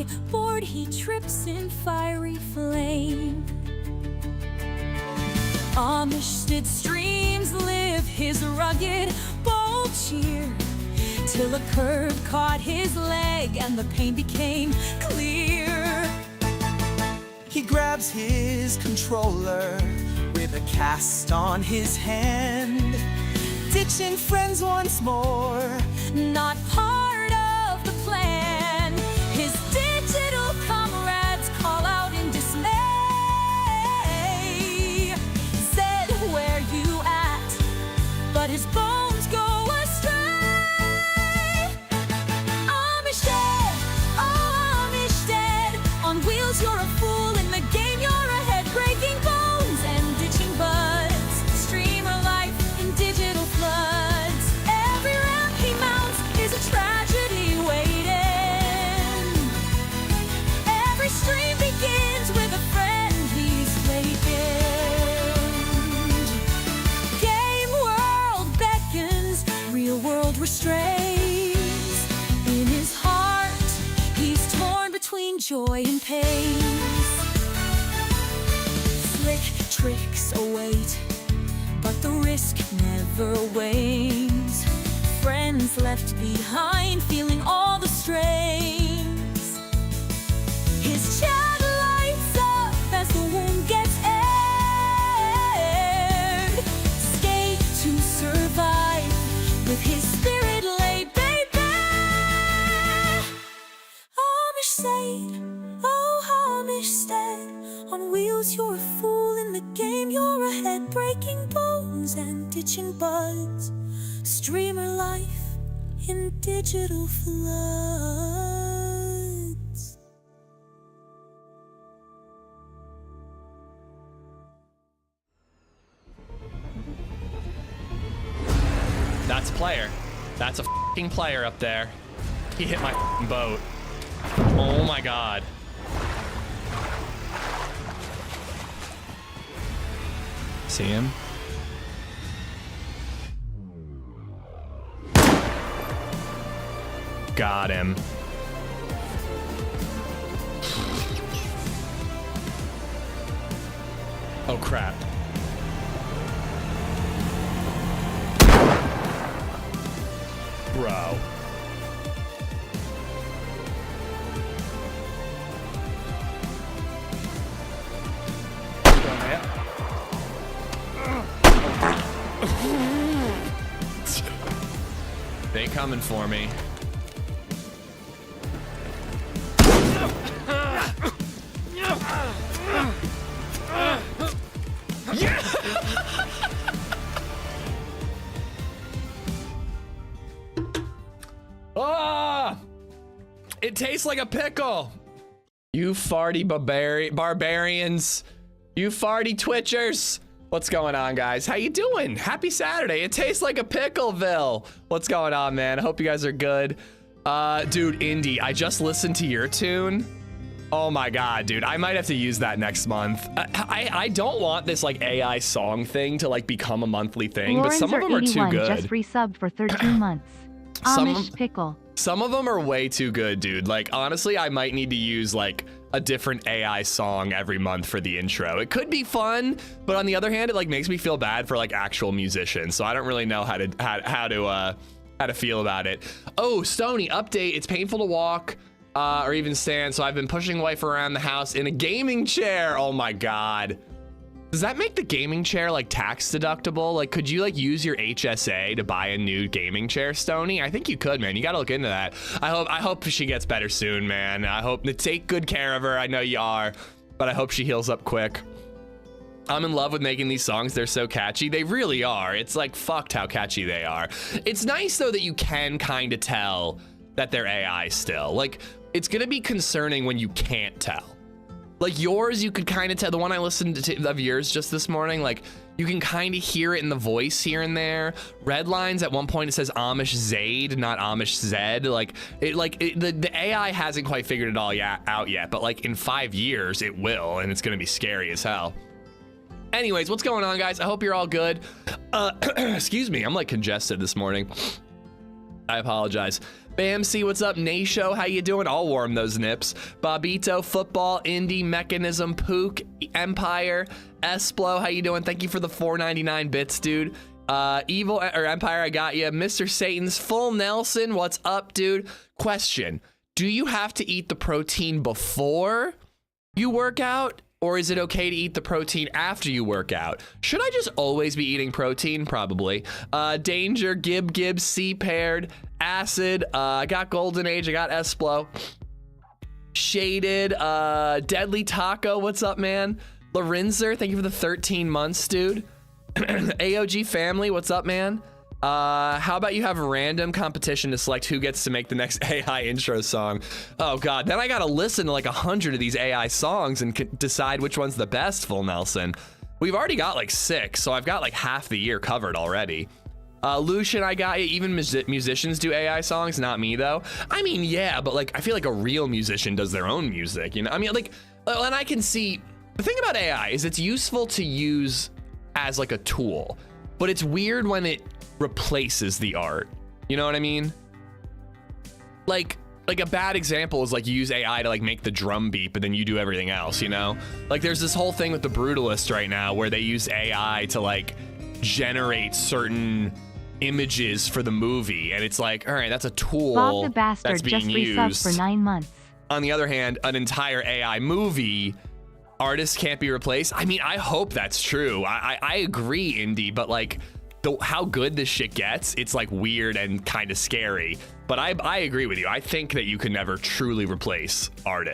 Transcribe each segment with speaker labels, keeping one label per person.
Speaker 1: speed. Bored, he trips in fiery flame. Amish streams live his rugged, bold cheer, till a curve caught his leg and the pain became clear.
Speaker 2: He grabs his controller with a cast on his hand, ditching friends once more,
Speaker 1: Not part of the plan. His digital comrades call out in dismay. Zed, where you at? But his bones go astray. Amish dead, oh Amish dead. On wheels, you're a fool. In the game, you're ahead, breaking bones and ditching buds. Streamer life in digital floods. Every ramp he mounts is a tragedy waiting. Every stream begins with a friend he's wakened. Game world beckons, real world restrains. In his heart, he's torn between joy and pain. Slick tricks await, but the risk never wanes. Friends left behind, feeling all the strains. His chat lights up as the wound gets aired. Skate to survive with his spirit laid bare. Amish Zaid, oh Amish dead. On wheels, you're a fool. In the game, you're ahead, breaking bones and ditching buds. Streamer life in digital floods.
Speaker 3: That's a player. That's a f***ing player up there. He hit my f***ing boat. Oh my god. See him? Got him. Oh crap. Bro. They coming for me. Yeah! Ah! It tastes like a pickle. You farty barbarians. You farty twitchers. What's going on, guys? How you doing? Happy Saturday. It tastes like a pickleville. What's going on, man? I hope you guys are good. Dude, Indy, I just listened to your tune. Oh my god, dude. I might have to use that next month. I don't want this like AI song thing to like become a monthly thing,
Speaker 4: Lawrence
Speaker 3: but some of them are too good.
Speaker 4: Just resubbed for 13 months. Amish pickle.
Speaker 3: Some of them are way too good, dude. Like, honestly, I might need to use like a different AI song every month for the intro. It could be fun, but on the other hand, it like makes me feel bad for like actual musicians. So I don't really know how to feel about it. Oh, Stony, update. It's painful to walk or even stand, so I've been pushing wife around the house in a gaming chair. Oh my god. Does that make the gaming chair like tax deductible? Like, could you like use your HSA to buy a new gaming chair, Stony? I think you could, man. You gotta look into that. I hope she gets better soon, man. I hope to take good care of her. I know you are, but I hope she heals up quick. I'm in love with making these songs. They're so catchy. They really are. It's like fucked how catchy they are. It's nice though that you can kind of tell that they're AI still. Like, it's gonna be concerning when you can't tell. Like yours, you could kind of tell. The one I listened to of yours just this morning, like you can kind of hear it in the voice here and there. Red lines at one point it says Amish Zaid, not Amish Zed. Like the AI hasn't quite figured it all out yet, but like in 5 years it will, and it's gonna be scary as hell. Anyways, what's going on, guys? I hope you're all good. Excuse me, I'm like congested this morning. I apologize. BAMC, what's up? Nasho, how you doing? I'll warm those nips. Bobito, Football, Indie, Mechanism, Pook, Empire, Esplo, how you doing? Thank you for the 4.99 bits, dude. Evil or Empire, I got you. Mr. Satan's Full Nelson, what's up, dude? Question: do you have to eat the protein before you work out, or is it okay to eat the protein after you work out? Should I just always be eating protein? Probably. Danger, Gib, C-paired, Acid, I got Golden Age, I got Esplo. Shaded, Deadly Taco, what's up, man? Lorenzer, thank you for the 13 months, dude. AOG Family, what's up, man? How about you have a random competition to select who gets to make the next AI intro song? Oh god, then I gotta listen to like 100 of these AI songs and decide which one's the best, Full Nelson. We've already got like 6, so I've got like half the year covered already. Lucian, I got you. Even musicians do AI songs, not me though. I mean, yeah, but like I feel like a real musician does their own music, you know? I mean, like, and I can see, the thing about AI is it's useful to use as like a tool, but it's weird when it replaces the art. You know what I mean? Like a bad example is like you use AI to like make the drum beat, but then you do everything else, you know? Like there's this whole thing with the Brutalist right now where they use AI to like generate certain images for the movie, and it's like, all right, that's a tool.
Speaker 4: Bob the Bastard
Speaker 3: that's being
Speaker 4: just resubbed for 9 months.
Speaker 3: On the other hand, an entire AI movie, artists can't be replaced. I mean, I hope that's true. I agree, Indy, but like how good this shit gets, it's like weird and kind of scary. But I agree with you. I think that you can never truly replace art.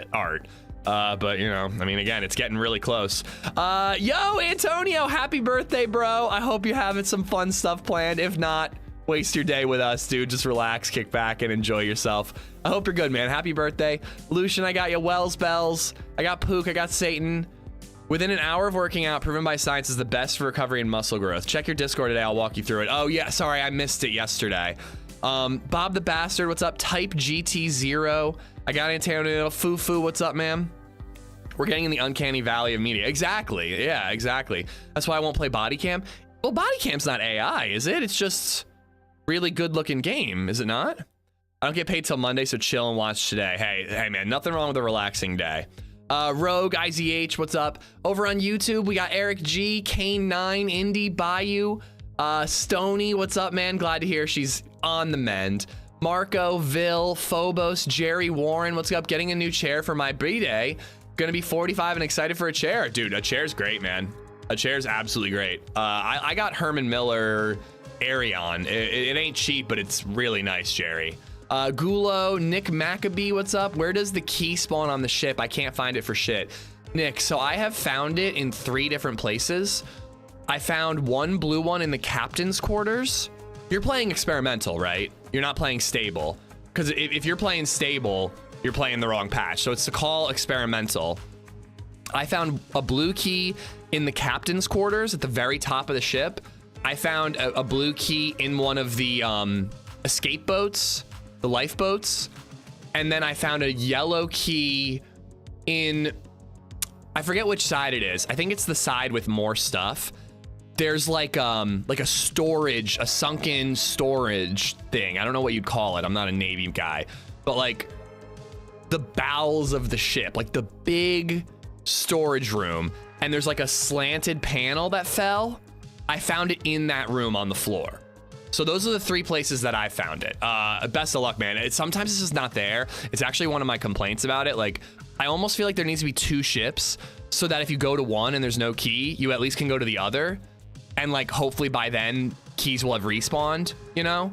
Speaker 3: But you know, I mean, again, it's getting really close. Yo, Antonio, happy birthday, bro. I hope you're having some fun stuff planned. If not, waste your day with us, dude. Just relax, kick back, and enjoy yourself. I hope you're good, man. Happy birthday. Lucian, I got you. Wells Bells. I got Pook. I got Satan. Within an hour of working out, proven by science is the best for recovery and muscle growth. Check your Discord today. I'll walk you through it. Oh, yeah. Sorry, I missed it yesterday. Bob the Bastard, what's up? Type GT0. I got Antonio. Foo, what's up, man? We're getting in the uncanny valley of media. Exactly. Yeah, exactly. That's why I won't play Body Cam. Well, Body Cam's not AI, is it? It's just really good looking game, is it not? I don't get paid till Monday, so chill and watch today. Hey, man, nothing wrong with a relaxing day. Rogue, IZH, what's up? Over on YouTube, we got Eric G, Kane9, Indy, Bayou, Stony, what's up, man? Glad to hear she's on the mend. Marco, Vil, Phobos, Jerry Warren, what's up? Getting a new chair for my B-Day. Gonna be 45 and excited for a chair. Dude, a chair's great, man. A chair's absolutely great. I got Herman Miller Arion. It ain't cheap, but it's really nice, Jerry. Gulo, Nick Maccabee, what's up? Where does the key spawn on the ship? I can't find it for shit. Nick, so I have found it in 3 different places. I found one blue one in the captain's quarters. You're playing experimental, right? You're not playing stable. Because if you're playing stable, you're playing the wrong patch. So it's to call experimental. I found a blue key in the captain's quarters at the very top of the ship. I found a blue key in one of the escape boats, the lifeboats. And then I found a yellow key in, I forget which side it is. I think it's the side with more stuff. There's like a storage, a sunken storage thing. I don't know what you'd call it. I'm not a Navy guy, but like the bowels of the ship, like the big storage room, and there's like a slanted panel that fell. I found it in that room on the floor. So those are the 3 places that I found it. Best of luck, man. Sometimes it's just not there. It's actually one of my complaints about it. Like, I almost feel like there needs to be 2 ships so that if you go to one and there's no key, you at least can go to the other. And like, hopefully by then keys will have respawned, you know?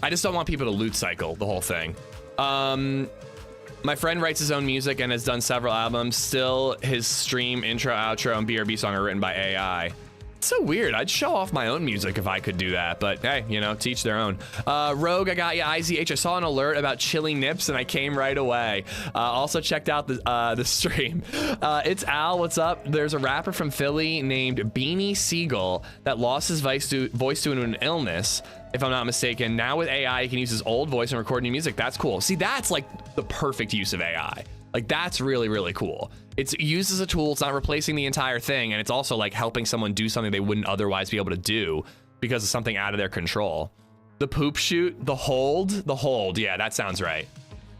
Speaker 3: I just don't want people to loot cycle the whole thing. My friend writes his own music and has done several albums. Still, his stream, intro, outro, and BRB song are written by AI. It's so weird. I'd show off my own music if I could do that, but hey, you know, teach their own. Rogue, I got you. IZH, I saw an alert about chili nips and I came right away. Also checked out the stream. It's Al, what's up? There's a rapper from Philly named Beanie Siegel that lost his voice to an illness, if I'm not mistaken. Now with AI, he can use his old voice and record new music. That's cool. See, that's like the perfect use of AI. Like, that's really, really cool. It's used as a tool. It's not replacing the entire thing. And it's also like helping someone do something they wouldn't otherwise be able to do because of something out of their control. The poop shoot, the hold. Yeah, that sounds right.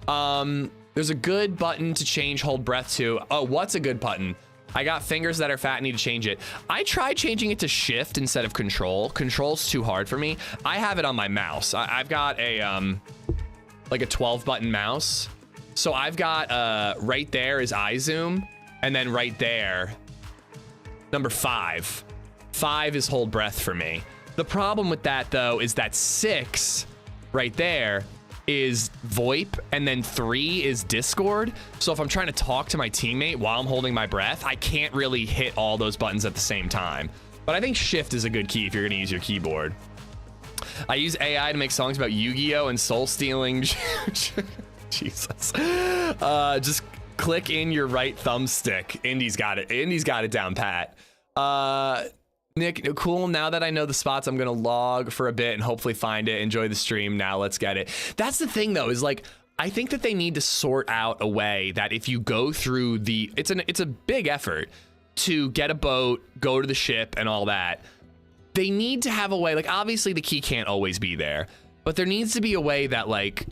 Speaker 3: There's a good button to change hold breath to. Oh, what's a good button? I got fingers that are fat and need to change it. I tried changing it to shift instead of control. Control's too hard for me. I have it on my mouse. I've got a, like a 12 button mouse. So I've got, right there is eye zoom. And then right there, number 5. 5 is hold breath for me. The problem with that though is that 6 right there is VoIP, and then 3 is Discord. So if I'm trying to talk to my teammate while I'm holding my breath, I can't really hit all those buttons at the same time. But I think shift is a good key if you're gonna use your keyboard. I use AI to make songs about Yu-Gi-Oh and soul stealing. Jesus. Just click in your right thumbstick. Indy's got it. Indy's got it down pat. Nick, cool. Now that I know the spots, I'm gonna log for a bit and hopefully find it. Enjoy the stream. Now let's get it. That's the thing though, is like, I think that they need to sort out a way that if you go through the, it's a big effort to get a boat, go to the ship and all that. They need to have a way, like obviously the key can't always be there, but there needs to be a way that like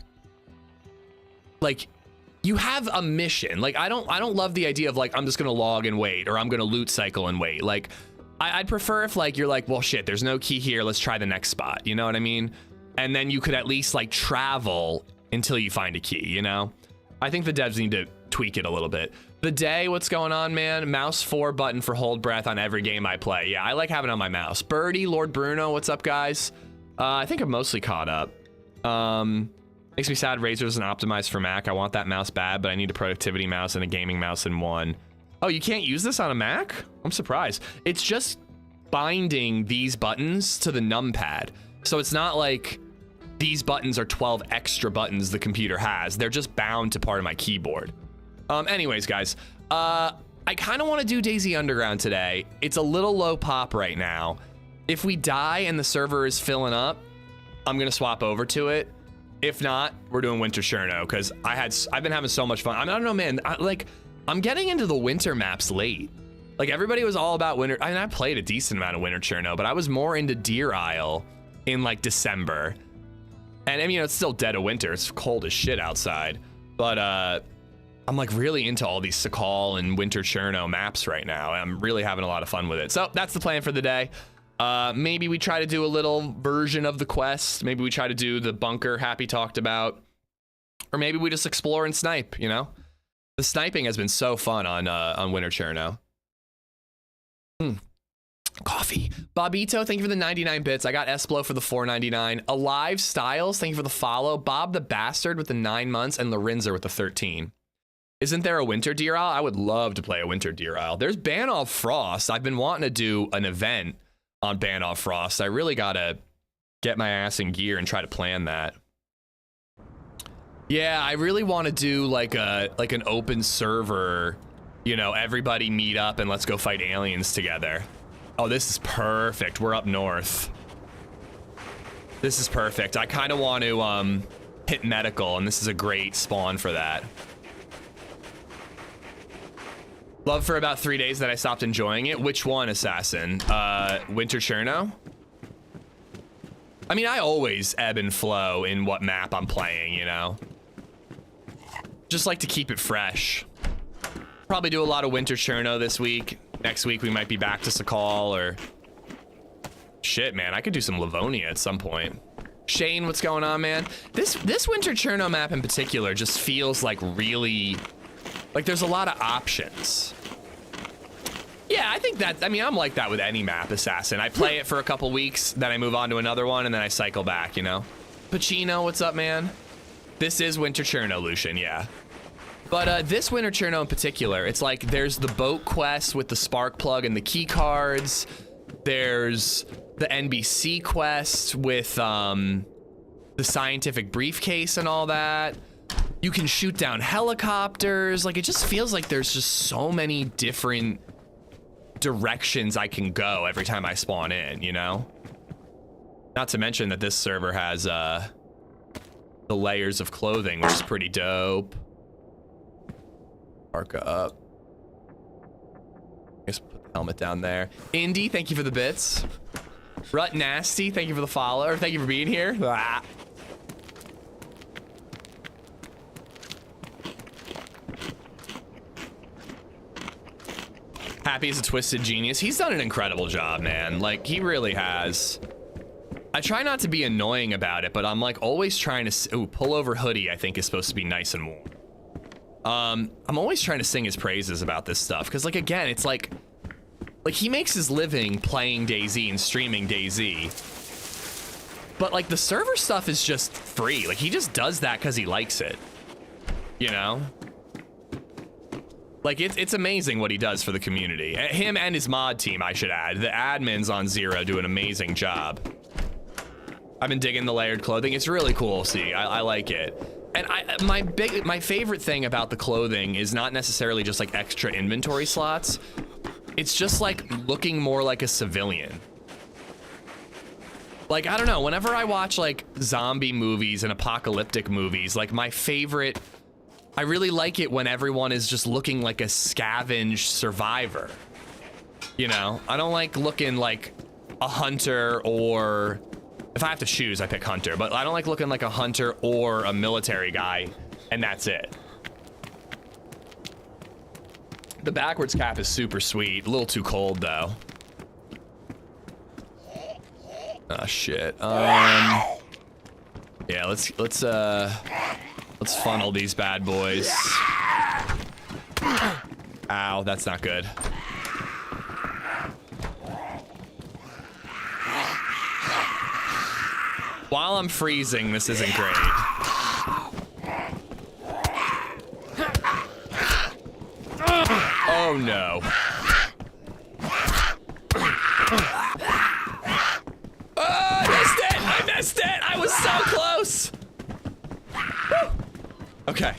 Speaker 3: you have a mission. Like I don't love the idea of like, I'm just gonna log and wait, or I'm gonna loot cycle and wait. Like I'd prefer if like, you're like, well shit, there's no key here, let's try the next spot. You know what I mean? And then you could at least like travel until you find a key, you know? I think the devs need to tweak it a little bit. The day, what's going on, man? Mouse 4 button for hold breath on every game I play. Yeah, I like having it on my mouse. Birdie, Lord Bruno, what's up, guys? I think I'm mostly caught up. Makes me sad Razer isn't optimized for Mac. I want that mouse bad, but I need a productivity mouse and a gaming mouse in one. Oh, you can't use this on a Mac? I'm surprised. It's just binding these buttons to the numpad. So it's not like these buttons are 12 extra buttons the computer has. They're just bound to part of my keyboard. Anyways, guys, I kind of want to do DayZ Underground today. It's a little low pop right now. If we die and the server is filling up, I'm going to swap over to it. If not, we're doing Winter Cherno because I've been having so much fun. I don't know, man. I'm getting into the winter maps late. Like everybody was all about winter. I mean, I played a decent amount of Winter Cherno, but I was more into Deer Isle in like December. And I mean, it's still dead of winter. It's cold as shit outside. But I'm like really into all these Sakal and Winter Cherno maps right now. And I'm really having a lot of fun with it. So that's the plan for the day. Maybe we try to do a little version of the quest. Maybe we try to do the bunker Happy talked about. Or maybe we just explore and snipe, you know? The sniping has been so fun on Winter Cherno. Coffee. Bobito, thank you for the 99 bits. I got Esplo for the 4.99. Alive Styles, thank you for the follow. Bob the Bastard with the 9 months and Lorenzer with the 13. Isn't there a Winter Deer Isle? I would love to play a Winter Deer Isle. There's Ban Off Frost. I've been wanting to do an event on Ban Off Frost. I really gotta get my ass in gear and try to plan that. Yeah, I really want to do like an open server, you know, everybody meet up and let's go fight aliens together. Oh, this is perfect. We're up north. This is perfect. I kind of want to hit medical, and this is a great spawn for that. Love for about 3 days that I stopped enjoying it. Which one, Assassin? Winter Cherno? I mean, I always ebb and flow in what map I'm playing, you know? Just like to keep it fresh. Probably do a lot of Winter Cherno this week. Next week we might be back to Sakal or... Shit, man, I could do some Livonia at some point. Shane, what's going on, man? This Winter Cherno map in particular just feels like really... Like there's a lot of options. Yeah, I think that, I mean, I'm like that with any map, Assassin. I play it for a couple weeks, then I move on to another one, and then I cycle back, you know? Pacino, what's up, man? This is Winter Cherno, Lucian, yeah. But this Winter Cherno in particular, it's like there's the boat quest with the spark plug and the key cards. There's the NBC quest with the scientific briefcase and all that. You can shoot down helicopters. Like, it just feels like there's just so many different directions I can go every time I spawn in, you know? Not to mention that this server has the layers of clothing, which is pretty dope. Parka up. I guess put the helmet down there. Indy, thank you for the bits. Rut Nasty, thank you for the follow, or thank you for being here. Ah. Happy is a twisted genius. He's done an incredible job, man. Like, he really has. I try not to be annoying about it, but I'm like always trying to, ooh, pullover hoodie I think is supposed to be nice and warm. I'm always trying to sing his praises about this stuff, because like, again, it's like he makes his living playing DayZ and streaming DayZ. But like the server stuff is just free. Like he just does that because he likes it, you know? Like it's amazing what he does for the community. Him and his mod team, I should add. The admins on Zero do an amazing job. I've been digging the layered clothing. It's really cool. See, I like it. And my favorite thing about the clothing is not necessarily just like extra inventory slots. It's just like looking more like a civilian. Like, I don't know, whenever I watch like zombie movies and apocalyptic movies, like my favorite, I really like it when everyone is just looking like a scavenged survivor. You know, I don't like looking like a hunter, or if I have to choose, I pick hunter, but I don't like looking like a hunter or a military guy, and that's it. The backwards cap is super sweet, a little too cold though. Oh shit. Yeah, let's funnel these bad boys. Ow, that's not good. While I'm freezing, this isn't great. Oh no. I missed it! I was so close! Woo. Okay.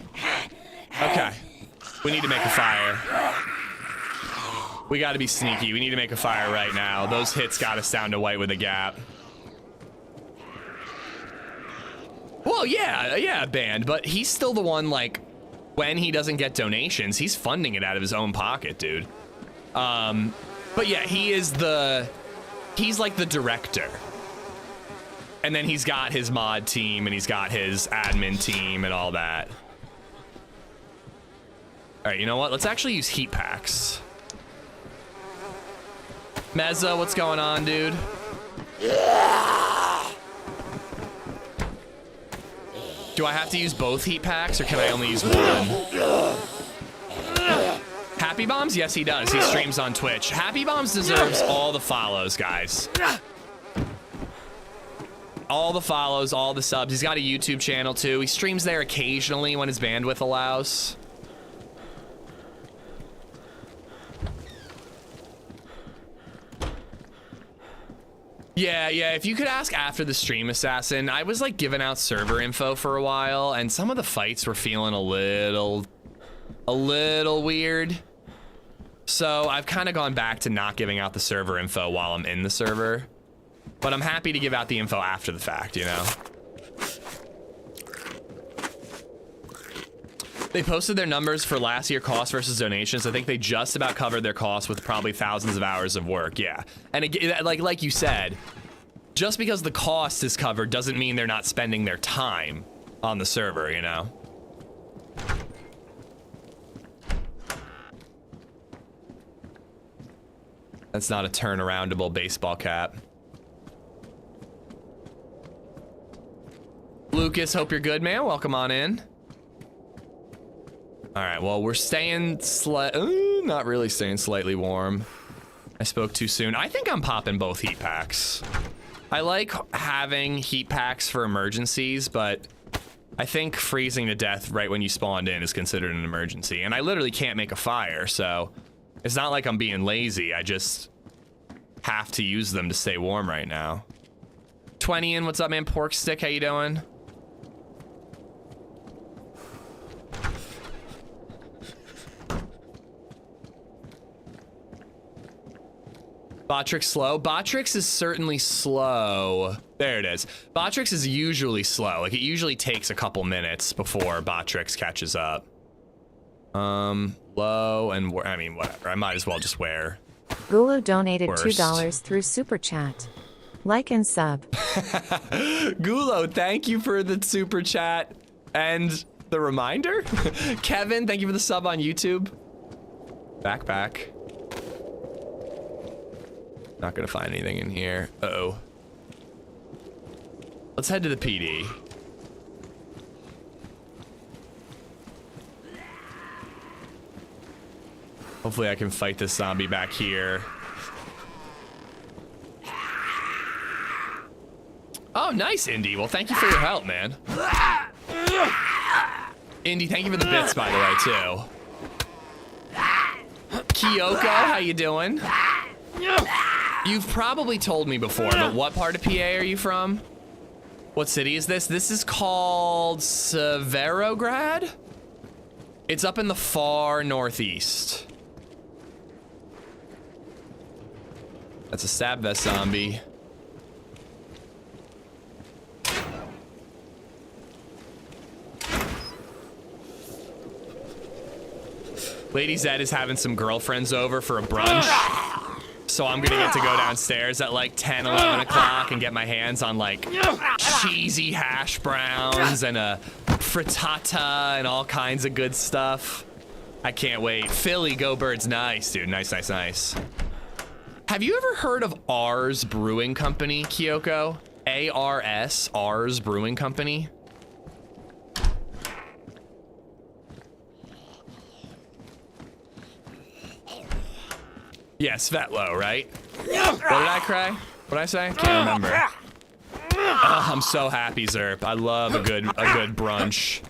Speaker 3: Okay. We need to make a fire. We gotta be sneaky. We need to make a fire right now. Those hits got us down to white with a gap. Well, yeah, band, but he's still the one, like, when he doesn't get donations, he's funding it out of his own pocket, dude. But yeah, he's like the director. And then he's got his mod team and he's got his admin team and all that. All right, you know what? Let's actually use heat packs. Mezza, what's going on, dude? Do I have to use both heat packs or can I only use one? Happy Bombs? Yes, he does. He streams on Twitch. Happy Bombs deserves all the follows, guys. All the follows, all the subs. He's got a YouTube channel too. He streams there occasionally when his bandwidth allows. Yeah, if you could ask after the stream, Assassin, I was like giving out server info for a while and some of the fights were feeling a little weird. So I've kind of gone back to not giving out the server info while I'm in the server. But I'm happy to give out the info after the fact, you know? They posted their numbers for last year cost versus donations. I think they just about covered their costs with probably thousands of hours of work, yeah. And again, like you said, just because the cost is covered doesn't mean they're not spending their time on the server, you know? That's not a turnaroundable baseball cap. Lucas, hope you're good, man. Welcome on in. All right, well, we're staying not really staying slightly warm. I spoke too soon. I think I'm popping both heat packs. I like having heat packs for emergencies, but I think freezing to death right when you spawned in is considered an emergency. And I literally can't make a fire, so it's not like I'm being lazy. I just have to use them to stay warm right now. 20 in, what's up, man? Pork stick, how you doing? Botrix slow. Botrix is certainly slow. There it is. Botrix is usually slow. Like, it usually takes a couple minutes before Botrix catches up. Low and I mean, whatever. I might as well just wear.
Speaker 5: Gulu donated
Speaker 3: worst.
Speaker 5: $2 through Super Chat. Like and sub.
Speaker 3: Gulo, thank you for the super chat and the reminder. Kevin, thank you for the sub on YouTube. Backpack. Not gonna find anything in here. Uh-oh. Let's head to the PD. Hopefully I can fight this zombie back here. Oh, nice, Indy. Well, thank you for your help, man. Indy, thank you for the bits, by the way, too. Kyoko, how you doing? You've probably told me before, but what part of PA are you from? What city is this? This is called Severograd? It's up in the far northeast. That's a stab vest zombie. LadyZed is having some girlfriends over for a brunch. So I'm gonna get to go downstairs at like 10, 11 o'clock and get my hands on like cheesy hash browns and a frittata and all kinds of good stuff. I can't wait. Philly, go Birds. Nice, dude. Nice, nice, nice. Have you ever heard of Ars Brewing Company, Kyoko? A-R-S, Ars Brewing Company? Yeah, Svetlo, right? What did I cry? What did I say? Can't remember. Oh, I'm so happy, Zerp. I love a good brunch.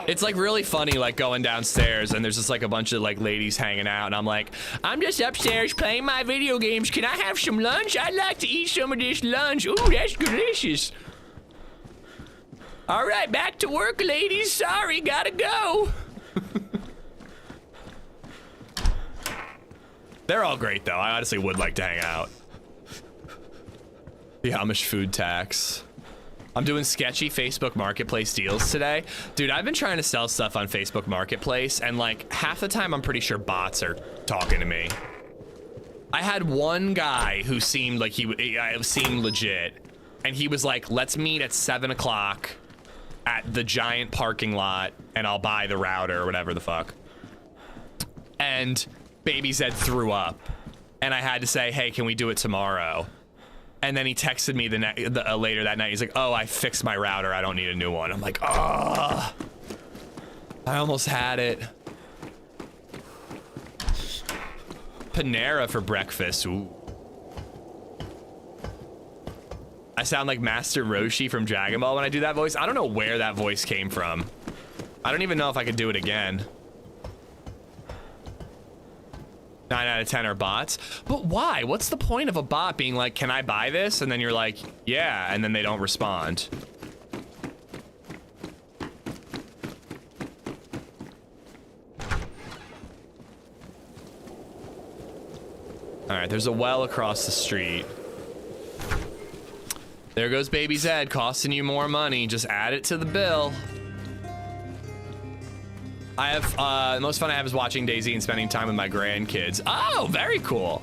Speaker 3: It's like really funny, like going downstairs and there's just like a bunch of like ladies hanging out and I'm like, I'm just upstairs playing my video games. Can I have some lunch? I'd like to eat some of this lunch. Ooh, that's delicious. All right, back to work, ladies. Sorry, gotta go. They're all great though. I honestly would like to hang out. The Amish food tax. I'm doing sketchy Facebook Marketplace deals today. Dude, I've been trying to sell stuff on Facebook Marketplace and like half the time I'm pretty sure bots are talking to me. I had one guy who seemed like he seemed legit and he was like, let's meet at 7 o'clock at the giant parking lot and I'll buy the router or whatever the fuck. And LadyZed threw up and I had to say, hey, can we do it tomorrow? And then he texted me later that night. He's like, oh, I fixed my router. I don't need a new one. I'm like, oh, I almost had it. Panera for breakfast. Ooh. I sound like Master Roshi from Dragon Ball when I do that voice. I don't know where that voice came from. I don't even know if I could do it again. 9 out of 10 are bots. But why? What's the point of a bot being like, can I buy this? And then you're like, yeah, and then they don't respond. All right, there's a well across the street. There goes LadyZed, costing you more money. Just add it to the bill. I have, the most fun I have is watching DayZ and spending time with my grandkids. Oh, very cool.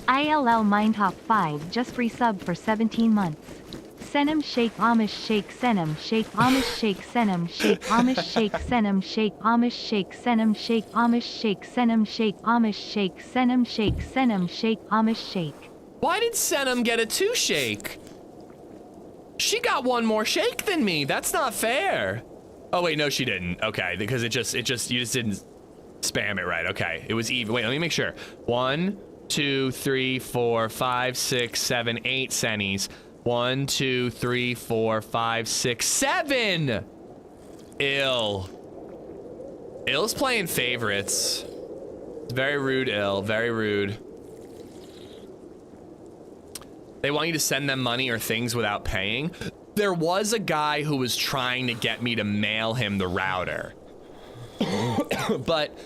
Speaker 4: ILL Mindhop 5 just resub for 17 months. Senem Shake Amish Shake Senem Shake Amish Shake Senem Shake Amish Shake Senem Shake Amish Shake Senem Shake Amish Shake Senem Shake Amish Shake Senem Shake Senem Shake Amish Shake.
Speaker 3: Why did Senem get a 2 shake? She got one more shake than me. That's not fair. Oh wait, no, she didn't. Okay, because you just didn't spam it right. Okay, it was even. Wait, let me make sure. 1, 2, 3, 4, 5, 6, 7, 8 Sennies. 1, 2, 3, 4, 5, 6, 7. Ill's playing favorites. It's very rude, Ill. Very rude. They want you to send them money or things without paying. There was a guy who was trying to get me to mail him the router. But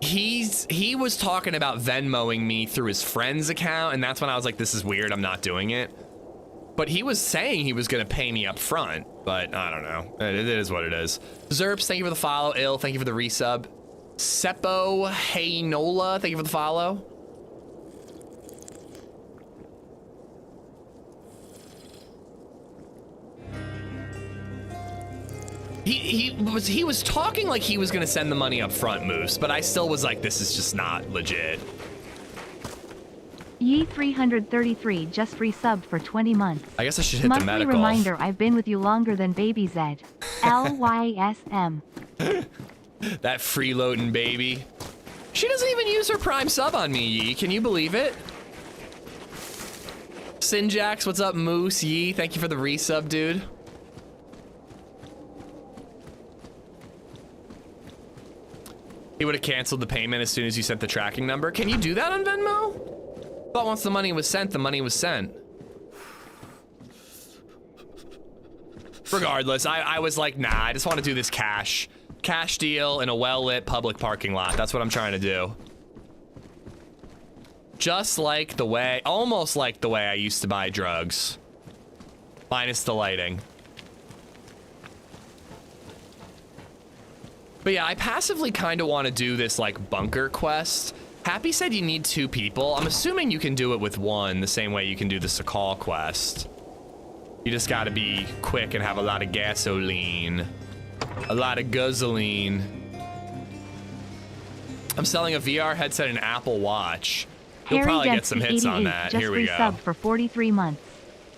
Speaker 3: he was talking about Venmoing me through his friend's account, and that's when I was like, this is weird, I'm not doing it. But he was saying he was gonna pay me up front, but I don't know. It is what it is. Zerps, thank you for the follow. Ill, thank you for the resub. Seppo Heinola, thank you for the follow. He was talking like he was gonna send the money up front, Moose, but I still was like, this is just not legit.
Speaker 4: Ye 333 just resubbed for 20 months.
Speaker 3: I guess I should hit
Speaker 4: Monthly
Speaker 3: the medical.
Speaker 4: reminder, I've been with you longer than LadyZed. LYSM.
Speaker 3: That freeloading baby. She doesn't even use her Prime sub on me, Yee. Can you believe it? Sinjax, what's up, Moose? Yee, thank you for the resub, dude. He would have canceled the payment as soon as you sent the tracking number. Can you do that on Venmo? But once the money was sent, the money was sent. Regardless, I was like, nah, I just want to do this cash. Cash deal in a well-lit public parking lot. That's what I'm trying to do. Just like the way, almost like the way I used to buy drugs. Minus the lighting. But yeah, I passively kind of want to do this like bunker quest. Happy said you need 2 people. I'm assuming you can do it with 1 the same way you can do the Sakal quest. You just gotta be quick and have a lot of gasoline. A lot of guzzling. I'm selling a VR headset and Apple Watch. You'll probably get some hits on that. Here we go.
Speaker 4: Just resubbed for 43 months.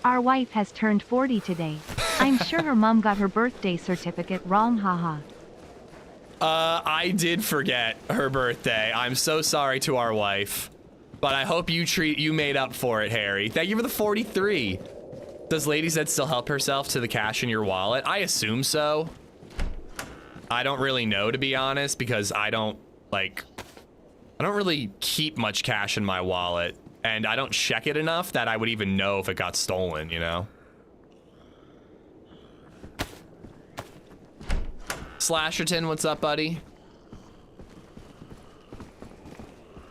Speaker 4: Our wife has turned 40 today. I'm sure her mom got her birthday certificate wrong, haha.
Speaker 3: I did forget her birthday. I'm so sorry to our wife, but I hope you made up for it, Harry. Thank you for the 43. Does LadyZed still help herself to the cash in your wallet? I assume so. I don't really know, to be honest, because I don't really keep much cash in my wallet, and I don't check it enough that I would even know if it got stolen, you know? Slasherton, what's up, buddy?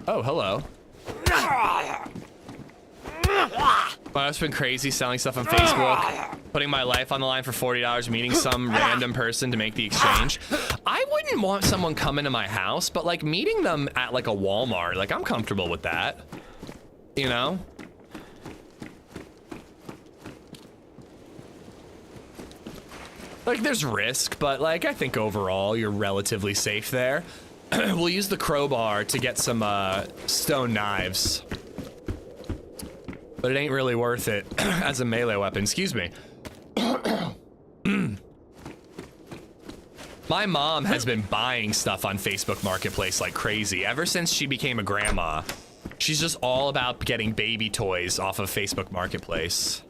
Speaker 3: Oh, hello. Wow, it's been crazy selling stuff on Facebook, putting my life on the line for $40, meeting some random person to make the exchange. I wouldn't want someone coming to my house, but like meeting them at like a Walmart, like I'm comfortable with that, you know? Like there's risk, but like I think overall you're relatively safe there. We'll use the crowbar to get some stone knives. But it ain't really worth it as a melee weapon. Excuse me. My mom has been buying stuff on Facebook Marketplace like crazy ever since she became a grandma. She's just all about getting baby toys off of Facebook Marketplace.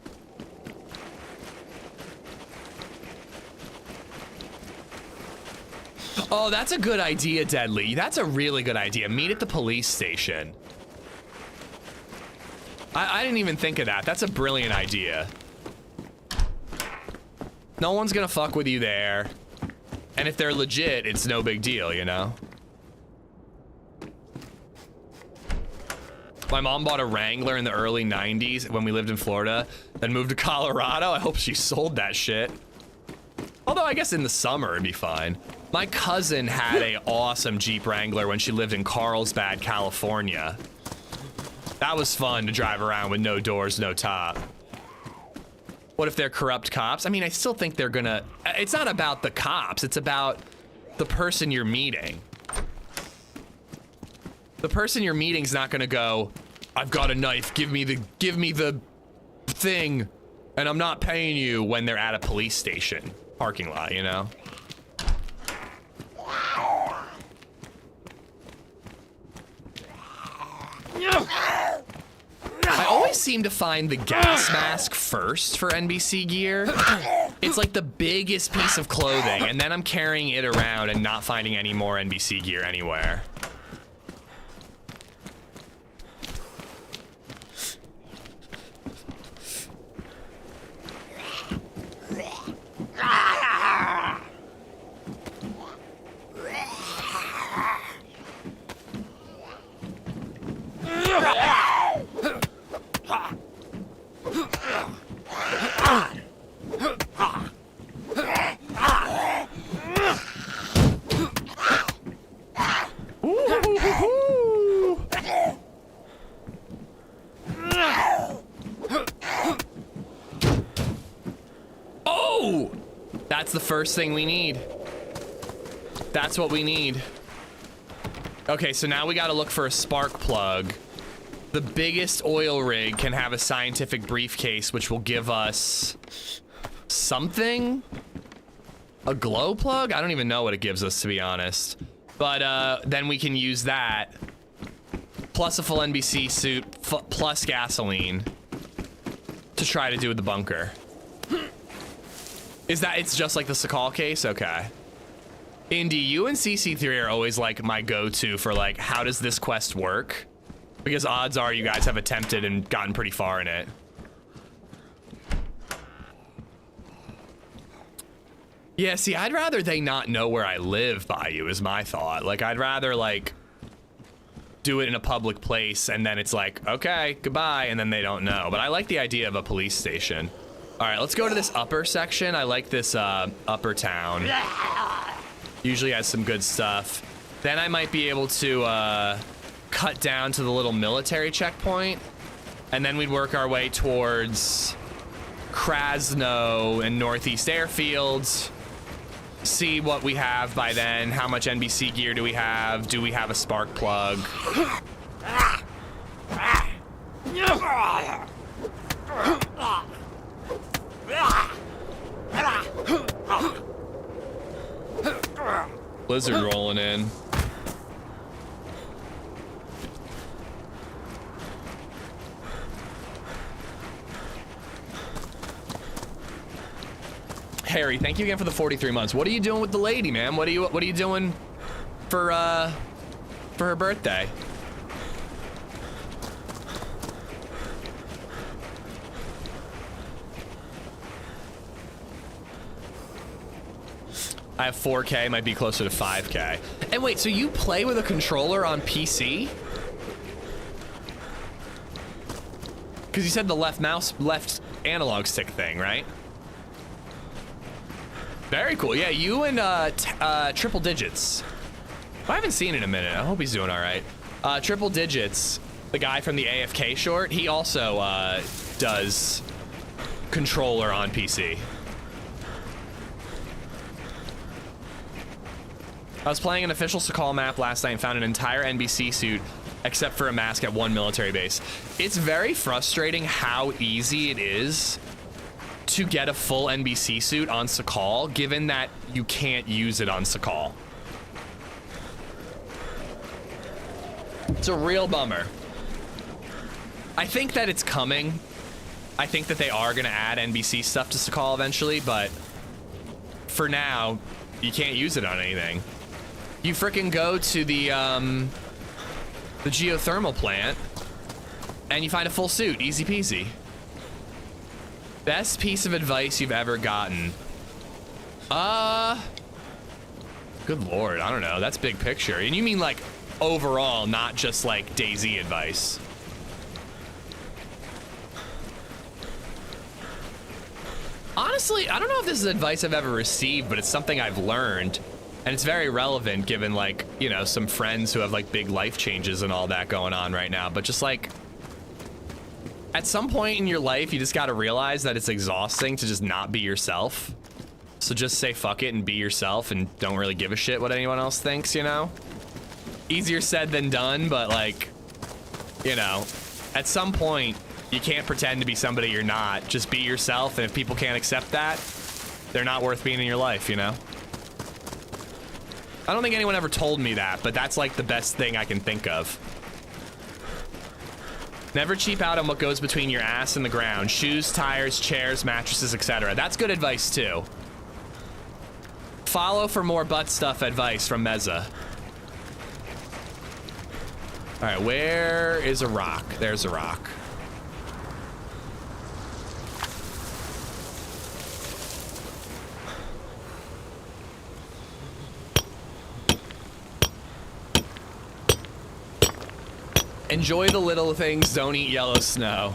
Speaker 3: Oh, that's a good idea, Deadly. That's a really good idea. Meet at the police station. I didn't even think of that. That's a brilliant idea. No one's gonna fuck with you there. And if they're legit, it's no big deal, you know? My mom bought a Wrangler in the early 90s when we lived in Florida, then moved to Colorado. I hope she sold that shit. Although I guess in the summer it'd be fine. My cousin had a awesome Jeep Wrangler when she lived in Carlsbad, California. That was fun to drive around with no doors, no top. What if they're corrupt cops? I mean, I still think they're gonna... It's not about the cops, it's about the person you're meeting. The person you're meeting's not gonna go, I've got a knife, give me the thing, and I'm not paying you, when they're at a police station parking lot, you know? I always seem to find the gas mask first for NBC gear. It's like the biggest piece of clothing, and then I'm carrying it around and not finding any more NBC gear anywhere. That's the first thing we need. That's what we need. Okay, so now we gotta look for a spark plug. The biggest oil rig can have a scientific briefcase, which will give us something? A glow plug? I don't even know what it gives us, to be honest. But then we can use that, plus a full NBC suit, plus gasoline, to try to do with the bunker. Is that, it's just like the Sakal case? Okay. Indy, you and CC3 are always like my go-to for like, how does this quest work? Because odds are you guys have attempted and gotten pretty far in it. Yeah, see, I'd rather they not know where I live by you is my thought. Like, I'd rather like do it in a public place and then it's like, okay, goodbye, and then they don't know. But I like the idea of a police station. All right, let's go to this upper section. I like this upper town. Usually has some good stuff. Then I might be able to cut down to the little military checkpoint, and then we'd work our way towards Krasno and Northeast Airfields. See what we have by then. How much NBC gear do we have? Do we have a spark plug? Blizzard rolling in. Harry, thank you again for the 43 months. What are you doing with the lady, man? What are you doing for her birthday? I have 4K, might be closer to 5K. And wait, so you play with a controller on PC? Because you said the left analog stick thing, right? Very cool. Yeah, you and Triple Digits. I haven't seen it in a minute. I hope he's doing all right. Triple Digits, the guy from the AFK short, he also does controller on PC. I was playing an official Sakal map last night and found an entire NBC suit except for a mask at one military base. It's very frustrating how easy it is to get a full NBC suit on Sakal, given that you can't use it on Sakal. It's a real bummer. I think that it's coming. I think that they are gonna add NBC stuff to Sakal eventually, but for now, you can't use it on anything. You frickin' go to the geothermal plant and you find a full suit, easy peasy. Best piece of advice you've ever gotten? Good lord, I don't know. That's big picture. And you mean like overall, not just like DayZ advice. Honestly, I don't know if this is advice I've ever received, but it's something I've learned. And it's very relevant given like, you know, some friends who have like big life changes and all that going on right now. But just like, at some point in your life, you just got to realize that it's exhausting to just not be yourself. So just say fuck it and be yourself and don't really give a shit what anyone else thinks, you know? Easier said than done, but like, you know, at some point, you can't pretend to be somebody you're not. Just be yourself, and if people can't accept that, they're not worth being in your life, you know? I don't think anyone ever told me that, but that's like the best thing I can think of. Never cheap out on what goes between your ass and the ground. Shoes, tires, chairs, mattresses, etc. That's good advice too. Follow for more butt stuff advice from Meza. All right, where is a rock? There's a rock. Enjoy the little things, don't eat yellow snow.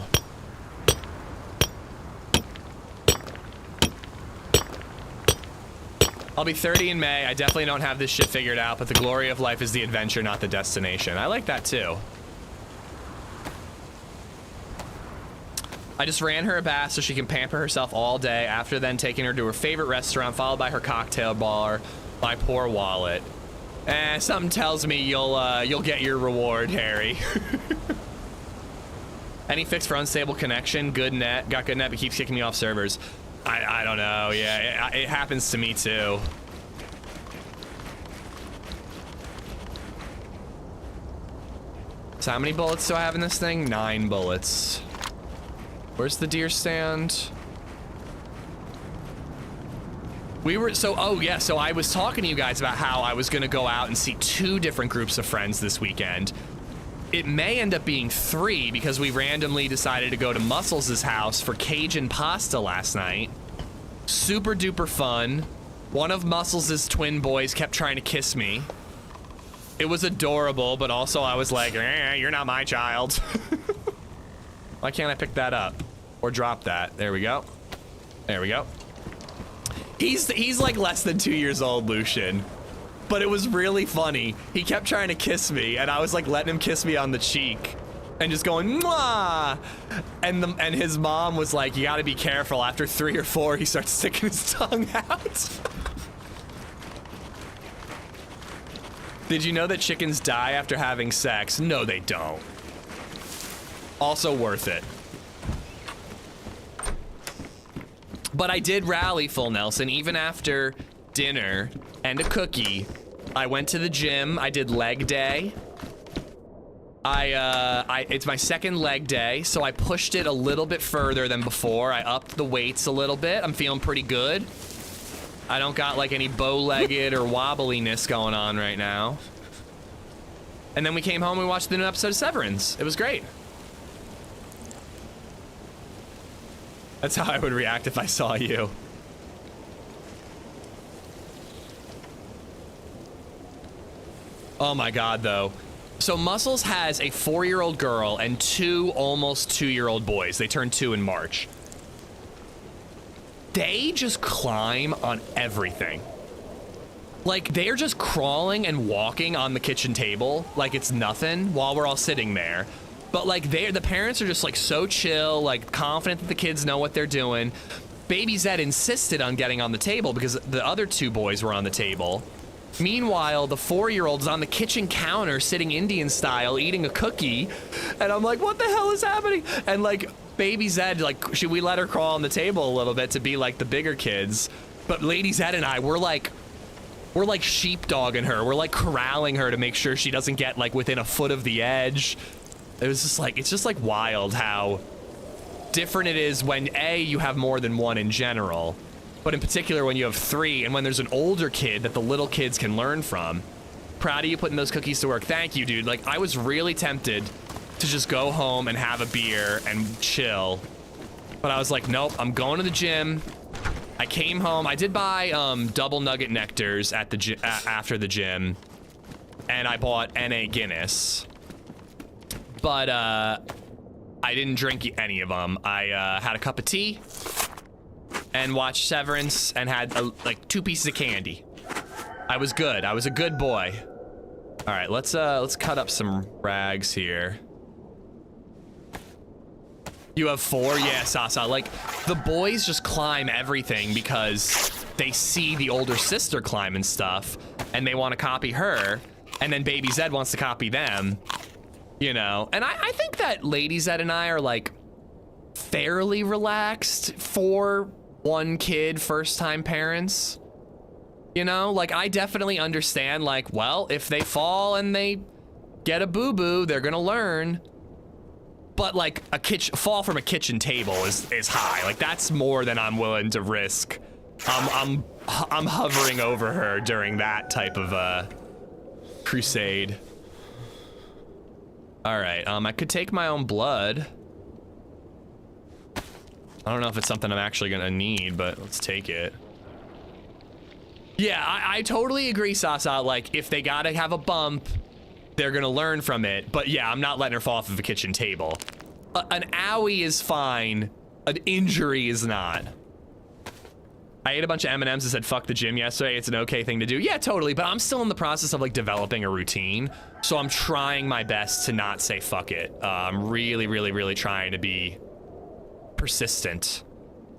Speaker 3: I'll be 30 in May. I definitely don't have this shit figured out, but the glory of life is the adventure, not the destination. I like that too. I just ran her a bath so she can pamper herself all day, after then taking her to her favorite restaurant, followed by her cocktail bar. My poor wallet. Something tells me you'll get your reward, Harry. Any fix for unstable connection? Good net. Got good net, but keeps kicking me off servers. I don't know. Yeah, it happens to me too. So how many bullets do I have in this thing? 9 bullets. Where's the deer stand? So I was talking to you guys about how I was gonna go out and see 2 different groups of friends this weekend. It may end up being 3 because we randomly decided to go to Muscles' house for Cajun pasta last night. Super duper fun. One of Muscles' twin boys kept trying to kiss me. It was adorable, but also I was like, you're not my child. Why can't I pick that up? Or drop that? There we go. There we go. He's like less than 2 years old, Lucian. But it was really funny. He kept trying to kiss me, and I was like letting him kiss me on the cheek. And just going, mwah! And his mom was like, you gotta be careful. After 3 or 4, he starts sticking his tongue out. Did you know that chickens die after having sex? No, they don't. Also worth it. But I did rally, Full Nelson, even after dinner and a cookie. I went to the gym. I did leg day. It's my second leg day, so I pushed it a little bit further than before. I upped the weights a little bit. I'm feeling pretty good. I don't got like any bow-legged or wobbliness going on right now. And then we came home and we watched the new episode of Severance. It was great. That's how I would react if I saw you. Oh my God, though. So Muscles has a 4-year-old girl and 2 almost 2-year-old boys. They turned 2 in March. They just climb on everything. Like, they're just crawling and walking on the kitchen table like it's nothing while we're all sitting there. But like, the parents are just like so chill, like confident that the kids know what they're doing. LadyZed insisted on getting on the table because the other 2 boys were on the table. Meanwhile, the 4-year-old's on the kitchen counter sitting Indian style eating a cookie. And I'm like, what the hell is happening? And like, LadyZed, like, should we let her crawl on the table a little bit to be like the bigger kids? But LadyZed and I, we're like sheepdogging her. We're like corralling her to make sure she doesn't get like within a foot of the edge. It was just like, it's just like wild how different it is when you have more than one in general, but in particular when you have 3 and when there's an older kid that the little kids can learn from. Proud of you putting those cookies to work. Thank you, dude. Like, I was really tempted to just go home and have a beer and chill, but I was like, nope, I'm going to the gym. I came home. I did buy double nugget nectars at the after the gym, and I bought NA Guinness. But I didn't drink any of them. I had a cup of tea and watched Severance and had like 2 pieces of candy. I was good. I was a good boy. All right, let's cut up some rags here. You have 4? Yeah, Sasa. Like, the boys just climb everything because they see the older sister climbing stuff and they want to copy her, and then LadyZed wants to copy them. You know, and I think that LadyZed and I are like fairly relaxed for 1 kid, first time parents. You know, like, I definitely understand, like, well, if they fall and they get a boo-boo, they're gonna learn. But like a fall from a kitchen table is high. Like, that's more than I'm willing to risk. I'm hovering over her during that type of crusade. All right, I could take my own blood. I don't know if it's something I'm actually gonna need, but let's take it. Yeah, I totally agree, Sasa. Like, if they gotta have a bump, they're gonna learn from it. But yeah, I'm not letting her fall off of a kitchen table. An owie is fine, an injury is not. I ate a bunch of M&Ms and said fuck the gym yesterday. It's an okay thing to do. Yeah, totally, but I'm still in the process of like developing a routine. So I'm trying my best to not say fuck it. I'm really, really, really trying to be persistent.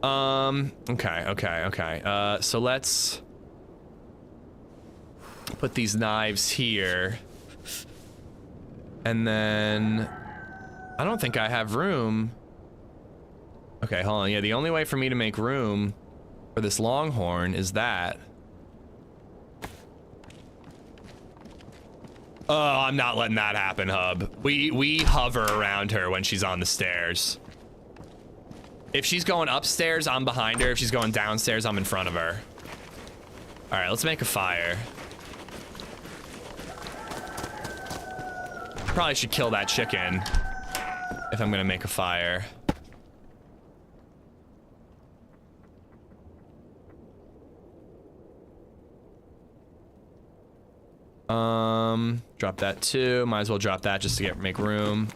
Speaker 3: Okay. So let's put these knives here. And then I don't think I have room. Okay, hold on. Yeah, the only way for me to make room for this longhorn is that. Oh, I'm not letting that happen, Hub. We hover around her when she's on the stairs. If she's going upstairs, I'm behind her. If she's going downstairs, I'm in front of her. All right, let's make a fire. Probably should kill that chicken if I'm gonna make a fire. Drop that too. Might as well drop that just to make room.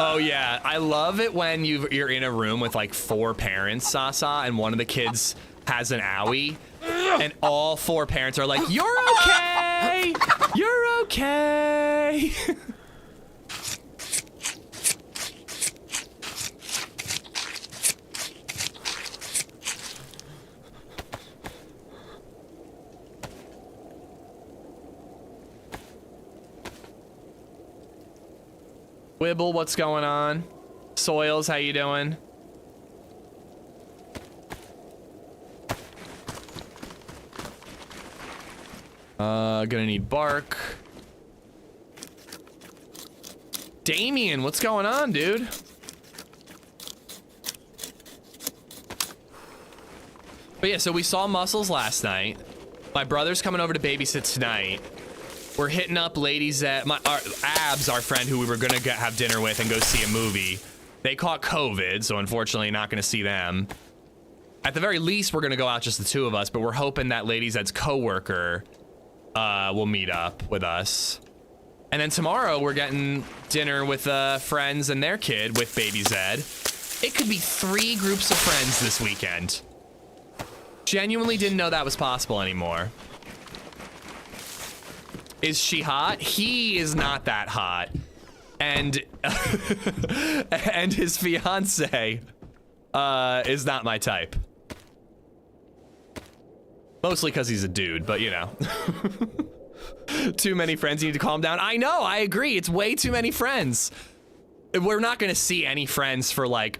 Speaker 3: Oh yeah, I love it when you're in a room with like 4 parents, Sasa, and one of the kids has an owie, and all 4 parents are like, "You're okay, you're okay." Wibble, what's going on? Soils, how you doing? Gonna need bark. Damien, what's going on, dude? But yeah, so we saw Muscles last night. My brother's coming over to babysit tonight. We're hitting up LadyZed, Abs, our friend who we were gonna have dinner with and go see a movie. They caught COVID, so unfortunately not gonna see them. At the very least, we're gonna go out just the 2 of us, but we're hoping that LadyZed's coworker will meet up with us. And then tomorrow we're getting dinner with friends and their kid with baby Zed. It could be 3 groups of friends this weekend. Genuinely didn't know that was possible anymore. Is she hot? He is not that hot. And and his fiance is not my type. Mostly because he's a dude, but you know. Too many friends, you need to calm down. I know, I agree. It's way too many friends. We're not gonna see any friends for like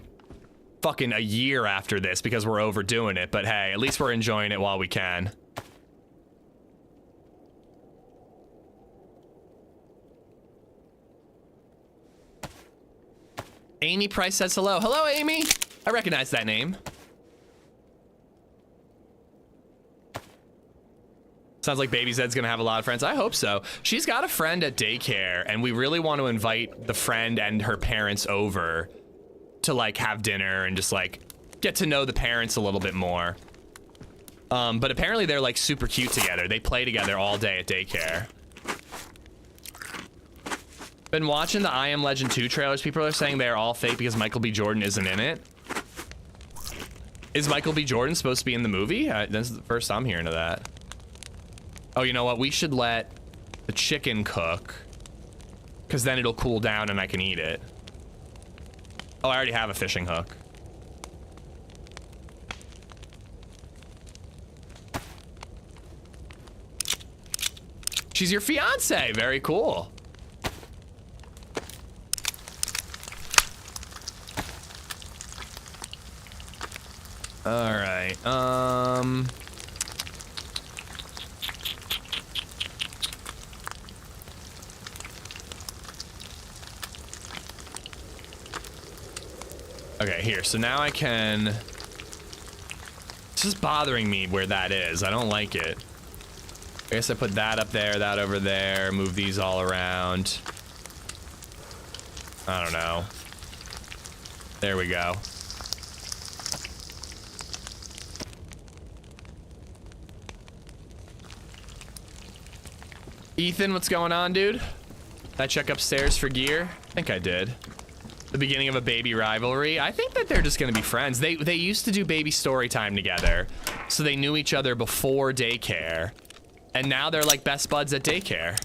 Speaker 3: fucking a year after this because we're overdoing it, but hey, at least we're enjoying it while we can. Amy Price says hello. Hello, Amy. I recognize that name. Sounds like baby Zed's gonna have a lot of friends. I hope so. She's got a friend at daycare, and we really want to invite the friend and her parents over to like have dinner and just like get to know the parents a little bit more. But apparently they're like super cute together. They play together all day at daycare. Been watching the I Am Legend 2 trailers. People are saying they're all fake because Michael B. Jordan isn't in it. Is Michael B. Jordan supposed to be in the movie? This is the first I'm hearing of that. Oh, you know what? We should let the chicken cook, because then it'll cool down and I can eat it. Oh, I already have a fishing hook. She's your fiance. Very cool. All right. Okay, here. So now I can... It's just bothering me where that is. I don't like it. I guess I put that up there, that over there, move these all around. I don't know. There we go. Ethan, what's going on, dude? Did I check upstairs for gear? I think I did. The beginning of a baby rivalry. I think that they're just gonna be friends. They used to do baby story time together, so they knew each other before daycare, and now they're like best buds at daycare.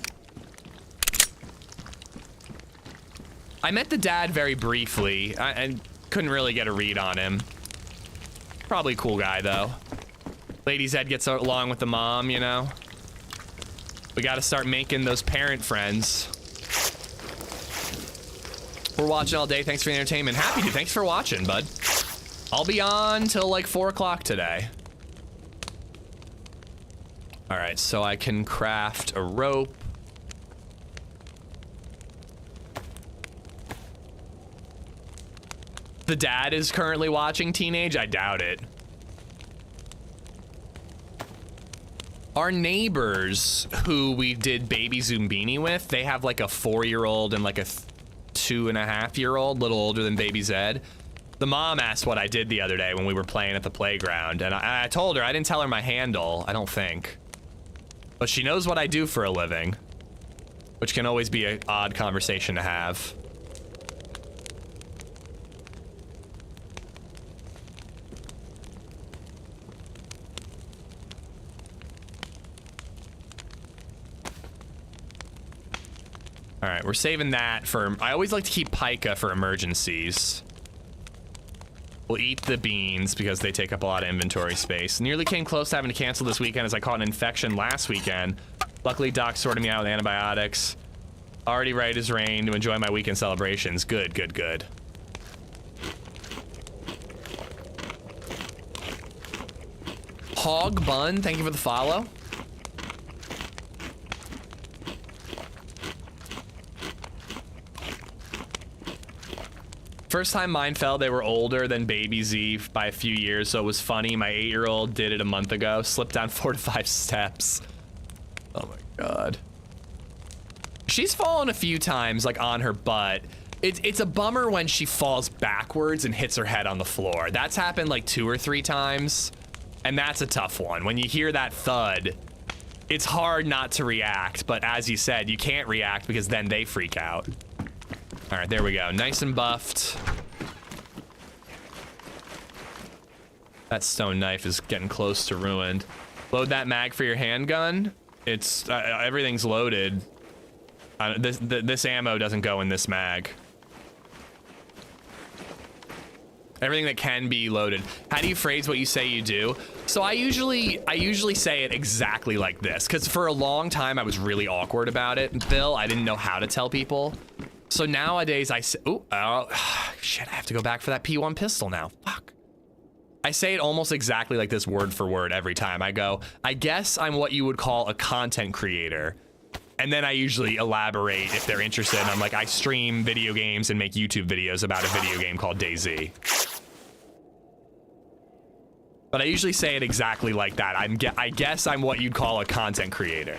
Speaker 3: I met the dad very briefly and couldn't really get a read on him. Probably a cool guy though. LadyZed gets along with the mom, you know. We got to start making those parent friends. We're watching all day. Thanks for the entertainment. Happy to. Thanks for watching, bud. I'll be on till like 4 o'clock today. All right, so I can craft a rope. The dad is currently watching Teenage? I doubt it. Our neighbors who we did Baby Zumbini with, they have like a 4-year-old and like a 2.5-year-old, little older than Baby Zed. The mom asked what I did the other day when we were playing at the playground, and I told her, I didn't tell her my handle, I don't think. But she knows what I do for a living, which can always be an odd conversation to have. All right, we're saving that for, I always like to keep pica for emergencies. We'll eat the beans because they take up a lot of inventory space. Nearly came close to having to cancel this weekend as I caught an infection last weekend. Luckily, Doc sorted me out with antibiotics. Already right as rain to enjoy my weekend celebrations. Good, good, good. Hog Bun, thank you for the follow. First time mine fell, they were older than Baby Z by a few years, so it was funny. My 8-year-old did it a month ago. Slipped down 4 to 5 steps. Oh my God. She's fallen a few times, like on her butt. It's a bummer when she falls backwards and hits her head on the floor. That's happened like 2 or 3 times, and that's a tough one. When you hear that thud, it's hard not to react, but as you said, you can't react because then they freak out. All right, there we go. Nice and buffed. That stone knife is getting close to ruined. Load that mag for your handgun. It's everything's loaded. This ammo doesn't go in this mag. Everything that can be loaded. How do you phrase what you say you do? So I usually say it exactly like this, because for a long time I was really awkward about it, Bill. I didn't know how to tell people. So nowadays I say, oh, shit, I have to go back for that P1 pistol now. Fuck. I say it almost exactly like this word for word every time. I go, I guess I'm what you would call a content creator. And then I usually elaborate if they're interested. And I'm like, I stream video games and make YouTube videos about a video game called DayZ. But I usually say it exactly like that. I guess I'm what you'd call a content creator.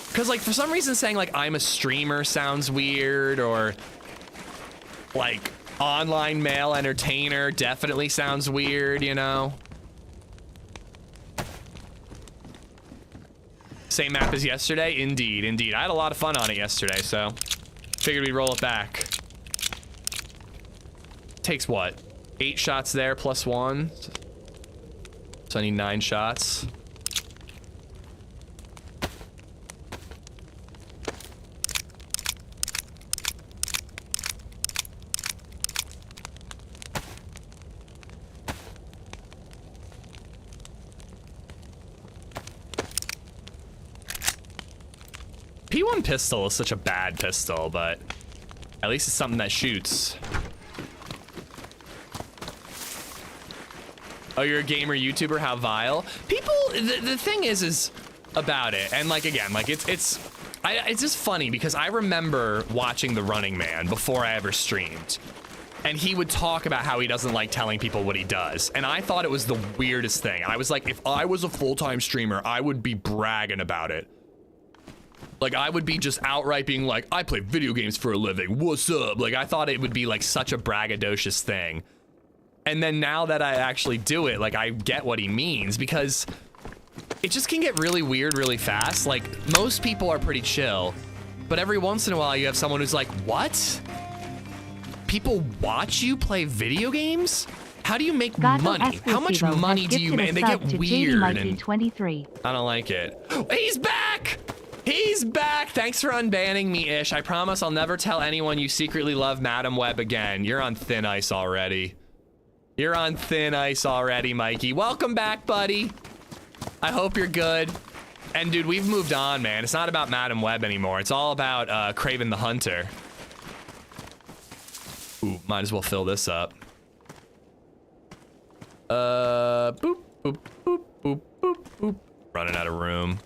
Speaker 3: Because, like, for some reason saying, like, I'm a streamer sounds weird, or, like, online male entertainer definitely sounds weird, you know? Same map as yesterday? Indeed, indeed. I had a lot of fun on it yesterday, so figured we'd roll it back. Takes what? 8 shots there plus 1. So I need 9 shots. P1 pistol is such a bad pistol, but at least it's something that shoots. Oh, you're a gamer YouTuber? How vile. People, the thing is about it, and like, again, like it's just funny because I remember watching The Running Man before I ever streamed, and he would talk about how he doesn't like telling people what he does, and I thought it was the weirdest thing. I was like, if I was a full-time streamer, I would be bragging about it. Like, I would be just outright being like, I play video games for a living, what's up? Like, I thought it would be like such a braggadocious thing. And then now that I actually do it, like, I get what he means, because it just can get really weird really fast. Like, most people are pretty chill, but every once in a while you have someone who's like, what? People watch you play video games? How do you make money? How much money do you make? And they get weird. And
Speaker 4: 23.
Speaker 3: I don't like it. He's back! He's back. Thanks for unbanning me, Ish. I promise I'll never tell anyone you secretly love Madam Web again. You're on thin ice already. You're on thin ice already, Mikey. Welcome back, buddy. I hope you're good. And dude, we've moved on, man. It's not about Madam Web anymore. It's all about Craven the Hunter. Ooh, might as well fill this up. Boop, boop, boop, boop, boop, boop. Running out of room.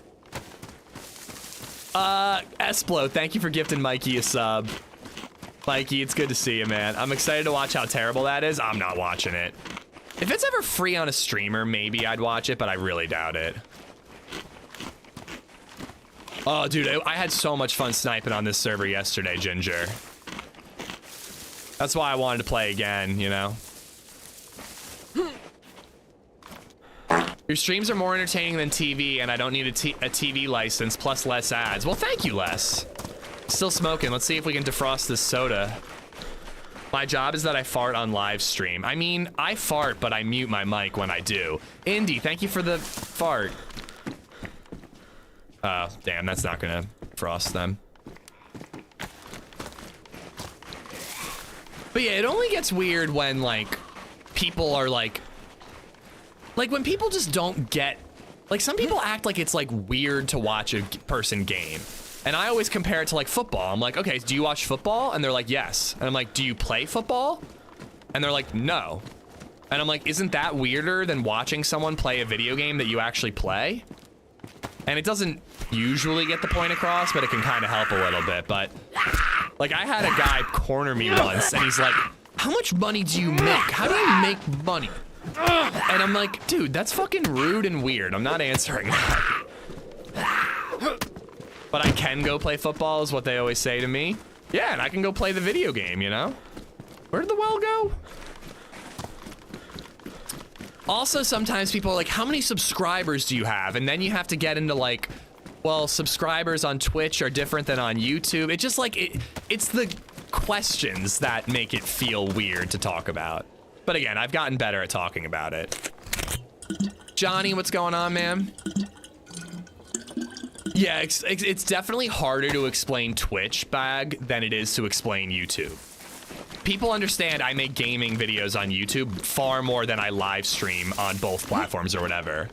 Speaker 3: Esplo, thank you for gifting Mikey a sub. Mikey, it's good to see you, man. I'm excited to watch how terrible that is. I'm not watching it. If it's ever free on a streamer, maybe I'd watch it, but I really doubt it. Oh, dude, I had so much fun sniping on this server yesterday, Ginger. That's why I wanted to play again, you know? Your streams are more entertaining than TV, and I don't need a TV license, plus less ads. Well, thank you, Les. Still smoking. Let's see if we can defrost this soda. My job is that I fart on live stream. I mean, I fart, but I mute my mic when I do. Indy, thank you for the fart. Oh, damn, that's not gonna frost them. But yeah, it only gets weird when, like, people are like when people just don't get, like, some people act like it's like weird to watch a person game. And I always compare it to like football. I'm like, okay, do you watch football? And they're like, yes. And I'm like, do you play football? And they're like, no. And I'm like, isn't that weirder than watching someone play a video game that you actually play? And it doesn't usually get the point across, but it can kind of help a little bit. But like, I had a guy corner me once and he's like, how much money do you make? How do you make money? And I'm like, dude, that's fucking rude and weird. I'm not answering that. But I can go play football is what they always say to me. Yeah, and I can go play the video game, you know? Where did the well go? Also, sometimes people are like, how many subscribers do you have? And then you have to get into like, well, subscribers on Twitch are different than on YouTube. It just like, it's the questions that make it feel weird to talk about. But again, I've gotten better at talking about it. Johnny, what's going on, man? Yeah, it's definitely harder to explain Twitch, Bag, than it is to explain YouTube. People understand I make gaming videos on YouTube far more than I live stream on both platforms or whatever.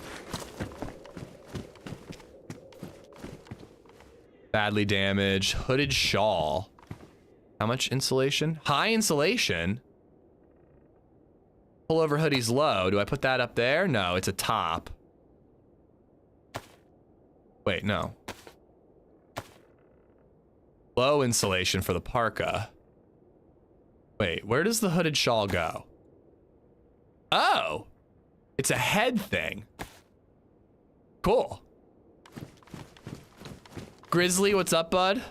Speaker 3: Badly damaged. Hooded shawl. How much insulation? High insulation? Pullover hoodie's low. Do I put that up there? No, it's a top. Wait, no. Low insulation for the parka. Wait, where does the hooded shawl go? Oh, it's a head thing. Cool. Grizzly, what's up, bud?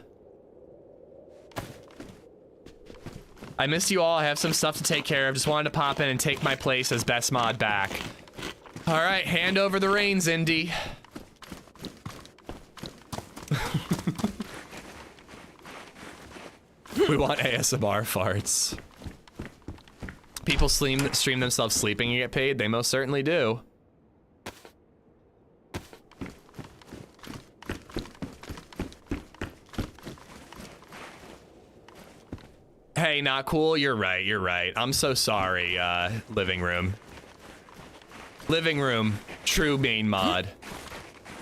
Speaker 3: I missed you all. I have some stuff to take care of. Just wanted to pop in and take my place as best mod back. All right, hand over the reins, Indy. We want ASMR farts. People stream themselves sleeping and get paid. They most certainly do. Hey, not cool. You're right. You're right. I'm so sorry. Living room. Living room. True main mod.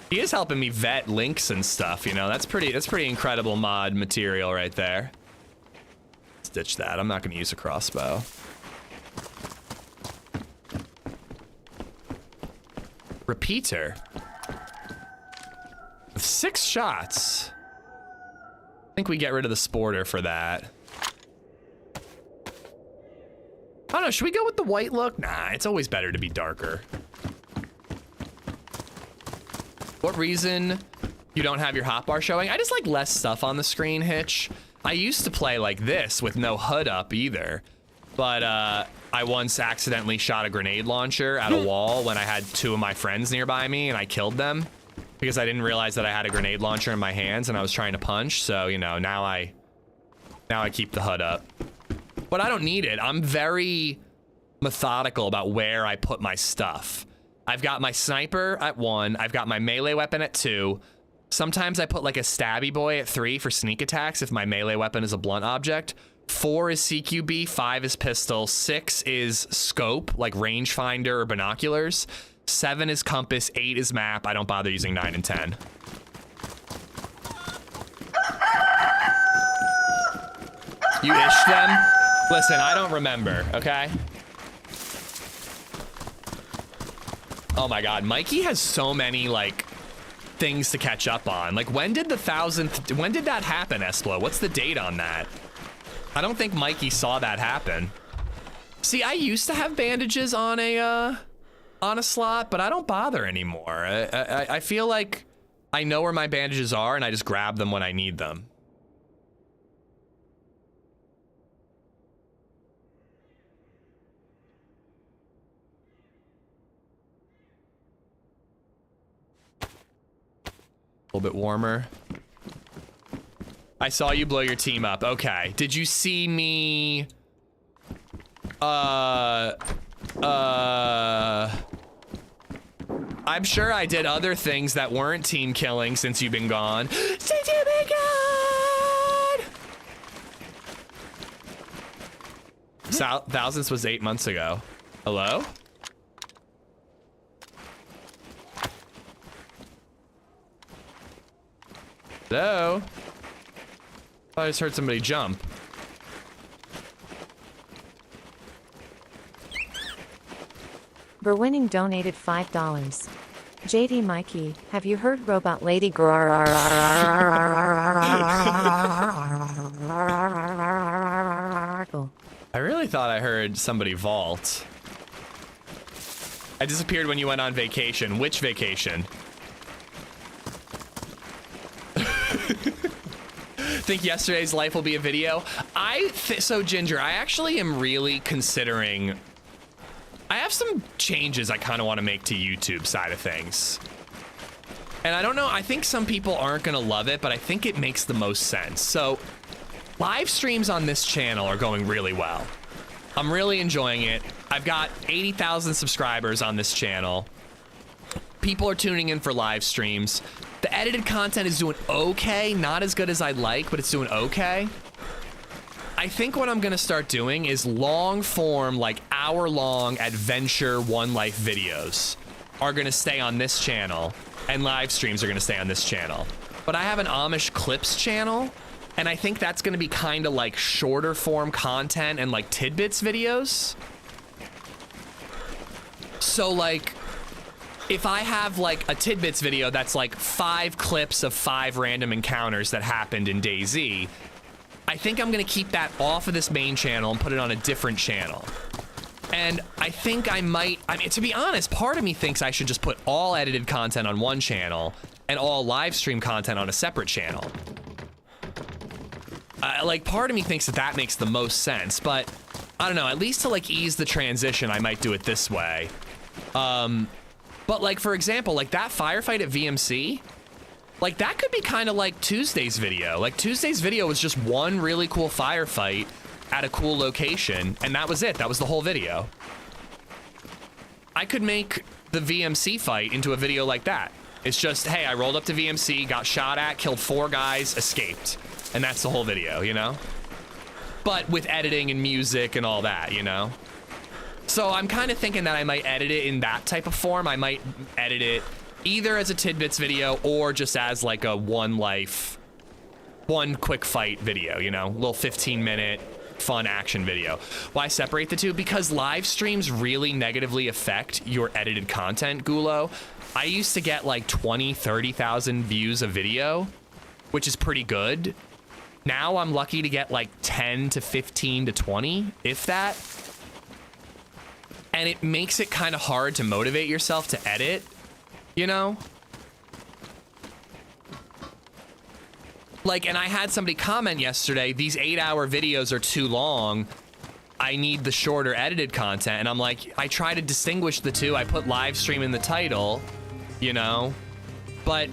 Speaker 3: He is helping me vet links and stuff. You know, that's pretty incredible mod material right there. Ditch that. I'm not going to use a crossbow. Repeater. With 6 shots. I think we get rid of the sporter for that. I don't know. Should we go with the white look? Nah, it's always better to be darker. What reason you don't have your hotbar showing? I just like less stuff on the screen, Hitch. I used to play like this with no HUD up either, but I once accidentally shot a grenade launcher at a wall when I had 2 of my friends nearby me and I killed them because I didn't realize that I had a grenade launcher in my hands and I was trying to punch. So, you know, now I keep the HUD up, but I don't need it. I'm very methodical about where I put my stuff. I've got my sniper at 1. I've got my melee weapon at 2. Sometimes I put like a stabby boy at 3 for sneak attacks if my melee weapon is a blunt object. 4 is CQB, 5 is pistol, 6 is scope, like rangefinder or binoculars. 7 is compass, 8 is map. I don't bother using 9 and 10. You ished them? Listen, I don't remember, okay? Oh my God, Mikey has so many like things to catch up on. Like when did the 1000th, when did that happen, Esplo? What's the date on that? I don't think Mikey saw that happen. See, I used to have bandages on a slot, but I don't bother anymore. I feel like I know where my bandages are and I just grab them when I need them. A little bit warmer. I saw you blow your team up. Okay. Did you see me? I'm sure I did other things that weren't team killing since you've been gone. Since you've been gone! Thousands was 8 months ago. Hello? Hello? I just heard somebody jump.
Speaker 5: Berwinning donated $5. JD Mikey, have you heard Robot Lady
Speaker 3: I really thought I heard somebody vault. I disappeared when you went on vacation. Which vacation? Think yesterday's life will be a video? So Ginger, I actually am really considering. I have some changes I kind of want to make to YouTube side of things. And I don't know, I think some people aren't gonna love it, but I think it makes the most sense. So live streams on this channel are going really well. I'm really enjoying it. I've got 80,000 subscribers on this channel. People are tuning in for live streams. The edited content is doing okay, not as good as I'd like, but it's doing okay. I think what I'm gonna start doing is long form, like hour-long adventure one life videos are gonna stay on this channel, and live streams are gonna stay on this channel. But I have an Amish clips channel, and I think that's gonna be kind of like shorter form content and like tidbits videos. So like, if I have like a tidbits video that's like 5 clips of 5 random encounters that happened in DayZ, I think I'm gonna keep that off of this main channel and put it on a different channel. And I think I mean, to be honest, part of me thinks I should just put all edited content on one channel and all live stream content on a separate channel. Like part of me thinks that makes the most sense, but I don't know, at least to like ease the transition, I might do it this way. But like, for example, like that firefight at VMC, like that could be kind of like Tuesday's video. Like Tuesday's video was just one really cool firefight at a cool location, and that was it. That was the whole video. I could make the VMC fight into a video like that. It's just, hey, I rolled up to VMC, got shot at, killed 4 guys, escaped. And that's the whole video, you know? But with editing and music and all that, you know? So I'm kind of thinking that I might edit it in that type of form. I might edit it either as a tidbits video or just as like a one quick fight video, you know, little 15-minute fun action video. Why separate the two? Because live streams really negatively affect your edited content, Gulo. I used to get like 20, 30,000 views a video, which is pretty good. Now I'm lucky to get like 10 to 15 to 20, if that. And it makes it kind of hard to motivate yourself to edit, you know? Like, and I had somebody comment yesterday, these 8-hour videos are too long. I need the shorter edited content. And I'm like, I try to distinguish the two. I put live stream in the title, you know? But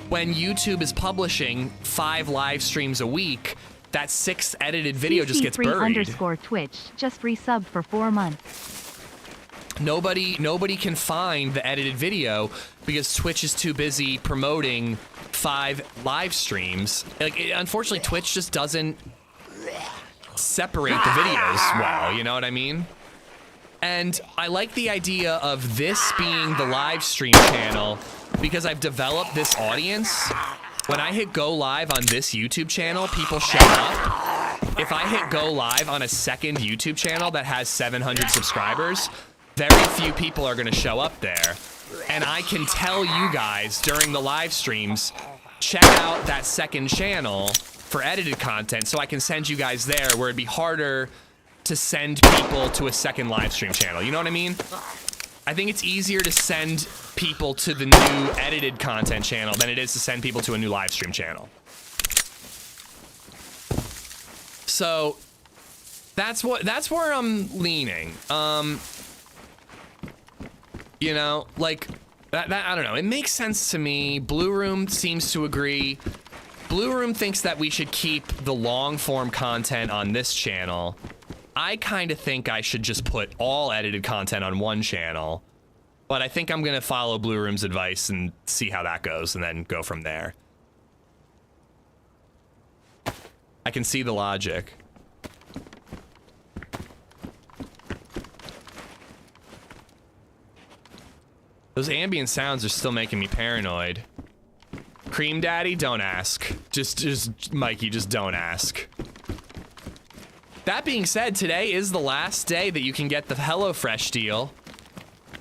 Speaker 3: when YouTube is publishing 5 live streams a week, that 6th edited video just gets buried.
Speaker 4: _Twitch just resubbed for 4 months.
Speaker 3: nobody can find the edited video because Twitch is too busy promoting 5 live streams. Like, unfortunately, Twitch just doesn't separate the videos well, you know what I mean? And I like the idea of this being the live stream channel because I've developed this audience. When I hit go live on this YouTube channel, people show up. If I hit go live on a second YouTube channel that has 700 subscribers, very few people are going to show up there. And I can tell you guys during the live streams, check out that second channel for edited content so I can send you guys there where it'd be harder to send people to a second live stream channel. You know what I mean? I think it's easier to send people to the new edited content channel than it is to send people to a new live stream channel. So that's where I'm leaning. You know, like that I don't know. It makes sense to me. Blue Room seems to agree. Blue Room thinks that we should keep the long form content on this channel. I kind of think I should just put all edited content on one channel, but I think I'm going to follow Blue Room's advice and see how that goes and then go from there. I can see the logic. Those ambient sounds are still making me paranoid. Cream Daddy, don't ask. Just Mikey, just don't ask. That being said, today is the last day that you can get the HelloFresh deal.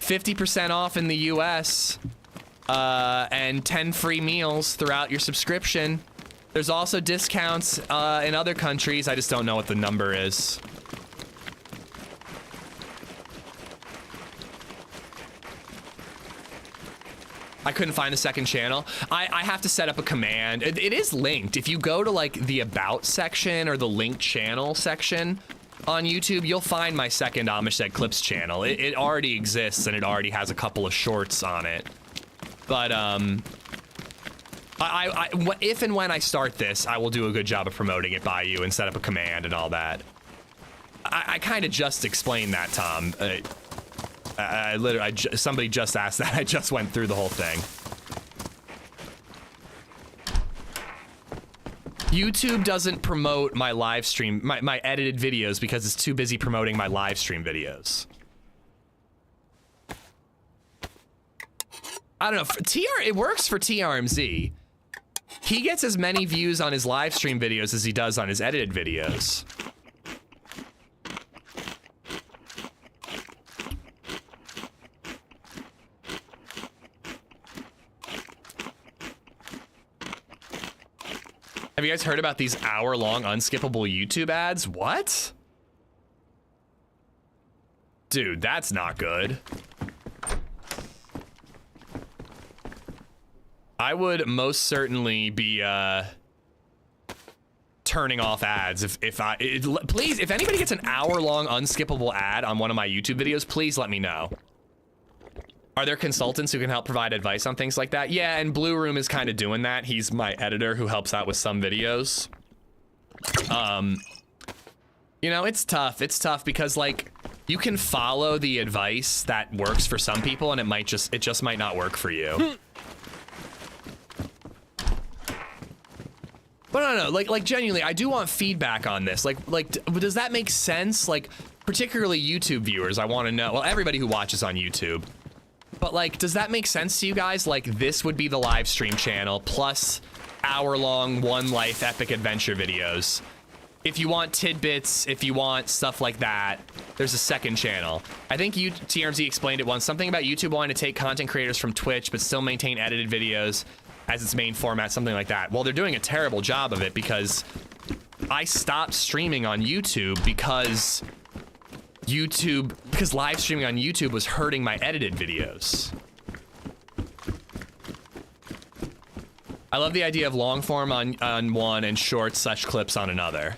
Speaker 3: 50% off in the US, and 10 free meals throughout your subscription. There's also discounts in other countries. I just don't know what the number is. I couldn't find the second channel. I have to set up a command. It is linked. If you go to like the About section or the linked channel section on YouTube, you'll find my second LadyZed Clips channel. It already exists and it already has a couple of shorts on it. But if and when I start this, I will do a good job of promoting it by you and set up a command and all that. I kind of just explained that, Tom. Somebody just asked that. I just went through the whole thing. YouTube doesn't promote my live stream, my edited videos because it's too busy promoting my live stream videos. I don't know. It works for TRMZ. He gets as many views on his live stream videos as he does on his edited videos. Have you guys heard about these hour-long unskippable YouTube ads? What? Dude, that's not good. I would most certainly be turning off ads please, if anybody gets an hour-long unskippable ad on one of my YouTube videos, please let me know. Are there consultants who can help provide advice on things like that? Yeah, and Blue Room is kind of doing that. He's my editor who helps out with some videos. You know, it's tough. It's tough because like you can follow the advice that works for some people and it just might not work for you. But I don't know, like genuinely, I do want feedback on this. Like, does that make sense? Like, particularly YouTube viewers, I want to know. Well, everybody who watches on YouTube. But like, does that make sense to you guys? Like, this would be the live stream channel plus hour-long One Life epic adventure videos. If you want tidbits, if you want stuff like that, there's a second channel. I think TRMZ explained it once. Something about YouTube wanting to take content creators from Twitch but still maintain edited videos as its main format, something like that. Well, they're doing a terrible job of it because I stopped streaming on YouTube because live streaming on YouTube was hurting my edited videos. I love the idea of long form on one and short such clips on another.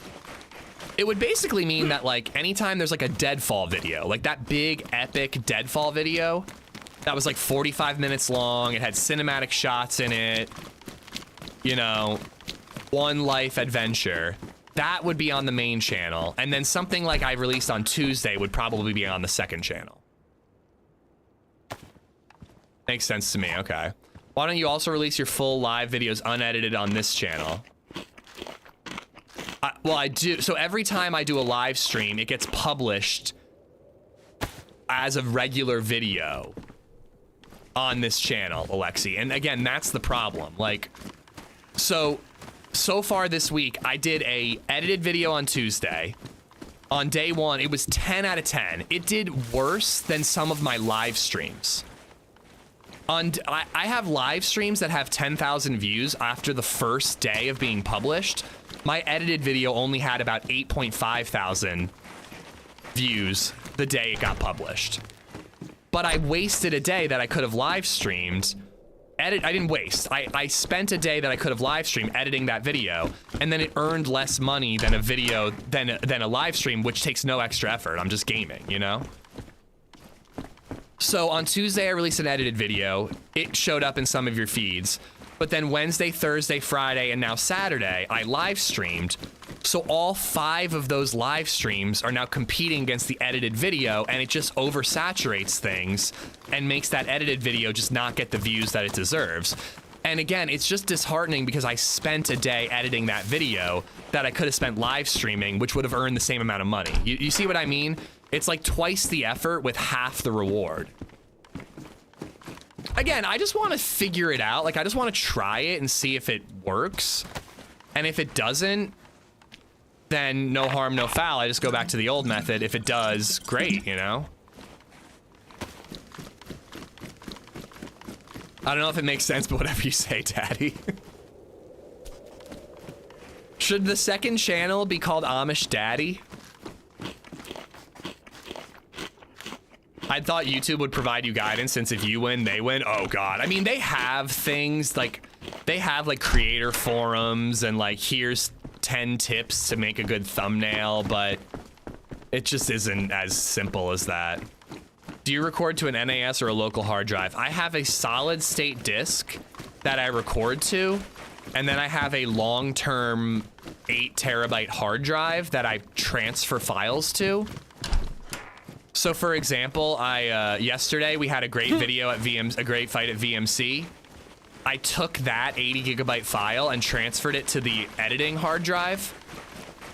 Speaker 3: It would basically mean that like anytime there's like a deadfall video, like that big epic deadfall video that was like 45 minutes long, it had cinematic shots in it, you know, One Life adventure. That would be on the main channel, and then something like I released on Tuesday would probably be on the second channel. Makes sense to me. Okay. Why don't you also release your full live videos unedited on this channel? Well, I do. So every time I do a live stream, it gets published as a regular video on this channel, Alexi. And again, that's the problem. Like, so far this week, I did a edited video on Tuesday. On day one, it was 10 out of 10. It did worse than some of my live streams. I have live streams that have 10,000 views after the first day of being published. My edited video only had about 8.5 thousand views the day it got published. But I wasted a day that I could have live streamed. I didn't waste. I spent a day that I could have live streamed editing that video, and then it earned less money than a video than a live stream, which takes no extra effort. I'm just gaming, you know? So on Tuesday, I released an edited video. It showed up in some of your feeds. But then Wednesday, Thursday, Friday, and now Saturday, I live streamed. So all 5 of those live streams are now competing against the edited video, and it just oversaturates things and makes that edited video just not get the views that it deserves. And again, it's just disheartening because I spent a day editing that video that I could have spent live streaming, which would have earned the same amount of money. You see what I mean? It's like twice the effort with half the reward. Again, I just want to figure it out. Like, I just want to try it and see if it works. And if it doesn't, then no harm, no foul. I just go back to the old method. If it does, great, you know? I don't know if it makes sense, but whatever you say, Daddy. Should the second channel be called Amish Daddy? I thought YouTube would provide you guidance, since if you win, they win. Oh God. I mean, they have things like, they have like creator forums and like, here's 10 tips to make a good thumbnail, but it just isn't as simple as that. Do you record to an NAS or a local hard drive? I have a solid state disk that I record to, and then I have a long-term 8 terabyte hard drive that I transfer files to. So for example, yesterday we had a great video at a great fight at VMC. I took that 80 gigabyte file and transferred it to the editing hard drive.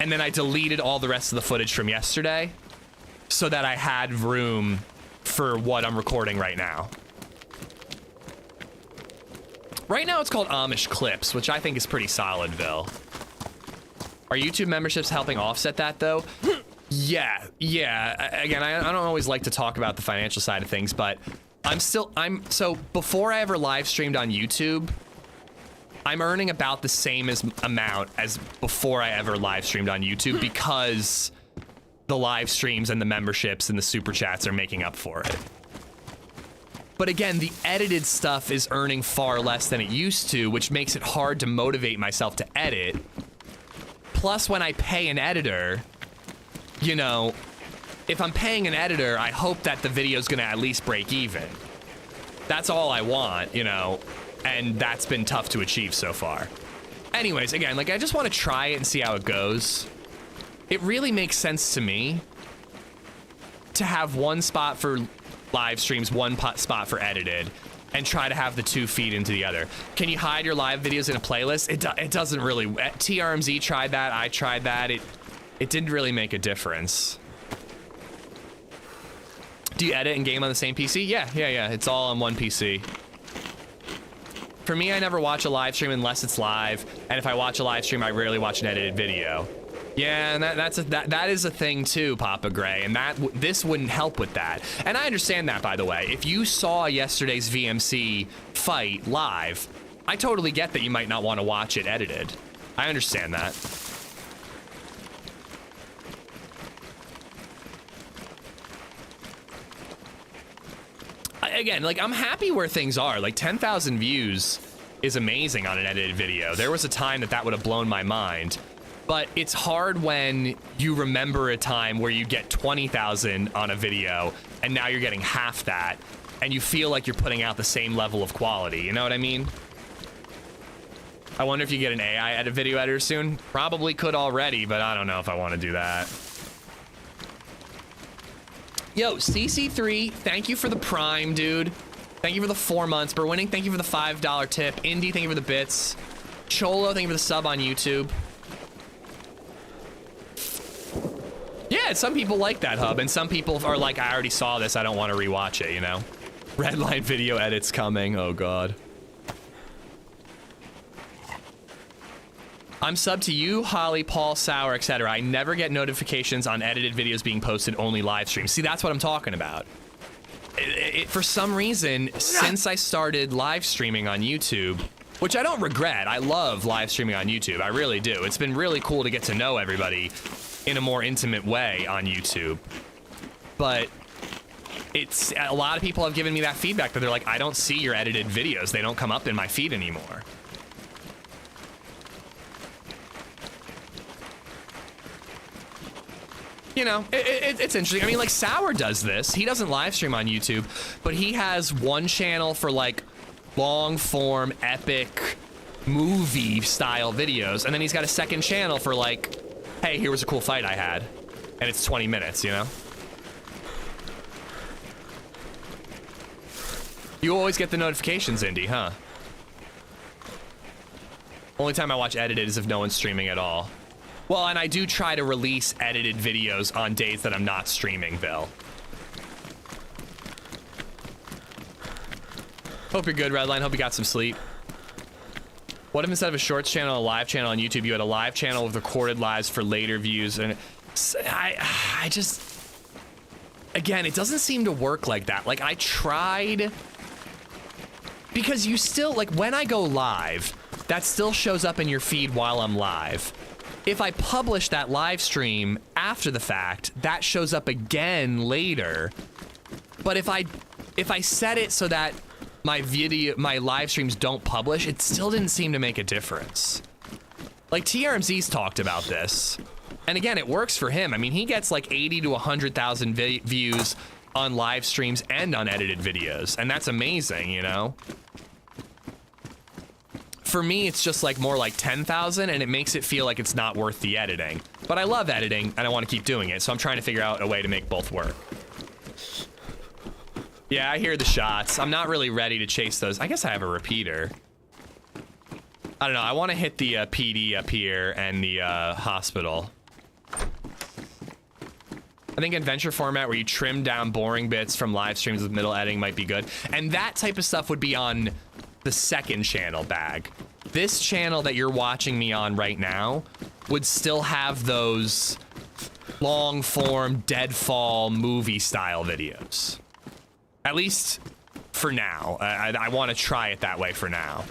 Speaker 3: And then I deleted all the rest of the footage from yesterday so that I had room for what I'm recording right now. Right now it's called Amish Clips, which I think is pretty solid, Bill. Are YouTube memberships helping offset that though? Yeah. Again, I don't always like to talk about the financial side of things, but so before I ever live streamed on YouTube, I'm earning about the same amount as before I ever live streamed on YouTube, because the live streams and the memberships and the super chats are making up for it. But again, the edited stuff is earning far less than it used to, which makes it hard to motivate myself to edit. Plus, when I pay an editor, you know, if I'm paying an editor, I hope that the video's gonna at least break even. That's all I want, you know, and that's been tough to achieve so far. Anyways, again, like, I just want to try it and see how it goes. It really makes sense to me to have one spot for live streams, one spot for edited, and try to have the 2 feed into the other. Can you hide your live videos in a playlist? It doesn't really. TRMZ tried that. I tried that. It didn't really make a difference. Do you edit and game on the same PC? Yeah. It's all on one PC. For me, I never watch a live stream unless it's live, and if I watch a live stream, I rarely watch an edited video. Yeah, and that is a thing too, Papa Gray, and this wouldn't help with that. And I understand that, by the way. If you saw yesterday's VMC fight live, I totally get that you might not want to watch it edited. I understand that. Again, like, I'm happy where things are. Like, 10,000 views is amazing on an edited video. There was a time that would have blown my mind. But it's hard when you remember a time where you get 20,000 on a video, and now you're getting half that, and you feel like you're putting out the same level of quality. You know what I mean? I wonder if you get an AI edit video editor soon. Probably could already, but I don't know if I want to do that. Yo, CC3, thank you for the Prime, dude. Thank you for the 4 months. Berwinning, thank you for the $5 tip. Indy, thank you for the bits. Cholo, thank you for the sub on YouTube. Yeah, some people like that hub, and some people are like, I already saw this, I don't want to rewatch it, you know? Redline video edits coming, oh god. I'm sub to you, Holly, Paul, Sour, etc. I never get notifications on edited videos being posted, only live streams. See, that's what I'm talking about. For some reason, since I started live streaming on YouTube, which I don't regret, I love live streaming on YouTube, I really do. It's been really cool to get to know everybody in a more intimate way on YouTube. But it's, a lot of people have given me that feedback that they're like, I don't see your edited videos. They don't come up in my feed anymore. You know, it's interesting. I mean, like, Sour does this. He doesn't live stream on YouTube, but he has one channel for, like, long-form, epic, movie-style videos, and then he's got a second channel for, like, hey, here was a cool fight I had, and it's 20 minutes, you know? You always get the notifications, Indy, huh? Only time I watch edited is if no one's streaming at all. Well, and I do try to release edited videos on days that I'm not streaming, Bill. Hope you're good, Redline. Hope you got some sleep. What if instead of a shorts channel, a live channel on YouTube, you had a live channel with recorded lives for later views? And I just, again, it doesn't seem to work like that. Like, I tried, because you still, like, when I go live, that still shows up in your feed while I'm live. If I publish that live stream after the fact, that shows up again later. But if I set it so that my live streams don't publish, it still didn't seem to make a difference. Like, TRMZ's talked about this. And again, it works for him. I mean, he gets like 80 to 100,000 views on live streams and on edited videos. And that's amazing, you know? For me, it's just like more like 10,000, and it makes it feel like it's not worth the editing. But I love editing, and I want to keep doing it, so I'm trying to figure out a way to make both work. Yeah, I hear the shots. I'm not really ready to chase those. I guess I have a repeater. I don't know. I want to hit the PD up here and the hospital. I think adventure format where you trim down boring bits from live streams with middle editing might be good. And that type of stuff would be on the second channel bag. This channel that you're watching me on right now would still have those long form deadfall movie style videos. At least for now. I want to try it that way for now.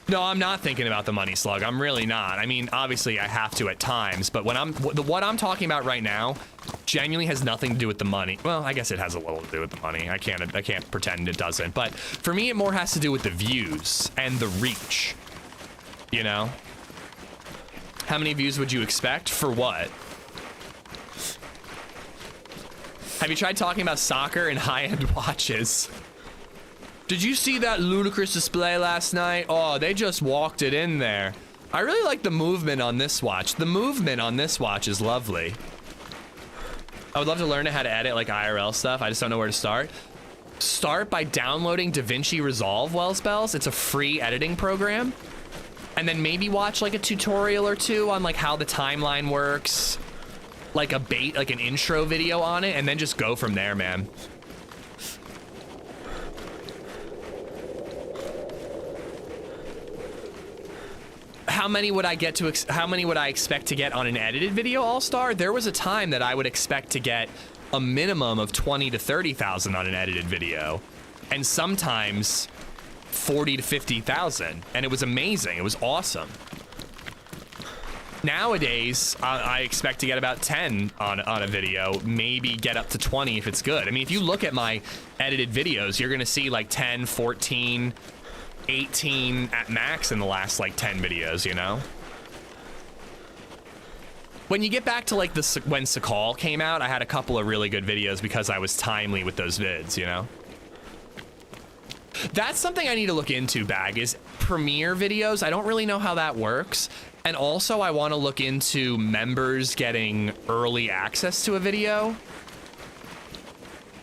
Speaker 3: No, I'm not thinking about the money slug. I'm really not. I mean, obviously I have to at times, but when what I'm talking about right now genuinely has nothing to do with the money. Well, I guess it has a little to do with the money. I can't pretend it doesn't. But for me, it more has to do with the views and the reach. You know? How many views would you expect? For what? Have you tried talking about soccer and high-end watches? Did you see that ludicrous display last night? Oh, they just walked it in there. I really like the movement on this watch. The movement on this watch is lovely. I would love to learn how to edit like IRL stuff. I just don't know where to start. Start by downloading DaVinci Resolve, Wellsbells. It's a free editing program. And then maybe watch like a tutorial or two on like how the timeline works. Like an intro video on it, and then just go from there, man. How many would I expect to get on an edited video, All-Star? There was a time that I would expect to get a minimum of 20 to 30,000 on an edited video, and sometimes 40 to 50,000, and it was amazing. It was awesome. Nowadays, I expect to get about 10 on a video, maybe get up to 20 if it's good. I mean, if you look at my edited videos, you're gonna see like 10, 14, 18 at max in the last like 10 videos, you know? When you get back to like when Sakal came out, I had a couple of really good videos because I was timely with those vids, you know? That's something I need to look into, Bag, is premiere videos. I don't really know how that works. And also I want to look into members getting early access to a video.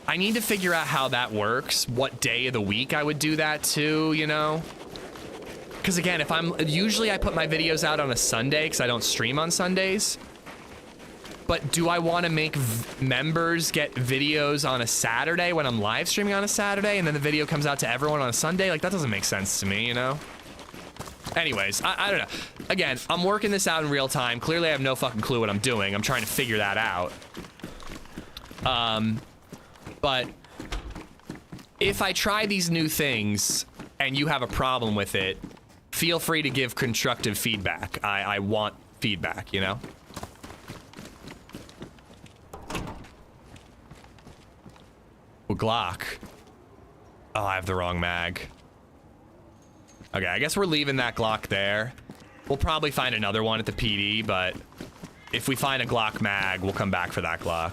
Speaker 3: I need to figure out how that works, what day of the week I would do that too, you know? Because again, if usually I put my videos out on a Sunday because I don't stream on Sundays. But do I want to make members get videos on a Saturday when I'm live streaming on a Saturday and then the video comes out to everyone on a Sunday? Like, that doesn't make sense to me, you know? Anyways, I don't know. Again, I'm working this out in real time. Clearly, I have no fucking clue what I'm doing. I'm trying to figure that out. But if I try these new things and you have a problem with it, feel free to give constructive feedback. I want feedback, you know? Well, Glock. Oh, I have the wrong mag. Okay, I guess we're leaving that Glock there. We'll probably find another one at the PD, but if we find a Glock mag, we'll come back for that Glock.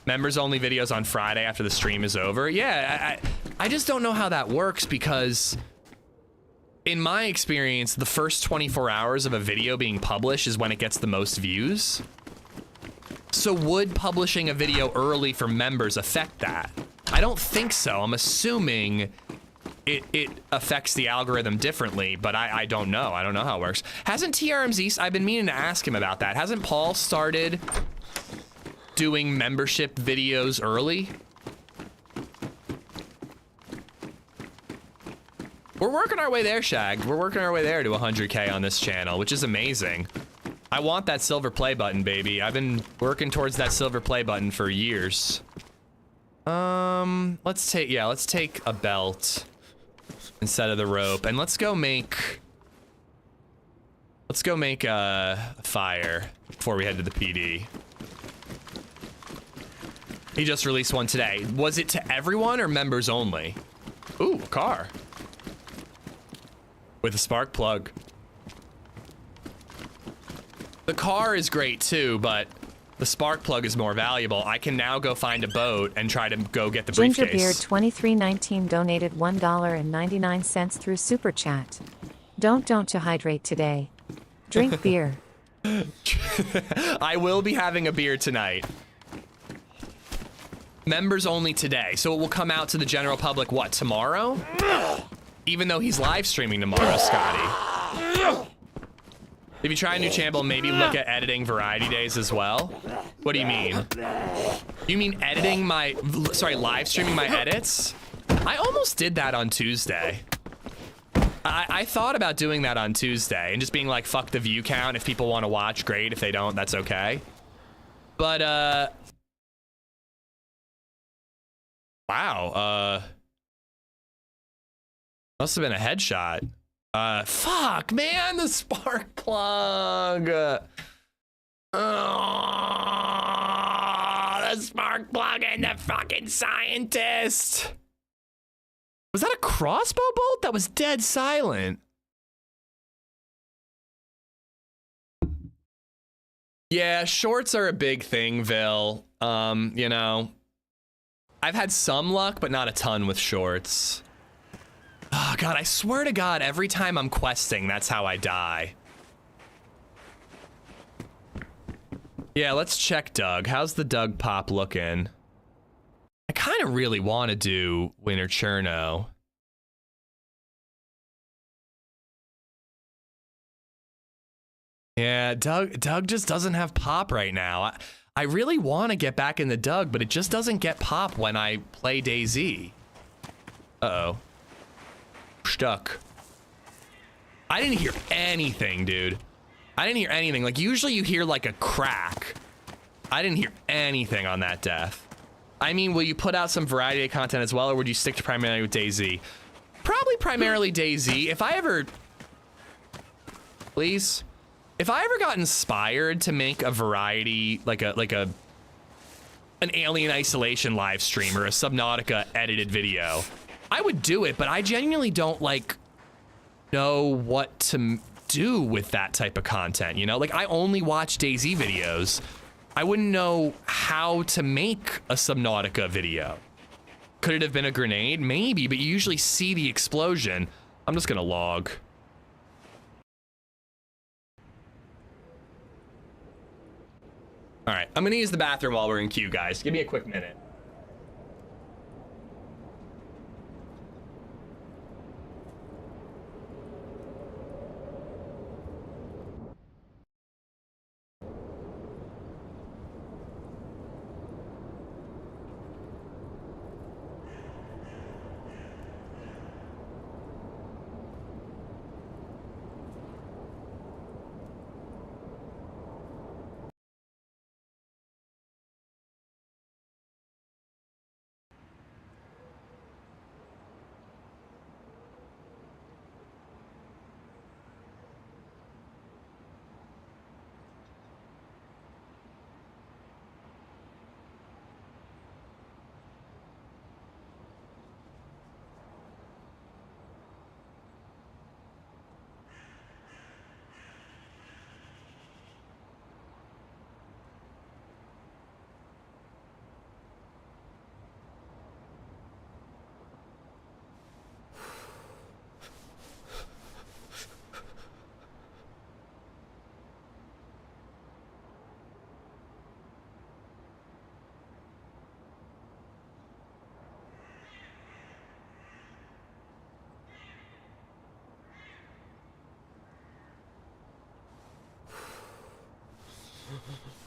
Speaker 3: Members only videos on Friday after the stream is over. Yeah, I just don't know how that works because in my experience, the first 24 hours of a video being published is when it gets the most views. So would publishing a video early for members affect that? I don't think so. I'm assuming it affects the algorithm differently, but I don't know. I don't know how it works. Hasn't TRMZ, I've been meaning to ask him about that. Hasn't Paul started doing membership videos early? We're working our way there, Shag. We're working our way there to 100K on this channel, which is amazing. I want that silver play button, baby. I've been working towards that silver play button for years. Let's take a belt instead of the rope, and let's go make a fire before we head to the PD. He just released one today. Was it to everyone or members only? Ooh, a car. With a spark plug. The car is great too, but the spark plug is more valuable. I can now go find a boat and try to go get the briefcase.
Speaker 5: Gingerbeard2319 donated $1.99 through Super Chat. Don't to hydrate today. Drink beer.
Speaker 3: I will be having a beer tonight. Members only today, so it will come out to the general public, what, tomorrow? Even though he's live streaming tomorrow, Scotty. If you try a new channel, maybe look at editing variety days as well. What do you mean? You mean editing live streaming my edits? I almost did that on Tuesday. I thought about doing that on Tuesday and just being like, fuck the view count. If people want to watch, great. If they don't, that's okay. But, wow, must have been a headshot. Fuck, man, the spark plug. Oh, the spark plug and the fucking scientist. Was that a crossbow bolt? That was dead silent. Yeah, shorts are a big thing, Vil. You know, I've had some luck, but not a ton with shorts. Oh, God, I swear to God, every time I'm questing, that's how I die. Yeah, let's check Doug. How's the Doug pop looking? I kind of really want to do Winter Cherno. Yeah, Doug just doesn't have pop right now. I really want to get back in the Doug, but it just doesn't get pop when I play DayZ. Uh-oh. Stuck. I didn't hear anything, dude. I didn't hear anything. Like, usually you hear like a crack. I didn't hear anything on that death. I mean, will you put out some variety of content as well, or would you stick to primarily with DayZ? Probably primarily DayZ. If I ever... Please? If I ever got inspired to make a variety, like an Alien Isolation live stream or a Subnautica edited video, I would do it, but I genuinely don't know what to do with that type of content, you know? Like, I only watch DayZ videos. I wouldn't know how to make a Subnautica video. Could it have been a grenade? Maybe, but you usually see the explosion. I'm just gonna log. All right, I'm gonna use the bathroom while we're in queue, guys. Give me a quick minute.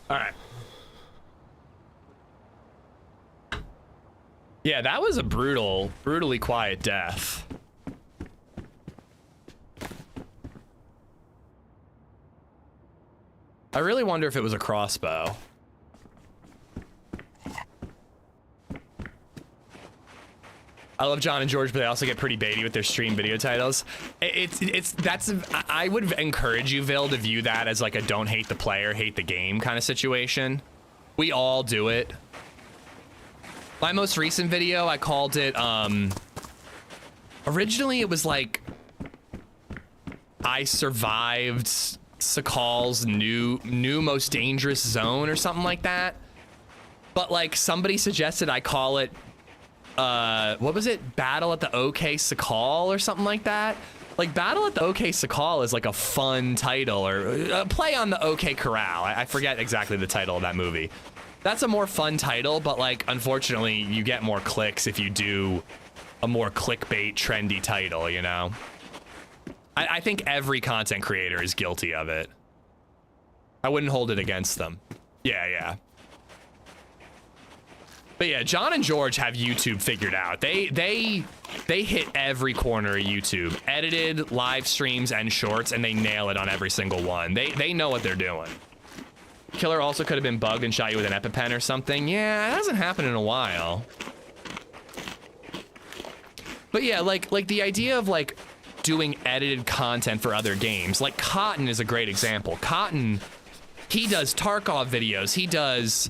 Speaker 3: All right. Yeah, that was a brutally quiet death. I really wonder if it was a crossbow. I love John and George, but they also get pretty baity with their stream video titles. I would encourage you, Vil, to view that as like a don't hate the player, hate the game kind of situation. We all do it. My most recent video, I called it, originally it was like, I survived Sakal's new most dangerous zone or something like that. But like somebody suggested I call it, what was it? Battle at the OK Sakal or something like that. Like Battle at the OK Sakal is like a fun title, or play on the OK Corral. I forget exactly the title of that movie. That's a more fun title, but like, unfortunately, you get more clicks if you do a more clickbait, trendy title, you know? I think every content creator is guilty of it. I wouldn't hold it against them. Yeah. But yeah, John and George have YouTube figured out. They hit every corner of YouTube. Edited, live streams, and shorts, and they nail it on every single one. They know what they're doing. Killer also could have been bugged and shot you with an EpiPen or something. Yeah, it hasn't happened in a while. But yeah, like the idea of like doing edited content for other games, like Cotton is a great example. Cotton, he does Tarkov videos. He does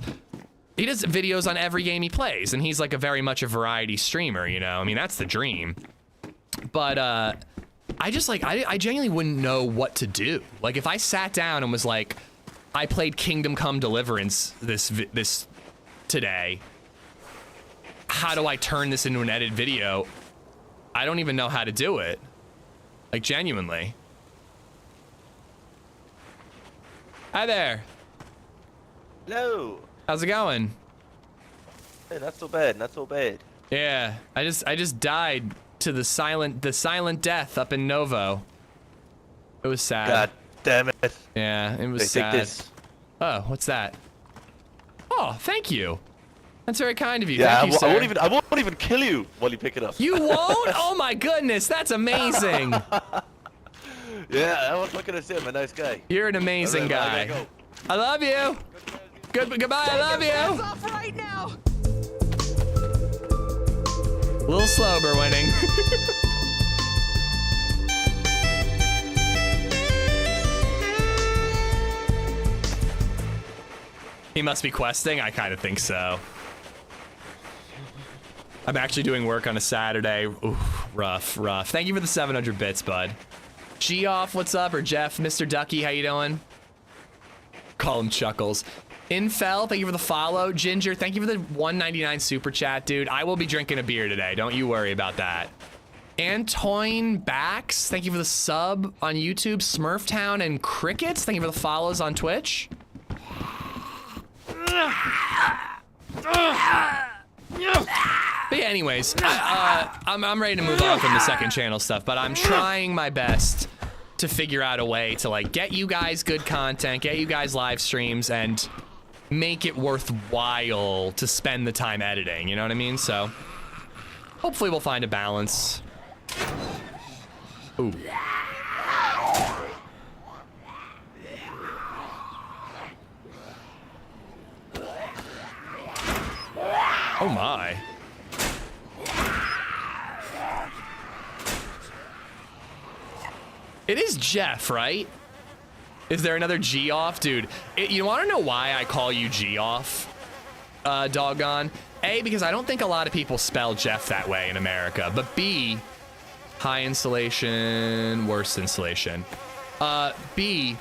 Speaker 3: videos on every game he plays, and he's like a very much a variety streamer, you know? I mean, that's the dream. But I just like, I genuinely wouldn't know what to do. Like if I sat down and was like, I played Kingdom Come Deliverance this today. How do I turn this into an edited video? I don't even know how to do it. Like genuinely. Hi there.
Speaker 6: Hello.
Speaker 3: How's it going?
Speaker 6: Hey, not so bad, not so bad.
Speaker 3: Yeah, I just died to the silent death up in Novo. It was sad.
Speaker 6: God damn it.
Speaker 3: Yeah, it was
Speaker 6: Take
Speaker 3: sad.
Speaker 6: this.
Speaker 3: Oh, what's that? Oh, thank you. That's very kind of you.
Speaker 6: Yeah,
Speaker 3: Thank you, sir.
Speaker 6: I won't even kill you while you pick it up.
Speaker 3: You won't? Oh my goodness, that's amazing.
Speaker 6: Yeah, what can I say? I'm a nice guy.
Speaker 3: You're an amazing guy.
Speaker 6: I gotta go.
Speaker 3: I love you. Goodbye, I love you.
Speaker 2: Off right now.
Speaker 3: A little slow, but winning. He must be questing? I kind of think so. I'm actually doing work on a Saturday. Ooh, rough. Thank you for the 700 bits, bud. G-Off, what's up? Or Jeff, Mr. Ducky, how you doing? Call him Chuckles. Infel, thank you for the follow. Ginger, thank you for the 199 super chat, dude. I will be drinking a beer today. Don't you worry about that. Antoine Bax, thank you for the sub on YouTube. Smurftown and Crickets, thank you for the follows on Twitch. But yeah, anyways, I'm ready to move on from the second channel stuff, but I'm trying my best to figure out a way to like get you guys good content, get you guys live streams, and make it worthwhile to spend the time editing, you know what I mean? So hopefully we'll find a balance. Ooh. Oh my. It is Jeff, right? Is there another G off? Dude, you wanna know why I call you G off, doggone? A, because I don't think a lot of people spell Jeff that way in America, but B, high installation, worst installation. B,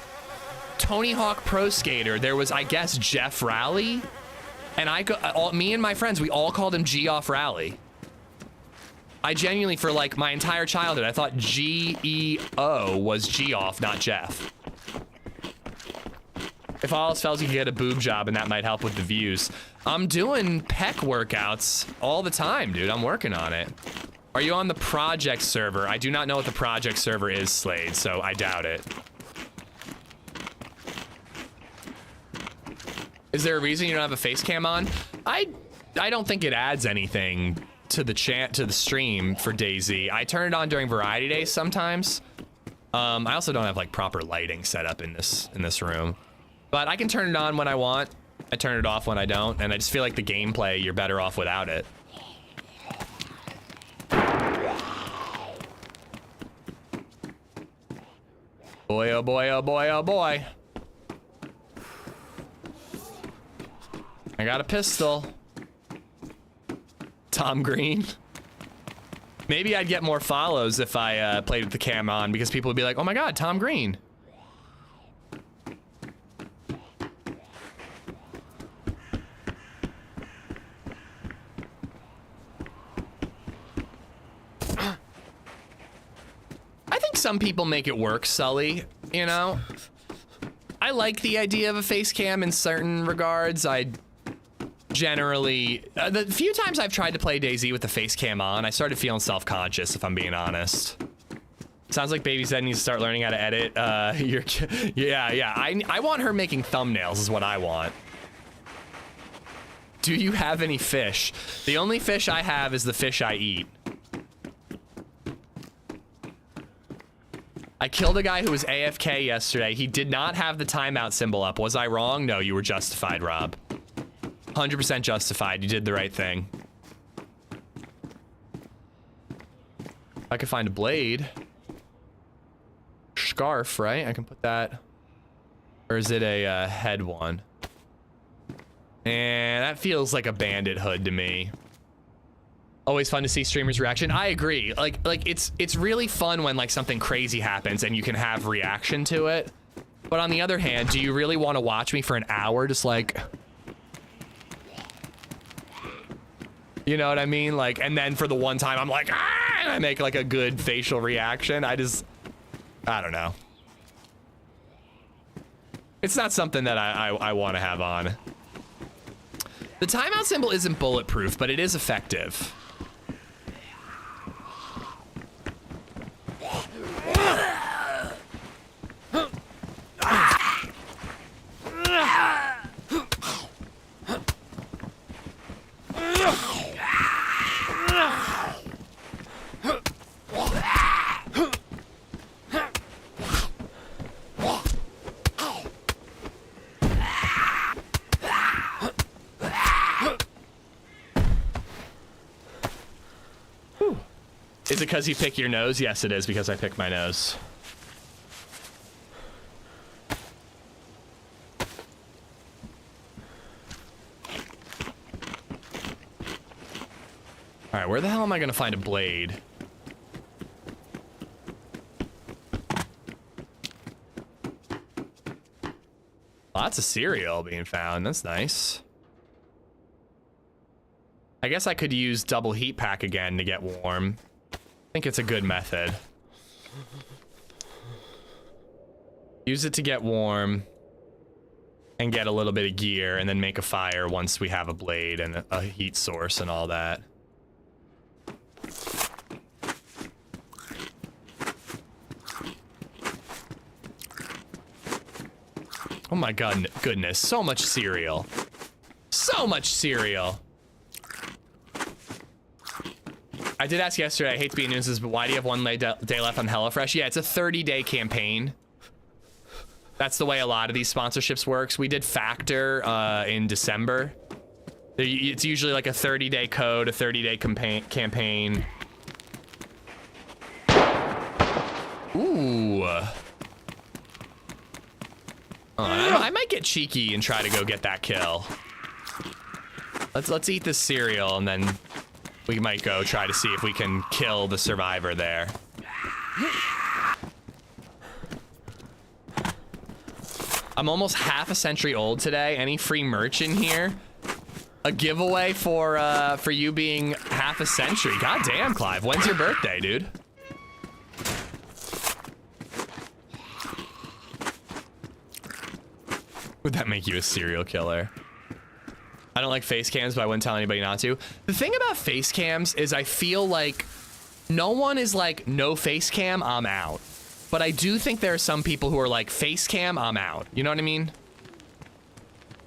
Speaker 3: Tony Hawk Pro Skater, there was, I guess, Jeff Rally, and me and my friends, we all called him G off Rally. I genuinely, for like my entire childhood, I thought G-E-O was G-off, not Jeff. If all else fails, you can get a boob job and that might help with the views. I'm doing pec workouts all the time, dude. I'm working on it. Are you on the project server? I do not know what the project server is, Slade, so I doubt it. Is there a reason you don't have a face cam on? I don't think it adds anything to the stream for DayZ. I turn it on during variety days sometimes. I also don't have like proper lighting set up in this room, but I can turn it on when I want. I turn it off when I don't, and I just feel like the gameplay, you're better off without it. Boy, oh boy, oh boy, oh boy. I got a pistol. Tom Green. Maybe I'd get more follows if I played with the cam on, because people would be like, oh my god, Tom Green. I think some people make it work, Sully, you know? I like the idea of a face cam in certain regards. I generally, the few times I've tried to play DayZ with the face cam on, I started feeling self-conscious, if I'm being honest. Sounds like LadyZed needs to start learning how to edit. Yeah. I want her making thumbnails is what I want. Do you have any fish? The only fish I have is the fish I eat. I killed a guy who was AFK yesterday. He did not have the timeout symbol up. Was I wrong? No, you were justified, Rob. 100% justified. You did the right thing. I could find a blade. Scarf, right? I can put that. Or is it a head one? And that feels like a bandit hood to me. Always fun to see streamers' reaction. I agree. Like it's really fun when like something crazy happens and you can have reaction to it. But on the other hand, do you really want to watch me for an hour just like, you know what I mean? Like, and then for the one time I'm like, ah, and I make like a good facial reaction. I don't know. It's not something that I want to have on. The timeout symbol isn't bulletproof, but it is effective. Is it because you pick your nose? Yes, it is because I pick my nose. All right, where the hell am I gonna find a blade? Lots of cereal being found. That's nice. I guess I could use double heat pack again to get warm. I think it's a good method. Use it to get warm and get a little bit of gear and then make a fire once we have a blade and a heat source and all that. Oh my god, goodness, so much cereal. So much cereal. I did ask yesterday, I hate to be a nuisance, but why do you have one day left on HelloFresh? Yeah, it's a 30-day campaign. That's the way a lot of these sponsorships works. We did Factor in December. It's usually like a 30-day code, a 30-day campaign. Ooh. I might get cheeky and try to go get that kill. Let's eat this cereal and then we might go try to see if we can kill the survivor there. I'm almost half a century old today. Any free merch in here? A giveaway for you being half a century. God damn, Clive. When's your birthday, dude? Would that make you a serial killer? I don't like face cams, but I wouldn't tell anybody not to. The thing about face cams is I feel like no one is like, no face cam, I'm out. But I do think there are some people who are like, face cam, I'm out. You know what I mean?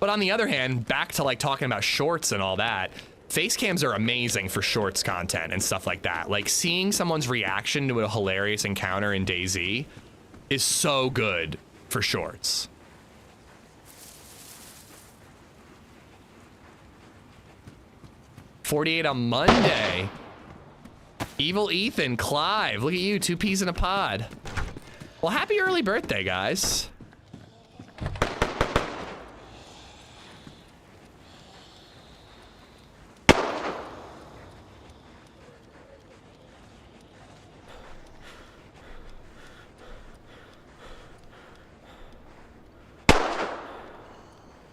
Speaker 3: But on the other hand, back to like talking about shorts and all that, face cams are amazing for shorts content and stuff like that. Like seeing someone's reaction to a hilarious encounter in DayZ is so good for shorts. $48 on Monday. Evil Ethan, Clive, look at you, 2 peas in a pod. Well, happy early birthday, guys.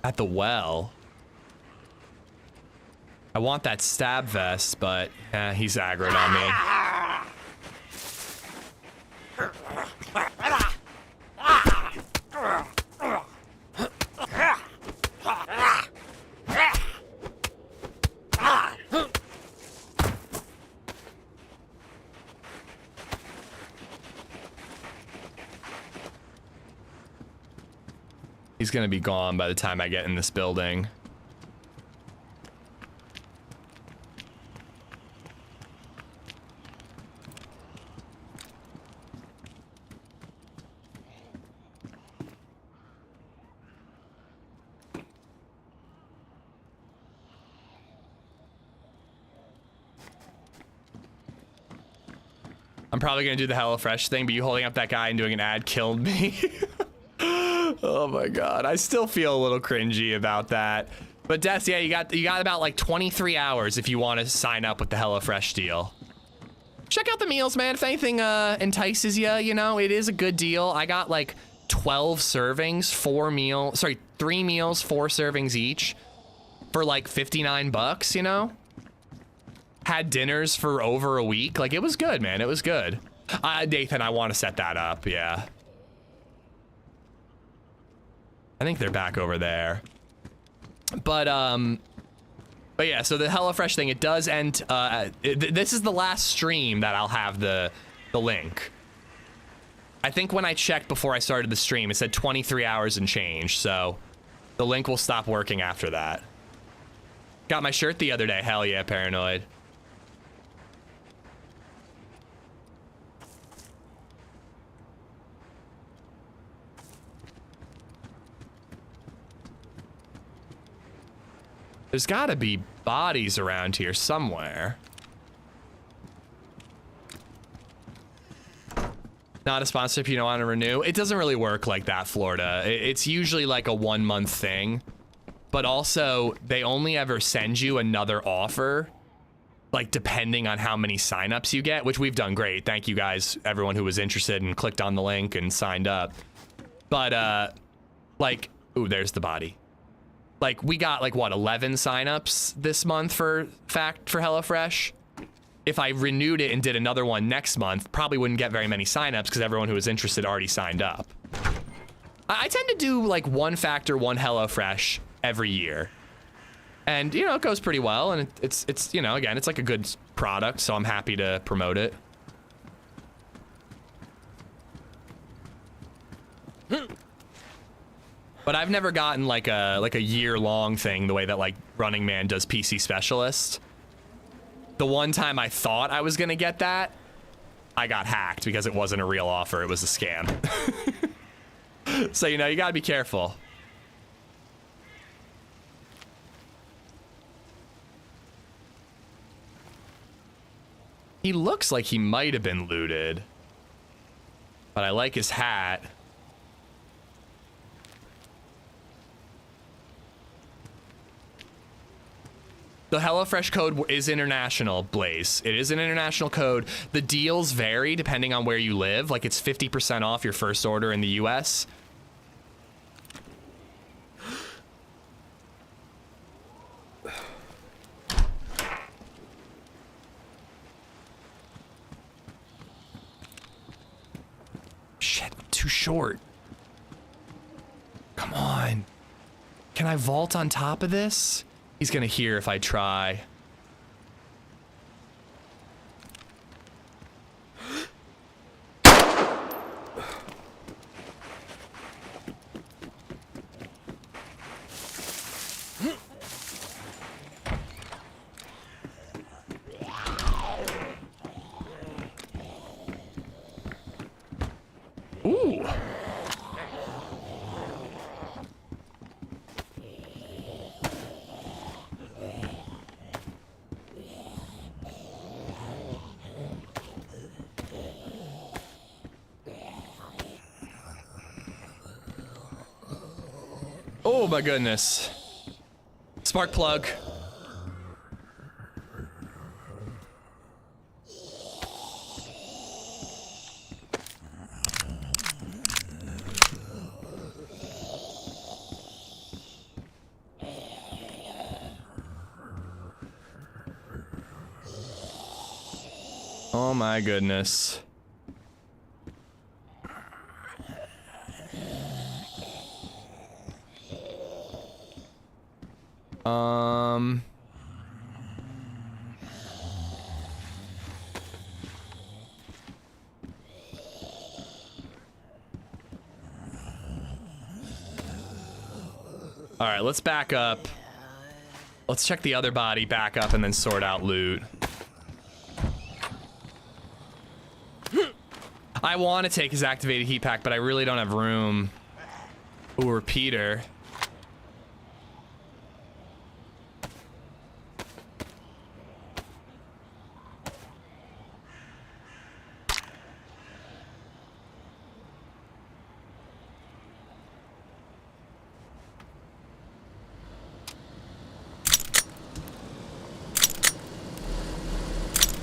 Speaker 3: At the well. I want that stab vest, but he's aggroed on me. He's gonna be gone by the time I get in this building. I'm probably gonna do the HelloFresh thing, but you holding up that guy and doing an ad killed me. Oh my god, I still feel a little cringy about that. But Des, yeah, you got about like 23 hours if you want to sign up with the HelloFresh deal. Check out the meals, man. If anything entices you, you know, it is a good deal. I got like 12 servings, 3 meals, 4 servings each for like 59 bucks, you know? Had dinners for over a week. Like, it was good, man. It was good. Nathan, I want to set that up, yeah. I think they're back over there. But yeah, so the HelloFresh thing, it does end, this is the last stream that I'll have the link. I think when I checked before I started the stream, it said 23 hours and change, so the link will stop working after that. Got my shirt the other day, hell yeah, Paranoid. There's gotta be bodies around here somewhere. Not a sponsor if you don't want to renew. It doesn't really work like that, Florida. It's usually like a 1-month thing. But also, they only ever send you another offer, like depending on how many signups you get, which we've done great. Thank you guys, everyone who was interested and clicked on the link and signed up. But like, ooh, there's the body. Like, we got like what, 11 signups this month for HelloFresh. If I renewed it and did another one next month, probably wouldn't get very many signups because everyone who was interested already signed up. I tend to do like 1 factor, 1 HelloFresh every year. And, you know, it goes pretty well. And it's you know, again, it's like a good product, so I'm happy to promote it. But I've never gotten like a year-long thing the way that like Running Man does PC Specialist. The one time I thought I was gonna get that, I got hacked because it wasn't a real offer, it was a scam. So, you know, you gotta be careful. He looks like he might have been looted, but I like his hat. The HelloFresh code is international, Blaze. It is an international code. The deals vary depending on where you live. Like, it's 50% off your first order in the US. Shit, I'm too short. Come on. Can I vault on top of this? He's gonna hear if I try. Oh my goodness. Spark plug. Oh my goodness. All right, let's back up. Let's check the other body, back up, and then sort out loot. I want to take his activated heat pack, but I really don't have room. Ooh, repeater.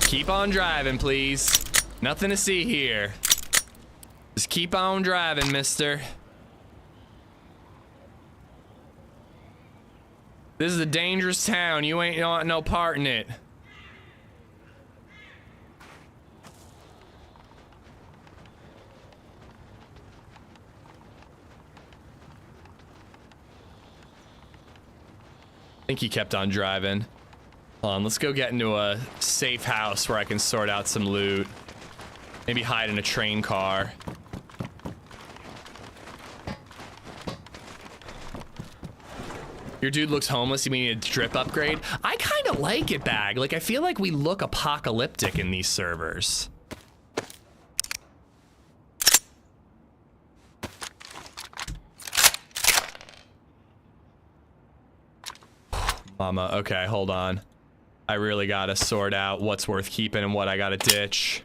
Speaker 3: Keep on driving, please. Nothing to see here. Just keep on driving, mister. This is a dangerous town. You ain't got no part in it. I think he kept on driving. Hold on, let's go get into a safe house where I can sort out some loot. Maybe hide in a train car. Your dude looks homeless. You mean a drip upgrade? I kind of like it, Bag. Like, I feel like we look apocalyptic in these servers. Mama, okay, hold on. I really gotta sort out what's worth keeping and what I gotta ditch.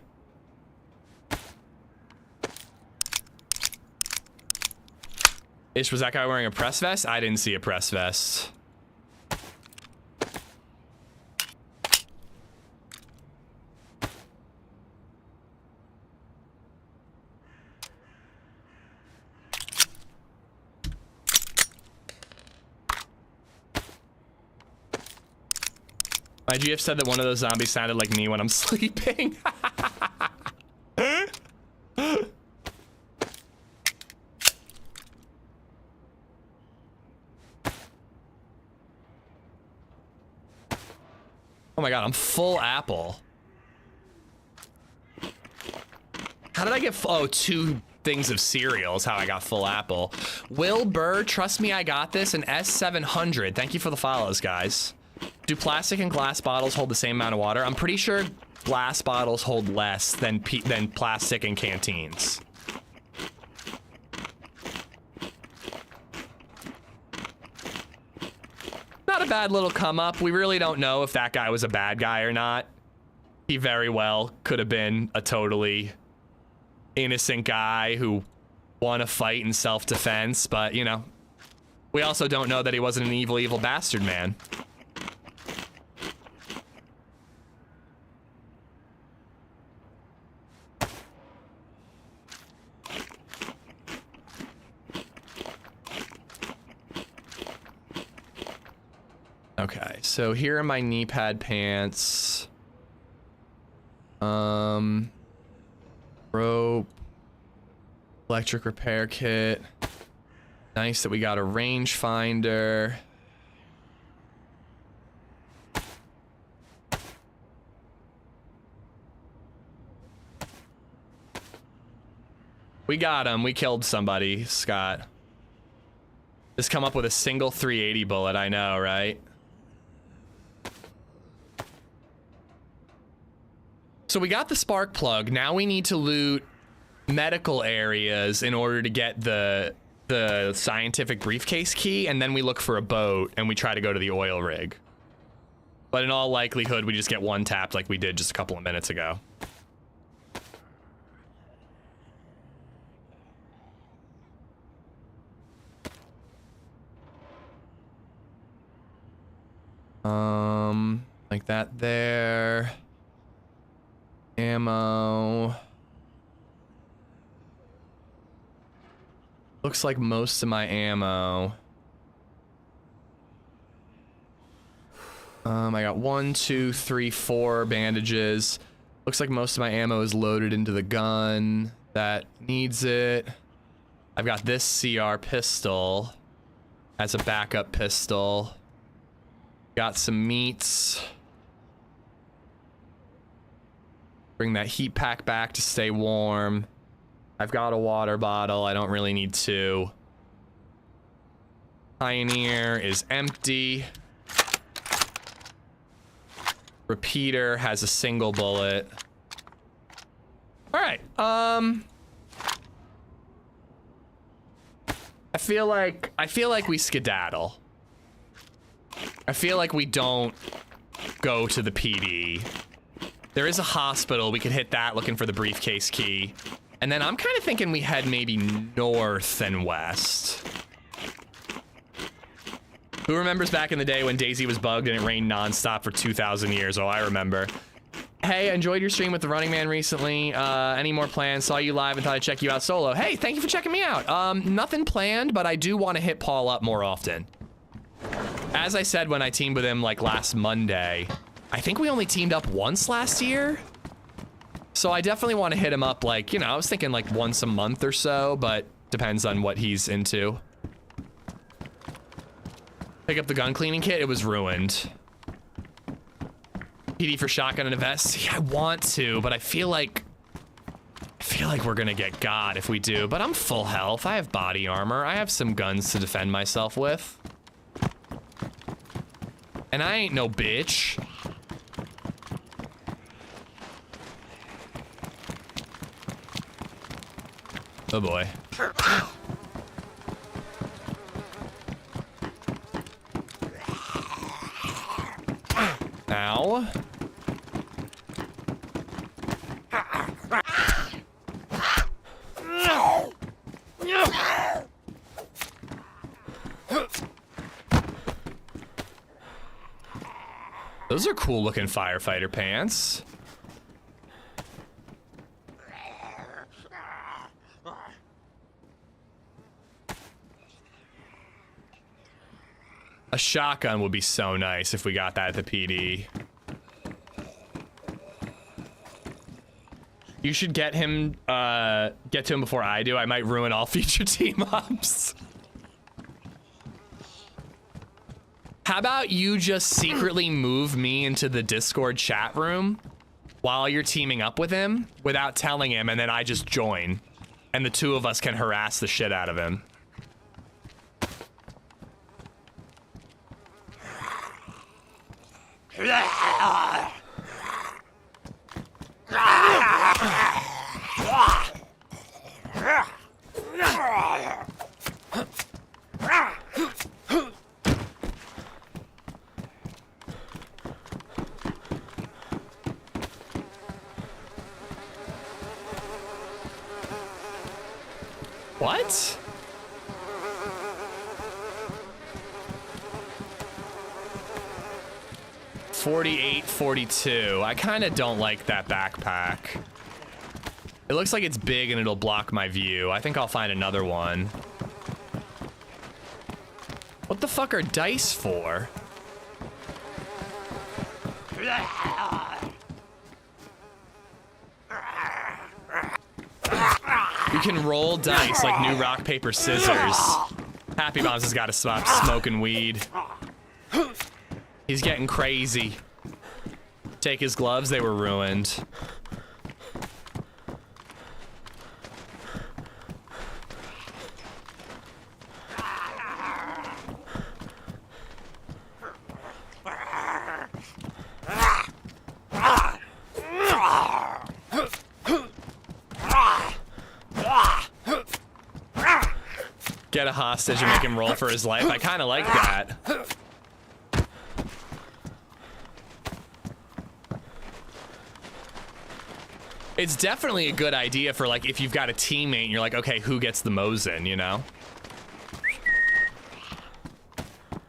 Speaker 3: Ish, was that guy wearing a press vest? I didn't see a press vest. My GF said that one of those zombies sounded like me when I'm sleeping. Oh my god, I'm full apple. How did I get oh, 2 things of cereal is how I got full apple. Will Burr, trust me, I got this. An S700. Thank you for the follows, guys. Do plastic and glass bottles hold the same amount of water? I'm pretty sure glass bottles hold less than plastic and canteens. Not a bad little come up. We really don't know if that guy was a bad guy or not. He very well could have been a totally innocent guy who won a fight in self-defense, but you know, we also don't know that he wasn't an evil bastard man. Okay, so here are my knee pad pants. Rope. Electric repair kit. Nice that we got a rangefinder. We got him. We killed somebody, Scott. Just come up with a single 380 bullet, I know, right? So we got the spark plug. Now we need to loot medical areas in order to get the scientific briefcase key, and then we look for a boat and we try to go to the oil rig. But in all likelihood, we just get one tapped like we did just a couple of minutes ago. Like that there. Ammo. Looks like most of my ammo. I got 1, 2, 3, 4 bandages. Looks like most of my ammo is loaded into the gun that needs it. I've got this CR pistol as a backup pistol. Got some meats. Bring that heat pack back to stay warm. I've got a water bottle. I don't really need 2. Pioneer is empty. Repeater has a single bullet. All right. I feel like we skedaddle. I feel like we don't go to the PD. There is a hospital. We could hit that looking for the briefcase key. And then I'm kind of thinking we head maybe north and west. Who remembers back in the day when DayZ was bugged and it rained nonstop for 2,000 years? Oh, I remember. Hey, I enjoyed your stream with the Running Man recently. Any more plans? Saw you live and thought I'd check you out solo. Hey, thank you for checking me out. Nothing planned, but I do want to hit Paul up more often. As I said when I teamed with him like last Monday, I think we only teamed up once last year. So I definitely want to hit him up like, you know, I was thinking like once a month or so, but depends on what he's into. Pick up the gun cleaning kit, it was ruined. PD for shotgun and a vest. Yeah, I want to, but I feel like we're gonna get got if we do, but I'm full health. I have body armor. I have some guns to defend myself with. And I ain't no bitch. Oh boy. Ow. Those are cool looking firefighter pants. A shotgun would be so nice if we got that at the PD. You should get him, get to him before I do. I might ruin all future team ups. How about you just secretly move me into the Discord chat room while you're teaming up with him without telling him, and then I just join, and the two of us can harass the shit out of him. What? $48, $42. I kind of don't like that backpack. It looks like it's big and it'll block my view. I think I'll find another one. What the fuck are dice for? You can roll dice like new rock, paper, scissors. Happy Bombs has got to stop smoking weed. He's getting crazy. Take his gloves, they were ruined. Get a hostage and make him roll for his life. I kind of like that. It's definitely a good idea for like if you've got a teammate and you're like, okay, who gets the Mosin, you know?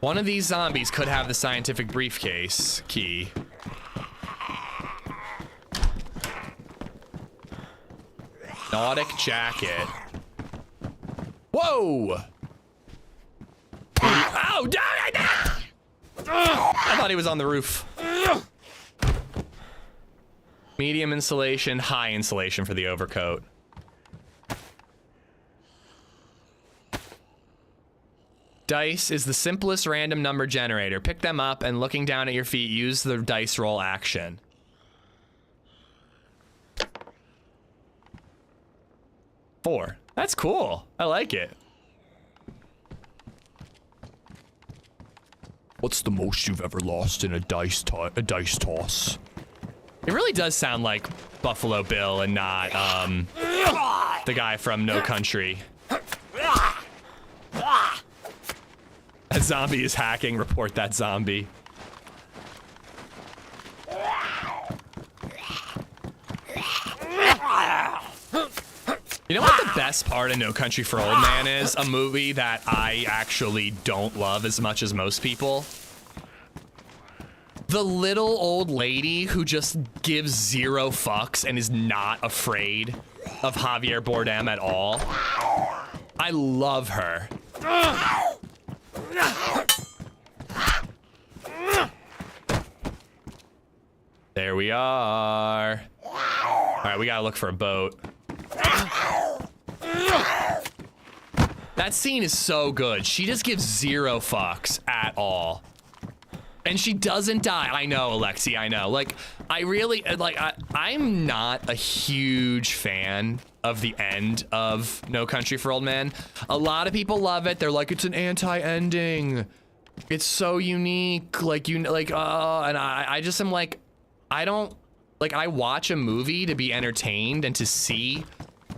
Speaker 3: One of these zombies could have the scientific briefcase key. Nautic jacket. Whoa! Oh, I thought he was on the roof. Medium insulation, high insulation for the overcoat. Dice is the simplest random number generator. Pick them up and looking down at your feet, use the dice roll action. Four. That's cool. I like it. What's the most you've ever lost in a dice toss? It really does sound like Buffalo Bill and not the guy from No Country. A zombie is hacking. Report that zombie. You know what the best part of No Country for Old Men is? A movie that I actually don't love as much as most people. The little old lady who just gives zero fucks and is not afraid of Javier Bardem at all. I love her. There we are. All right, we gotta look for a boat. That scene is so good. She just gives zero fucks at all. And she doesn't die. I know, Alexi, I know. Like, I really, like, I'm not a huge fan of the end of No Country for Old Men. A lot of people love it. They're like, it's an anti-ending. It's so unique. Like, and I just am like, I don't, like, I watch a movie to be entertained and to see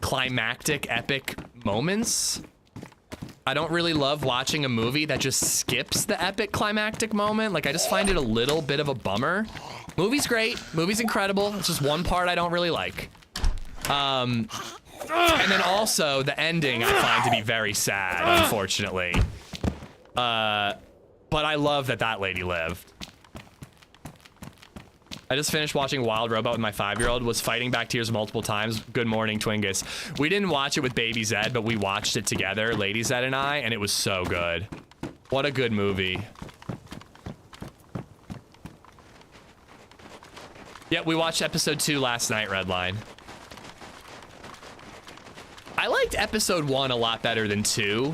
Speaker 3: climactic, epic moments. I don't really love watching a movie that just skips the epic climactic moment. Like, I just find it a little bit of a bummer. Movie's great. Movie's incredible. It's just one part I don't really like. And then also the ending I find to be very sad, unfortunately. But I love that that lady lived. I just finished watching Wild Robot with my 5-year-old, was fighting back tears multiple times. Good morning, Twingus. We didn't watch it with Baby Zed, but we watched it together, LadyZed and I, and it was so good. What a good movie. Yeah, we watched episode 2 last night, Redline. I liked episode 1 a lot better than 2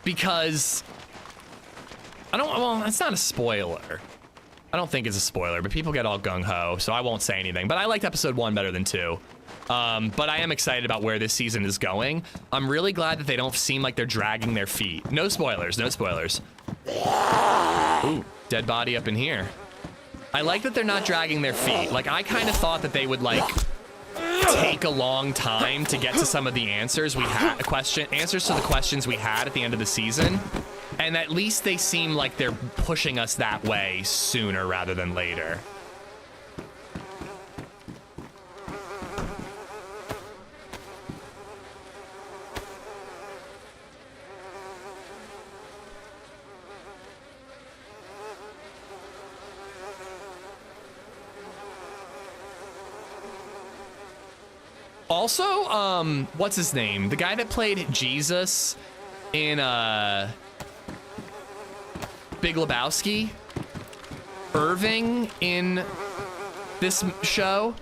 Speaker 3: because well, it's not a spoiler. I don't think it's a spoiler, but people get all gung-ho, so I won't say anything. But I liked episode 1 better than 2. But I am excited about where this season is going. I'm really glad that they don't seem like they're dragging their feet. No spoilers, no spoilers. Ooh, dead body up in here. I like that they're not dragging their feet. Like, I kind of thought that they would, like, take a long time to get to some of the answers we had, answers to the questions we had at the end of the season. And at least they seem like they're pushing us that way sooner rather than later. Also, what's his name? The guy that played Jesus in, Big Lebowski, Irving in this show,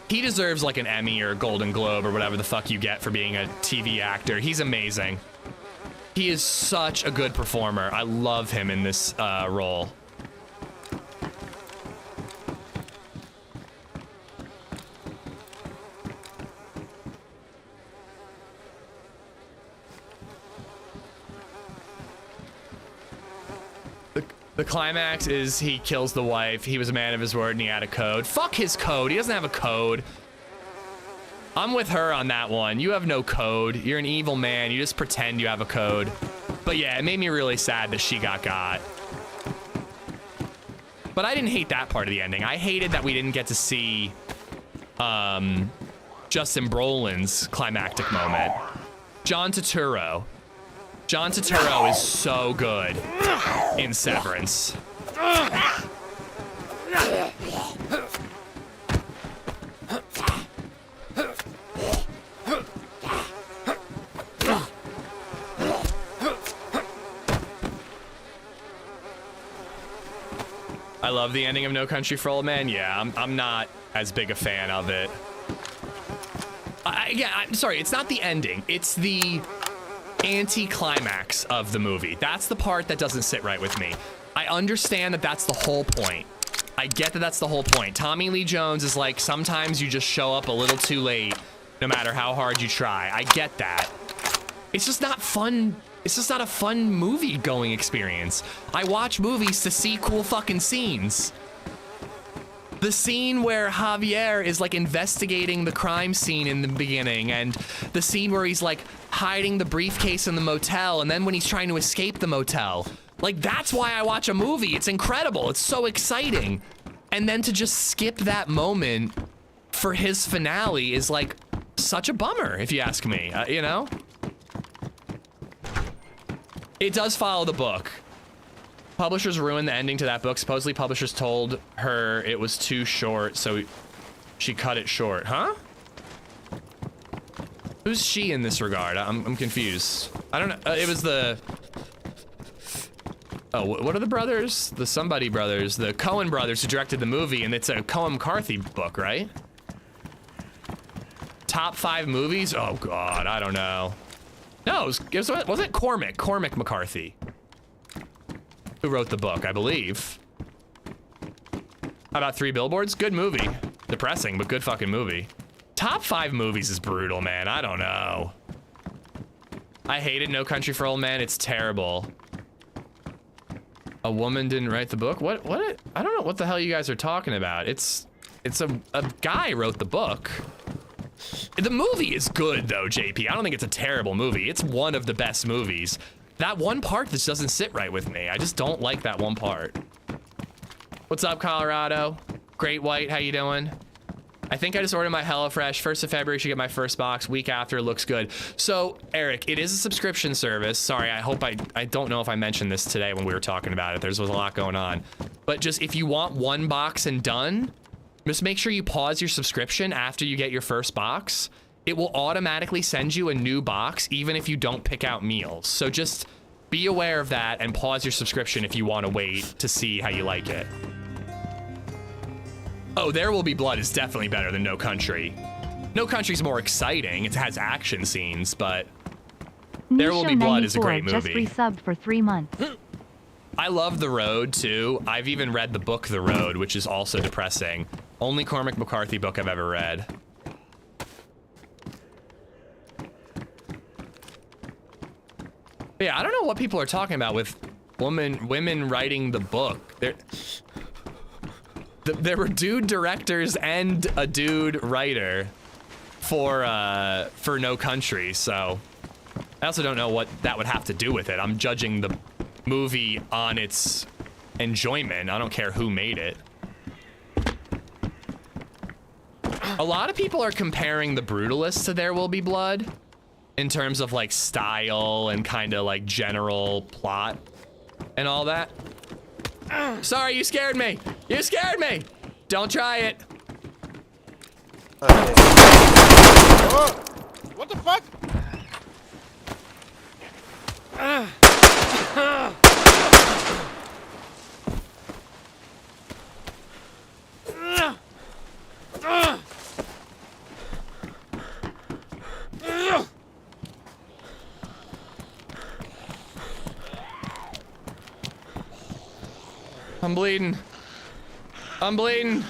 Speaker 3: he deserves like an Emmy or a Golden Globe or whatever the fuck you get for being a TV actor. He's amazing. He is such a good performer. I love him in this role. The climax is he kills the wife. He was a man of his word and he had a code. Fuck his code. He doesn't have a code. I'm with her on that one. You have no code. You're an evil man. You just pretend you have a code. But yeah, it made me really sad that she got. But I didn't hate that part of the ending. I hated that we didn't get to see Justin Brolin's climactic moment. John Turturro. John Turturro is so good in Severance. I love the ending of No Country for Old Men. Yeah, I'm not as big a fan of it. I'm sorry, it's not the ending. It's the anti-climax of the movie. That's the part that doesn't sit right with me. I understand that that's the whole point. I get that that's the whole point. Tommy Lee Jones is like, sometimes you just show up a little too late, no matter how hard you try. I get that. It's just not fun. It's just not a fun movie going experience. I watch movies to see cool fucking scenes. The scene where Javier is like investigating the crime scene in the beginning, and the scene where he's like hiding the briefcase in the motel, and then when he's trying to escape the motel. Like, that's why I watch a movie. It's incredible. It's so exciting. And then to just skip that moment for his finale is like such a bummer, if you ask me, you know? It does follow the book. Publishers ruined the ending to that book. Supposedly publishers told her it was too short, so she cut it short. Huh? Who's she in this regard? I'm confused. I don't know. It was the... Oh, what are the brothers? The somebody brothers. The Coen brothers who directed the movie, and it's a Coen McCarthy book, right? Top 5 movies? Oh, God, I don't know. No, wasn't Cormac McCarthy, who wrote the book, I believe. How about 3 Billboards? Good movie. Depressing, but good fucking movie. Top 5 movies is brutal, man. I don't know. I hated No Country for Old Men. It's terrible. A woman didn't write the book? What? I don't know what the hell you guys are talking about. It's a guy wrote the book. The movie is good though, JP. I don't think it's a terrible movie. It's one of the best movies. That one part just doesn't sit right with me. I just don't like that one part. What's up, Colorado? Great White, how you doing? I think I just ordered my HelloFresh. 1st of February, should get my first box. Week after, looks good. So, Eric, it is a subscription service. Sorry, I don't know if I mentioned this today when we were talking about it. There was a lot going on. But just if you want one box and done, just make sure you pause your subscription after you get your first box. It will automatically send you a new box, even if you don't pick out meals. So just be aware of that and pause your subscription if you want to wait to see how you like it. Oh, There Will Be Blood is definitely better than No Country. No Country's more exciting. It has action scenes, but There Will Be Blood is a great movie.
Speaker 4: Just resubbed for 3 months.
Speaker 3: I love The Road, too. I've even read the book The Road, which is also depressing. Only Cormac McCarthy book I've ever read. But yeah, I don't know what people are talking about with women writing the book. There were dude directors and a dude writer for No Country, so I also don't know what that would have to do with it. I'm judging the movie on its enjoyment. I don't care who made it. A lot of people are comparing The Brutalist to There Will Be Blood in terms of like style and kind of like general plot and all that. Sorry, you scared me. You scared me. Don't try it.
Speaker 6: Okay.
Speaker 7: Oh, what the fuck?
Speaker 3: I'm bleeding. I'm bleeding.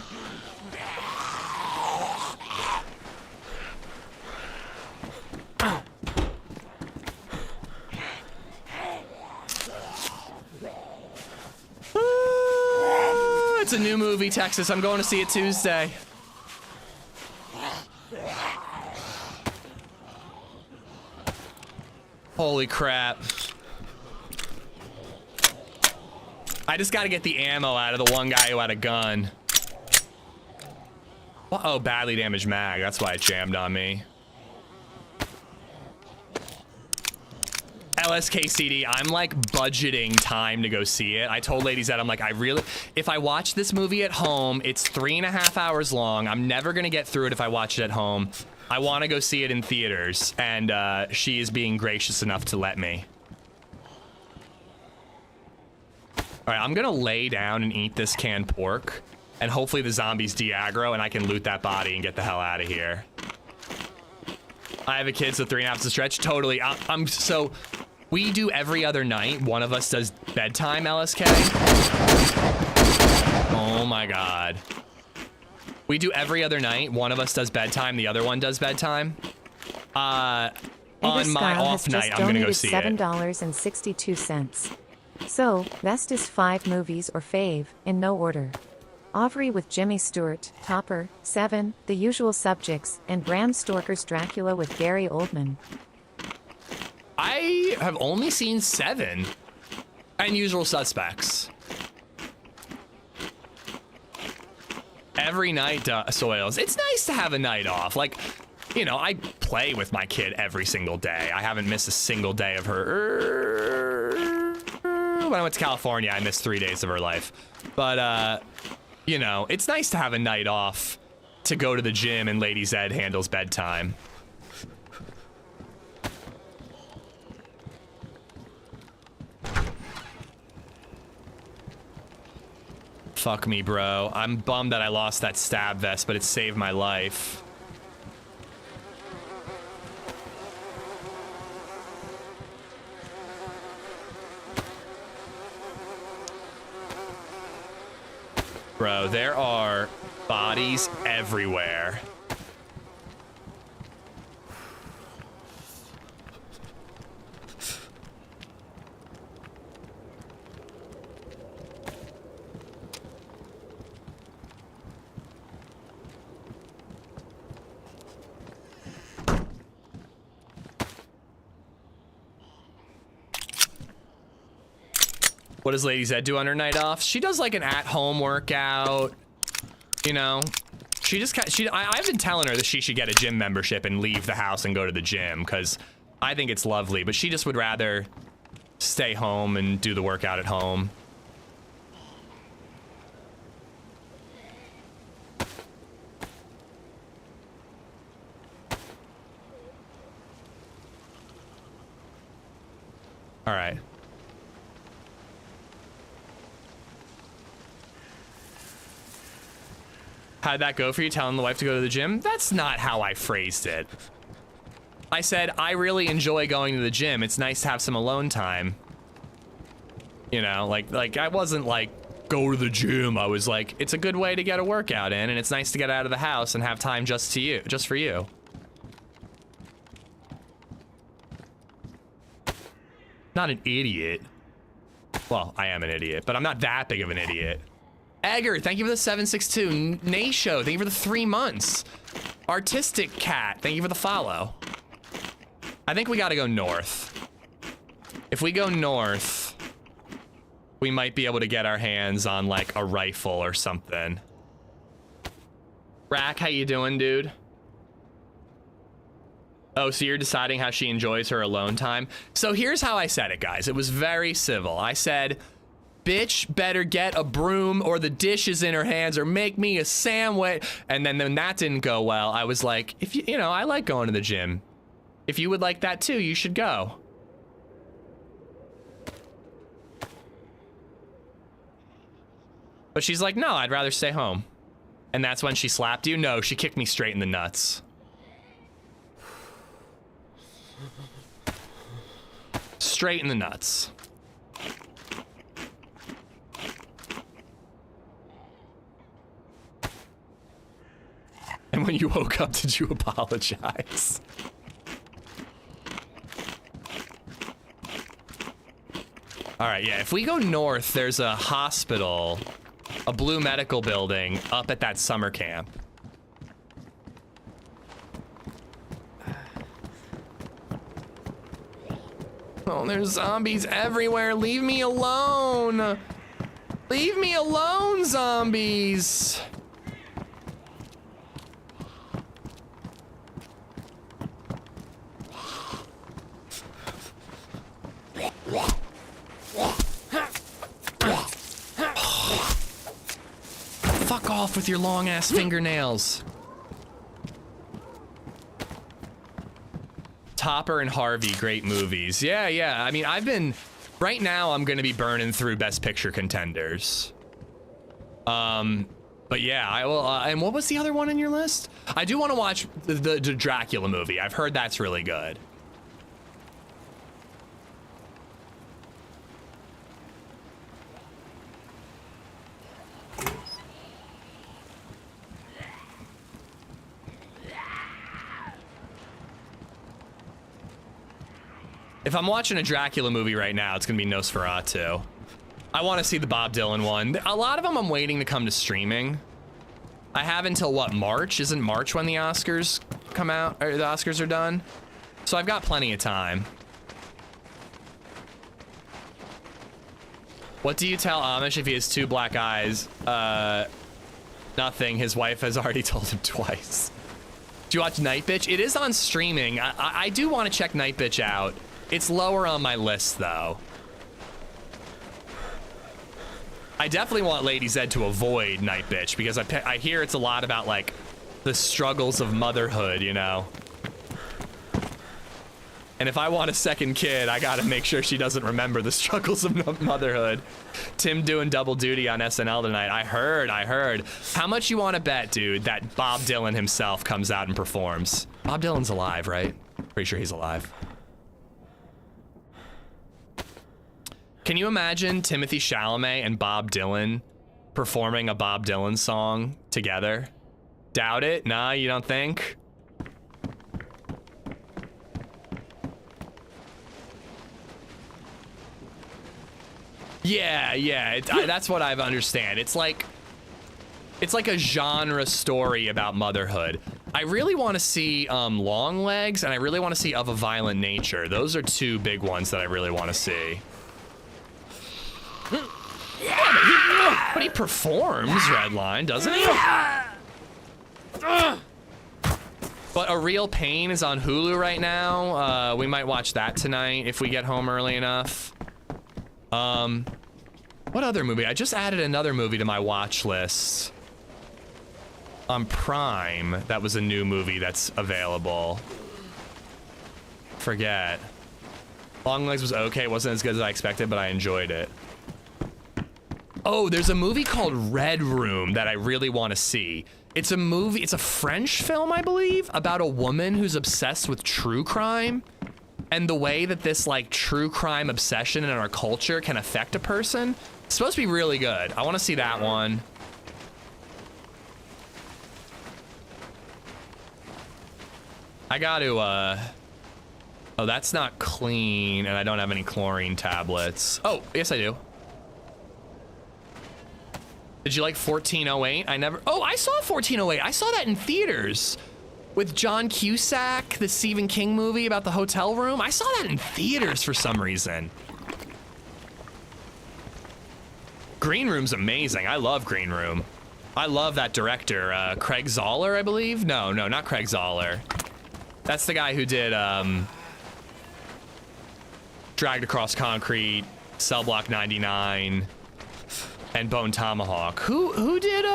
Speaker 3: It's a new movie, Texas. I'm going to see it Tuesday. Holy crap. I just gotta get the ammo out of the one guy who had a gun. Oh, badly damaged mag. That's why it jammed on me. LSKCD, I'm like budgeting time to go see it. I told LadyZed, I'm like, if I watch this movie at home, it's 3.5 hours long. I'm never gonna get through it if I watch it at home. I want to go see it in theaters, and she is being gracious enough to let me. All right, I'm gonna lay down and eat this canned pork, and hopefully the zombies de-aggro and I can loot that body and get the hell out of here. I have a kid, so 3.5 is a stretch. Totally. So we do every other night. One of us does bedtime, LSK. Oh my God. We do every other night. One of us does bedtime. The other one does bedtime. On my off night, I'm gonna go see it.
Speaker 5: $7.62. So, best is 5 movies or fave, in no order. Aubrey with Jimmy Stewart, Topper, 7, The Usual Subjects, and Bram Stoker's Dracula with Gary Oldman.
Speaker 3: I have only seen 7. And Usual Suspects. Every night, Soils. It's nice to have a night off. Like, you know, I play with my kid every single day. I haven't missed a single day of her. When I went to California, I missed 3 days of her life. But, you know, it's nice to have a night off to go to the gym and LadyZed handles bedtime. Fuck me, bro. I'm bummed that I lost that stab vest, but it saved my life. Bro, there are bodies everywhere. What does LadyZed do on her night off? She does like an at-home workout, you know. I've been telling her that she should get a gym membership and leave the house and go to the gym because I think it's lovely, but she just would rather stay home and do the workout at home. All right. How'd that go for you, telling the wife to go to the gym? That's not how I phrased it. I said, I really enjoy going to the gym. It's nice to have some alone time. You know, like I wasn't like, go to the gym. I was like, it's a good way to get a workout in, and it's nice to get out of the house and have time just for you. Not an idiot. Well, I am an idiot, but I'm not that big of an idiot. Egger, thank you for the 762. Naisho, thank you for the 3 months. Artistic Cat, thank you for the follow. I think we gotta go north. If we go north, we might be able to get our hands on like a rifle or something. Rack, how you doing, dude? Oh, so you're deciding how she enjoys her alone time? So here's how I said it, guys. It was very civil. I said, bitch better get a broom or the dish is in her hands or make me a sandwich. And then when that didn't go well, I was like, if you know, I like going to the gym. If you would like that too, you should go. But she's like, no, I'd rather stay home. And that's when she slapped you? No, she kicked me straight in the nuts. Straight in the nuts. And when you woke up, did you apologize? All right, yeah, if we go north, there's a hospital, a blue medical building up at that summer camp. Oh, there's zombies everywhere. Leave me alone. Leave me alone, zombies. off with your long ass fingernails. Topper and Harvey, great movies. Yeah, yeah. I mean, right now I'm going to be burning through Best Picture contenders. But yeah, I will. And what was the other one on your list? I do want to watch the Dracula movie. I've heard that's really good. If I'm watching a Dracula movie right now, it's gonna be Nosferatu. I want to see the Bob Dylan one. A lot of them I'm waiting to come to streaming. I have until what, March? Isn't March when the Oscars come out, or the Oscars are done? So I've got plenty of time. What do you tell Amish if he has 2 black eyes? Nothing. His wife has already told him twice. Do you watch Night Bitch? It is on streaming. I do want to check Night Bitch out. It's lower on my list, though. I definitely want LadyZed to avoid Night Bitch because I hear it's a lot about, like, the struggles of motherhood, you know? And if I want a second kid, I gotta make sure she doesn't remember the struggles of motherhood. Tim doing double duty on SNL tonight. I heard. How much you want to bet, dude, that Bob Dylan himself comes out and performs? Bob Dylan's alive, right? Pretty sure he's alive. Can you imagine Timothy Chalamet and Bob Dylan performing a Bob Dylan song together? Doubt it? Nah, you don't think? Yeah, that's what I understand. It's like a genre story about motherhood. I really want to see Long Legs, and I really want to see Of a Violent Nature. Those are 2 big ones that I really want to see. Yeah, but he performs Redline, doesn't he? But A Real Pain is on Hulu right now. We might watch that tonight if we get home early enough. What other movie? I just added another movie to my watch list on Prime. That was a new movie that's available. Forget. Long Legs was okay. It wasn't as good as I expected, but I enjoyed it. Oh, there's a movie called Red Room that I really want to see. It's a movie, it's a French film, I believe, about a woman who's obsessed with true crime and the way that this, like, true crime obsession in our culture can affect a person. It's supposed to be really good. I want to see that one. I got to, oh, that's not clean, and I don't have any chlorine tablets. Oh, yes, I do. Did you like 1408? Oh, I saw 1408. I saw that in theaters with John Cusack, the Stephen King movie about the hotel room. I saw that in theaters for some reason. Green Room's amazing. I love Green Room. I love that director, Craig Zoller, I believe. No, not Craig Zoller. That's the guy who did Dragged Across Concrete, Cell Block 99, and Bone Tomahawk. Who did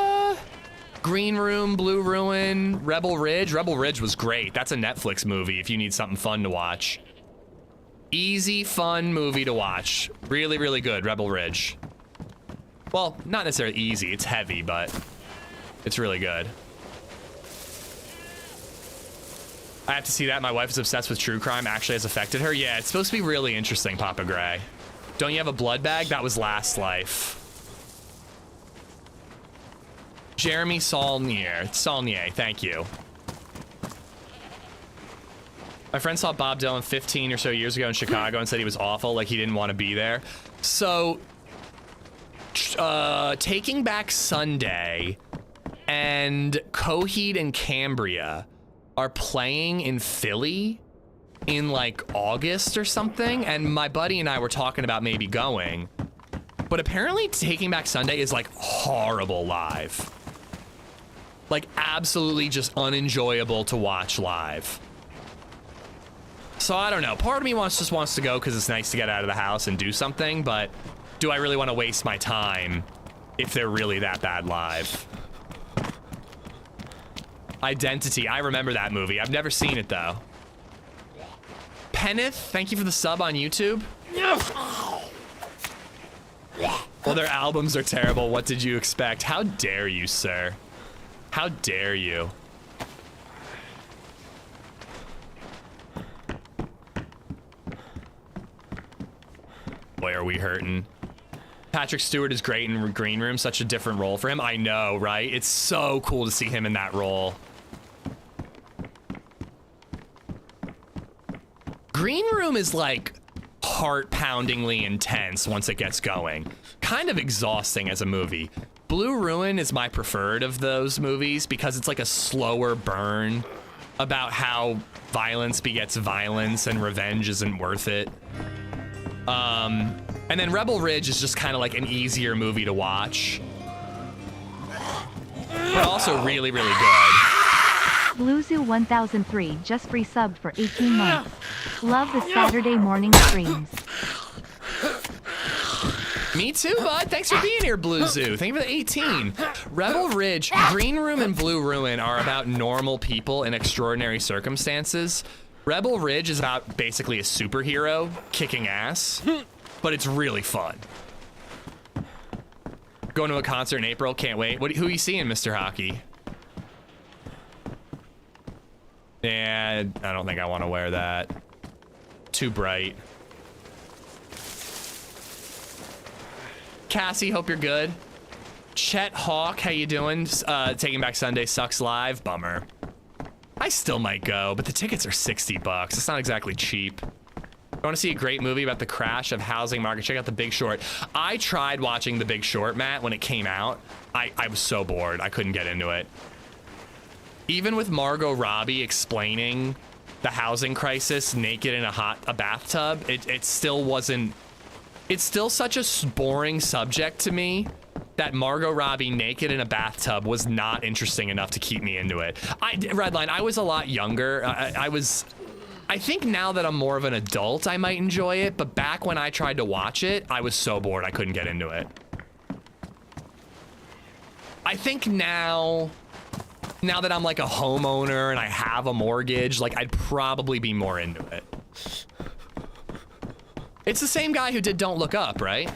Speaker 3: Green Room, Blue Ruin, Rebel Ridge? Rebel Ridge was great. That's a Netflix movie if you need something fun to watch. Easy, fun movie to watch. Really, really good, Rebel Ridge. Well, not necessarily easy. It's heavy, but it's really good. I have to see that. My wife is obsessed with true crime. Actually has affected her. Yeah, it's supposed to be really interesting, Papa Gray. Don't you have a blood bag? That was Last Life. Jeremy Saulnier, thank you. My friend saw Bob Dylan 15 or so years ago in Chicago and said he was awful, like he didn't want to be there. So, Taking Back Sunday and Coheed and Cambria are playing in Philly in like August or something, and my buddy and I were talking about maybe going, but apparently Taking Back Sunday is like horrible live. Like absolutely just unenjoyable to watch live. So I don't know. Part of me just wants to go because it's nice to get out of the house and do something, but do I really want to waste my time if they're really that bad live? Identity. I remember that movie. I've never seen it though. Penneth, thank you for the sub on YouTube. Well, their albums are terrible. What did you expect? How dare you, sir? How dare you? Boy, are we hurting. Patrick Stewart is great in Green Room. Such a different role for him. I know, right? It's so cool to see him in that role. Green Room is like heart-poundingly intense once it gets going. Kind of exhausting as a movie. Blue Ruin is my preferred of those movies because it's like a slower burn about how violence begets violence and revenge isn't worth it. And then Rebel Ridge is just kind of like an easier movie to watch. But also really, really good.
Speaker 4: BlueZoo 1003 just resubbed for 18 months. Love the Saturday morning streams.
Speaker 3: Me too, bud. Thanks for being here, BlueZoo. Thank you for the 18. Rebel Ridge, Green Room and Blue Ruin are about normal people in extraordinary circumstances. Rebel Ridge is about basically a superhero kicking ass, but it's really fun. Going to a concert in April, can't wait. Who are you seeing, Mr. Hockey? Yeah, I don't think I want to wear that. Too bright. Cassie, hope you're good. Chet Hawk, how you doing? Taking Back Sunday sucks live. Bummer. I still might go, but the tickets are $60. It's not exactly cheap. You want to see a great movie about the crash of housing market? Check out The Big Short. I tried watching The Big Short, Matt, when it came out. I was so bored. I couldn't get into it. Even with Margot Robbie explaining the housing crisis naked in a bathtub, it still wasn't. It's still such a boring subject to me that Margot Robbie naked in a bathtub was not interesting enough to keep me into it. Redline, I was a lot younger. I think now that I'm more of an adult, I might enjoy it, but back when I tried to watch it, I was so bored I couldn't get into it. I think now that I'm like a homeowner and I have a mortgage, like I'd probably be more into it. It's the same guy who did Don't Look Up, right?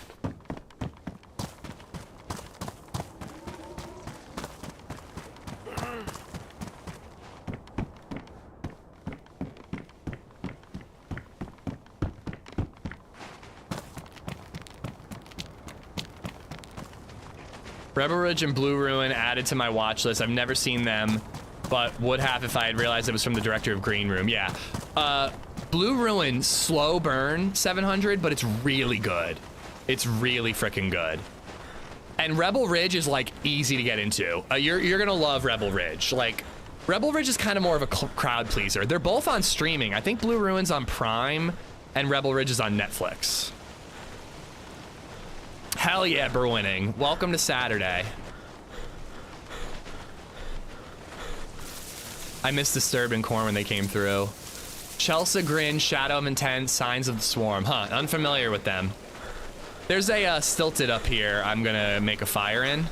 Speaker 3: Rebel Ridge and Blue Ruin added to my watch list. I've never seen them, but would have if I had realized it was from the director of Green Room. Yeah. Blue Ruin, slow burn 700, but it's really good. It's really freaking good. And Rebel Ridge is like easy to get into. You're gonna love Rebel Ridge. Like, Rebel Ridge is kind of more of a crowd pleaser. They're both on streaming. I think Blue Ruin's on Prime and Rebel Ridge is on Netflix. Hell yeah, Bruining. Welcome to Saturday. I missed Disturbed and Korn when they came through. Chelsea Grin, Shadow of Intent, Signs of the Swarm. Huh, unfamiliar with them. There's a Stilted up here I'm gonna make a fire in.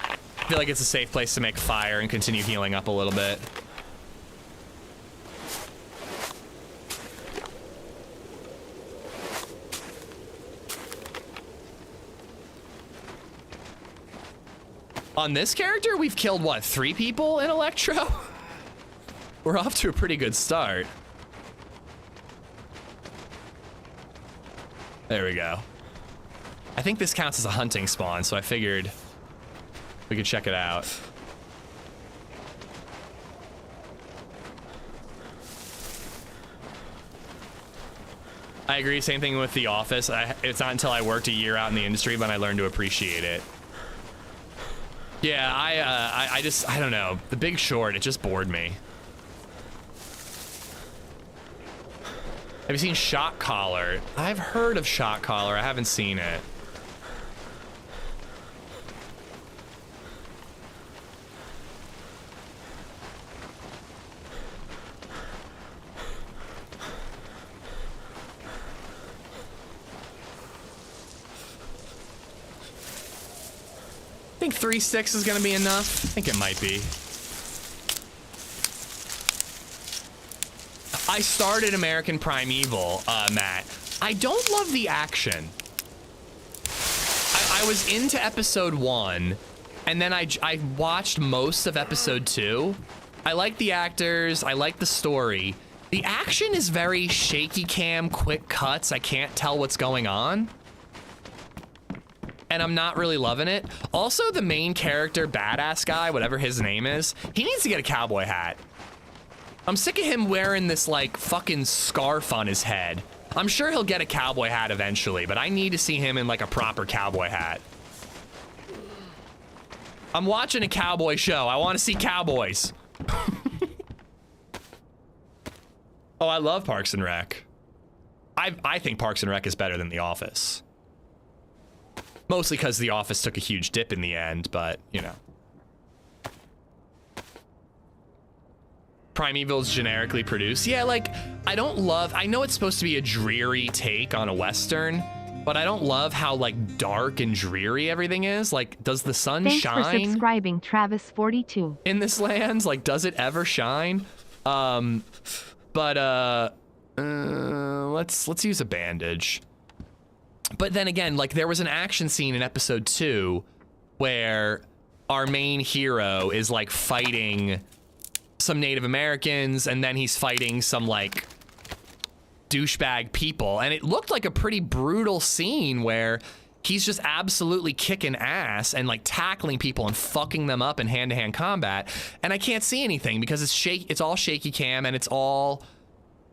Speaker 3: I feel like it's a safe place to make fire and continue healing up a little bit. On this character, we've killed, what, 3 people in Electro? We're off to a pretty good start. There we go. I think this counts as a hunting spawn, so I figured we could check it out. I agree, same thing with The Office. It's not until I worked a year out in the industry when I learned to appreciate it. Yeah, I don't know. The Big Short, it just bored me. Have you seen Shot Collar? I've heard of Shot Collar. I haven't seen it. I think think 3 sticks is gonna be enough? I think it might be. I started American Primeval, Matt. I don't love the action. I was into episode 1, and then I watched most of episode 2. I like the actors, I like the story. The action is very shaky cam, quick cuts. I can't tell what's going on. And I'm not really loving it. Also, the main character, badass guy, whatever his name is, he needs to get a cowboy hat. I'm sick of him wearing this like fucking scarf on his head. I'm sure he'll get a cowboy hat eventually, but I need to see him in like a proper cowboy hat. I'm watching a cowboy show. I want to see cowboys. Oh, I love Parks and Rec. I think Parks and Rec is better than The Office. Mostly because The Office took a huge dip in the end, but, you know. Primeval's generically produced. Yeah, like, I don't love... I know it's supposed to be a dreary take on a Western, but I don't love how, like, dark and dreary everything is. Like, does the sun shine?
Speaker 4: Thanks for subscribing, Travis42.
Speaker 3: In this land? Like, does it ever shine? Let's use a bandage. But then again, like, there was an action scene in episode 2 where our main hero is, like, fighting some Native Americans, and then he's fighting some, like, douchebag people. And it looked like a pretty brutal scene where he's just absolutely kicking ass and, like, tackling people and fucking them up in hand-to-hand combat. And I can't see anything because it's all shaky cam, and it's all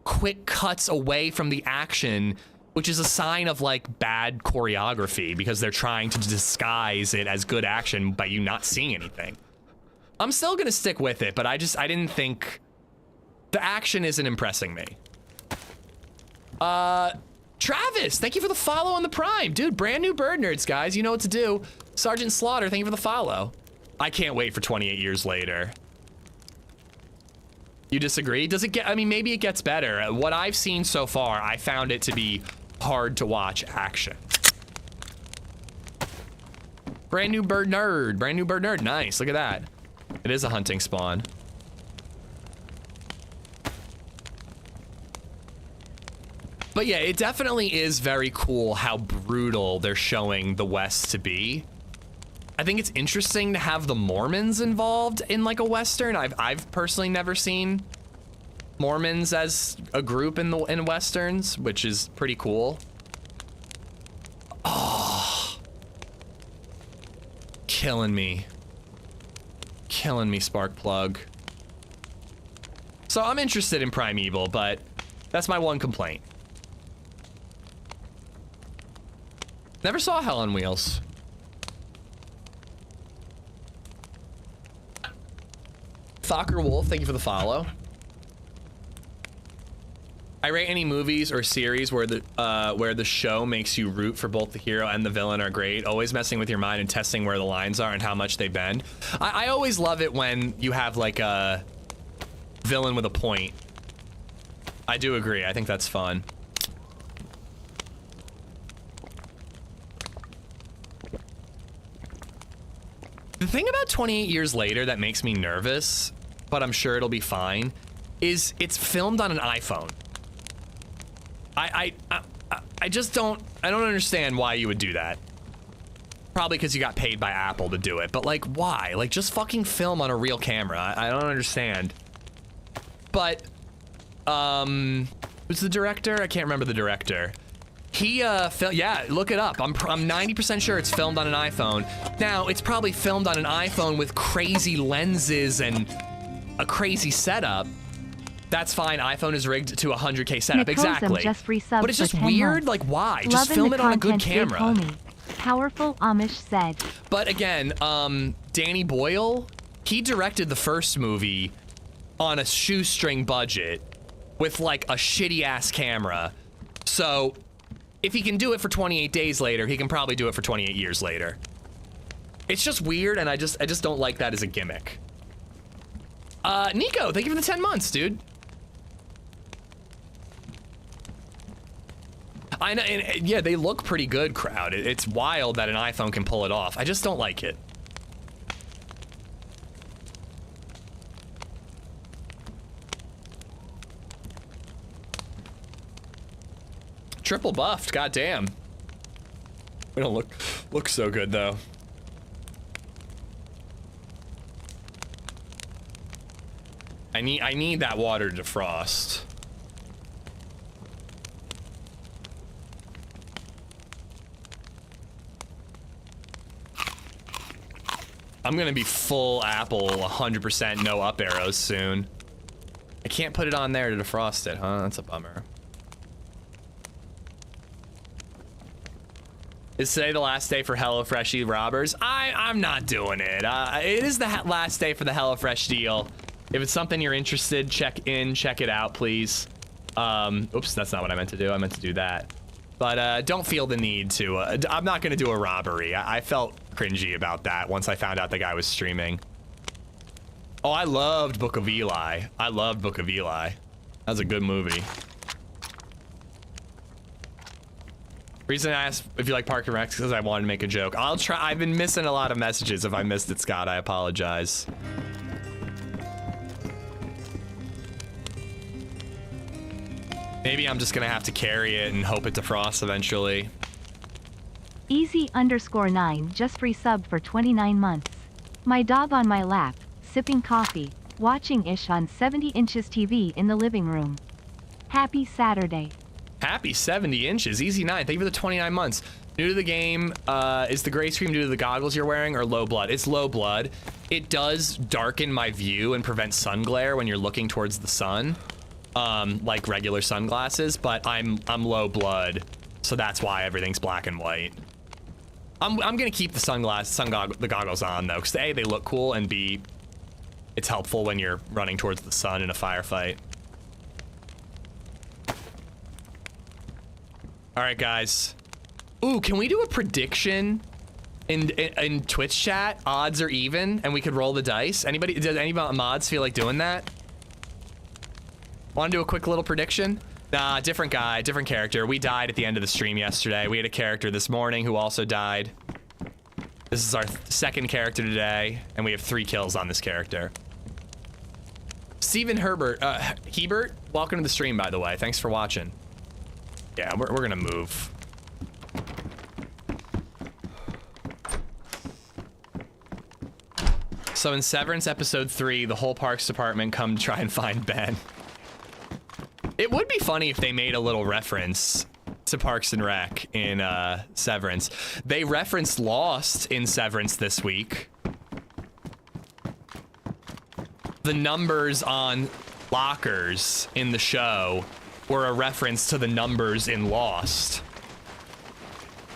Speaker 3: quick cuts away from the action, which is a sign of like bad choreography because they're trying to disguise it as good action by you not seeing anything. I'm still gonna stick with it, but I didn't think the action isn't impressing me. Travis, thank you for the follow on the Prime. Dude, brand new bird nerds, guys. You know what to do. Sergeant Slaughter, thank you for the follow. I can't wait for 28 years later. You disagree? Does it get, I mean, maybe it gets better. What I've seen so far, I found it to be hard to watch action. Brand new bird nerd, nice, look at that. It is a hunting spawn. But yeah, it definitely is very cool how brutal they're showing the West to be. I think it's interesting to have the Mormons involved in like a Western. I've personally never seen Mormons as a group in Westerns, which is pretty cool. Oh, killing me, Sparkplug. So I'm interested in Primeval, but that's my one complaint. Never saw Hell on Wheels. Fokker Wolf, thank you for the follow. I rate any movies or series where the show makes you root for both the hero and the villain are great. Always messing with your mind and testing where the lines are and how much they bend. I always love it when you have like a villain with a point. I do agree. I think that's fun. The thing about 28 years later that makes me nervous, but I'm sure it'll be fine, is it's filmed on an iPhone. I just don't understand why you would do that. Probably because you got paid by Apple to do it, but like, why? Like, just fucking film on a real camera. I don't understand. But, who's the director? I can't remember the director. He, yeah, look it up. I'm 90% sure it's filmed on an iPhone. Now, it's probably filmed on an iPhone with crazy lenses and a crazy setup. That's fine. iPhone is rigged to 100K setup. Exactly.
Speaker 4: Just
Speaker 3: but it's just weird. Like, why? Just film it on a good camera.
Speaker 4: Powerful Amish said.
Speaker 3: But again, Danny Boyle, he directed the first movie on a shoestring budget with like a shitty ass camera. So if he can do it for 28 days later, he can probably do it for 28 years later. It's just weird, and I just don't like that as a gimmick. Nico, thank you for the 10 months, dude. I know, and yeah, they look pretty good, crowd. It's wild that an iPhone can pull it off. I just don't like it. triple buffed. God damn. We don't look so good though. I need that water to defrost. I'm gonna be full apple, 100% no up arrows soon. I can't put it on there to defrost it, huh? That's a bummer. Is today the last day for HelloFresh robbers? I'm not doing it. It is the last day for the HelloFresh deal. If it's something you're interested, check it out, please. Oops, that's not what I meant to do. I meant to do that. But don't feel the need to. I'm not gonna do a robbery. I felt cringy about that once I found out the guy was streaming. Oh, I loved Book of Eli. I loved Book of Eli. That was a good movie. Reason I asked if you like Park and Rec is because I wanted to make a joke. I'll try. I've been missing a lot of messages. If I missed it, Scott, I apologize. Maybe I'm just gonna have to carry it and hope it defrosts eventually.
Speaker 4: Easy_9 just resubbed for 29 months. My dog on my lap, sipping coffee, watching Ish on 70 inches TV in the living room. Happy Saturday.
Speaker 3: Happy 70 inches. Easy 9. Thank you for the 29 months. New to the game, is the gray screen due to the goggles you're wearing or low blood? It's low blood. It does darken my view and prevent sun glare when you're looking towards the sun, like regular sunglasses, but I'm low blood, so that's why everything's black and white. I'm gonna keep the goggles on though, because A, they look cool, and B, it's helpful when you're running towards the sun in a firefight. All right, guys. Ooh, can we do a prediction in Twitch chat? Odds or even, and we could roll the dice. Does any mods feel like doing that? Want to do a quick little prediction? Nah, different guy, different character. We died at the end of the stream yesterday. We had a character this morning who also died. This is our second character today, and we have 3 kills on this character. Steven Hebert, welcome to the stream, by the way. Thanks for watching. Yeah, we're gonna move. So in Severance episode 3, the whole Parks department come to try and find Ben. It would be funny if they made a little reference to Parks and Rec in Severance. They referenced Lost in Severance this week. The numbers on lockers in the show were a reference to the numbers in Lost.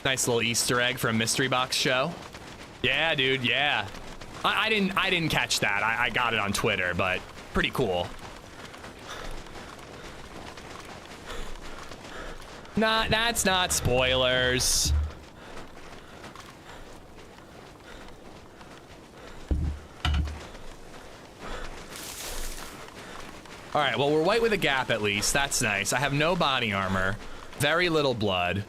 Speaker 3: Nice little Easter egg for a mystery box show. Yeah, dude, yeah. I didn't catch that. I got it on Twitter, but pretty cool. That's not spoilers. All right, well, we're white with a gap at least. That's nice. I have no body armor, very little blood.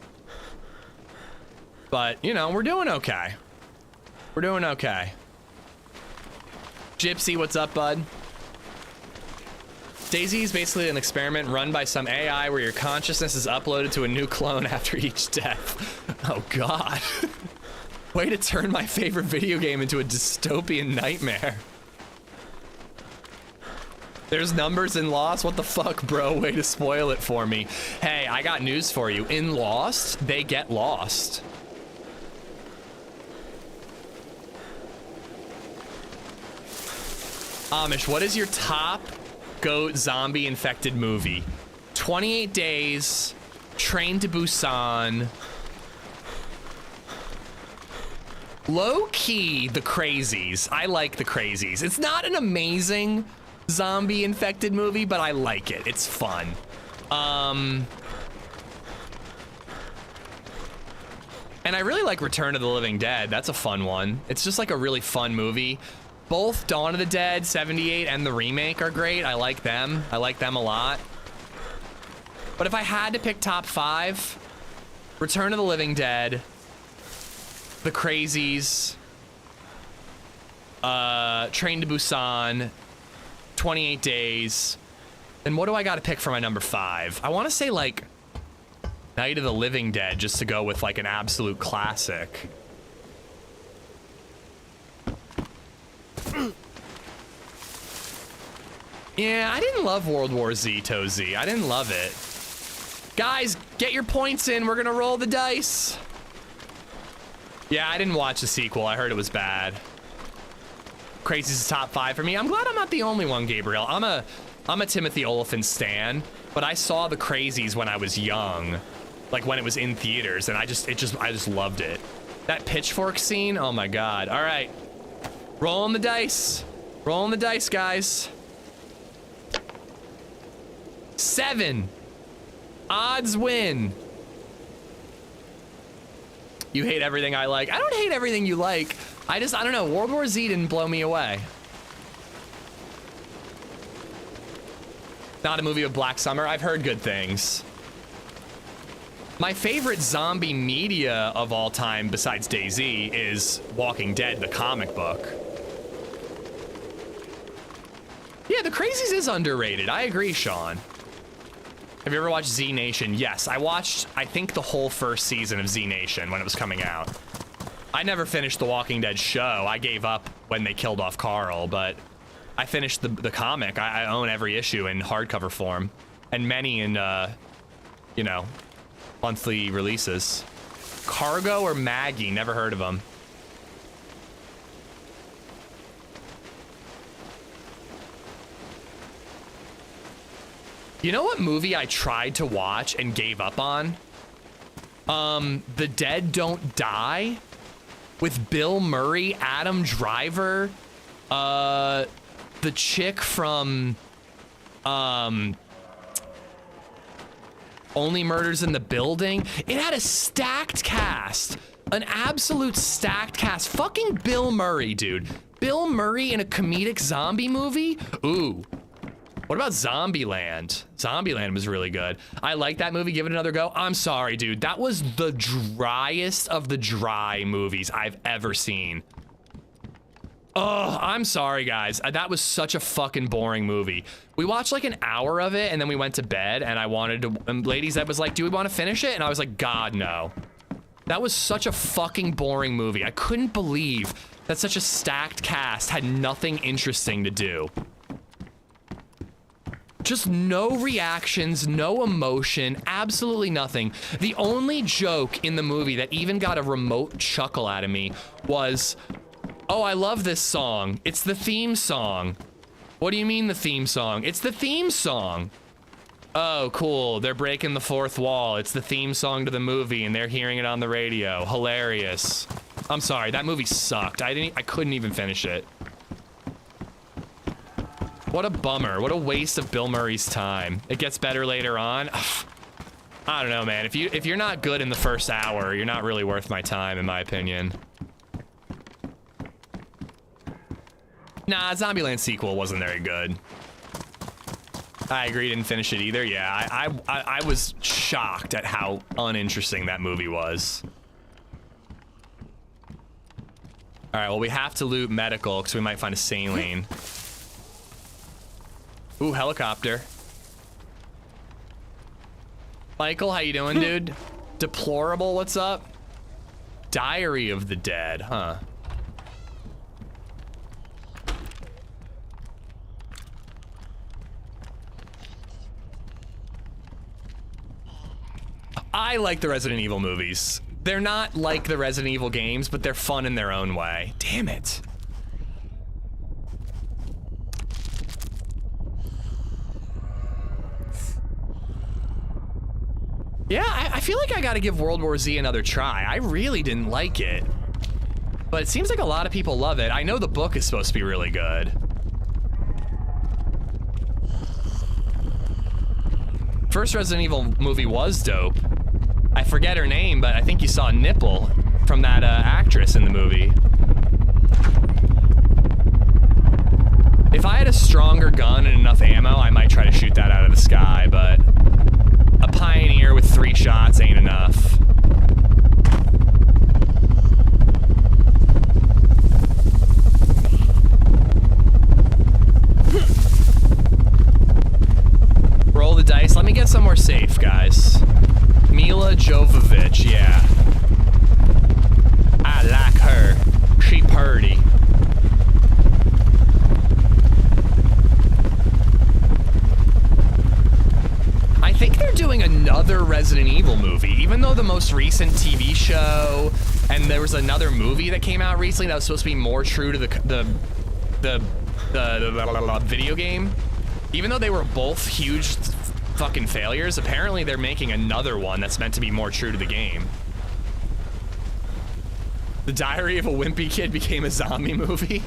Speaker 3: But, you know, we're doing okay. We're doing okay. Gypsy, what's up, bud? DayZ is basically an experiment run by some AI where your consciousness is uploaded to a new clone after each death. Oh, God. Way to turn my favorite video game into a dystopian nightmare. There's numbers in Lost? What the fuck, bro? Way to spoil it for me. Hey, I got news for you. In Lost, they get lost. Amish, what is your top goat zombie infected movie? 28 Days, Train to Busan, low-key The Crazies. I like The Crazies. It's not an amazing zombie infected movie, but I like it. It's fun. And I really like Return of the Living Dead. That's a fun one. It's just like a really fun movie. Both Dawn of the Dead 78 and the remake are great. I like them. I like them a lot. But if I had to pick top 5, Return of the Living Dead, The Crazies, Train to Busan, 28 Days, and what do I got to pick for my number 5? I want to say like Night of the Living Dead, just to go with like an absolute classic. Yeah, I didn't love World War Z, Tozy. I didn't love it. Guys, get your points in. We're gonna roll the dice. Yeah, I didn't watch the sequel. I heard it was bad. Crazy's top 5 for me. I'm glad I'm not the only one, Gabriel. I'm a Timothy Olyphant stan, but I saw the Crazies when I was young, like when it was in theaters, and I just loved it. That pitchfork scene, oh my god. All right, rolling the dice. Rolling the dice, guys. 7. Odds win. You hate everything I like. I don't hate everything you like. I don't know. World War Z didn't blow me away. Not a movie of Black Summer. I've heard good things. My favorite zombie media of all time besides DayZ is Walking Dead, the comic book. Yeah, The Crazies is underrated. I agree, Sean. Have you ever watched Z Nation? Yes, I watched, I think, the whole first season of Z Nation when it was coming out. I never finished the Walking Dead show. I gave up when they killed off Carl, but I finished the comic. I own every issue in hardcover form, and many in, you know, monthly releases. Cargo or Maggie? Never heard of them. You know what movie I tried to watch and gave up on? The Dead Don't Die with Bill Murray, Adam Driver, the chick from Only Murders in the Building. It had a stacked cast, an absolute stacked cast. Fucking Bill Murray, dude. Bill Murray in a comedic zombie movie? Ooh. What about Zombieland? Zombieland was really good. I like that movie. Give it another go. I'm sorry, dude. That was the driest of the dry movies I've ever seen. Oh, I'm sorry, guys. That was such a fucking boring movie. We watched like an hour of it, and then we went to bed, and I wanted to... And LadyZed was like, do we want to finish it? And I was like, God, no. That was such a fucking boring movie. I couldn't believe that such a stacked cast had nothing interesting to do. Just no reactions, no emotion, absolutely nothing. The only joke in the movie that even got a remote chuckle out of me was, oh, I love this song. It's the theme song. What do you mean the theme song? It's the theme song. Oh, cool. They're breaking the fourth wall. It's the theme song to the movie and they're hearing it on the radio. Hilarious. I'm sorry, that movie sucked. I couldn't even finish it. What a bummer. What a waste of Bill Murray's time. It gets better later on. I don't know, man. If you're not good in the first hour, you're not really worth my time, in my opinion. Nah, Zombieland sequel wasn't very good. I agree, didn't finish it either. Yeah, I was shocked at how uninteresting that movie was. All right, well, we have to loot medical because we might find a saline. Ooh, helicopter. Michael, how you doing, dude? Deplorable, what's up? Diary of the Dead, huh? I like the Resident Evil movies. They're not like the Resident Evil games, but they're fun in their own way. Damn it. Yeah, I feel like I gotta give World War Z another try. I really didn't like it. But it seems like a lot of people love it. I know the book is supposed to be really good. First Resident Evil movie was dope. I forget her name, but I think you saw a nipple from that actress in the movie. If I had a stronger gun and enough ammo, I might try to shoot that out of the sky, but a Pioneer with 3 shots ain't enough. Roll the dice. Let me get somewhere safe, guys. Mila Mila Jovovich, yeah. I like her. She purty. I think they're doing another Resident Evil movie, even though the most recent TV show and there was another movie that came out recently that was supposed to be more true to the video game. Even though they were both huge fucking failures, apparently they're making another one that's meant to be more true to the game. The Diary of a Wimpy Kid became a zombie movie.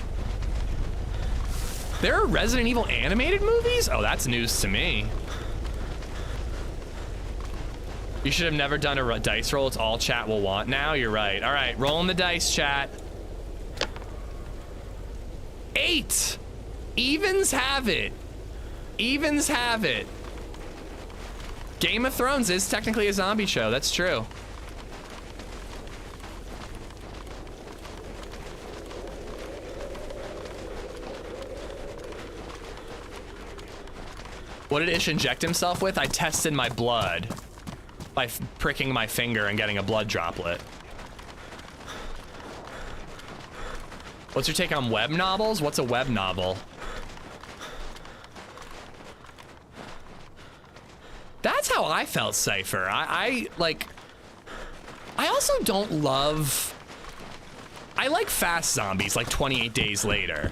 Speaker 3: There are Resident Evil animated movies? Oh, that's news to me. You should have never done a dice roll. It's all chat will want now. You're right. All right, rolling the dice, chat. 8. Evens have it. Evens have it. Game of Thrones is technically a zombie show. That's true. What did Ish inject himself with? I tested my blood by pricking my finger and getting a blood droplet. What's your take on web novels? What's a web novel? That's how I felt, Cypher. I also don't love... I like fast zombies, like 28 Days Later.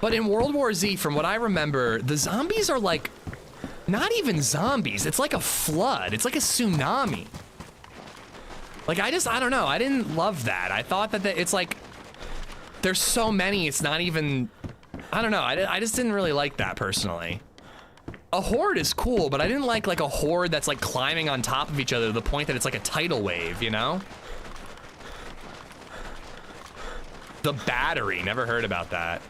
Speaker 3: But in World War Z, from what I remember, the zombies are like... not even zombies. It's like a flood. It's like a tsunami. Like, I don't know. I didn't love that. I thought that it's like... there's so many, it's not even... I don't know. I just didn't really like that, personally. A horde is cool, but I didn't like a horde that's like climbing on top of each other to the point that it's like a tidal wave, you know? The Battery, never heard about that.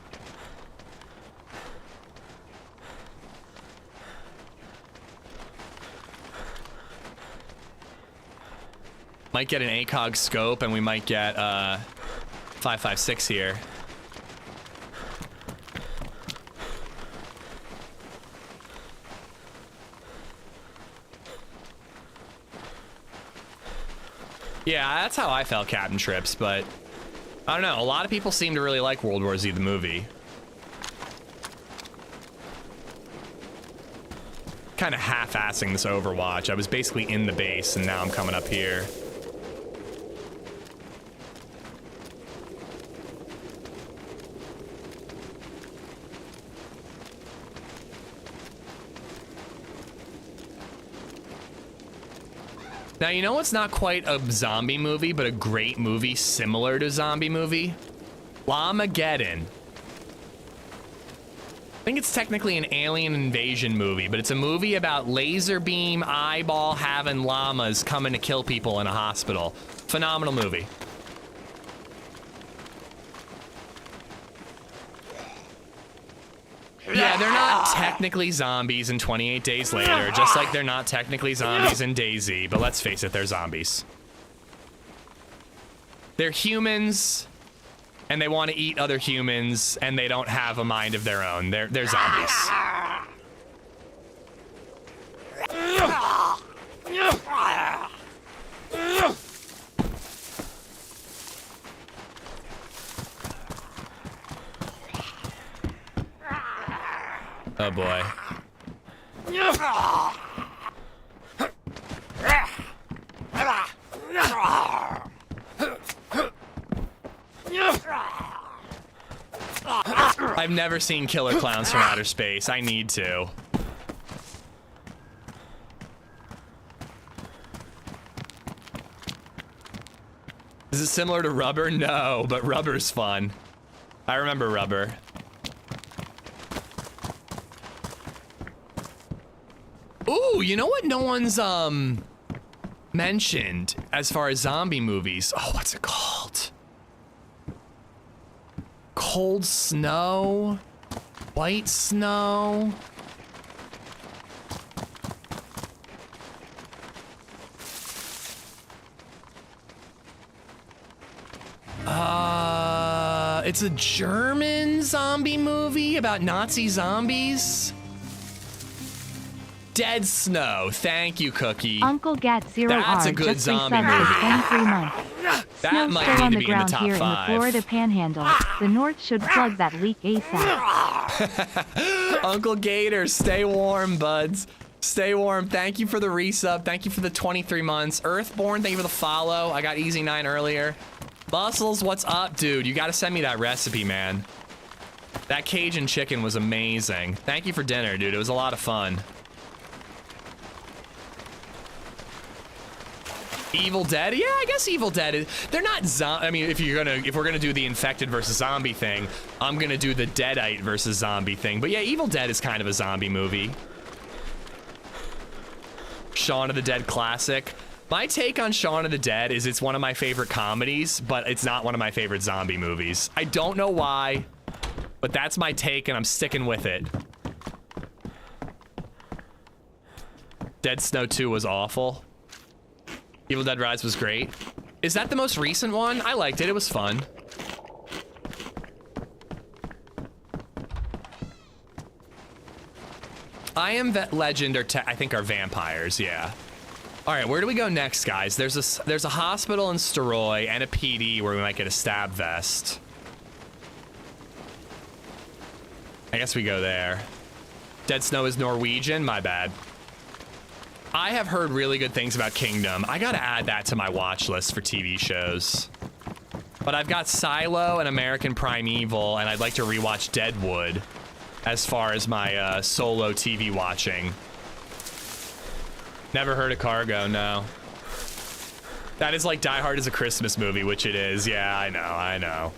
Speaker 3: Might get an ACOG scope and we might get 5.56 here. Yeah, that's how I felt, Captain Trips, but I don't know. A lot of people seem to really like World War Z, the movie. Kind of half-assing this Overwatch. I was basically in the base, and now I'm coming up here. Now, you know what's not quite a zombie movie, but a great movie similar to zombie movie? Llamageddon. I think it's technically an alien invasion movie, but it's a movie about laser beam eyeball having llamas coming to kill people in a hospital. Phenomenal movie. Yeah, they're not technically zombies in 28 Days Later, just like they're not technically zombies in DayZ, but let's face it, they're zombies. They're humans, and they want to eat other humans, and they don't have a mind of their own. They're zombies. Oh boy. I've never seen Killer Clowns from Outer Space. I need to. Is it similar to Rubber? No, but Rubber's fun. I remember Rubber. Ooh, you know what no one's mentioned as far as zombie movies? Oh, what's it called? Cold Snow? White Snow? It's a German zombie movie about Nazi zombies. Dead Snow. Thank you, Cookie.
Speaker 4: Uncle Gat 0R
Speaker 3: That's a good
Speaker 4: just
Speaker 3: zombie
Speaker 4: resubbed
Speaker 3: movie.
Speaker 4: for 23 months.
Speaker 3: That
Speaker 4: Snow's
Speaker 3: might
Speaker 4: still
Speaker 3: need
Speaker 4: on
Speaker 3: to
Speaker 4: the
Speaker 3: be in the
Speaker 4: ground
Speaker 3: top
Speaker 4: here in the
Speaker 3: 5.
Speaker 4: Florida Panhandle. The North should plug that leak ASAP.
Speaker 3: Uncle Gator, stay warm, buds. Stay warm. Thank you for the resub. Thank you for the 23 months. Earthborn, thank you for the follow. I got Easy 9 earlier. Bustles, what's up, dude? You gotta send me that recipe, man. That Cajun chicken was amazing. Thank you for dinner, dude. It was a lot of fun. Evil Dead? Yeah, I guess Evil Dead is, they're not I mean, if we're gonna do the infected versus zombie thing, I'm gonna do the Deadite versus zombie thing. But yeah, Evil Dead is kind of a zombie movie. Shaun of the Dead classic. My take on Shaun of the Dead is it's one of my favorite comedies, but it's not one of my favorite zombie movies. I don't know why, but that's my take and I'm sticking with it. Dead Snow 2 was awful. Evil Dead Rise was great. Is that the most recent one? I liked it. It was fun. I Am Legend I think are vampires, yeah. All right, where do we go next, guys? There's a hospital in Steroy and a PD where we might get a stab vest. I guess we go there. Dead Snow is Norwegian, my bad. I have heard really good things about Kingdom. I gotta add that to my watch list for TV shows. But I've got Silo and American Primeval, and I'd like to rewatch Deadwood as far as my solo TV watching. Never heard of Cargo, no. That is like Die Hard is a Christmas movie, which it is. Yeah, I know.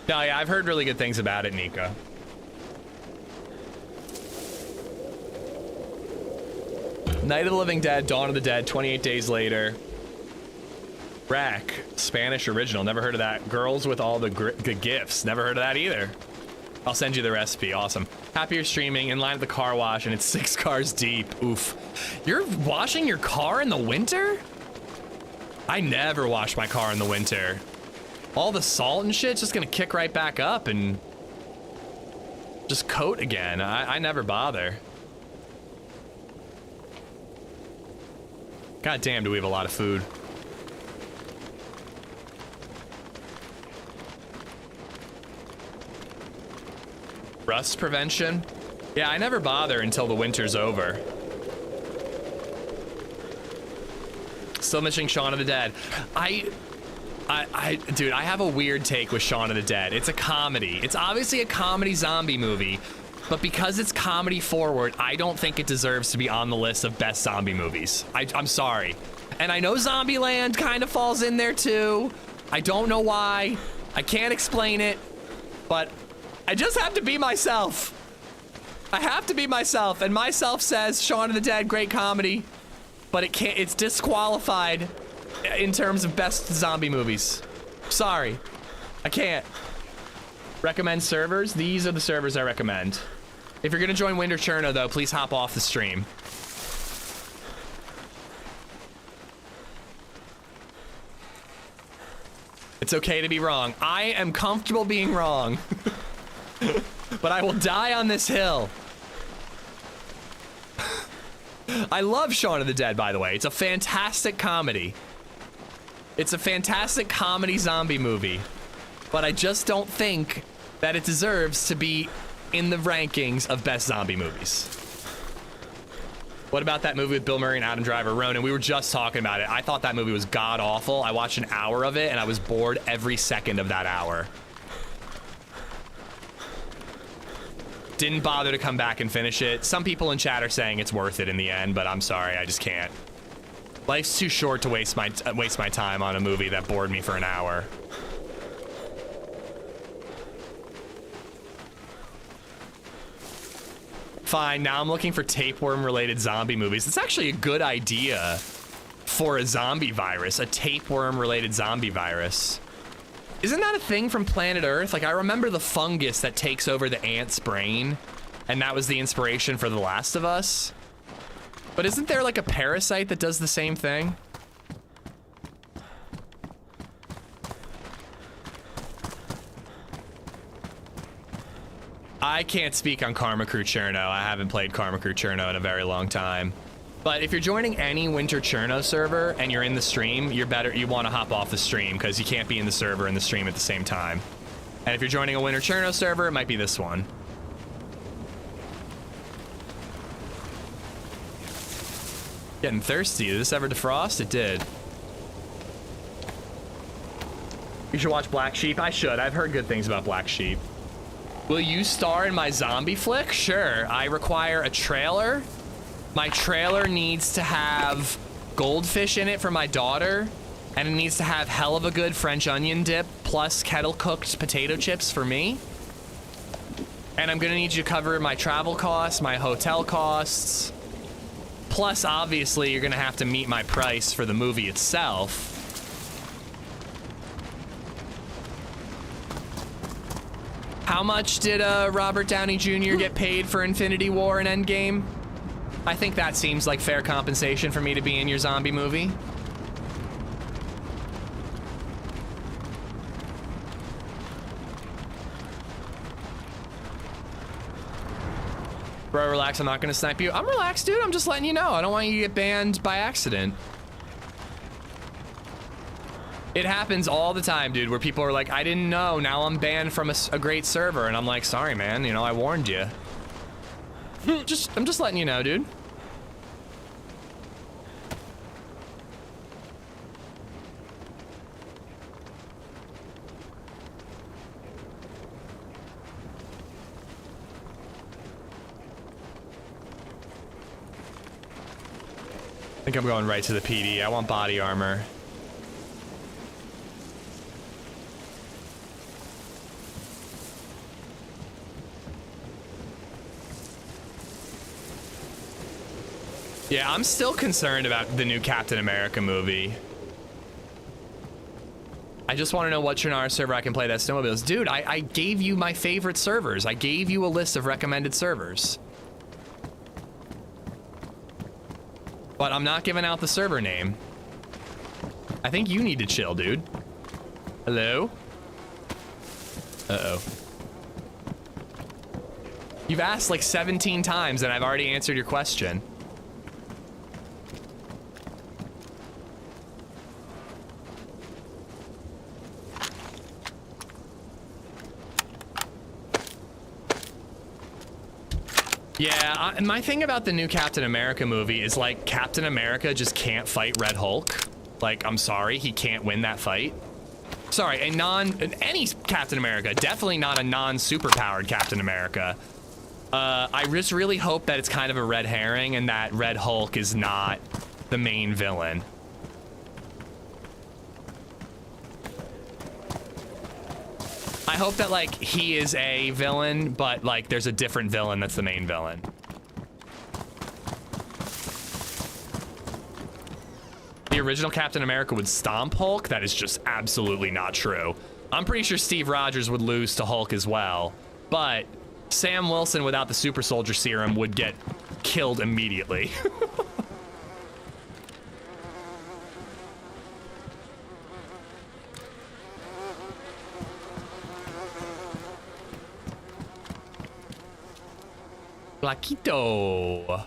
Speaker 3: No, yeah, I've heard really good things about it, Nico. Night of the Living Dead, Dawn of the Dead, 28 Days Later. Rack, Spanish original, never heard of that. Girls with All the Gifts, never heard of that either. I'll send you the recipe, awesome. Happier streaming, in line at the car wash, and it's 6 cars deep, oof. You're washing your car in the winter? I never wash my car in the winter. All the salt and shit's just gonna kick right back up and just coat again. I never bother. God damn, do we have a lot of food. Rust prevention? Yeah, I never bother until the winter's over. Still missing Shaun of the Dead. Dude, I have a weird take with Shaun of the Dead. It's a comedy. It's obviously a comedy zombie movie, but because it's comedy forward, I don't think it deserves to be on the list of best zombie movies. I'm sorry. And I know Zombieland kind of falls in there too. I don't know why. I can't explain it, but I just have to be myself. I have to be myself, and myself says Shaun of the Dead, great comedy, but it's disqualified in terms of best zombie movies. Sorry, I can't. Recommend servers? These are the servers I recommend. If you're gonna join Winter Cherno though, please hop off the stream. It's okay to be wrong. I am comfortable being wrong. But I will die on this hill. I love Shaun of the Dead, by the way. It's a fantastic comedy. It's a fantastic comedy zombie movie. But I just don't think that it deserves to be in the rankings of best zombie movies. What about that movie with Bill Murray and Adam Driver, Ronin? We were just talking about it. I thought that movie was god-awful. I watched an hour of it, and I was bored every second of that hour. Didn't bother to come back and finish it. Some people in chat are saying it's worth it in the end, but I'm sorry, I just can't. Life's too short to waste my time on a movie that bored me for an hour. Fine, now I'm looking for tapeworm-related zombie movies. It's actually a good idea for a zombie virus, a tapeworm-related zombie virus. Isn't that a thing from Planet Earth? Like, I remember the fungus that takes over the ant's brain, and that was the inspiration for The Last of Us. But isn't there like a parasite that does the same thing? I can't speak on Karma Crew Cherno. I haven't played Karma Crew Cherno in a very long time. But if you're joining any Winter Cherno server and you're in the stream, you want to hop off the stream because you can't be in the server and the stream at the same time. And if you're joining a Winter Cherno server, it might be this one. Getting thirsty. Did this ever defrost? It did. You should watch Black Sheep. I should. I've heard good things about Black Sheep. Will you star in my zombie flick? Sure. I require a trailer. My trailer needs to have goldfish in it for my daughter, and it needs to have hell of a good French onion dip plus kettle cooked potato chips for me. And I'm gonna need you to cover my travel costs, my hotel costs. Plus, obviously, you're gonna have to meet my price for the movie itself. How much did Robert Downey Jr. get paid for Infinity War and Endgame? I think that seems like fair compensation for me to be in your zombie movie. Bro, relax, I'm not gonna snipe you. I'm relaxed, dude, I'm just letting you know. I don't want you to get banned by accident. It happens all the time, dude, where people are like, I didn't know, now I'm banned from a great server. And I'm like, sorry, man, you know, I warned you. I'm just letting you know, dude. I think I'm going right to the PD. I want body armor. Yeah, I'm still concerned about the new Captain America movie. I just want to know what Chernarus server I can play that snowmobiles. Dude, I gave you my favorite servers. I gave you a list of recommended servers. But I'm not giving out the server name. I think you need to chill, dude. Hello? Uh-oh. You've asked like 17 times and I've already answered your question. Yeah, my thing about the new Captain America movie is like Captain America just can't fight Red Hulk. Like, I'm sorry, he can't win that fight. Sorry, any Captain America, definitely not a non-superpowered Captain America. I just really hope that it's kind of a red herring and that Red Hulk is not the main villain. I hope that, like, he is a villain, but, like, there's a different villain that's the main villain. The original Captain America would stomp Hulk? That is just absolutely not true. I'm pretty sure Steve Rogers would lose to Hulk as well, but Sam Wilson without the super soldier serum would get killed immediately. Blaquito.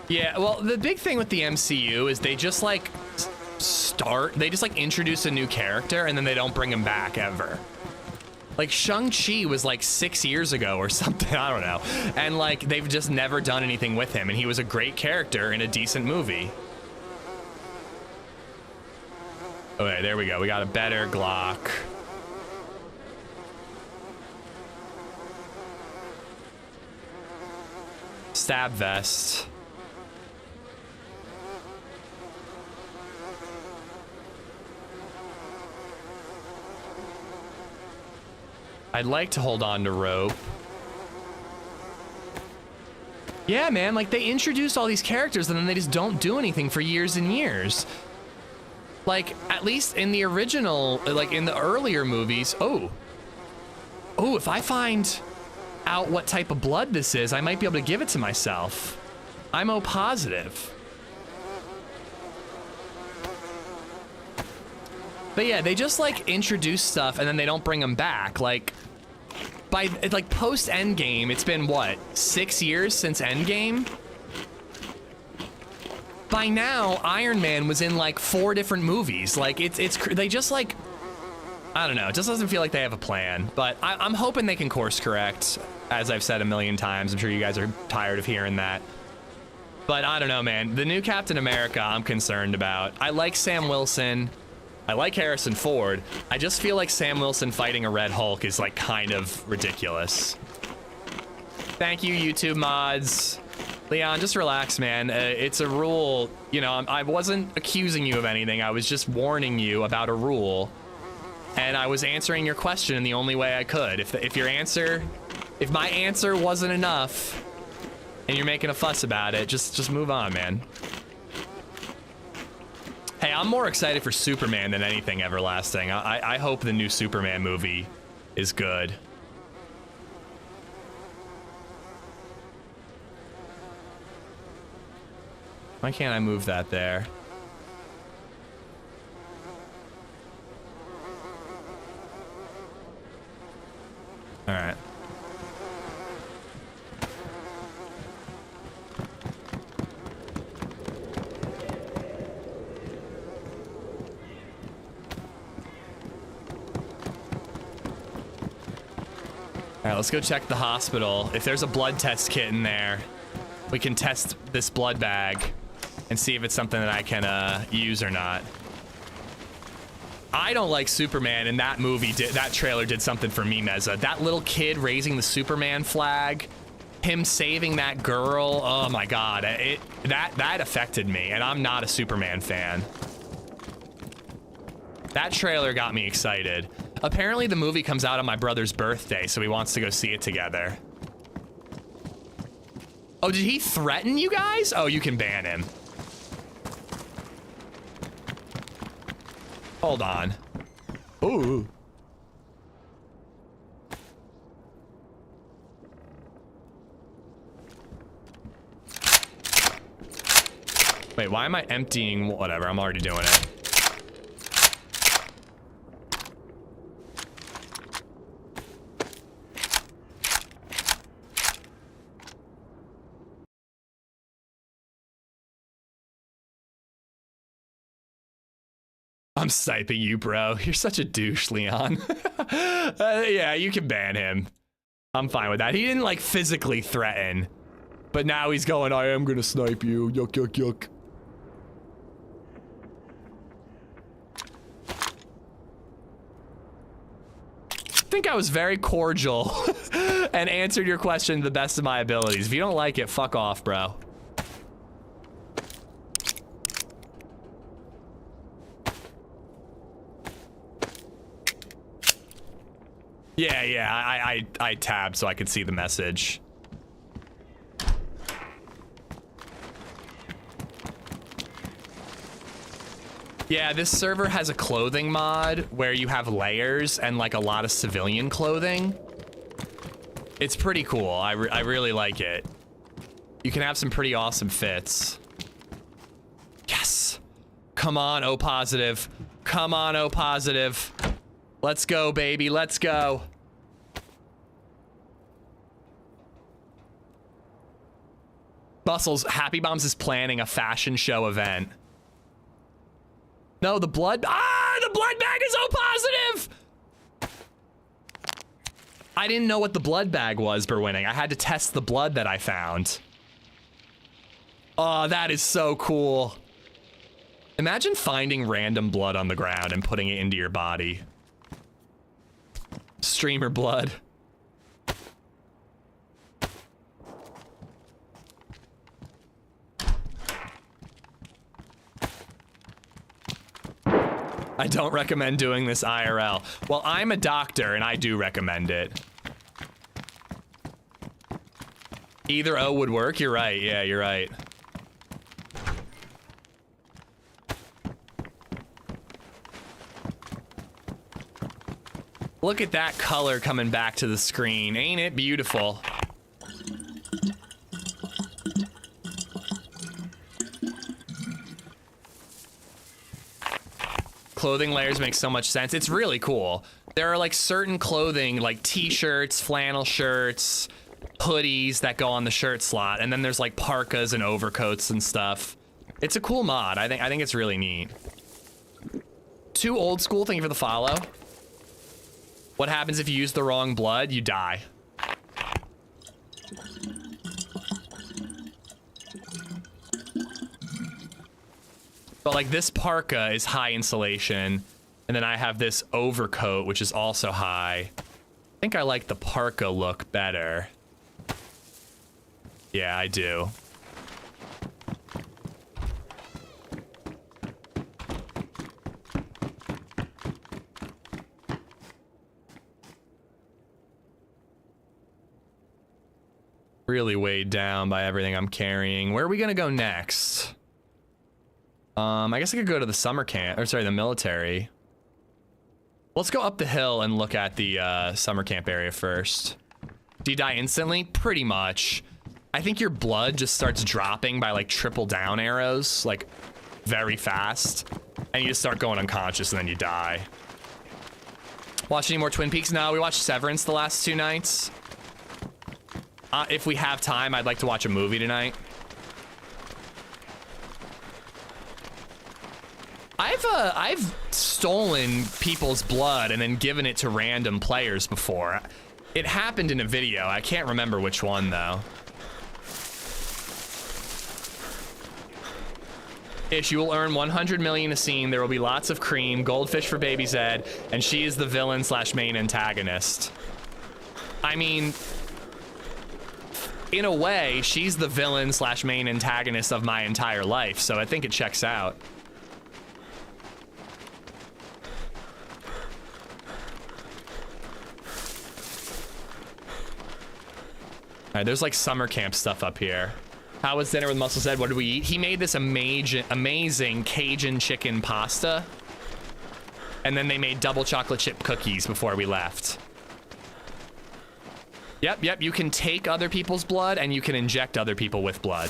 Speaker 3: Yeah, well, the big thing with the MCU is they just like they just like introduce a new character and then they don't bring him back ever. Like Shang-Chi was like 6 years ago or something, I don't know. And like they've just never done anything with him and he was a great character in a decent movie. Okay, there we go. We got a better Glock. Stab vest. I'd like to hold on to rope. Yeah, man, like they introduced all these characters and then they just don't do anything for years and years. Like, at least in the original, like in the earlier movies, oh, if I find out what type of blood this is, I might be able to give it to myself. I'm O positive. But yeah, they just like introduce stuff and then they don't bring them back. Like, by like post Endgame, it's been what, 6 years since Endgame? By now, Iron Man was in like 4 different movies. Like, they just like, I don't know, it just doesn't feel like they have a plan. But I'm hoping they can course correct, as I've said a million times. I'm sure you guys are tired of hearing that. But I don't know, man. The new Captain America, I'm concerned about. I like Sam Wilson. I like Harrison Ford. I just feel like Sam Wilson fighting a Red Hulk is like kind of ridiculous. Thank you, YouTube mods. Leon, just relax, man. It's a rule. You know, I wasn't accusing you of anything. I was just warning you about a rule. And I was answering your question in the only way I could. If my answer wasn't enough and you're making a fuss about it, just move on, man. Hey, I'm more excited for Superman than anything everlasting. I hope the new Superman movie is good. Why can't I move that there? All right. All right, let's go check the hospital. If there's a blood test kit in there, we can test this blood bag and see if it's something that I can use or not. I don't like Superman, and that movie that trailer did something for me, Meza. That little kid raising the Superman flag, him saving that girl, oh my god, that affected me, and I'm not a Superman fan. That trailer got me excited. Apparently the movie comes out on my brother's birthday, so he wants to go see it together. Oh, did he threaten you guys? Oh, you can ban him. Hold on. Ooh. Wait, why am I emptying? Whatever, I'm already doing it. I'm sniping you, bro. You're such a douche, Leon. Yeah, you can ban him. I'm fine with that. He didn't, like, physically threaten. But now he's going, I am gonna snipe you. Yuck, yuck, yuck. I think I was very cordial and answered your question to the best of my abilities. If you don't like it, fuck off, bro. Yeah, I tabbed so I could see the message. Yeah, this server has a clothing mod where you have layers and like a lot of civilian clothing. It's pretty cool. I really like it. You can have some pretty awesome fits. Yes. Come on, O positive. Come on, O positive. Let's go, baby. Let's go. Bustles, Happy Bombs is planning a fashion show event. No, the blood... Ah, the blood bag is O positive! I didn't know what the blood bag was, Berwinning. I had to test the blood that I found. Oh, that is so cool. Imagine finding random blood on the ground and putting it into your body. Streamer blood. I don't recommend doing this IRL. Well, I'm a doctor and I do recommend it. Either O would work. You're right. Yeah, you're right. Look at that color coming back to the screen. Ain't it beautiful? Clothing layers make so much sense. It's really cool. There are like certain clothing, like t-shirts, flannel shirts, hoodies that go on the shirt slot, and then there's like parkas and overcoats and stuff. It's a cool mod. I think it's really neat. Too old school. Thank you for the follow. What happens if you use the wrong blood? You die. But like this parka is high insulation, and then I have this overcoat which is also high. I think I like the parka look better. Yeah, I do. Really weighed down by everything I'm carrying. Where are we gonna go next? I guess I could go to the summer camp, or sorry, the military. Let's go up the hill and look at the summer camp area first. Do you die instantly? Pretty much. I think your blood just starts dropping by like triple down arrows, like very fast. And you just start going unconscious and then you die. Watch any more Twin Peaks? No, we watched Severance the last 2 nights. If we have time, I'd like to watch a movie tonight. I've stolen people's blood and then given it to random players before. It happened in a video. I can't remember which one though. Ish, you will earn 100 million a scene. There will be lots of cream, goldfish for LadyZed, and she is the villain / main antagonist. I mean, in a way, she's the villain / main antagonist of my entire life, so I think it checks out. All right, there's like summer camp stuff up here. How was dinner with Muscle Zed? What did we eat? He made this amazing Cajun chicken pasta. And then they made double chocolate chip cookies before we left. Yep, you can take other people's blood and you can inject other people with blood.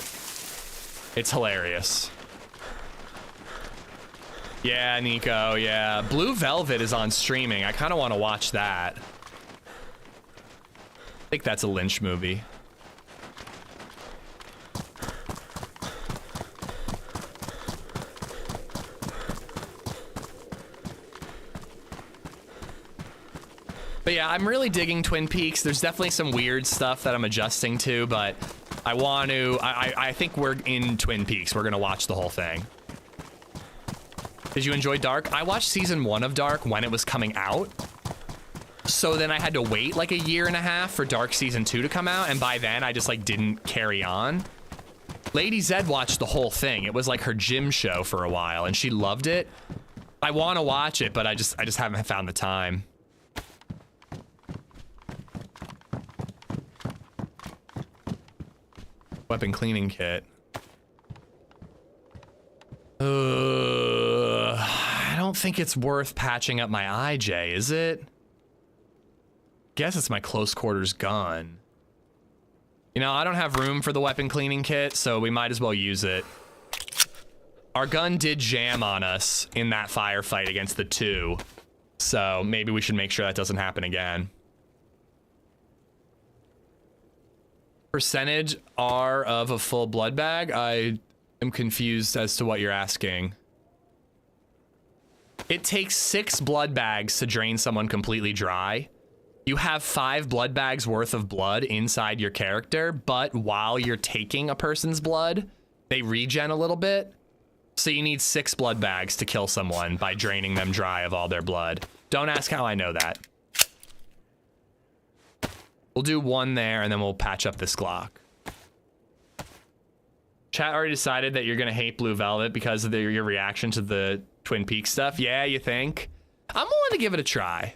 Speaker 3: It's hilarious. Yeah, Nico, yeah. Blue Velvet is on streaming. I kind of want to watch that. I think that's a Lynch movie. But yeah, I'm really digging Twin Peaks. There's definitely some weird stuff that I'm adjusting to, but I want to, I think we're in Twin Peaks. We're gonna watch the whole thing. Did you enjoy Dark? I watched season 1 of Dark when it was coming out. So then I had to wait like a 1.5 years for Dark season 2 to come out, and by then I just like didn't carry on. LadyZed watched the whole thing. It was like her gym show for a while, and she loved it. I want to watch it, but I just haven't found the time. Weapon cleaning kit. I don't think it's worth patching up my IJ, is it? Guess it's my close quarters gun. You know, I don't have room for the weapon cleaning kit, so we might as well use it. Our gun did jam on us in that firefight against the 2, so maybe we should make sure that doesn't happen again. Percentage R of a full blood bag? I am confused as to what you're asking. It takes 6 blood bags to drain someone completely dry. You have 5 blood bags worth of blood inside your character, but while you're taking a person's blood, they regen a little bit. So you need 6 blood bags to kill someone by draining them dry of all their blood. Don't ask how I know that. We'll do 1 there, and then we'll patch up this Glock. Chat already decided that you're gonna hate Blue Velvet because of your reaction to the Twin Peaks stuff. Yeah, you think? I'm willing to give it a try.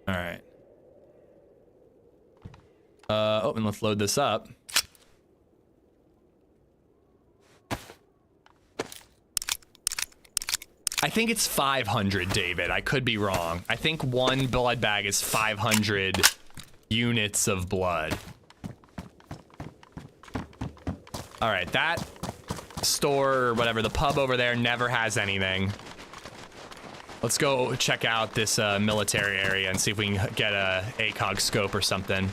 Speaker 3: All right. Oh, and let's load this up. I think it's 500, David. I could be wrong. I think one blood bag is 500 units of blood. All right, that store or whatever, the pub over there never has anything. Let's go check out this military area and see if we can get a ACOG scope or something.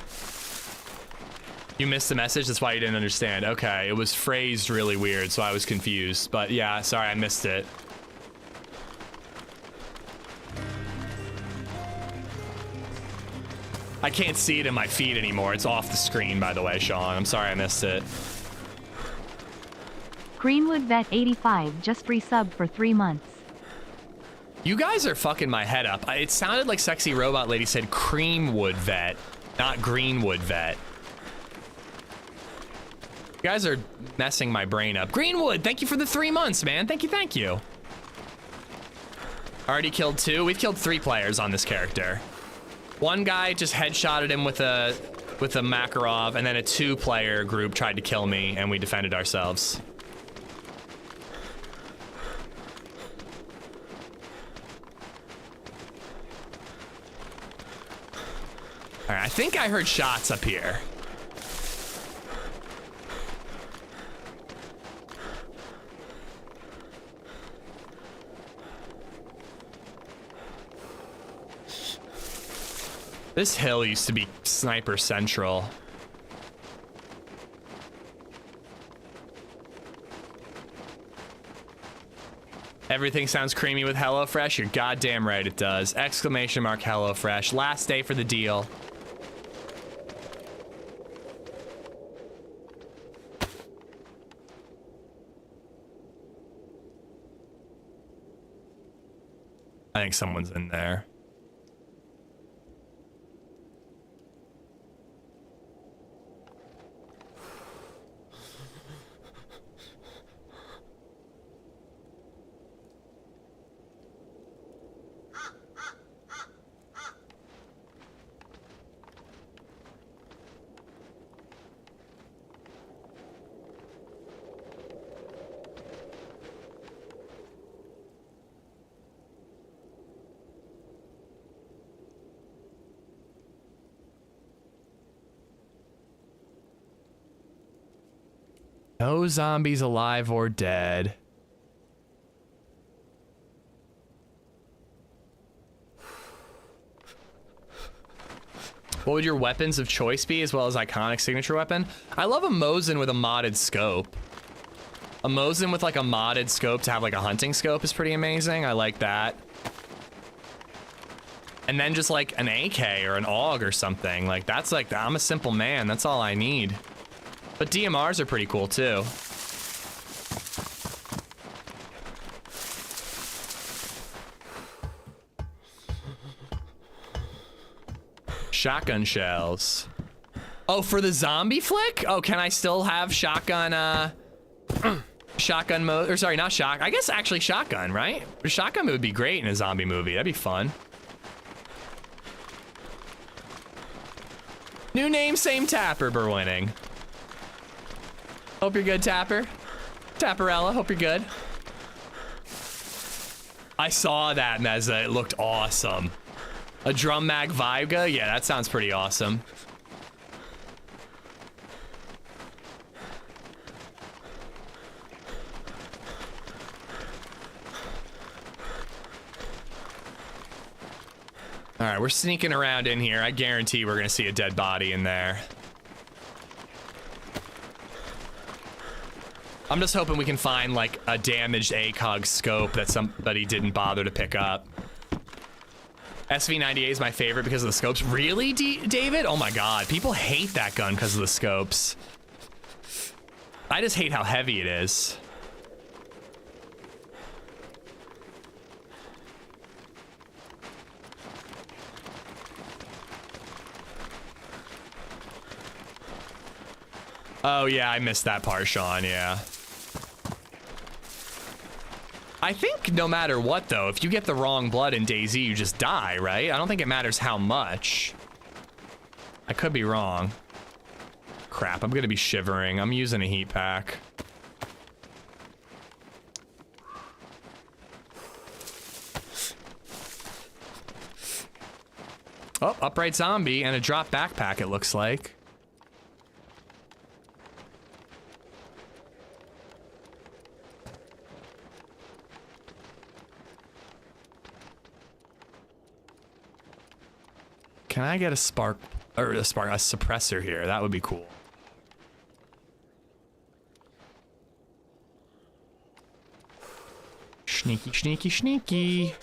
Speaker 3: You missed the message? That's why you didn't understand. Okay, it was phrased really weird, so I was confused. But yeah, sorry, I missed it. I can't see it in my feed anymore. It's off the screen, by the way, Sean. I'm sorry I missed it.
Speaker 4: Greenwood Vet 85 just resubbed for 3 months.
Speaker 3: You guys are fucking my head up. It sounded like Sexy Robot Lady said Creamwood Vet, not Greenwood Vet. You guys are messing my brain up. Greenwood, thank you for the 3 months, man. Thank you, thank you. Already killed 2. We've killed 3 players on this character. One guy just headshotted him with a Makarov, and then a 2-player group tried to kill me, and we defended ourselves. All right, I think I heard shots up here. This hill used to be Sniper Central. Everything sounds creamy with HelloFresh. You're goddamn right it does. Exclamation mark HelloFresh. Last day for the deal. I think someone's in there. No zombies alive or dead. What would your weapons of choice be, as well as iconic signature weapon? I love a Mosin with a modded scope. A Mosin with like a modded scope to have like a hunting scope is pretty amazing. I like that. And then just like an AK or an AUG or something. Like that's like, I'm a simple man. That's all I need. But DMRs are pretty cool too. Shotgun shells. Oh, for the zombie flick? Oh, can I still have shotgun, shotgun mode? Or sorry, not shotgun. I guess actually shotgun, right? Shotgun would be great in a zombie movie. That'd be fun. New name, same tapper, Berwinning. Hope you're good, Tapper. Tapperella, hope you're good. I saw that, Meza. It looked awesome. A drum mag Viga? Yeah, that sounds pretty awesome. All right, we're sneaking around in here. I guarantee we're gonna see a dead body in there. I'm just hoping we can find like a damaged ACOG scope that somebody didn't bother to pick up. SV98 is my favorite because of the scopes. Really, David? Oh my God, people hate that gun because of the scopes. I just hate how heavy it is. Oh yeah, I missed that part, Sean, yeah. I think no matter what though, if you get the wrong blood in DayZ, you just die, right? I don't think it matters how much. I could be wrong. crap. I'm gonna be shivering. I'm using a heat pack. Oh, upright zombie and a drop backpack, it looks like. Can I get a spark, or a suppressor here? That would be cool. Sneaky, sneaky, sneaky.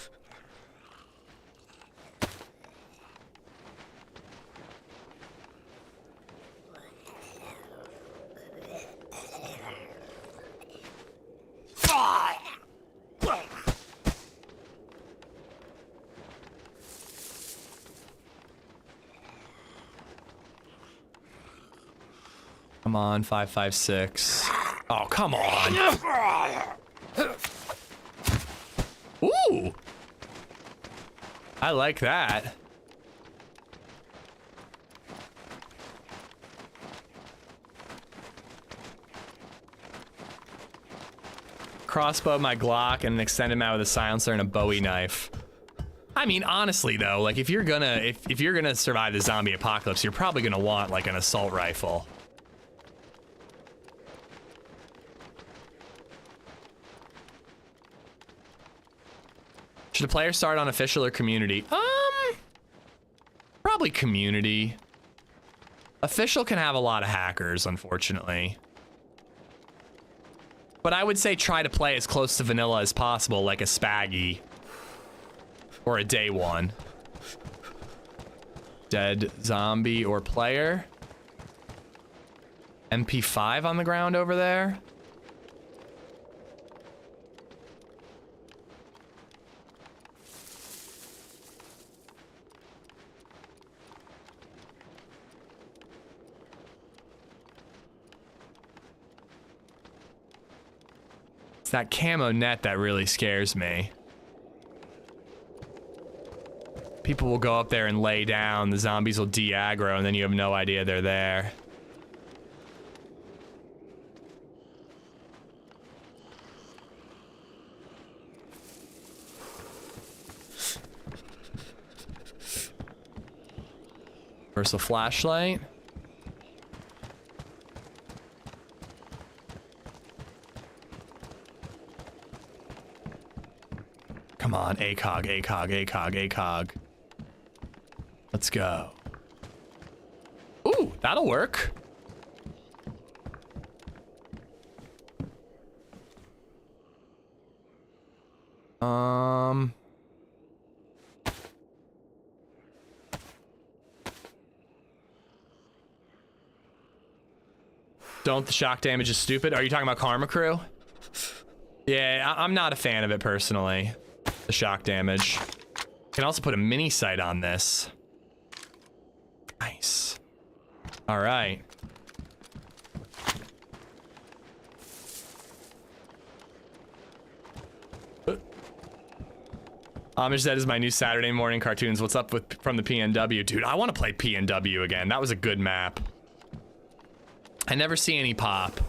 Speaker 3: Come on, 556. Oh, come on. Ooh. I like that. Crossbow my Glock and an extended mag with a silencer and a Bowie knife. I mean, honestly though, like if you're gonna survive the zombie apocalypse, you're probably gonna want like an assault rifle. Should a player start on official or community? Probably community. Official can have a lot of hackers, unfortunately. But I would say try to play as close to vanilla as possible, like a Spaggy. Or a Day One. Dead zombie or player. MP5 on the ground over there. It's that camo net that really scares me. People will go up there and lay down, the zombies will de-aggro, and then you have no idea they're there. Where's the flashlight? Come on, ACOG, ACOG, ACOG, ACOG. Let's go. Ooh, that'll work. Don't the shock damage is stupid. Are you talking about Karma Crew? Yeah, I'm not a fan of it personally. The shock damage. Can also put a mini sight on this. Nice. All right. LadyZed is my new Saturday morning cartoons. What's up with from the PNW? Dude, I want to play PNW again. That was a good map. I never see any pop.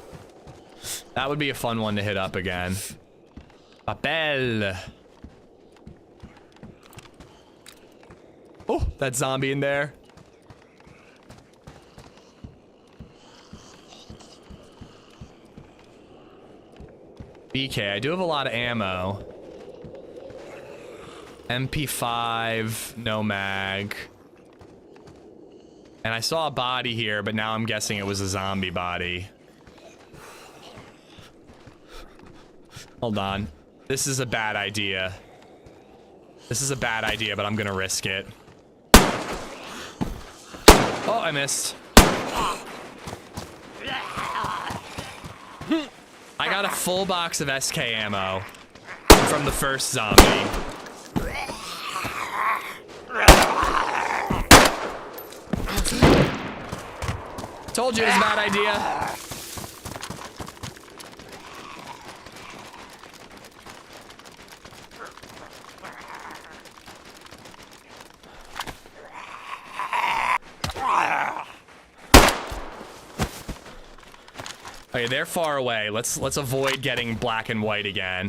Speaker 3: That would be a fun one to hit up again. Papel. Oh, that zombie in there. BK, I do have a lot of ammo. MP5, no mag. And I saw a body here, but now I'm guessing it was a zombie body. Hold on. This is a bad idea. This is a bad idea, but I'm gonna risk it. Oh, I missed. I got a full box of SK ammo from the first zombie. Told you it was a bad idea. Okay, they're far away. Let's avoid getting black and white again.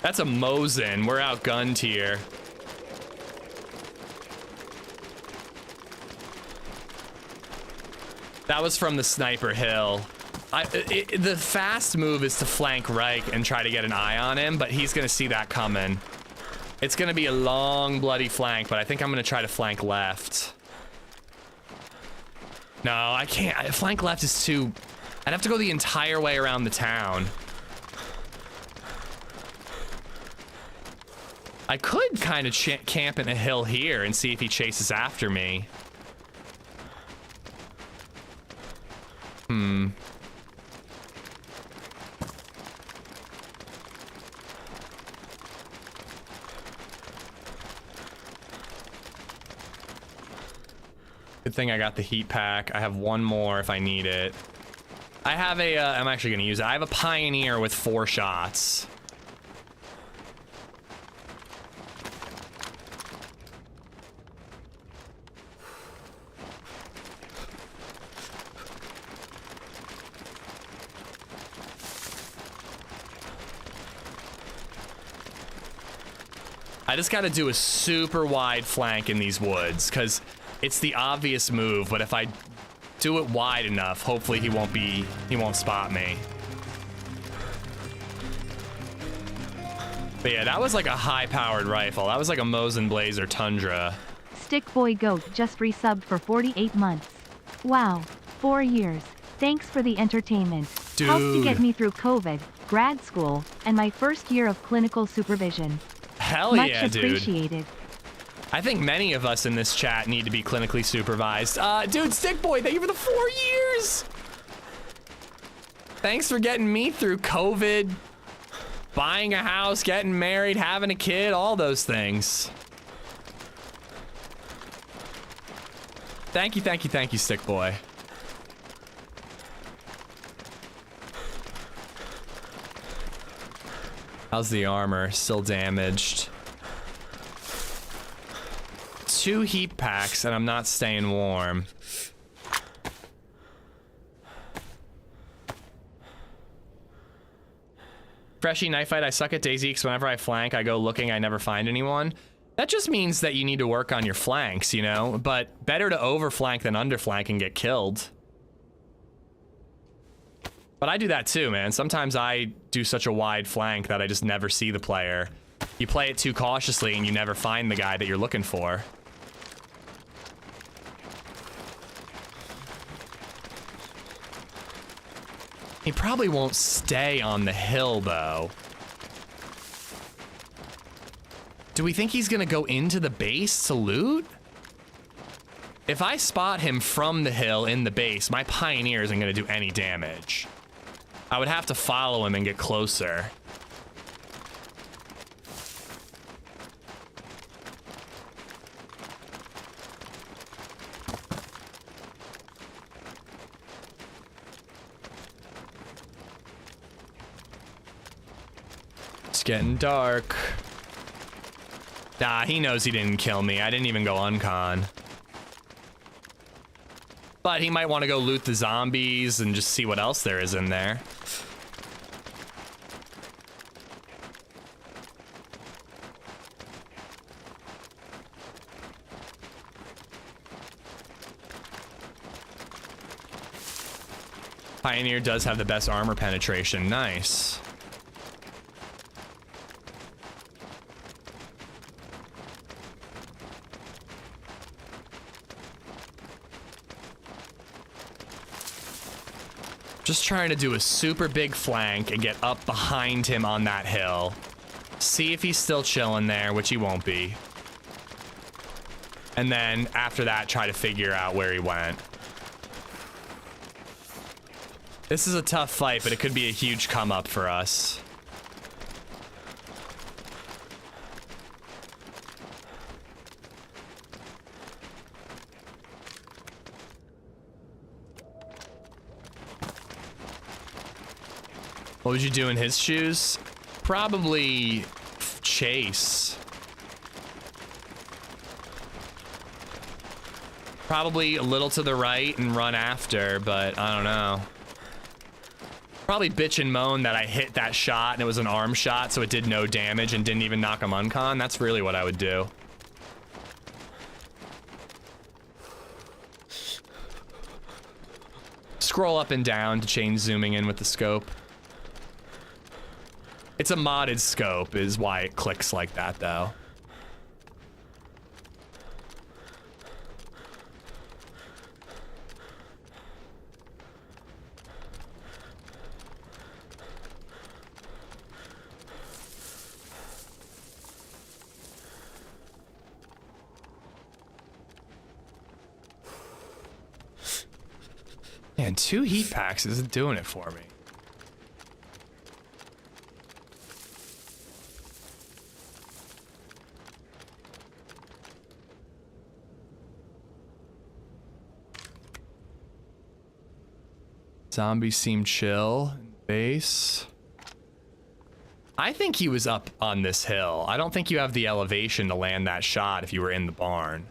Speaker 3: That's a Mosin. We're outgunned here. That was from the sniper hill. The fast move is to flank right and try to get an eye on him, but he's gonna see that coming. It's gonna be a long, bloody flank, but I think I'm gonna try to flank left. No, I can't. Flank left is too... I'd have to go the entire way around the town. I could kind of camp in a hill here and see if he chases after me. Good thing I got the heat pack. I have one more if I need it. I have a, I'm actually gonna use it. I have a Pioneer with 4 shots. I just gotta do a super wide flank in these woods, because it's the obvious move, but if I do it wide enough, hopefully he won't spot me. But yeah, that was like a high-powered rifle. That was like a Mosin Blazer Tundra.
Speaker 4: Stickboy Goat just resubbed for 48 months. Wow, 4 years. Thanks for the entertainment.
Speaker 3: Dude.
Speaker 4: Helped to get me through COVID, grad school, and my first year of clinical supervision.
Speaker 3: Hell
Speaker 4: Much
Speaker 3: yeah, dude.
Speaker 4: appreciated.
Speaker 3: I think many of us in this chat need to be clinically supervised. Dude, Stickboy, thank you for the 4 years! Thanks for getting me through COVID, buying a house, getting married, having a kid, all those things. Thank you, thank you, thank you, Stickboy. How's the armor? Still damaged. 2 heat packs and I'm not staying warm. Freshy knife fight. I suck at DayZ because whenever I flank, I go looking, I never find anyone. That just means that you need to work on your flanks, you know? But better to overflank than underflank and get killed. But I do that too, man. Sometimes I do such a wide flank that I just never see the player. You play it too cautiously and you never find the guy that you're looking for. He probably won't stay on the hill, though. Do we think he's gonna go into the base to loot? If I spot him from the hill in the base, my Pioneer isn't gonna do any damage. I would have to follow him and get closer. It's getting dark. Nah, he knows he didn't kill me. I didn't even go uncon. But he might want to go loot the zombies and just see what else there is in there. Pioneer does have the best armor penetration. Nice. Just trying to do a super big flank and get up behind him on that hill. See if he's still chilling there, which he won't be. And then after that, try to figure out where he went. This is a tough fight, but it could be a huge come up for us. What would you do in his shoes? Probably chase. Probably a little to the right and run after, but I don't know. Probably bitch and moan that I hit that shot and it was an arm shot, so it did no damage and didn't even knock him uncon. That's really what I would do. Scroll up and down to change zooming in with the scope. It's a modded scope is why it clicks like that though. Man, 2 heat packs isn't doing it for me. Zombies seem chill. Base. I think he was up on this hill. I don't think you have the elevation to land that shot if you were in the barn.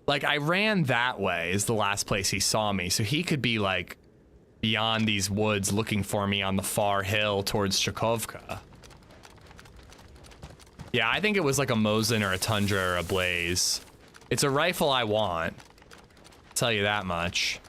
Speaker 3: Like, I ran that way is the last place he saw me, so he could be, like, beyond these woods looking for me on the far hill towards Chakovka. Yeah, I think it was like a Mosin or a Tundra or a Blaze. It's a rifle I want. I'll tell you that much.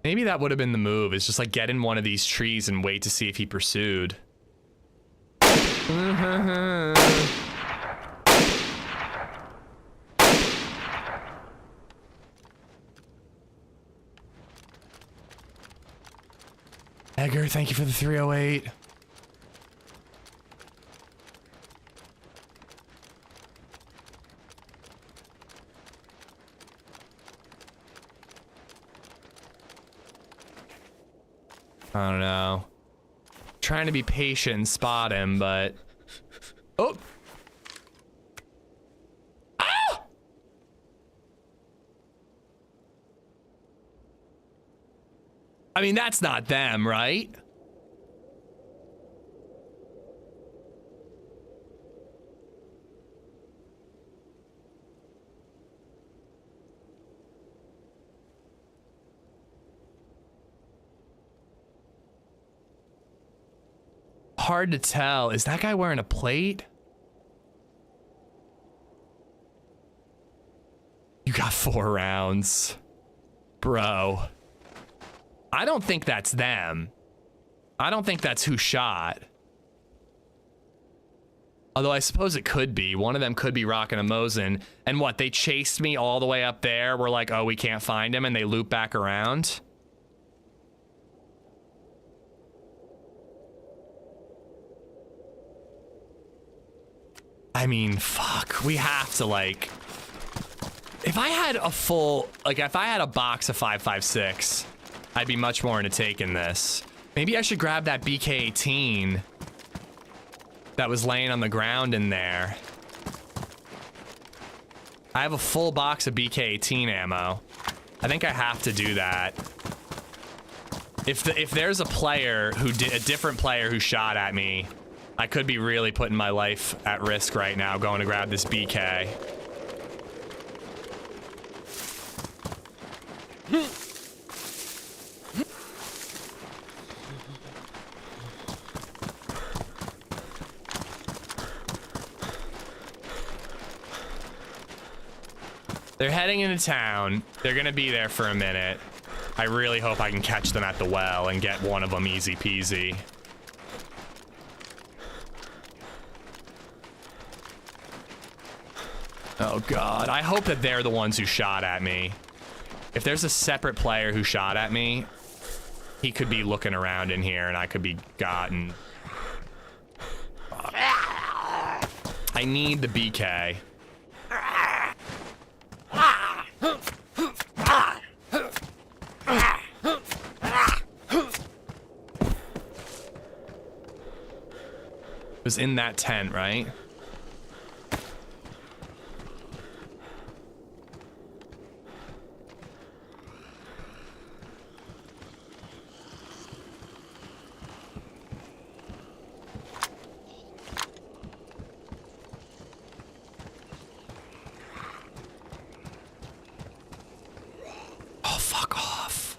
Speaker 3: Maybe that would have been the move, is just like get in one of these trees and wait to see if he pursued. Edgar, thank you for the 308. I don't know. Trying to be patient and spot him, but... Oh! Ah! I mean, that's not them, right? Hard to tell. Is that guy wearing a plate? You got 4 rounds. Bro. I don't think that's them. I don't think that's who shot. Although I suppose it could be. One of them could be rocking a Mosin. And what, they chased me all the way up there? We're like, oh, we can't find him, and they loop back around? I mean, fuck, we have to, like, if I had a full, like, if I had a box of 5.56, I'd be much more into taking this. Maybe I should grab that BK-18 that was laying on the ground in there. I have a full box of BK-18 ammo. I think I have to do that. If there's a player who did, a different player who shot at me, I could be really putting my life at risk right now going to grab this BK. They're heading into town. They're gonna be there for a minute. I really hope I can catch them at the well and get one of them easy peasy. Oh God, I hope that they're the ones who shot at me. If there's a separate player who shot at me, he could be looking around in here and I could be gotten. I need the BK. It was in that tent, right? Oh, fuck off.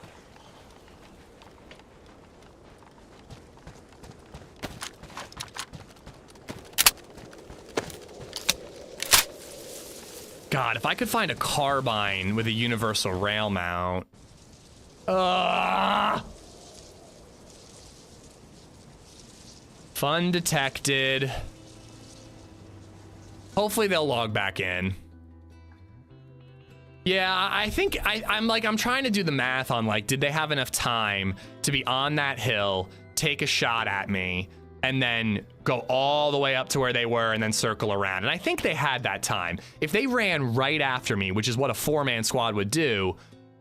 Speaker 3: God, if I could find a carbine with a universal rail mount. Fun detected. Hopefully they'll log back in. Yeah, I think I'm trying to do the math on like, did they have enough time to be on that hill, take a shot at me, and then go all the way up to where they were and then circle around. And I think they had that time. If they ran right after me, which is what a 4-man squad would do,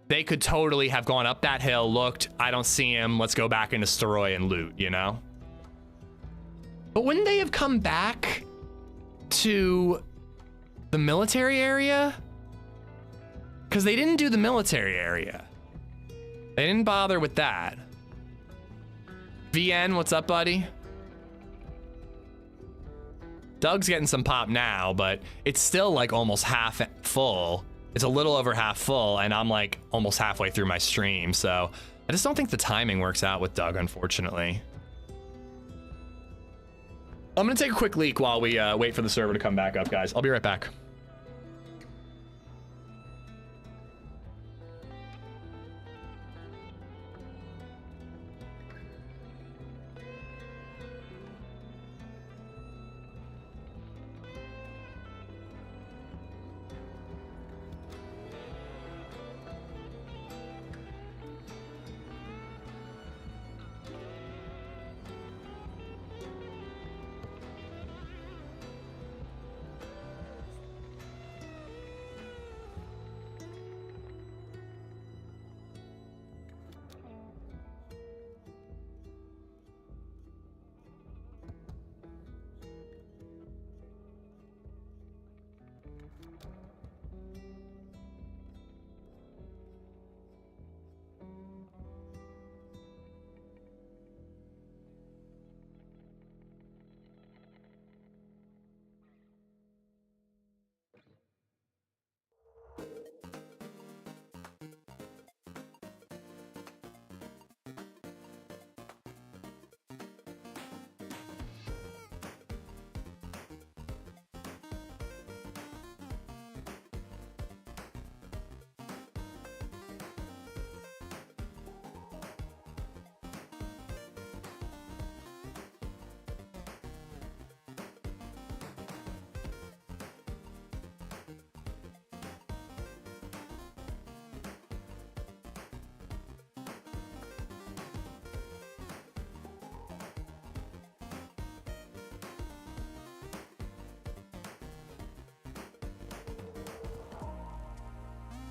Speaker 3: they could totally have gone up that hill, looked, I don't see him, let's go back into Steroy and loot, you know? But wouldn't they have come back to the military area? Because they didn't do the military area. They didn't bother with that. VN, what's up, buddy? Doug's getting some pop now, but it's still like almost half full. It's a little over half full, and I'm like almost halfway through my stream, so I just don't think the timing works out with Doug, unfortunately. I'm gonna take a quick leak while we wait for the server to come back up, guys. I'll be right back.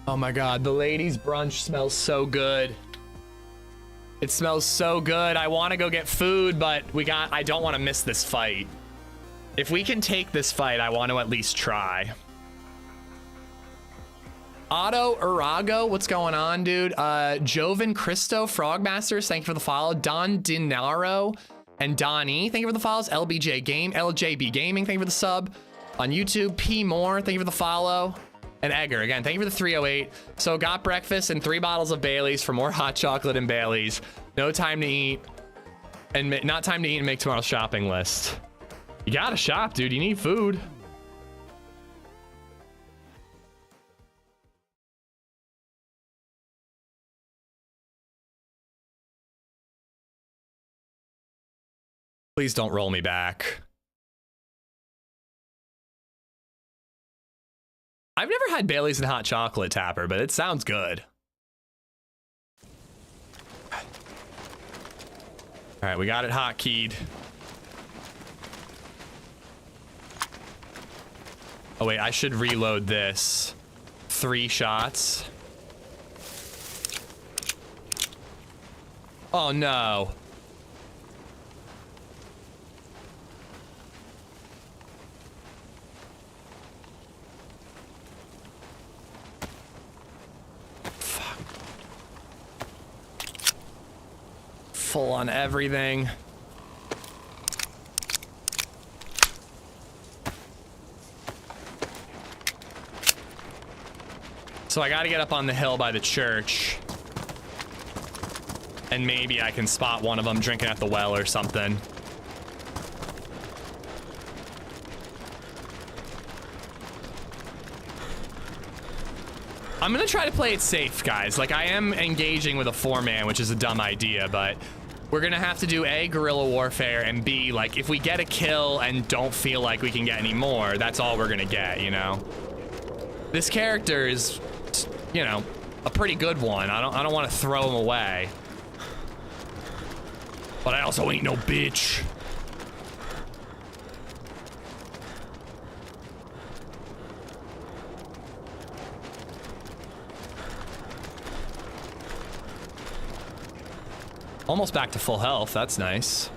Speaker 3: Oh my God, the ladies' brunch smells so good. It smells so good. I want to go get food, but I don't want to miss this fight. If we can take this fight, I want to at least try. Otto Urago, what's going on, dude? Joven Christo, Frogmasters, thank you for the follow. Don Dinaro and Donnie, thank you for the follows. LBJ Game, LJB Gaming, thank you for the sub. On YouTube, P Moore, thank you for the follow. And Edgar, again, thank you for the 308. So got breakfast and 3 bottles of Bailey's for more hot chocolate and Bailey's. No time to eat. And not time to eat and make tomorrow's shopping list. You gotta shop, dude. You need food. Please don't roll me back. I've never had Bailey's and hot chocolate, Tapper, but it sounds good. All right, we got it hotkeyed. Oh wait, I should reload this. 3 shots. Oh no. Fuck. Full on everything. So I gotta get up on the hill by the church. And maybe I can spot one of them drinking at the well or something. I'm gonna try to play it safe, guys. Like, I am engaging with a 4-man, which is a dumb idea, but we're gonna have to do A, guerrilla warfare, and B, like, if we get a kill and don't feel like we can get any more, that's all we're gonna get, you know? This character is, you know, a pretty good one. I don't want to throw him away. But I also ain't no bitch. Almost back to full health. That's nice.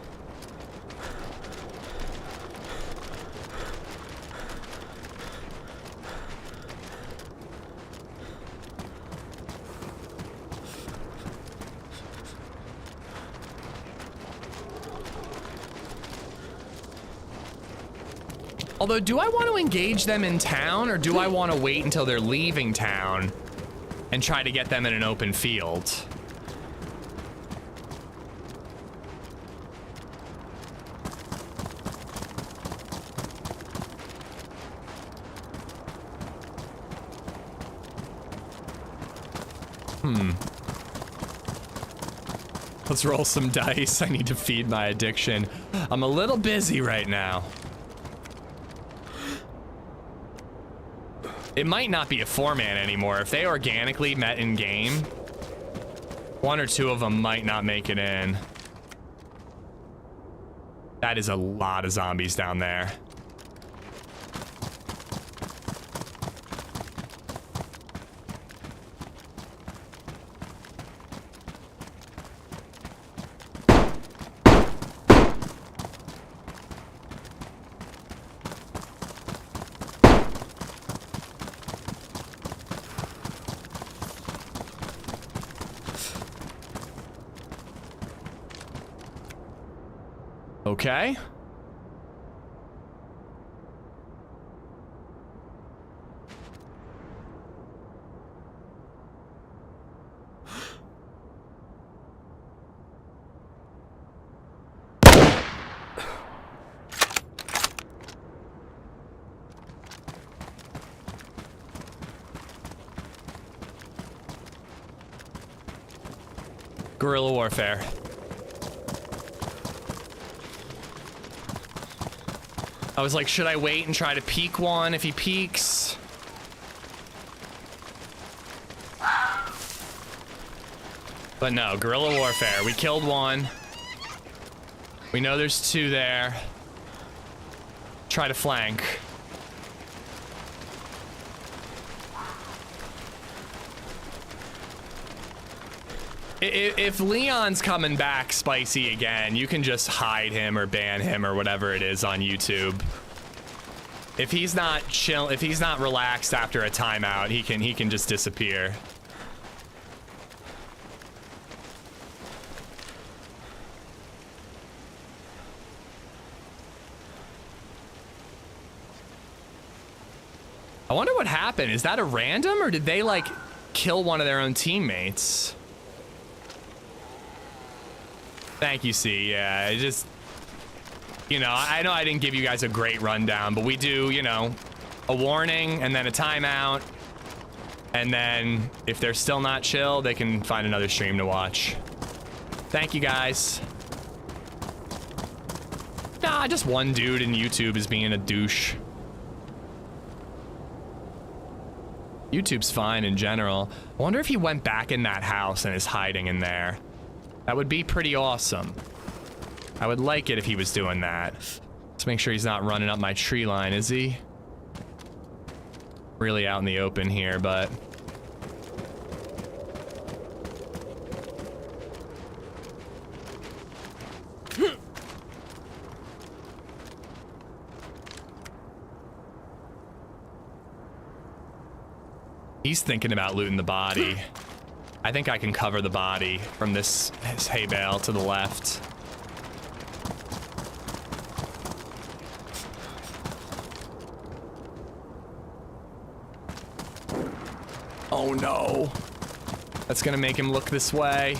Speaker 3: Although, do I want to engage them in town, or do I want to wait until they're leaving town and try to get them in an open field? Let's roll some dice. I need to feed my addiction. I'm a little busy right now. It might not be a 4-man anymore. If they organically met in game, 1 or 2 of them might not make it in. That is a lot of zombies down there. Okay. Guerrilla warfare. I was like, should I wait and try to peek one if he peeks? But no, guerrilla warfare. We killed one. We know there's 2 there. Try to flank. If Leon's coming back spicy again, you can just hide him or ban him or whatever it is on YouTube. If he's not chill, if he's not relaxed after a timeout, he can just disappear. I wonder what happened. Is that a random, or did they like kill one of their own teammates? Thank you, C. Yeah, it just, you know I didn't give you guys a great rundown, but we do, you know, a warning and then a timeout. And then if they're still not chill, they can find another stream to watch. Thank you, guys. Nah, just one dude in YouTube is being a douche. YouTube's fine in general. I wonder if he went back in that house and is hiding in there. That would be pretty awesome. I would like it if he was doing that. Let's make sure he's not running up my tree line, is he? Really out in the open here, but... He's thinking about looting the body. I think I can cover the body from this hay bale to the left. Oh no. That's gonna make him look this way.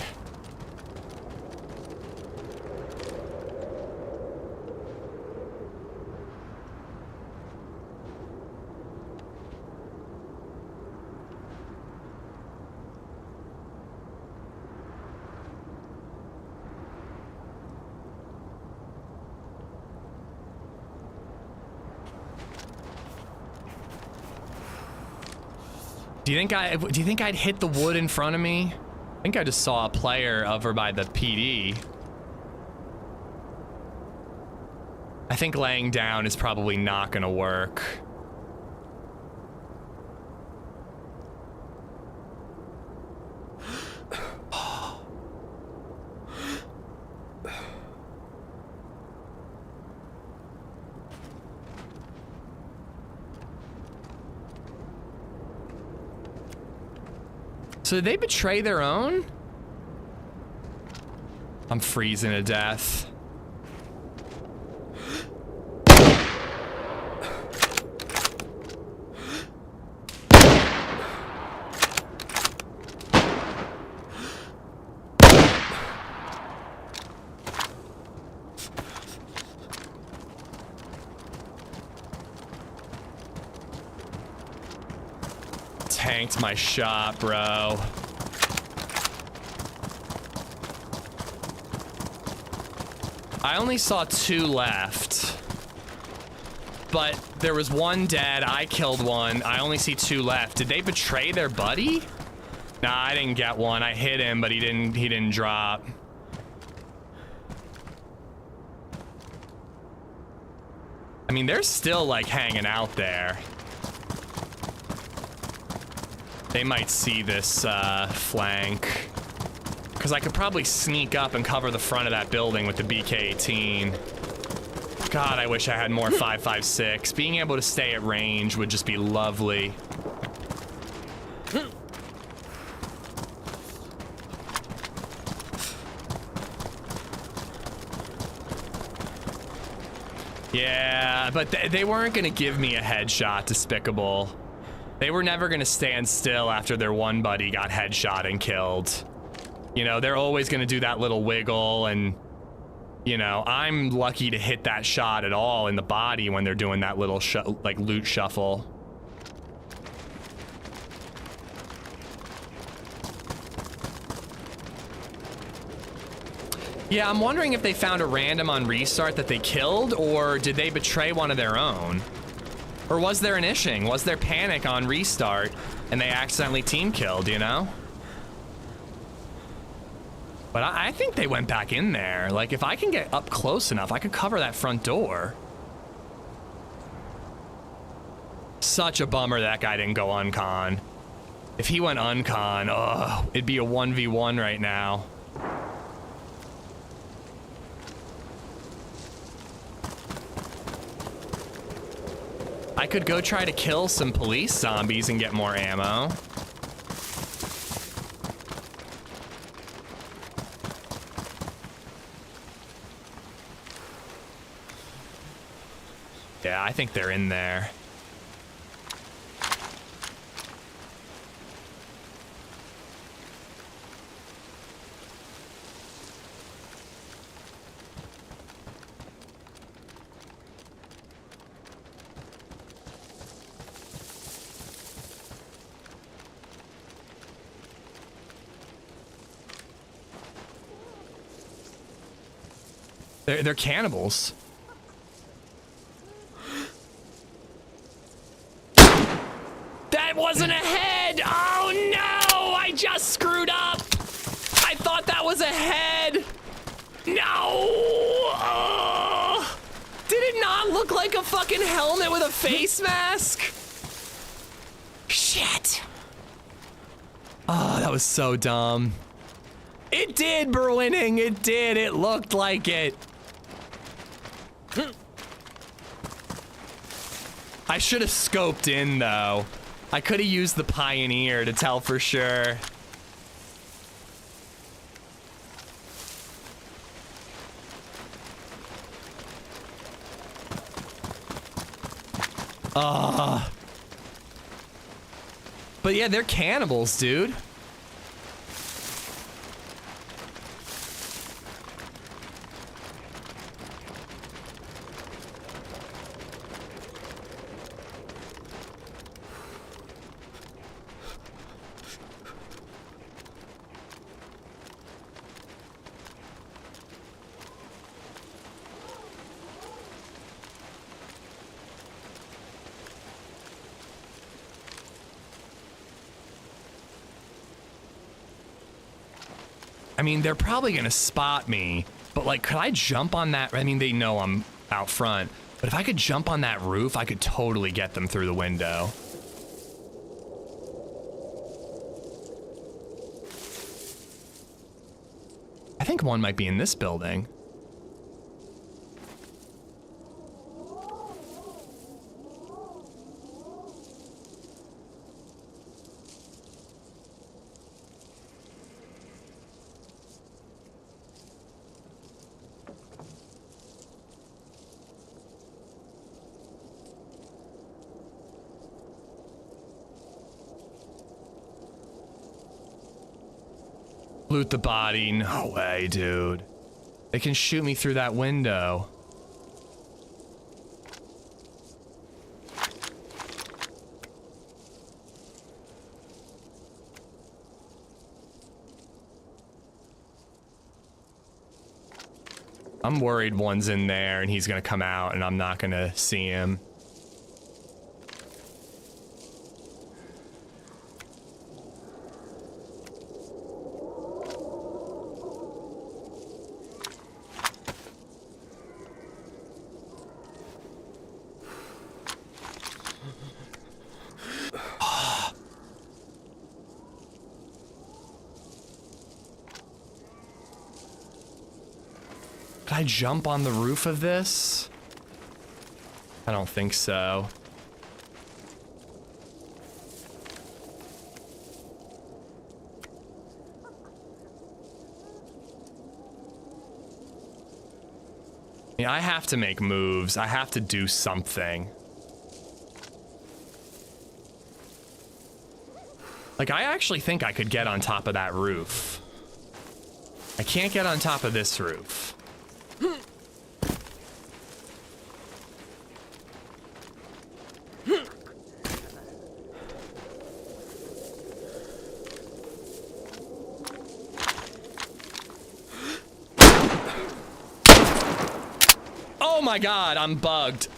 Speaker 3: Do you think I'd hit the wood in front of me? I think I just saw a player over by the PD. I think laying down is probably not gonna work. So did they betray their own? I'm freezing to death. Tanked my shot, bro. I only saw 2 left, but there was 1 dead. I killed 1. I only see 2 left. Did they betray their buddy? Nah, I didn't get one. I hit him, but he didn't drop. I mean, they're still like hanging out there. They might see this flank. Because I could probably sneak up and cover the front of that building with the BK-18. God, I wish I had more 5.56. Being able to stay at range would just be lovely. Yeah, but they weren't going to give me a headshot, Despicable. They were never going to stand still after their one buddy got headshot and killed. You know, they're always going to do that little wiggle, and, you know, I'm lucky to hit that shot at all in the body when they're doing that little, like, loot shuffle. Yeah, I'm wondering if they found a random on restart that they killed, or did they betray one of their own? Or was there an ishing? Was there panic on restart and they accidentally team killed, you know? But I think they went back in there. Like, if I can get up close enough, I could cover that front door. Such a bummer that guy didn't go uncon. If he went uncon, ugh, it'd be a 1v1 right now. I could go try to kill some police zombies and get more ammo. Yeah, I think they're in there. They're cannibals. head. Oh no, I just screwed up. I thought that was a head. No. Did it not look like a fucking helmet with a face mask? Shit. Oh, that was so dumb. It did, Berwinning. It did. It looked like it. I should have scoped in, though. I could have used the Pioneer to tell for sure. But yeah, they're cannibals, dude. I mean, they're probably gonna spot me, but like, could I jump on that? I mean, they know I'm out front, but if I could jump on that roof, I could totally get them through the window. I think one might be in this building. Loot the body. No way, dude. They can shoot me through that window. I'm worried one's in there and he's gonna come out and I'm not gonna see him. Could I jump on the roof of this? I don't think so. Yeah, I have to make moves. I have to do something. Like, I actually think I could get on top of that roof. I can't get on top of this roof. Oh my god, I'm bugged.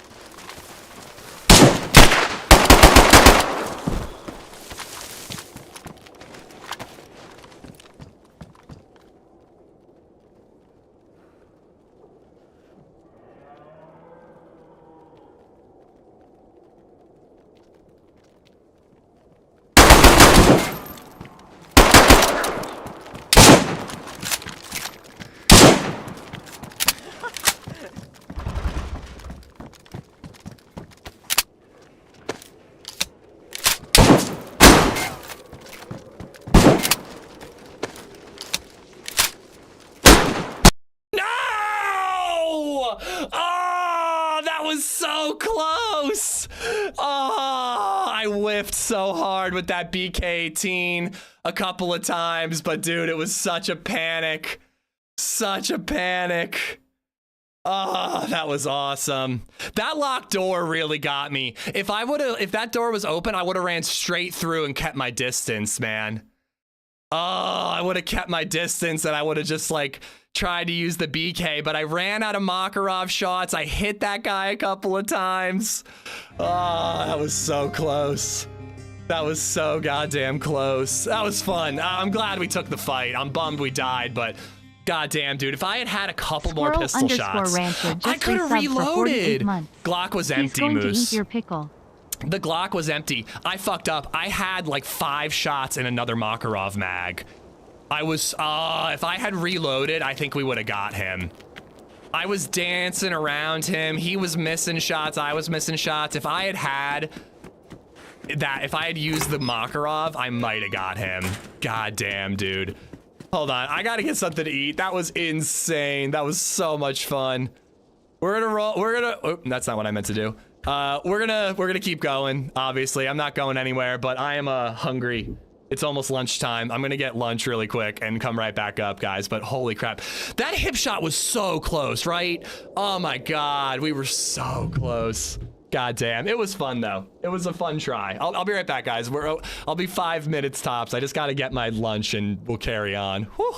Speaker 3: So close! Oh, I whiffed so hard with that BK-18 a couple of times, but dude, it was such a panic. Such a panic. Oh, that was awesome. That locked door really got me. If that door was open, I would have ran straight through and kept my distance, man. Oh, I would have kept my distance and I would have just like tried to use the BK, but I ran out of Makarov shots. I hit that guy a couple of times. Oh, that was so close. That was so goddamn close. That was fun. I'm glad we took the fight. I'm bummed we died, but goddamn, dude, if I had had a couple more pistol shots, I could have reloaded. Glock was empty,
Speaker 4: He's going
Speaker 3: Moose.
Speaker 4: to eat your pickle.
Speaker 3: The Glock was empty. I fucked up. I had like 5 shots in another Makarov mag. I was, if I had reloaded, I think we would have got him. I was dancing around him. He was missing shots. I was missing shots. If I had if I had used the Makarov, I might have got him. God damn, dude. Hold on. I gotta get something to eat. That was insane. That was so much fun. We're gonna roll. Oh, that's not what I meant to do. We're gonna keep going. Obviously, I'm not going anywhere, but I am hungry. It's almost lunchtime. I'm gonna get lunch really quick and come right back up, guys. But holy crap, that hip shot was so close, right? Oh my God, we were so close. God damn, it was fun though. It was a fun try. I'll be right back, guys. I'll be 5 minutes tops. I just gotta get my lunch and we'll carry on. Whew.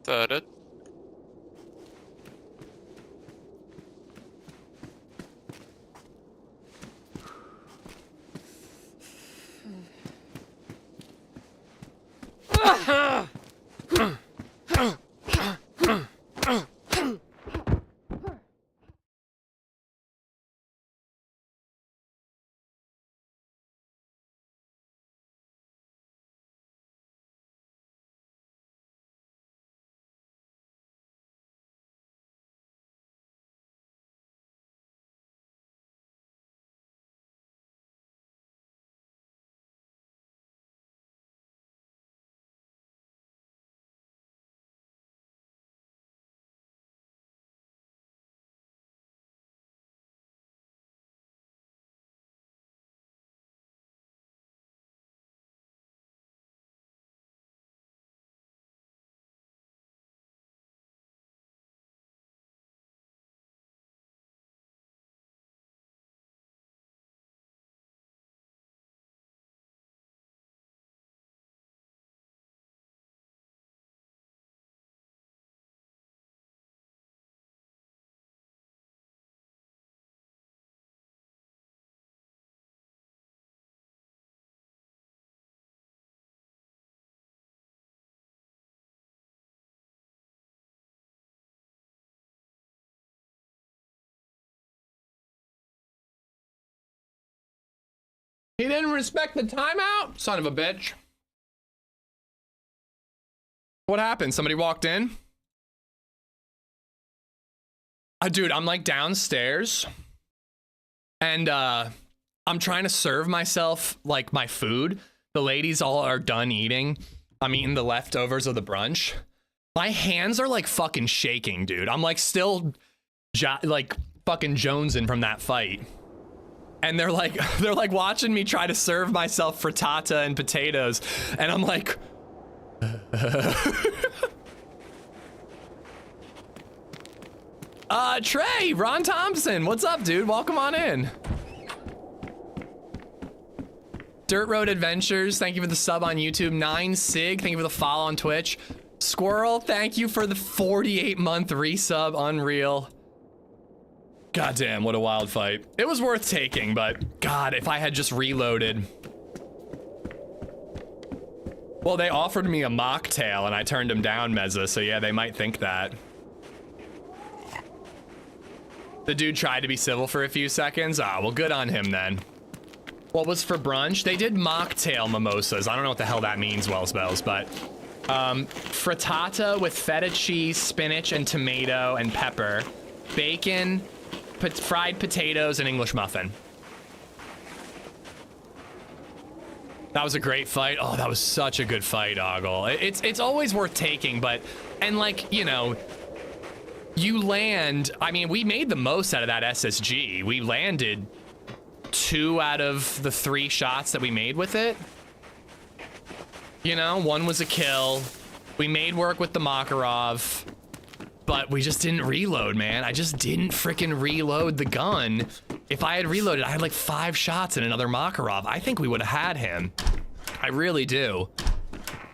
Speaker 8: Third.
Speaker 3: He didn't respect the timeout? Son of a bitch. What happened? Somebody walked in? Dude, I'm like downstairs and I'm trying to serve myself like my food. The ladies all are done eating. I'm eating the leftovers of the brunch. My hands are like fucking shaking, dude. I'm like still like fucking jonesing from that fight. And they're like watching me try to serve myself frittata and potatoes. And I'm like, Trey, Ron Thompson, what's up, dude? Welcome on in. Dirt Road Adventures, thank you for the sub on YouTube. 9sig, thank you for the follow on Twitch. Squirrel, thank you for the 48-month resub, unreal. Goddamn, what a wild fight. It was worth taking, but God, if I had just reloaded. Well, they offered me a mocktail and I turned them down, Mezza, so yeah, they might think that. The dude tried to be civil for a few seconds. Ah, well, good on him then. What was for brunch? They did mocktail mimosas. I don't know what the hell that means, Wellsbells, but frittata with feta cheese, spinach, and tomato and pepper, bacon, fried potatoes, and English muffin. That was a great fight. Oh, that was such a good fight, Ogle. It's always worth taking, but, and like, you know, you land, I mean, we made the most out of that SSG. We landed 2 out of the 3 shots that we made with it. You know, 1 was a kill. We made work with the Makarov, but we just didn't reload, man. I just didn't freaking reload the gun. If I had reloaded, I had like 5 shots in another Makarov. I think we would have had him. I really do.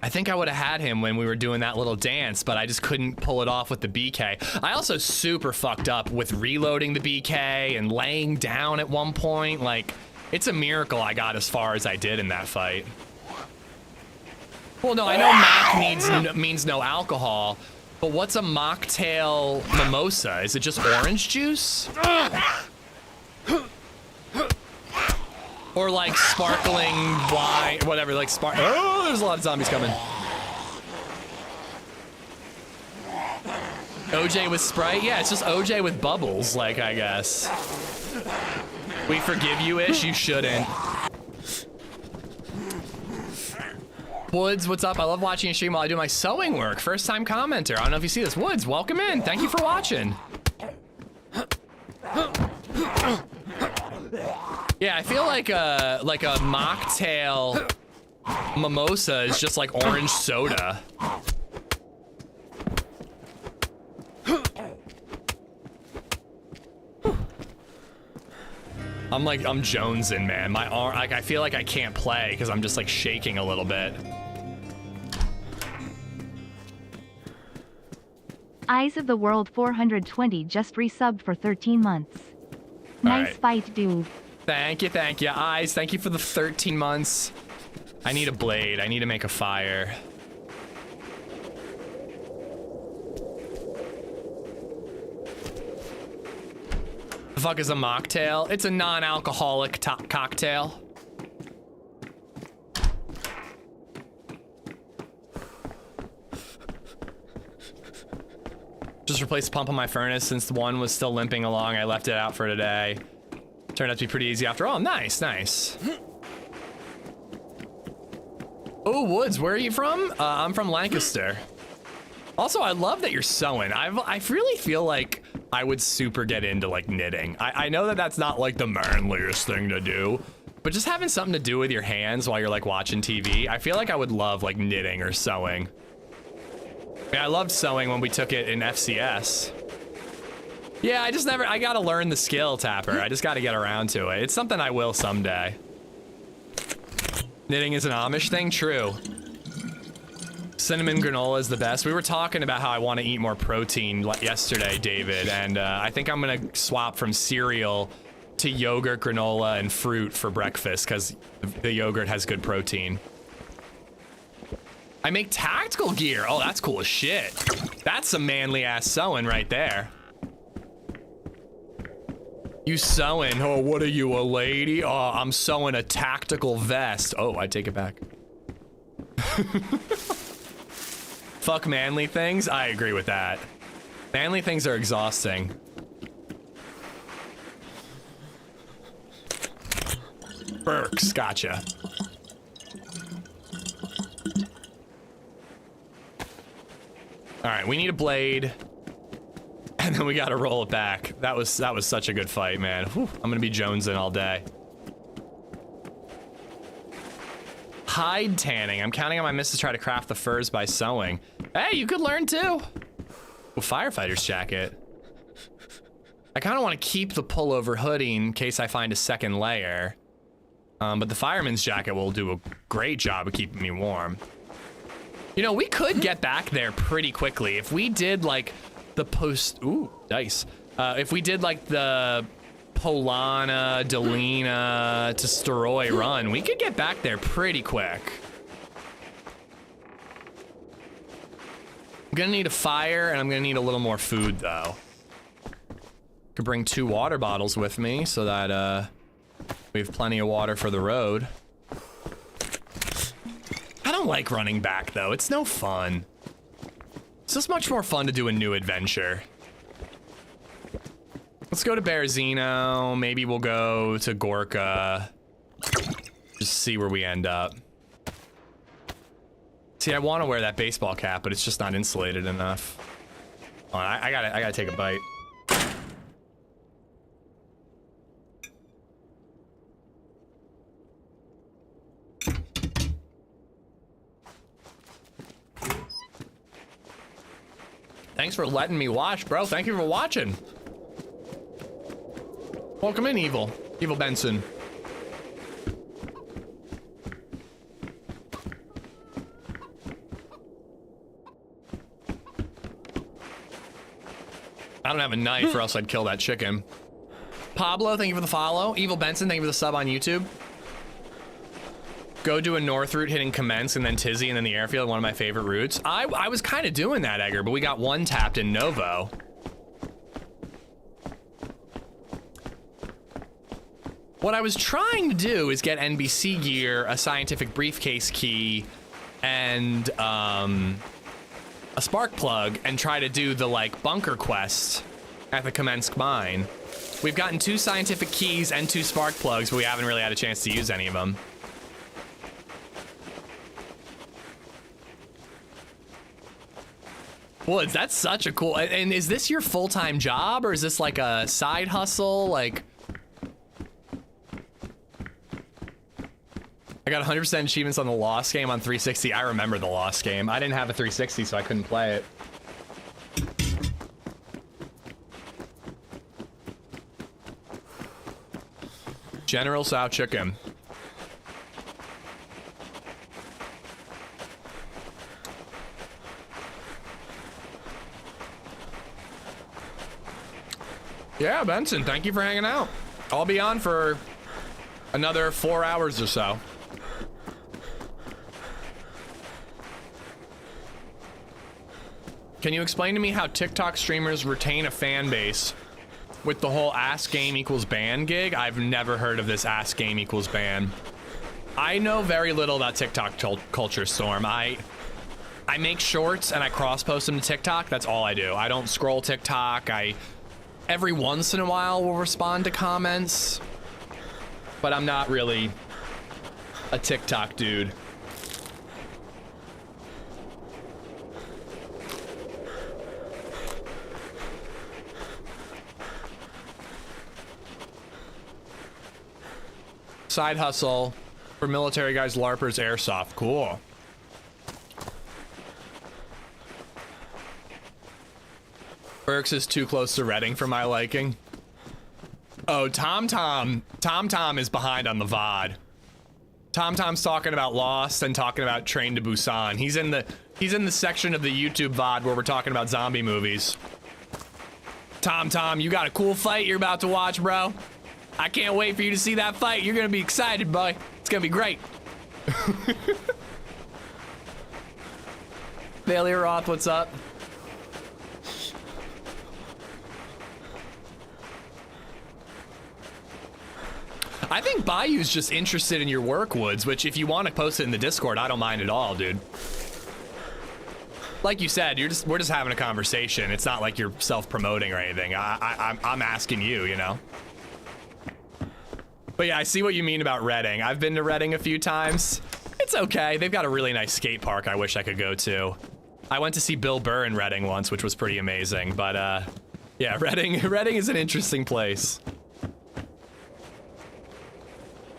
Speaker 3: I think I would have had him when we were doing that little dance, but I just couldn't pull it off with the BK. I also super fucked up with reloading the BK and laying down at one point. Like, it's a miracle I got as far as I did in that fight. Well, no, I know Mac means no alcohol, but what's a mocktail mimosa? Is it just orange juice? Or like sparkling wine, whatever, like oh, there's a lot of zombies coming. OJ with Sprite? Yeah, it's just OJ with bubbles, like, I guess. We forgive you-ish, you shouldn't. Woods, what's up? I love watching you stream while I do my sewing work. First time commenter. I don't know if you see this. Woods, welcome in. Thank you for watching. Yeah, I feel like a mocktail mimosa is just like orange soda. I'm jonesing, man. My arm, like, I feel like I can't play because I'm just like shaking a little bit.
Speaker 4: Eyes of the World 420 just resubbed for 13 months. Nice fight, dude.
Speaker 3: Thank you, Eyes. Thank you for the 13 months. I need a blade. I need to make a fire. The fuck is a mocktail? It's a non-alcoholic cocktail. Just replaced the pump on my furnace since the one was still limping along. I left it out for today. Turned out to be pretty easy after all. Nice, nice. Oh, Woods, where are you from? I'm from Lancaster. Also, I love that you're sewing. I really feel like I would super get into like knitting. I know that that's not like the manliest thing to do, but just having something to do with your hands while you're like watching TV, I feel like I would love like knitting or sewing. I mean, I loved sewing when we took it in FCS. Yeah, I gotta learn the skill, Tapper. I just gotta get around to it. It's something I will someday. Knitting is an Amish thing? True. Cinnamon granola is the best. We were talking about how I want to eat more protein yesterday, David, and I think I'm gonna swap from cereal to yogurt, granola, and fruit for breakfast because the yogurt has good protein. I make tactical gear. Oh, that's cool as shit. That's some manly ass sewing right there. You sewing? Oh, what are you, a lady? Oh, I'm sewing a tactical vest. Oh, I take it back. Fuck manly things? I agree with that. Manly things are exhausting. Burks, gotcha. All right, we need a blade, and then we got to roll it back. That was such a good fight, man. Whew, I'm gonna be jonesing all day. Hide tanning. I'm counting on my miss to try to craft the furs by sewing. Hey, you could learn too. Ooh, firefighter's jacket. I kind of want to keep the pullover hoodie in case I find a second layer. But the fireman's jacket will do a great job of keeping me warm. You know, we could get back there pretty quickly. If we did like the ooh, dice. If we did like the Polana, Delina to Steroy run, we could get back there pretty quick. I'm gonna need a fire and I'm gonna need a little more food though. Could bring 2 water bottles with me so that we have plenty of water for the road. I don't like running back though, it's no fun. It's just much more fun to do a new adventure. Let's go to Berezino, maybe we'll go to Gorka. Just see where we end up. See, I want to wear that baseball cap, but it's just not insulated enough. Oh, I gotta take a bite. Thanks for letting me watch, bro. Thank you for watching. Welcome in, Evil Benson. I don't have a knife or else I'd kill that chicken. Pablo, thank you for the follow. Evil Benson, thank you for the sub on YouTube. Go do a north route hitting commence and then Tizzy and then the airfield, one of my favorite routes. I was kind of doing that, Edgar, but we got one tapped in Novo. What I was trying to do is get NBC gear, a scientific briefcase key, and a spark plug, and try to do the like bunker quest at the Kamensk mine. We've gotten 2 scientific keys and 2 spark plugs, but we haven't really had a chance to use any of them. Woods, that's such a cool, and is this your full-time job or is this like a side hustle? Like, I got 100% achievements on the Lost game on 360. I remember the Lost game. I didn't have a 360, so I couldn't play it. General Sow Chicken. Yeah, Benson, thank you for hanging out. I'll be on for another 4 hours or so. Can you explain to me how TikTok streamers retain a fan base with the whole ask game equals ban gig? I've never heard of this ask game equals ban. I know very little about TikTok culture, Storm. I make shorts and I cross post them to TikTok. That's all I do. I don't scroll TikTok. Every once in a while will respond to comments, but I'm not really a TikTok dude. Side hustle for military guys, LARPers, airsoft. Cool. Burks is too close to Reading for my liking. Oh, Tom is behind on the VOD. Tom's talking about Lost and talking about Train to Busan. He's in the section of the YouTube VOD where we're talking about zombie movies. Tom, you got a cool fight you're about to watch, bro. I can't wait for you to see that fight. You're gonna be excited, boy. It's gonna be great. Bailey Roth, what's up? I think Bayou's just interested in your work, Woods, which if you want to post it in the Discord, I don't mind at all, dude. Like you said, we're just having a conversation. It's not like you're self-promoting or anything. I'm asking you, you know? But yeah, I see what you mean about Reading. I've been to Reading a few times. It's okay. They've got a really nice skate park I wish I could go to. I went to see Bill Burr in Reading once, which was pretty amazing. But yeah, Reading is an interesting place.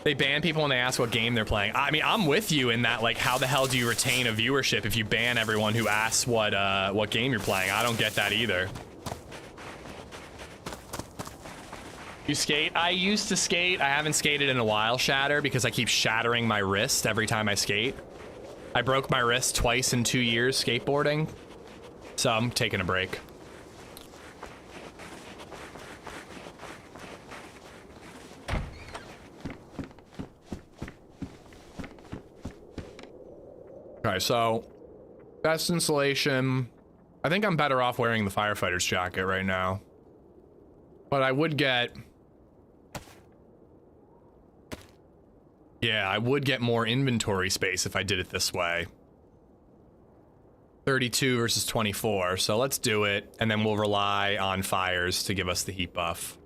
Speaker 3: They ban people when they ask what game they're playing. I mean, I'm with you in that, like, how the hell do you retain a viewership if you ban everyone who asks what game you're playing? I don't get that either. You skate? I used to skate. I haven't skated in a while, Shatter, because I keep shattering my wrist every time I skate. I broke my wrist twice in 2 years skateboarding, so I'm taking a break. Okay, so best insulation. I think I'm better off wearing the firefighter's jacket right now. But I would get... Yeah, I would get more inventory space if I did it this way. 32 versus 24, so let's do it, and then we'll rely on fires to give us the heat buff.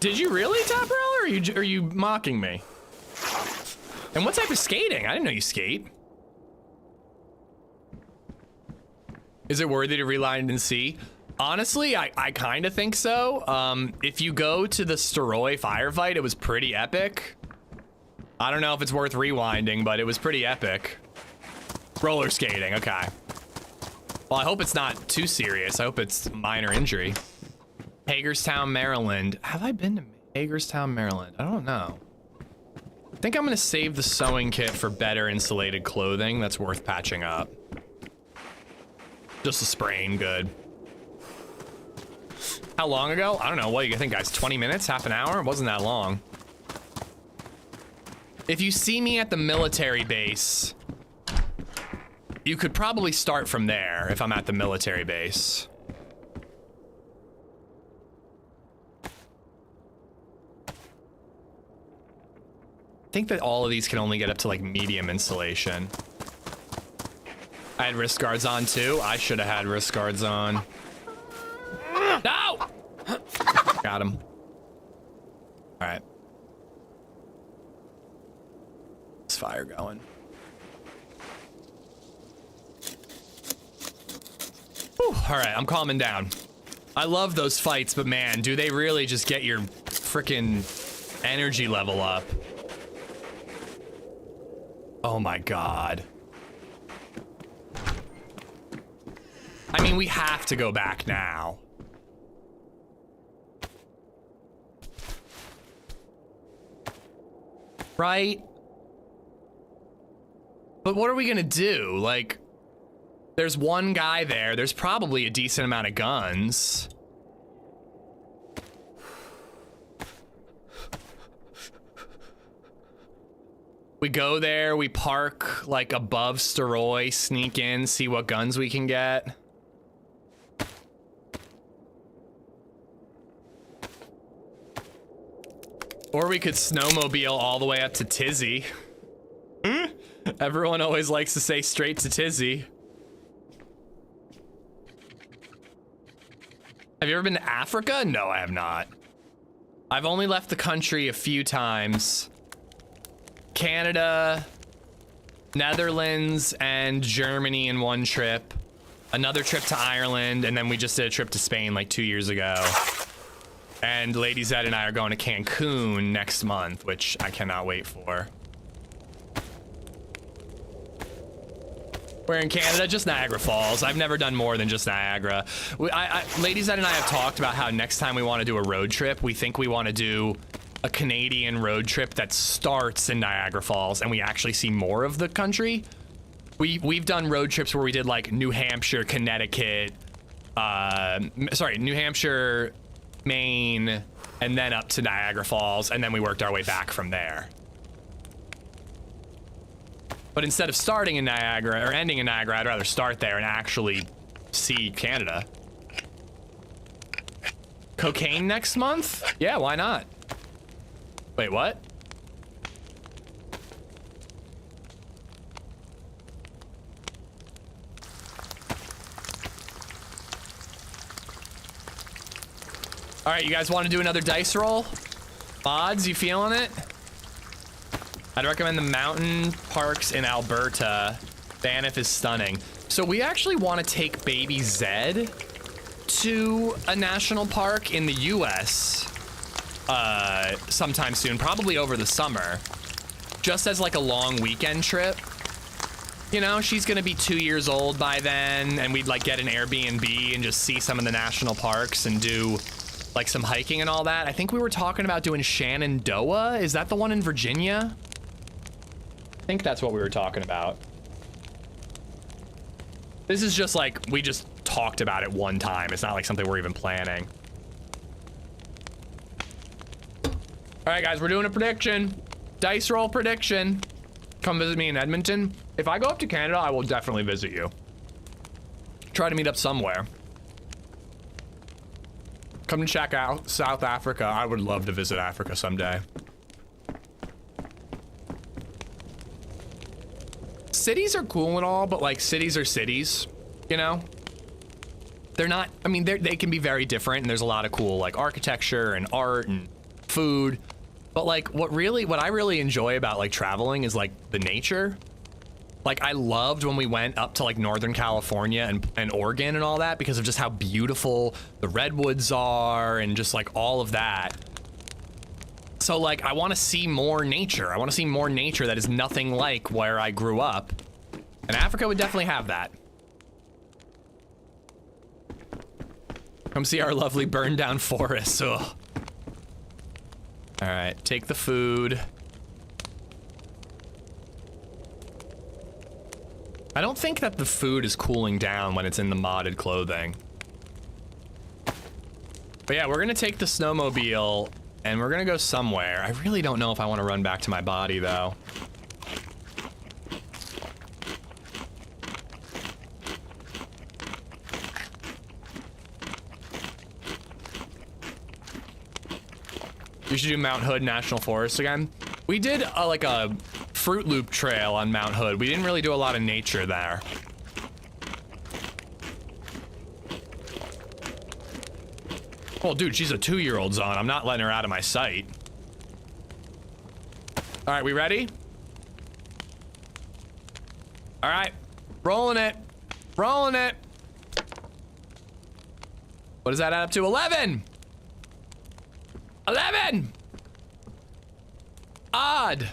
Speaker 3: Did you really, Top Roller, or are you mocking me? And what type of skating? I didn't know you skate. Is it worthy to reline and see? Honestly, I kind of think so. If you go to the Steroy firefight, it was pretty epic. I don't know if it's worth rewinding, but it was pretty epic. Roller skating, okay. Well, I hope it's not too serious. I hope it's minor injury. Hagerstown, Maryland. Have I been to Hagerstown, Maryland? I don't know. I think I'm gonna save the sewing kit for better insulated clothing that's worth patching up. Just a sprain, good. How long ago? I don't know. What do you think, guys? 20 minutes? Half an hour? It wasn't that long. If you see me at the military base, you could probably start from there if I'm at the military base. I think that all of these can only get up to like medium insulation. I had wrist guards on too. I should have had wrist guards on. No! Got him. All right. Let's fire going. Whew, all right, I'm calming down. I love those fights, but man, do they really just get your freaking energy level up? Oh my God. I mean, we have to go back now. Right? But what are we gonna do? Like, there's one guy there. There's probably a decent amount of guns. We go there, we park like above Steroy, sneak in, see what guns we can get. Or we could snowmobile all the way up to Tizzy. Everyone always likes to say straight to Tizzy. Have you ever been to Africa? No, I have not. I've only left the country a few times. Canada, Netherlands, and Germany in one trip. Another trip to Ireland, and then we just did a trip to Spain like 2 years ago. And LadyZed and I are going to Cancun next month, which I cannot wait for. We're in Canada, just Niagara Falls. I've never done more than just Niagara. LadyZed and I have talked about how next time we want to do a road trip, we think we want to do a Canadian road trip that starts in Niagara Falls and we actually see more of the country. We've done road trips where we did like New Hampshire, Connecticut, New Hampshire, Maine, and then up to Niagara Falls, and then we worked our way back from there. But instead of starting in Niagara or ending in Niagara, I'd rather start there and actually see Canada. Cocaine next month? Yeah, why not? Wait, what? All right, you guys want to do another dice roll? Mods, you feeling it? I'd recommend the mountain parks in Alberta. Banff is stunning. So we actually want to take baby Zed to a national park in the US sometime soon, probably over the summer, just as like a long weekend trip. You know, she's gonna be 2 years old by then, and we'd like get an Airbnb and just see some of the national parks and do like some hiking and all that. I think we were talking about doing Shenandoah. Is that the one in Virginia? I think that's what we were talking about. This is just like, we just talked about it one time. It's not like something we're even planning. All right, guys, we're doing a prediction. Dice roll prediction. Come visit me in Edmonton. If I go up to Canada, I will definitely visit you. Try to meet up somewhere. Come and check out South Africa. I would love to visit Africa someday. Cities are cool and all, but like cities are cities, you know? They're not, I mean, they can be very different, and there's a lot of cool like architecture and art and food. But like what I really enjoy about like traveling is like the nature. Like I loved when we went up to like Northern California and Oregon and all that, because of just how beautiful the redwoods are and just like all of that. So like I want to see more nature. I want to see more nature that is nothing like where I grew up. And Africa would definitely have that. Come see our lovely burned down forests. Ugh. All right, take the food. I don't think that the food is cooling down when it's in the modded clothing. But yeah, we're gonna take the snowmobile and we're gonna go somewhere. I really don't know if I want to run back to my body though. You should do Mount Hood National Forest again. We did like a Fruit Loop trail on Mount Hood. We didn't really do a lot of nature there. Well, dude, she's a 2-year-old zone. I'm not letting her out of my sight. All right, we ready? All right, rolling it. Rolling it. What does that add up to? 11! 11! Odd.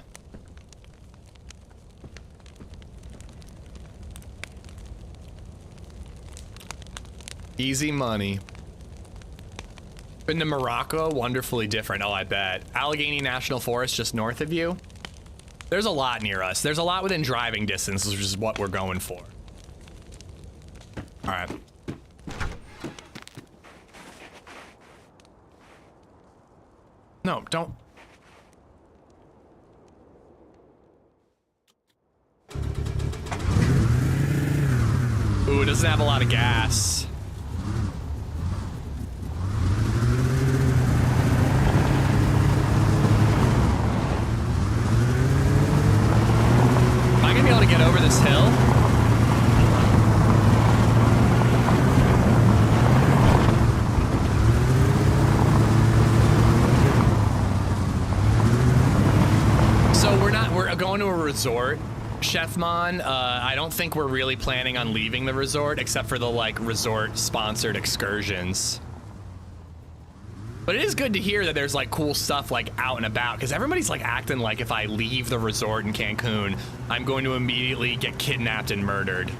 Speaker 3: Easy money. Been to Morocco, wonderfully different. Oh, I bet. Allegheny National Forest just north of you. There's a lot near us. There's a lot within driving distance, which is what we're going for. All right. No, don't. Ooh, it doesn't have a lot of gas. Am I gonna be able to get over this hill? So we're going to a resort, Chefmon. I don't think we're really planning on leaving the resort except for the like resort sponsored excursions. But it is good to hear that there's like cool stuff like out and about, because everybody's like acting like if I leave the resort in Cancun, I'm going to immediately get kidnapped and murdered.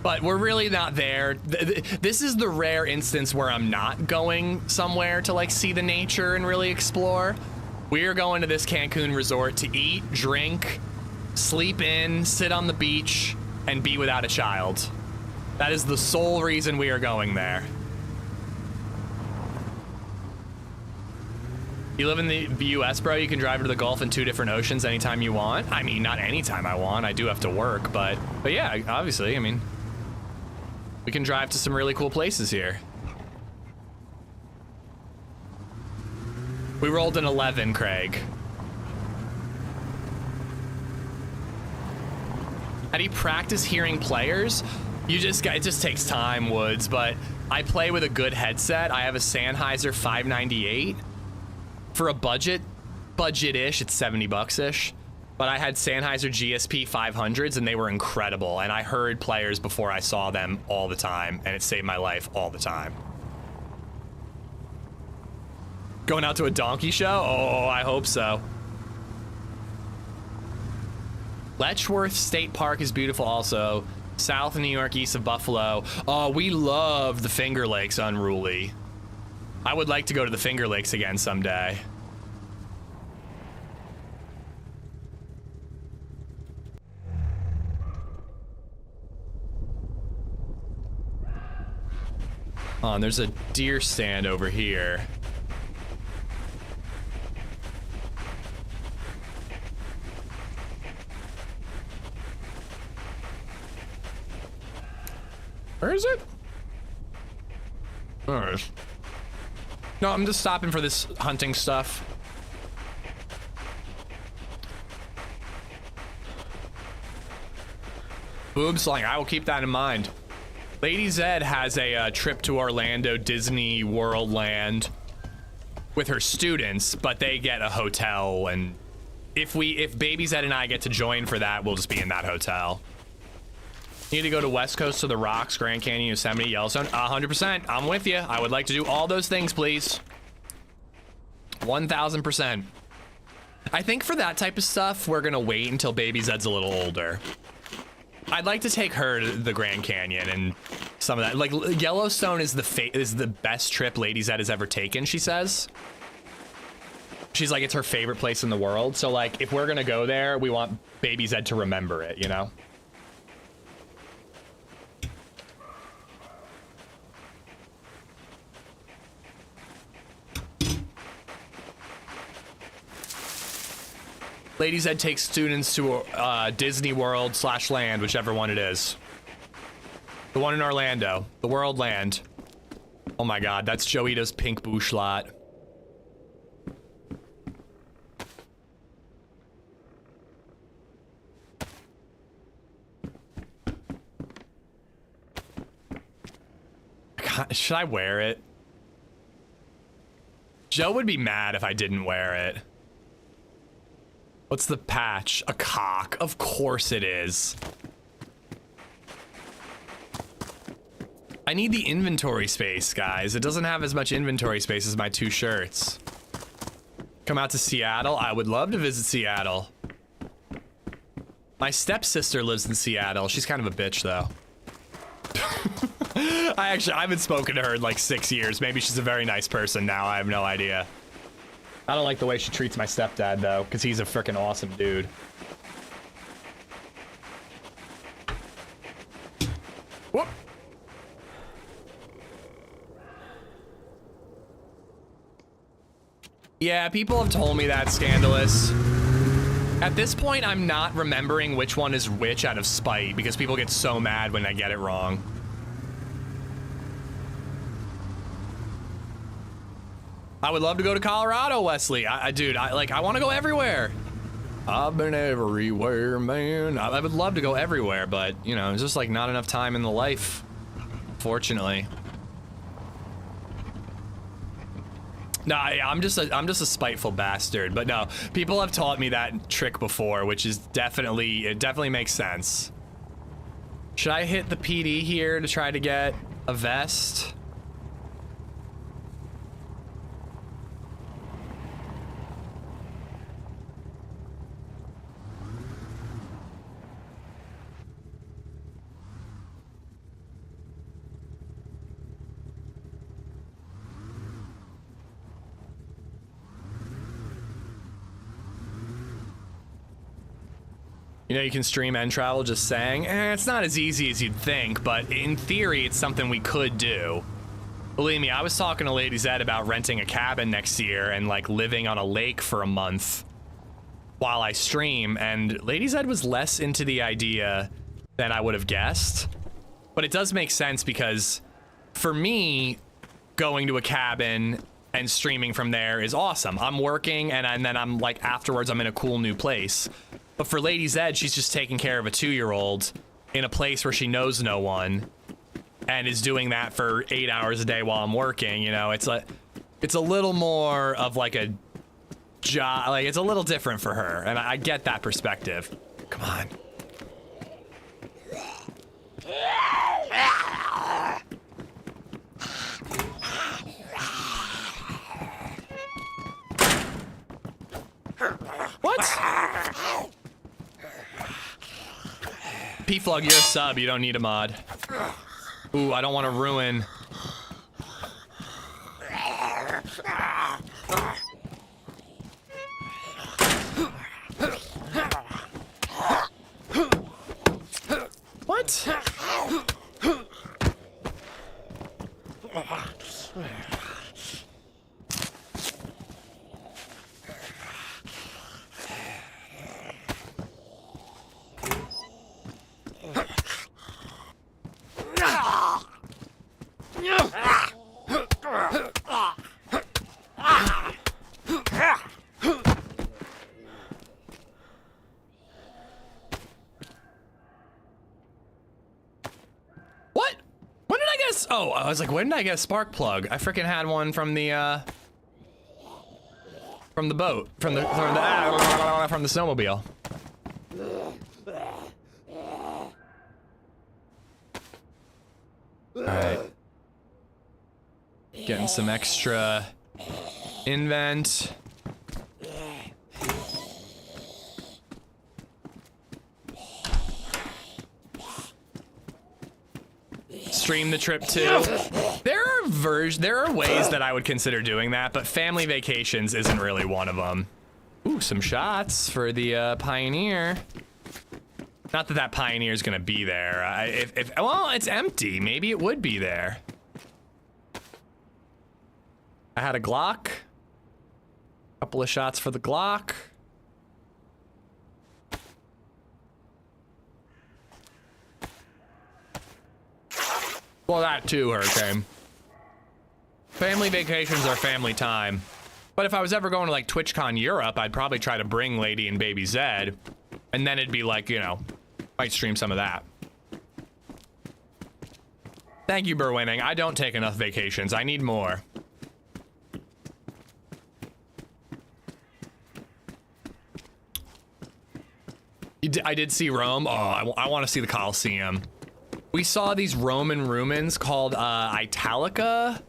Speaker 3: But we're really not there. This is the rare instance where I'm not going somewhere to like see the nature and really explore. We are going to this Cancun resort to eat, drink, sleep in, sit on the beach, and be without a child. That is the sole reason we are going there. You live in the US, bro? You can drive to the Gulf and 2 different oceans anytime you want. I mean, not anytime I want. I do have to work, but yeah, obviously, I mean, we can drive to some really cool places here. We rolled an 11, Craig. How do you practice hearing players? You just got, it just takes time, Woods, but I play with a good headset. I have a Sennheiser 598 for a budget-ish, it's 70 bucks-ish. But I had Sennheiser GSP 500s and they were incredible. And I heard players before I saw them all the time and it saved my life all the time. Going out to a donkey show? Oh, I hope so. Letchworth State Park is beautiful also. South of New York, east of Buffalo. Oh, we love the Finger Lakes, Unruly. I would like to go to the Finger Lakes again someday. Oh, and there's a deer stand over here. Where is it? There it is. No, I'm just stopping for this hunting stuff. Boobs, like, I will keep that in mind. LadyZed has a trip to Orlando Disney World Land with her students, but they get a hotel, and if Baby Zed and I get to join for that, we'll just be in that hotel. Need to go to West Coast to the Rocks, Grand Canyon, Yosemite, Yellowstone. 100%. I'm with you. I would like to do all those things, please. 1000%. I think for that type of stuff, we're gonna wait until Baby Zed's a little older. I'd like to take her to the Grand Canyon and some of that. Like Yellowstone is the best trip LadyZed has ever taken, she says. She's like, it's her favorite place in the world. So like, if we're gonna go there, we want Baby Zed to remember it, you know? LadyZed takes students to Disney World / Land, whichever one it is. The one in Orlando, the World Land. Oh my God, that's Joito's pink bushlat. God, should I wear it? Joe would be mad if I didn't wear it. What's the patch? A cock. Of course it is. I need the inventory space, guys. It doesn't have as much inventory space as my 2 shirts. Come out to Seattle? I would love to visit Seattle. My stepsister lives in Seattle. She's kind of a bitch, though. I haven't spoken to her in like 6 years. Maybe she's a very nice person now. I have no idea. I don't like the way she treats my stepdad, though, because he's a freaking awesome dude. Whoop. Yeah, people have told me that, Scandalous. At this point, I'm not remembering which one is which out of spite, because people get so mad when I get it wrong. I would love to go to Colorado, Wesley. Dude, I want to go everywhere. I've been everywhere, man. I would love to go everywhere, but you know, it's just like not enough time in the life, fortunately. No, I'm just a spiteful bastard. But no, people have taught me that trick before, which is it definitely makes sense. Should I hit the PD here to try to get a vest? You know, you can stream and travel, just saying. It's not as easy as you'd think, but in theory, it's something we could do. Believe me, I was talking to LadyZed about renting a cabin next year and like living on a lake for a month while I stream, and LadyZed was less into the idea than I would have guessed. But it does make sense because for me, going to a cabin and streaming from there is awesome. I'm working and then I'm like afterwards I'm in a cool new place. But for LadyZed, she's just taking care of a 2-year-old in a place where she knows no one and is doing that for 8 hours a day while I'm working, you know, it's a little more of like a job, like it's a little different for her, and I get that perspective. Come on. What? P-Flug, you're a sub. You don't need a mod. Ooh, I don't want to ruin. What? Oh, I was like, when did I get a spark plug? I freaking had one from the boat, from the snowmobile. All right. Getting some extra invent. Stream the trip too. There are ways that I would consider doing that, but family vacations isn't really one of them. Ooh, some shots for the Pioneer. Not that that Pioneer is gonna be there. Well, it's empty. Maybe it would be there. I had a Glock. Couple of shots for the Glock. Well, that too, Hurricane. Family vacations are family time. But if I was ever going to like TwitchCon Europe, I'd probably try to bring Lady and Baby Zed. And then it'd be like, you know, might stream some of that. Thank you, Burwinning. I don't take enough vacations. I need more. I did see Rome. Oh, I want to see the Colosseum. We saw these Roman ruins called Italica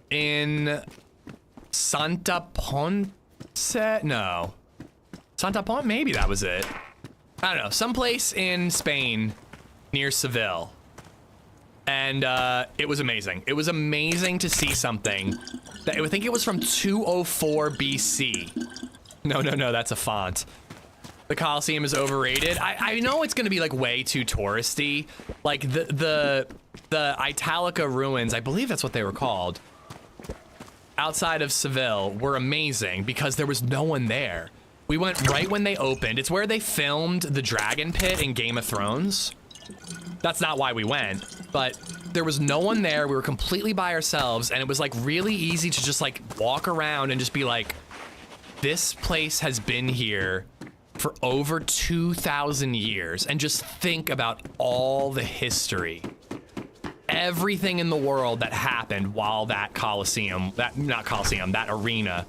Speaker 3: in Santa Ponce? No. Santa Ponce? Maybe that was it. I don't know. Someplace in Spain near Seville. And it was amazing. It was amazing to see something that I think it was from 204 BC. No, that's a font. The Colosseum is overrated. I know it's gonna be like way too touristy. Like the Italica ruins, I believe that's what they were called, outside of Seville, were amazing because there was no one there. We went right when they opened. It's where they filmed the Dragon Pit in Game of Thrones. That's not why we went, but there was no one there. We were completely by ourselves, and it was like really easy to just like walk around and just be like, this place has been here for over 2,000 years, and just think about all the history, everything in the world that happened while that that arena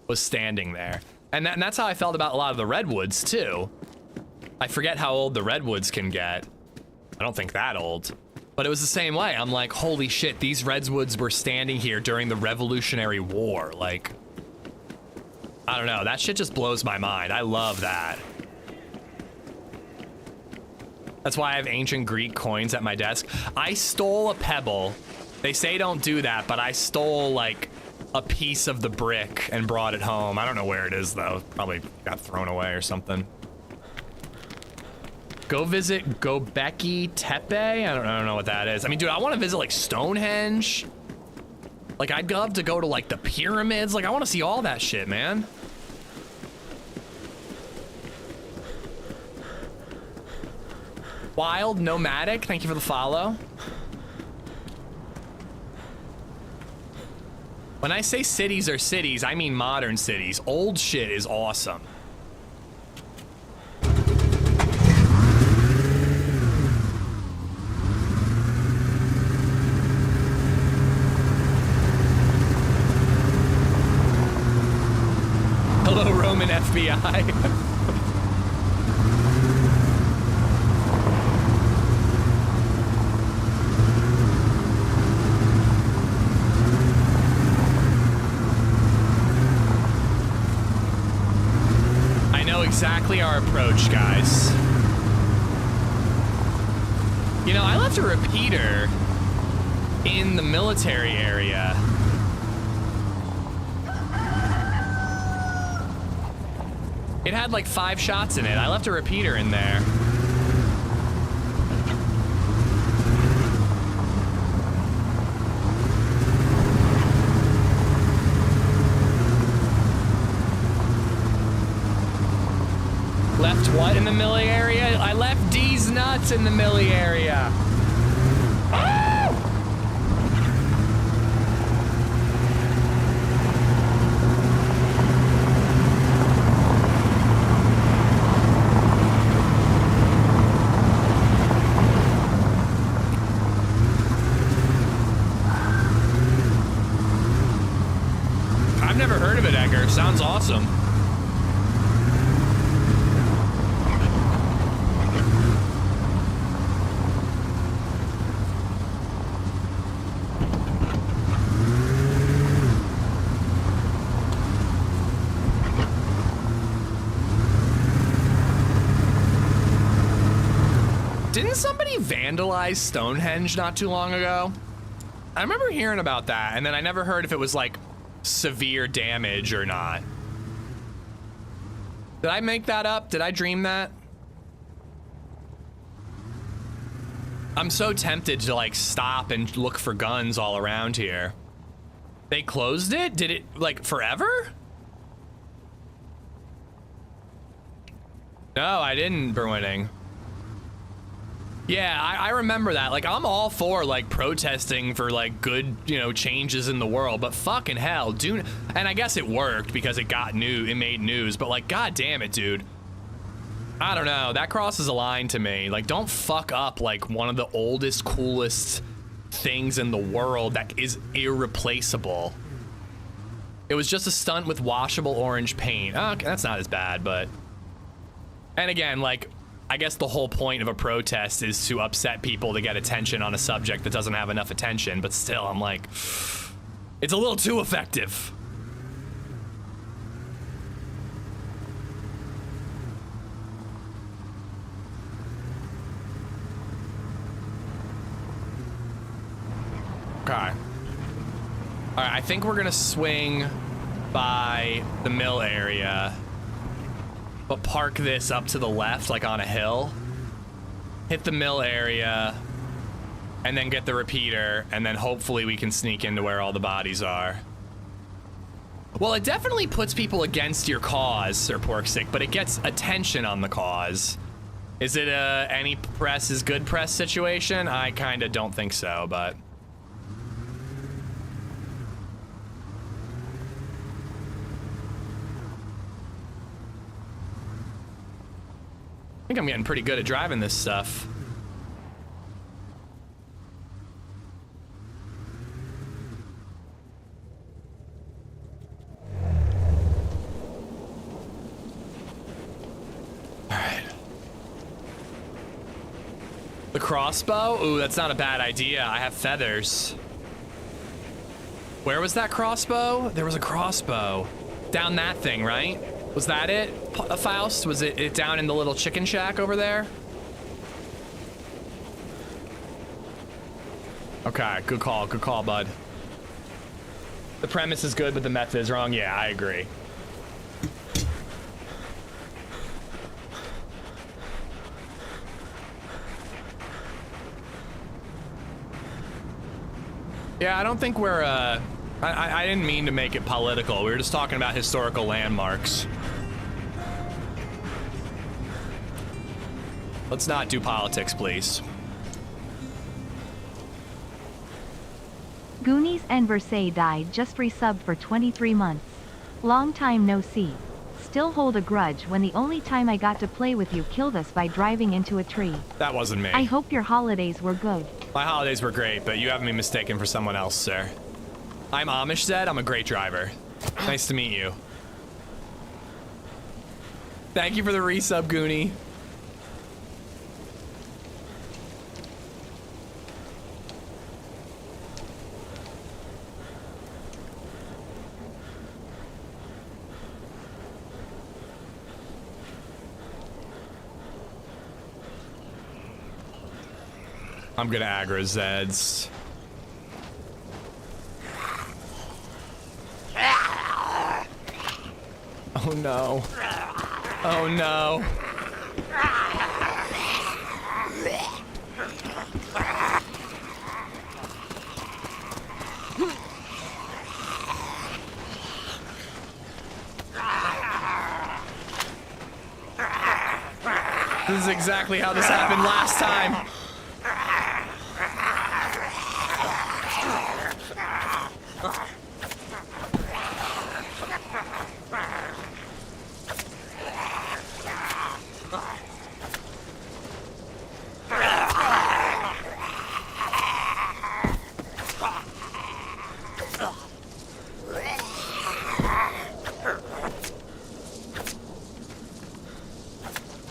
Speaker 3: was standing there. And that's how I felt about a lot of the redwoods too. I forget how old the redwoods can get. I don't think that old, but it was the same way. I'm like, holy shit, these redwoods were standing here during the Revolutionary War. Like, I don't know, that shit just blows my mind. I love that. That's why I have ancient Greek coins at my desk. I stole a pebble. They say don't do that, but I stole like a piece of the brick and brought it home. I don't know where it is though. Probably got thrown away or something. Go visit Gobekli Tepe? I don't know what that is. I mean, dude, I want to visit like Stonehenge. Like, I'd love to go to like the pyramids. Like, I want to see all that shit, man. Wild Nomadic, thank you for the follow. When I say cities are cities, I mean modern cities. Old shit is awesome. FBI. I know exactly our approach, guys. You know, I left a repeater in the military area. It had like 5 shots in it. I left a repeater in there. Left what in the millie area? I left D's nuts in the millie area. Oh! I've never heard of it, Edgar. Sounds awesome. Didn't somebody vandalize Stonehenge not too long ago? I remember hearing about that, and then I never heard if it was like severe damage or not. Did I make that up? Did I dream that? I'm so tempted to like stop and look for guns all around here. They closed it? Did it like forever? No, I didn't, Berwinning. Yeah, I remember that. Like, I'm all for, like, protesting for, like, good, you know, changes in the world, but fucking hell, dude. And I guess it worked because it made news, but, like, god damn it, dude. I don't know. That crosses a line to me. Like, don't fuck up, like, one of the oldest, coolest things in the world that is irreplaceable. It was just a stunt with washable orange paint. Okay, that's not as bad, but... And again, like... I guess the whole point of a protest is to upset people to get attention on a subject that doesn't have enough attention, but still, I'm like, it's a little too effective. Okay. All right, I think we're gonna swing by the mill area. But park this up to the left, like on a hill. Hit the mill area, and then get the repeater, and then hopefully we can sneak into where all the bodies are. Well, it definitely puts people against your cause, Sir Porksick, but it gets attention on the cause. Is it a any press is good press situation? I kinda don't think so, but... I think I'm getting pretty good at driving this stuff. All right. The crossbow? Ooh, that's not a bad idea. I have feathers. Where was that crossbow? There was a crossbow. Down that thing, right? Was that it, Faust? Was it down in the little chicken shack over there? Okay, good call, bud. The premise is good, but the method is wrong. Yeah, I agree. Yeah, I don't think we're, I didn't mean to make it political. We were just talking about historical landmarks. Let's not do politics, please.
Speaker 4: Goonies and Versailles died just resubbed for 23 months. Long time no see. Still hold a grudge when the only time I got to play with you killed us by driving into a tree.
Speaker 3: That wasn't me.
Speaker 4: I hope your holidays were good.
Speaker 3: My holidays were great, but you have me mistaken for someone else, sir. I'm LadyZed. I'm a great driver. Nice to meet you. Thank you for the resub, Goonie. I'm gonna aggro Zeds. Oh no. Oh no. This is exactly how this happened last time.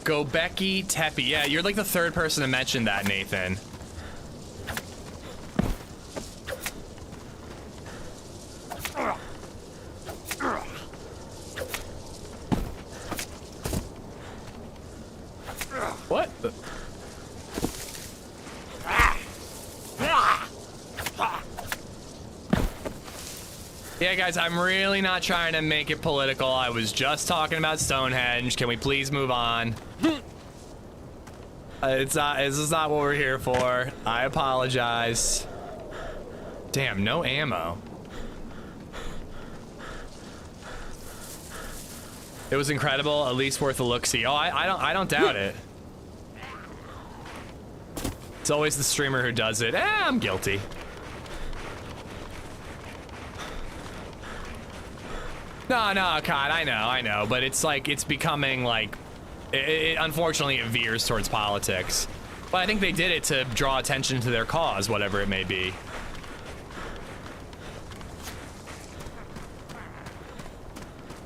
Speaker 3: Go Becky Teppy. Yeah, you're like the third person to mention that, Nathan. What the? Yeah, guys, I'm really not trying to make it political. I was just talking about Stonehenge. Can we please move on? This is not what we're here for. I apologize. Damn, no ammo. It was incredible, at least worth a look-see. Oh, I don't doubt it. It's always the streamer who does it. I'm guilty. No, God, I know, but it's like, it's becoming like, unfortunately it veers towards politics. But I think they did it to draw attention to their cause, whatever it may be.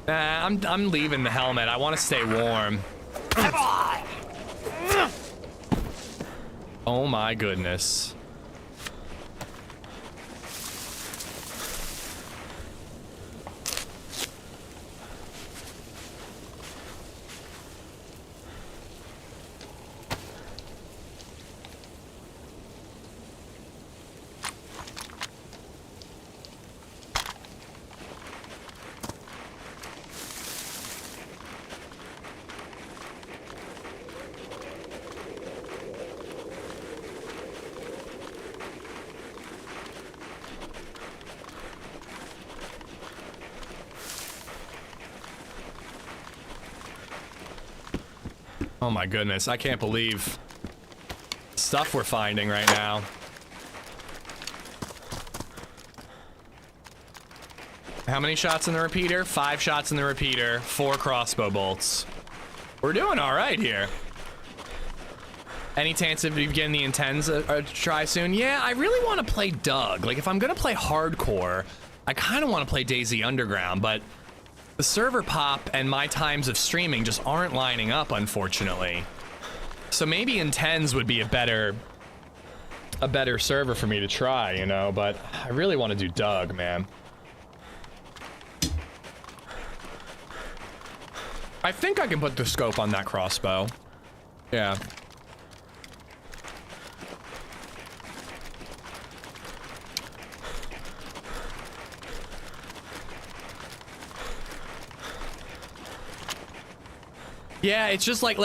Speaker 3: Nah, I'm leaving the helmet. I want to stay warm. Oh my goodness. Oh my goodness, I can't believe stuff we're finding right now. How many shots in the repeater? 5 shots in the repeater, 4 crossbow bolts. We're doing all right here. Any chance of you getting the intends a try soon? Yeah, I really want to play Doug. Like, if I'm gonna play hardcore, I kind of want to play DayZ Underground, but the server pop and my times of streaming just aren't lining up, unfortunately. So maybe Intens would be a better server for me to try, you know, but I really want to do Doug, man. I think I can put the scope on that crossbow. Yeah. Yeah, it's just like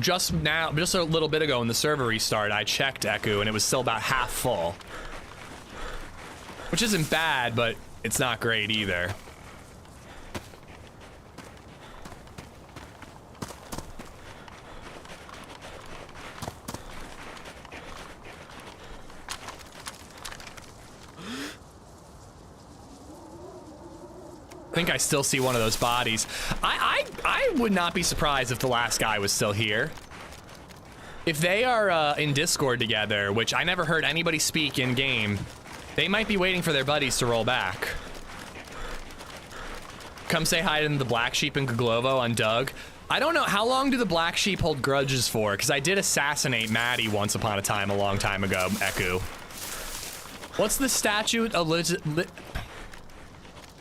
Speaker 3: just now, just a little bit ago in the server restart, I checked Eku and it was still about half full. Which isn't bad, but it's not great either. I think I still see one of those bodies. I would not be surprised if the last guy was still here. If they are in Discord together, which I never heard anybody speak in game, they might be waiting for their buddies to roll back. Come say hi to the Black Sheep and Kaglovo on Doug. I don't know, how long do the black sheep hold grudges for? Because I did assassinate Maddie once upon a time, a long time ago, Eku. What's the statute of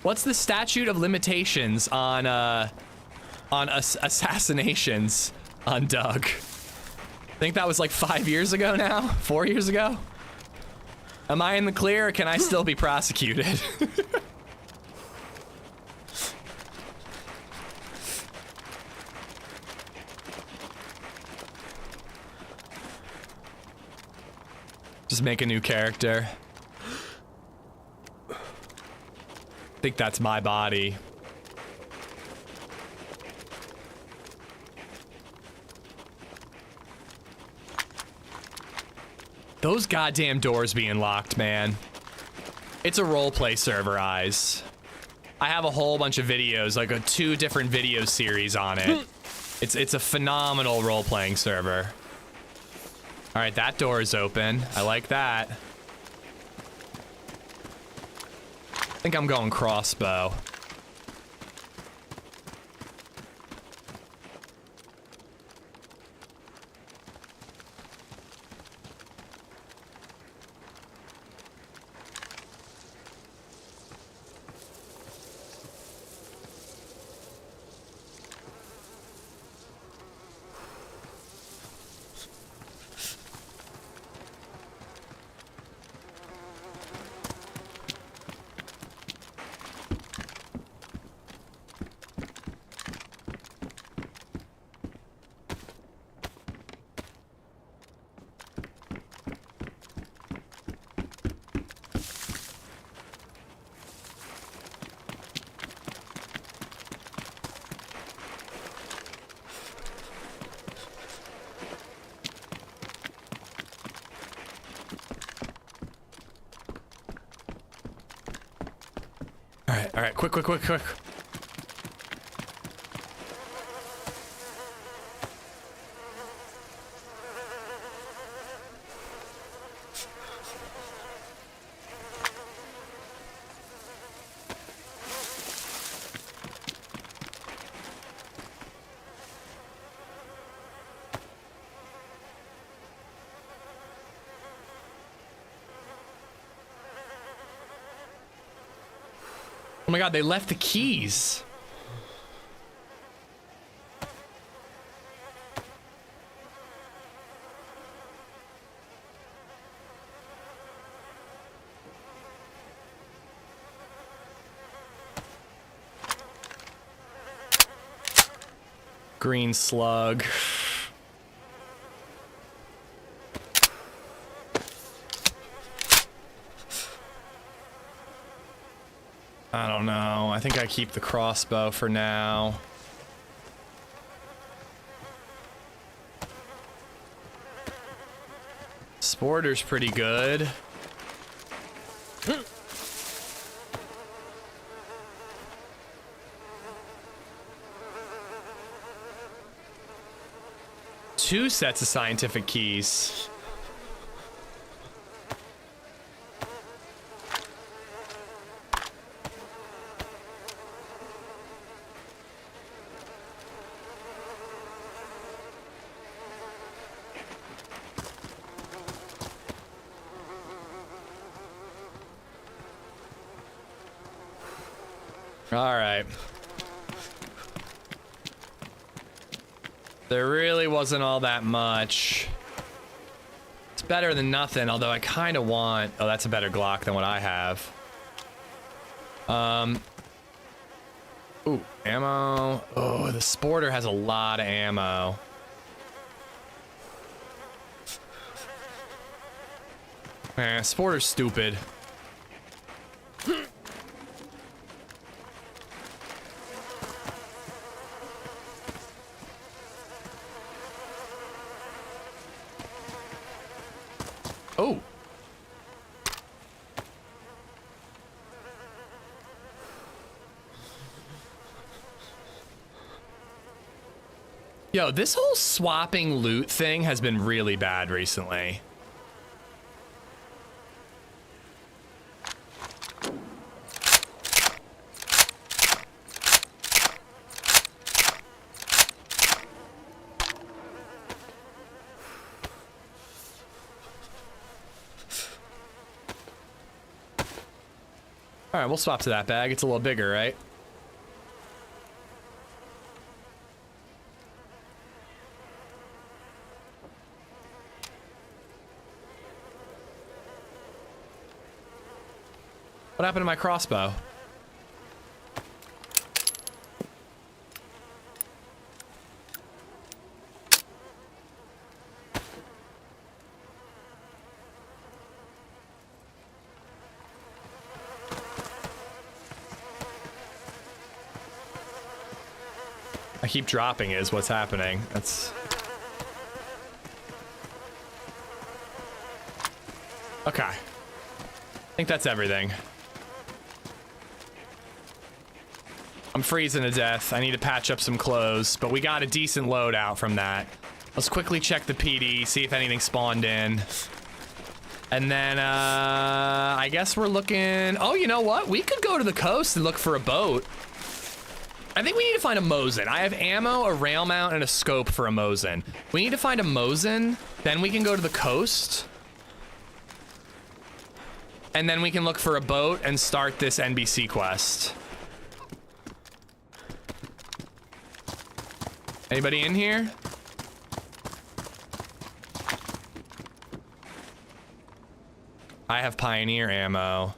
Speaker 3: what's the statute of limitations on assassinations on Doug? I think that was like 5 years ago now? 4 years ago? Am I in the clear or can I still be prosecuted? Just make a new character. I think that's my body. Those goddamn doors being locked, man. It's a roleplay server, Eyes. I have a whole bunch of videos, like 2 different video series on it. It's a phenomenal role-playing server. All right, that door is open. I like that. I think I'm going crossbow. All right, quick. Oh my god, they left the keys. Green slug. I don't know. I think I keep the crossbow for now. Sporter's pretty good. Two sets of scientific keys. All right. There really wasn't all that much. It's better than nothing, although I kind of want... Oh, that's a better Glock than what I have. Ooh, ammo. Oh, the Sporter has a lot of ammo. Sporter's stupid. Oh. Yo, this whole swapping loot thing has been really bad recently. All right, we'll swap to that bag. It's a little bigger, right? What happened to my crossbow? I keep dropping is what's happening. That's... Okay. I think that's everything. I'm freezing to death. I need to patch up some clothes, but we got a decent loadout from that. Let's quickly check the PD, see if anything spawned in. And then, I guess we're looking... Oh, you know what? We could go to the coast and look for a boat. I think we need to find a Mosin. I have ammo, a rail mount, and a scope for a Mosin. We need to find a Mosin, then we can go to the coast. And then we can look for a boat and start this NBC quest. Anybody in here? I have Pioneer ammo.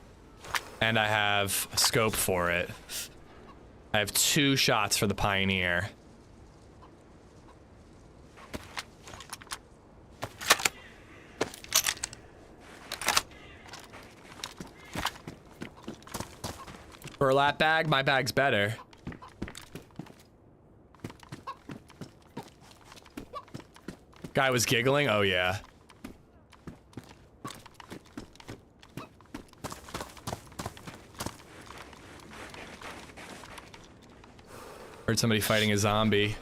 Speaker 3: And I have a scope for it. I have 2 shots for the Pioneer. Burlap bag? My bag's better. Guy was giggling? Oh, yeah. Heard somebody fighting a zombie.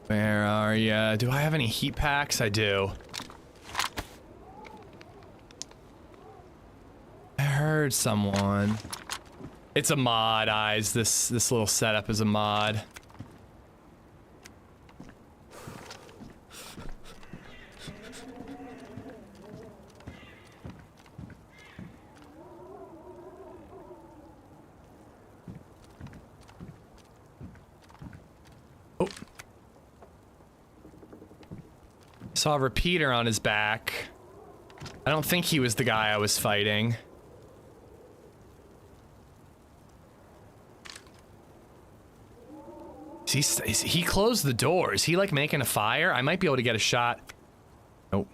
Speaker 3: Where are ya? Do I have any heat packs? I do. I heard someone. It's a mod, Eyes. This little setup is a mod. Saw a repeater on his back. I don't think he was the guy I was fighting. He closed the door. Is he like making a fire? I might be able to get a shot. Nope.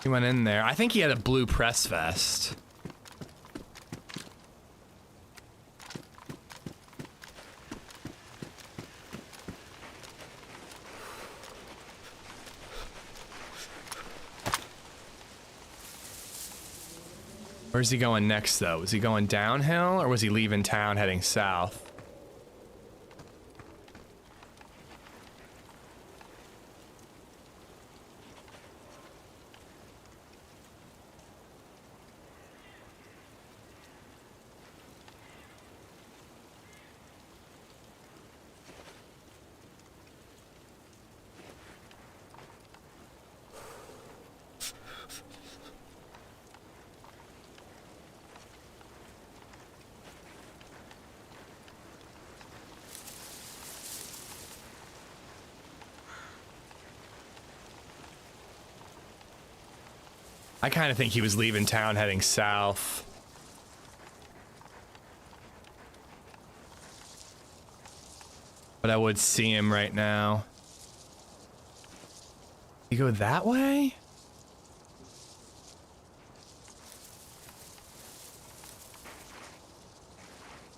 Speaker 3: He went in there. I think he had a blue press vest. Where's he going next, though? Was he going downhill, or was he leaving town heading south? I kind of think he was leaving town heading south. But I would see him right now. You go that way?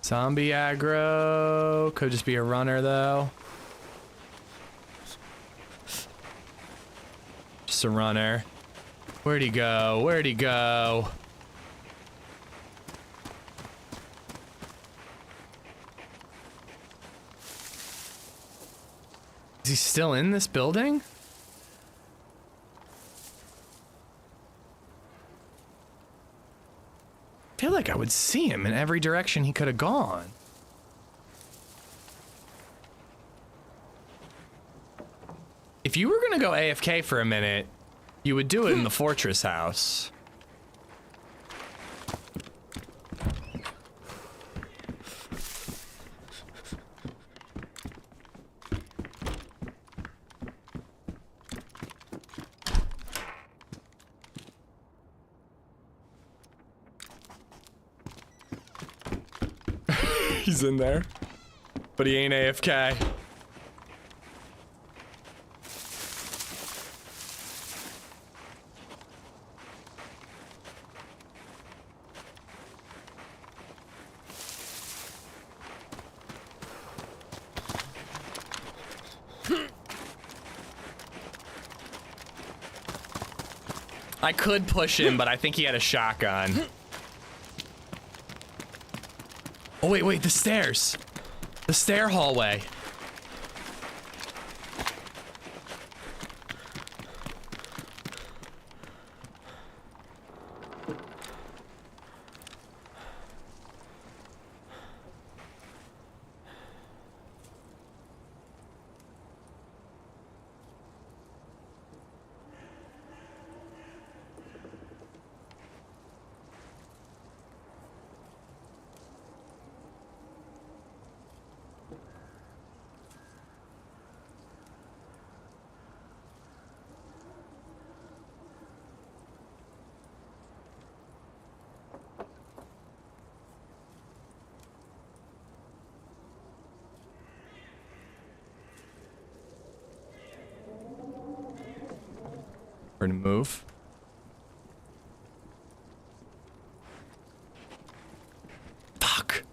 Speaker 3: Zombie aggro. Could just be a runner though. Just a runner. Where'd he go? Where'd he go? Is he still in this building? I feel like I would see him in every direction he could have gone. If you were gonna go AFK for a minute, you would do it in the fortress house. He's in there, but he ain't AFK. I could push him, but I think he had a shotgun. Oh, wait, the stairs. The stair hallway. We're gonna move. Fuck.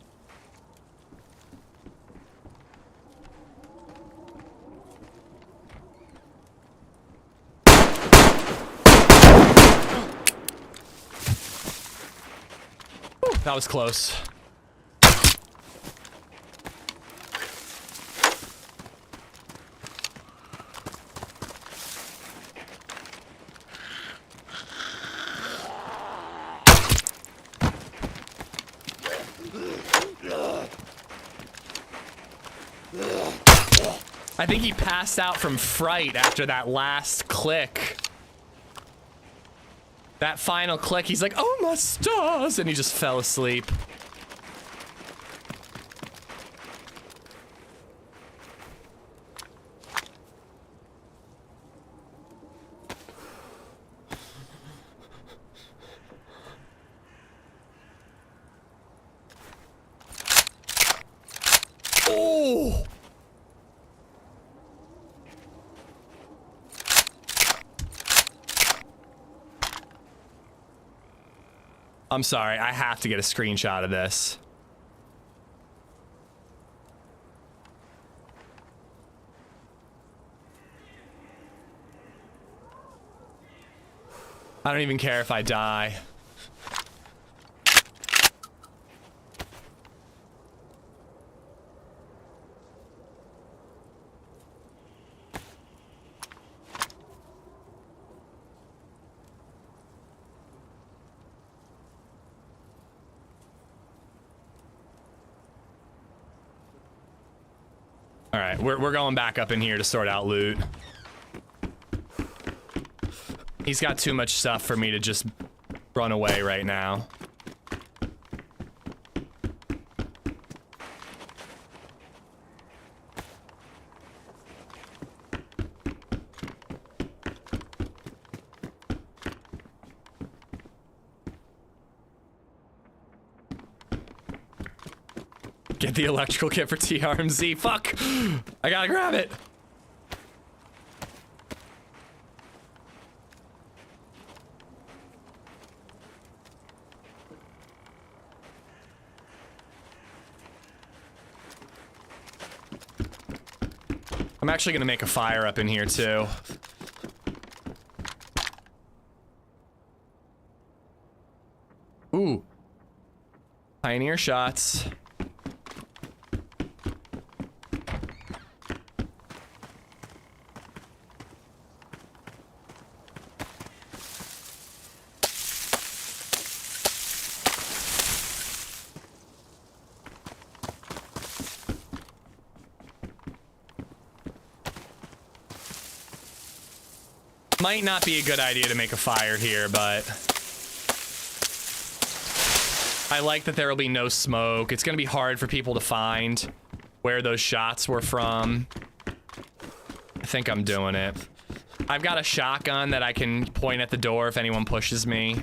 Speaker 3: Whew, that was close. I think he passed out from fright after that last click. That final click, he's like, oh my stars, and he just fell asleep. Oh! I'm sorry, I have to get a screenshot of this. I don't even care if I die. All right, we're going back up in here to sort out loot. He's got too much stuff for me to just run away right now. Get the electrical kit for TRMZ. Fuck! I gotta grab it. I'm actually gonna make a fire up in here too. Ooh. Pioneer shots. Might not be a good idea to make a fire here, but I like that there will be no smoke. It's gonna be hard for people to find where those shots were from. I think I'm doing it. I've got a shotgun that I can point at the door if anyone pushes me.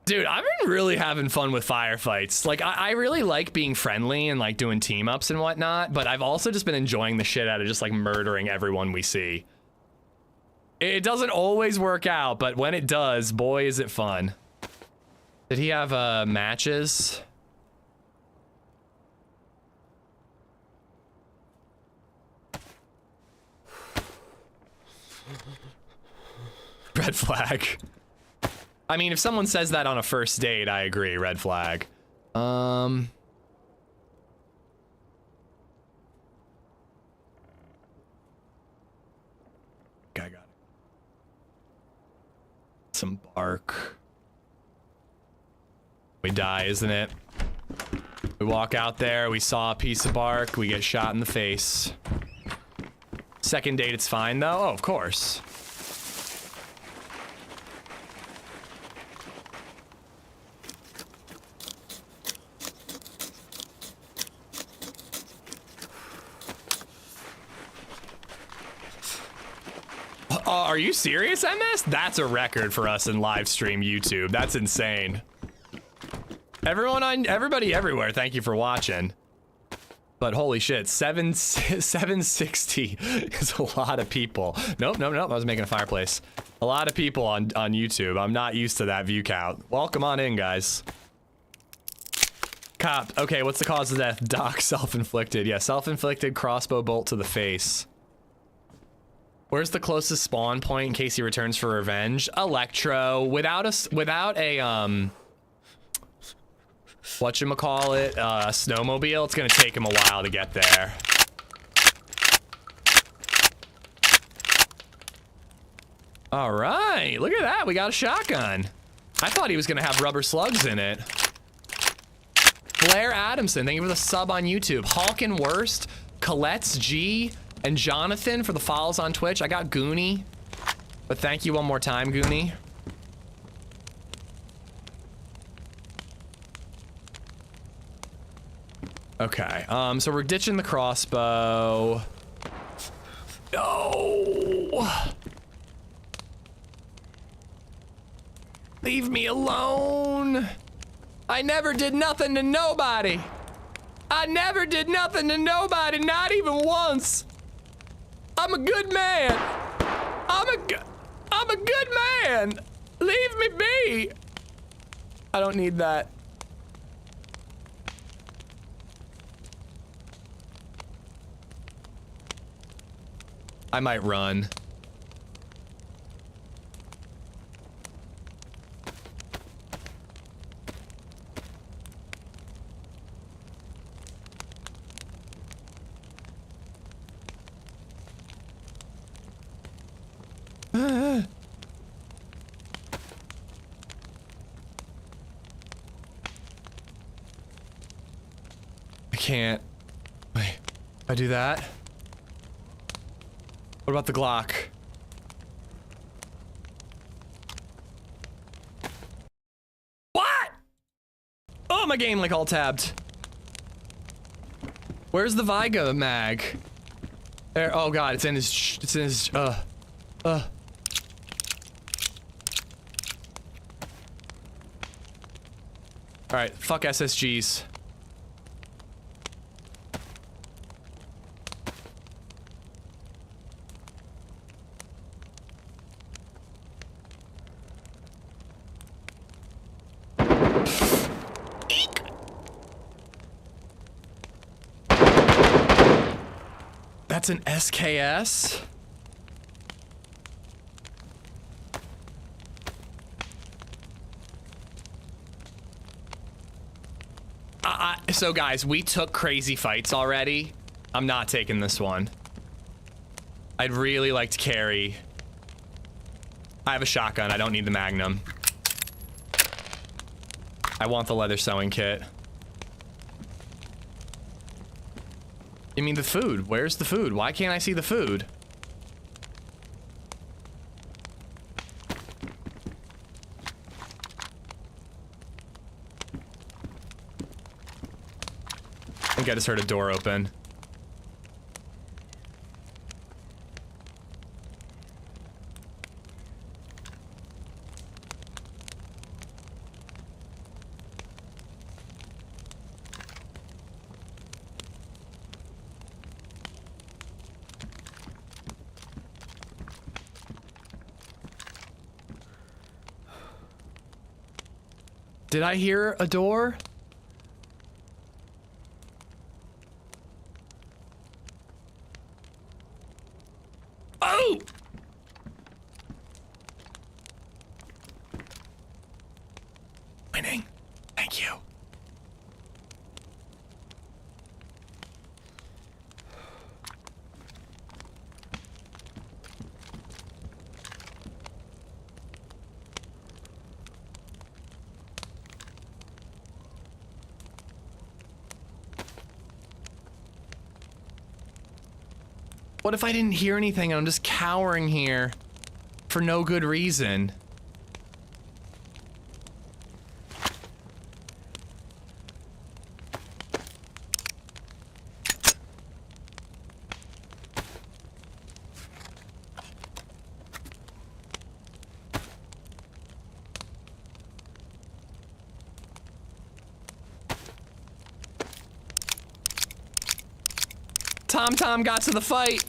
Speaker 3: Dude, I've been really having fun with firefights. Like, I really like being friendly and like doing team ups and whatnot, but I've also just been enjoying the shit out of just like murdering everyone we see. It doesn't always work out, but when it does, boy, is it fun. Did he have matches? Red flag. I mean, if someone says that on a first date, I agree. Red flag. Okay, I got it. Some bark. We die, isn't it? We walk out there, we saw a piece of bark, we get shot in the face. Second date, it's fine though? Oh, of course. Are you serious, MS? That's a record for us in live stream YouTube. That's insane. Everybody everywhere, thank you for watching. But holy shit, 760 is a lot of people. Nope, I was making a fireplace. A lot of people on YouTube. I'm not used to that view count. Welcome on in, guys. Cop, okay, what's the cause of death? Doc, self-inflicted. Yeah, self-inflicted crossbow bolt to the face. Where's the closest spawn point in case he returns for revenge? Electro, without a whatchamacallit, snowmobile, it's gonna take him a while to get there. All right, look at that, we got a shotgun. I thought he was gonna have rubber slugs in it. Blair Adamson, thank you for the sub on YouTube. Hawkin Worst, Colette's G, and Jonathan for the follows on Twitch. I got Goonie, but thank you one more time, Goonie. Okay, so we're ditching the crossbow. No! Leave me alone! I never did nothing to nobody! I never did nothing to nobody, not even once! I'm a good man. I'm a good man. Leave me be. I don't need that. I might run. I can't. Wait, I do that? What about the Glock? What? Oh, my game like all tabbed. Where's the Viga mag? There, oh god, it's in his, All right, fuck SSGs. That's an SKS? So guys, we took crazy fights already. I'm not taking this one. I'd really like to carry. I have a shotgun. I don't need the Magnum. I want the leather sewing kit. You mean the food? Where's the food? Why can't I see the food? I think I just heard a door open. Did I hear a door? Oh! Winning. Thank you. What if I didn't hear anything and I'm just cowering here for no good reason? Tom got to the fight.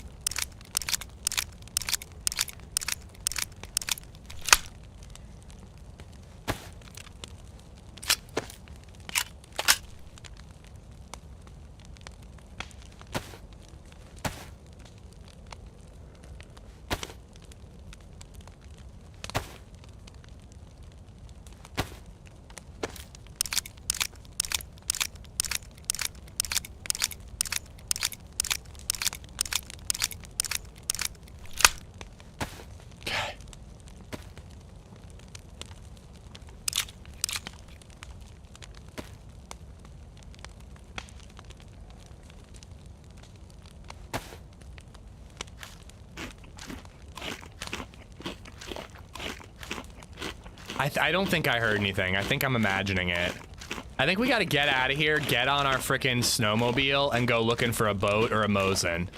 Speaker 3: I don't think I heard anything. I think I'm imagining it. I think we gotta get out of here, get on our frickin' snowmobile, and go looking for a boat or a Mosin.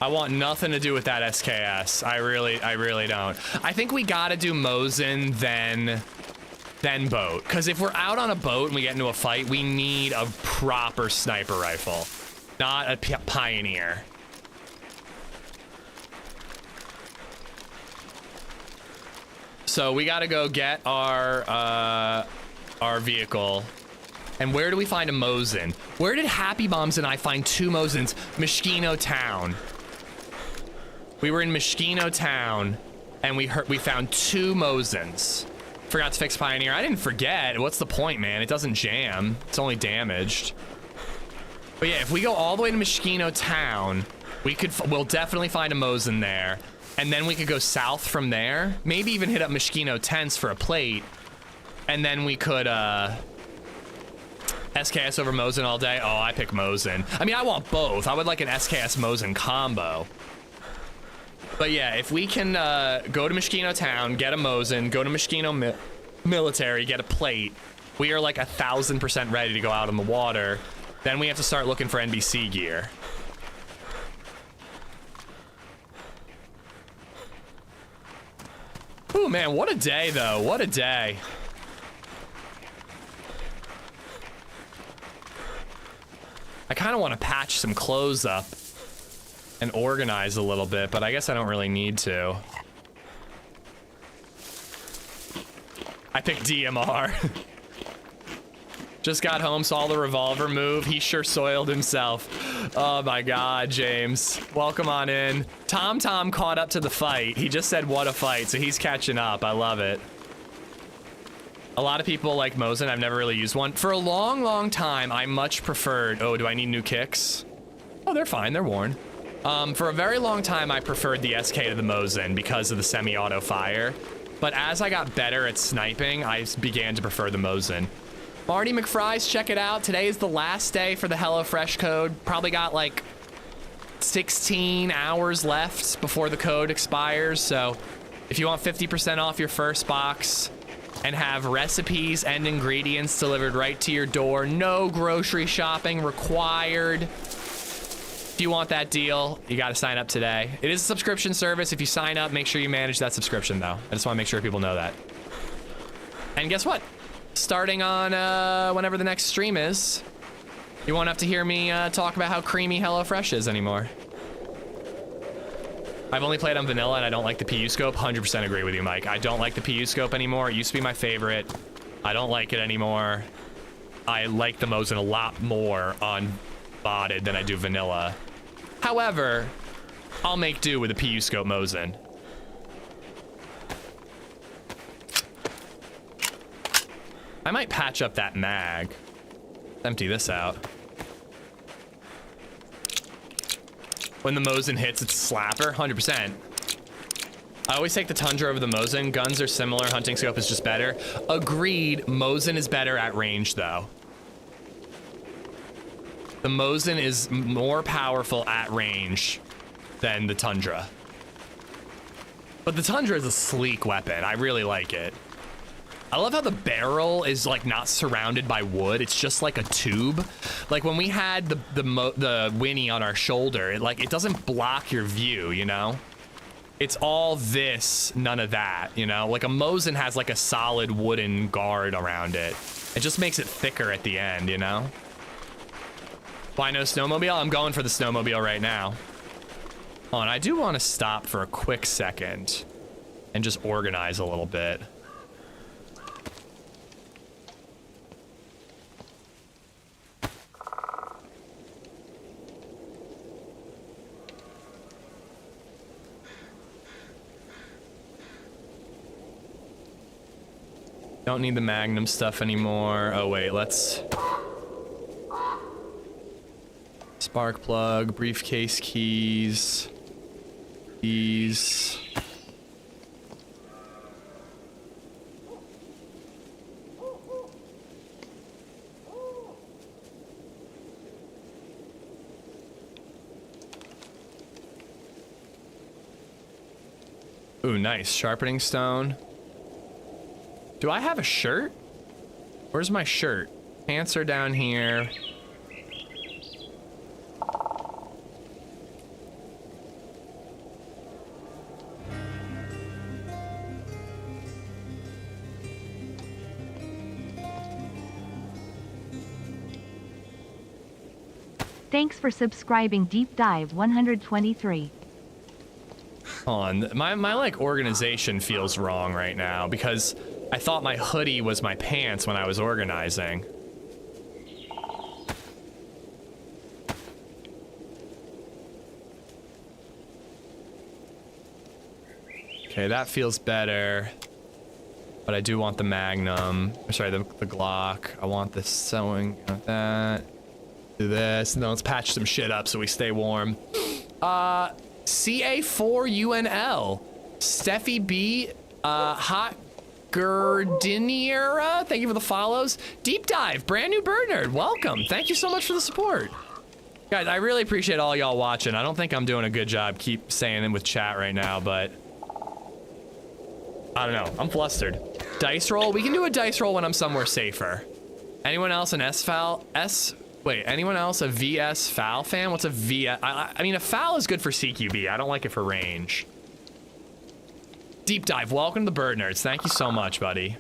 Speaker 3: I want nothing to do with that SKS. I really don't. I think we gotta do Mosin, then boat. Because if we're out on a boat and we get into a fight, we need a proper sniper rifle, not a Pioneer. So we gotta go get our vehicle. And where do we find a Mosin? Where did Happy Bombs and I find two Mosins? Mosquito Town. We were in Mosquito Town, and we found two Mosins. Forgot to fix Pioneer. I didn't forget. What's the point, man? It doesn't jam. It's only damaged. But yeah, if we go all the way to Mosquito Town, we'll definitely find a Mosin there. And then we could go south from there. Maybe even hit up Mishkino Tents for a plate. And then we could, SKS over Mosin all day. Oh, I pick Mosin. I mean, I want both. I would like an SKS Mosin combo. But yeah, if we can go to Mishkino Town, get a Mosin, go to Mishkino Military, get a plate, we are like 1,000% ready to go out on the water. Then we have to start looking for NBC gear. Ooh, man, what a day, though. What a day. I kind of want to patch some clothes up and organize a little bit, but I guess I don't really need to. I picked DMR. Just got home, saw the revolver move. He sure soiled himself. Oh my God, James. Welcome on in. Tom caught up to the fight. He just said, what a fight, so he's catching up. I love it. A lot of people like Mosin. I've never really used one. For a long, long time, I much preferred... Oh, do I need new kicks? Oh, they're fine. They're worn. For a very long time, I preferred the SK to the Mosin because of the semi-auto fire. But as I got better at sniping, I began to prefer the Mosin. Marty McFry's, check it out. Today is the last day for the HelloFresh code. Probably got like 16 hours left before the code expires. So if you want 50% off your first box and have recipes and ingredients delivered right to your door, no grocery shopping required. If you want that deal, you got to sign up today. It is a subscription service. If you sign up, make sure you manage that subscription though. I just want to make sure people know that. And guess what? Starting on whenever the next stream is, you won't have to hear me talk about how creamy HelloFresh is anymore. I've only played on vanilla and I don't like the PU scope. 100% agree with you, Mike. I don't like the PU scope anymore. It used to be my favorite. I don't like it anymore. I like the Mosin a lot more on botted than I do vanilla. However, I'll make do with the PU scope Mosin. I might patch up that mag. Empty this out. When the Mosin hits, it's a slapper, 100%. I always take the Tundra over the Mosin. Guns are similar, hunting scope is just better. Agreed, Mosin is better at range though. The Mosin is more powerful at range than the Tundra. But the Tundra is a sleek weapon. I really like it. I love how the barrel is like not surrounded by wood. It's just like a tube. Like when we had the Winnie on our shoulder, it doesn't block your view, you know? It's all this, none of that, you know? Like a Mosin has like a solid wooden guard around it. It just makes it thicker at the end, you know? Why no snowmobile? I'm going for the snowmobile right now. Oh, and I do want to stop for a quick second and just organize a little bit. Don't need the Magnum stuff anymore. Oh wait, let's... Spark plug, briefcase keys. Keys. Ooh, nice. Sharpening stone. Do I have a shirt? Where's my shirt? Pants are down here.
Speaker 4: Thanks for subscribing, Deep Dive 123.
Speaker 3: Hold on, my like organization feels wrong right now because I thought my hoodie was my pants when I was organizing. Okay, that feels better. But I do want the Magnum. Sorry, the Glock. I want the sewing. That. Do this. And then let's patch some shit up so we stay warm. CA4UNL. Steffi B. Hot Gardiniera. Thank you for the follows. Deep Dive. Brand new bird nerd. Welcome. Thank you so much for the support. Guys, I really appreciate all y'all watching. I don't think I'm doing a good job keep saying in with chat right now, but I don't know. I'm flustered. Dice roll. We can do a dice roll when I'm somewhere safer. Anyone else an S-Foul? Wait, anyone else a VS Foul fan? What's a VS? I mean, a Foul is good for CQB. I don't like it for range. Deep Dive. Welcome to the Bird Nerds. Thank you so much, buddy.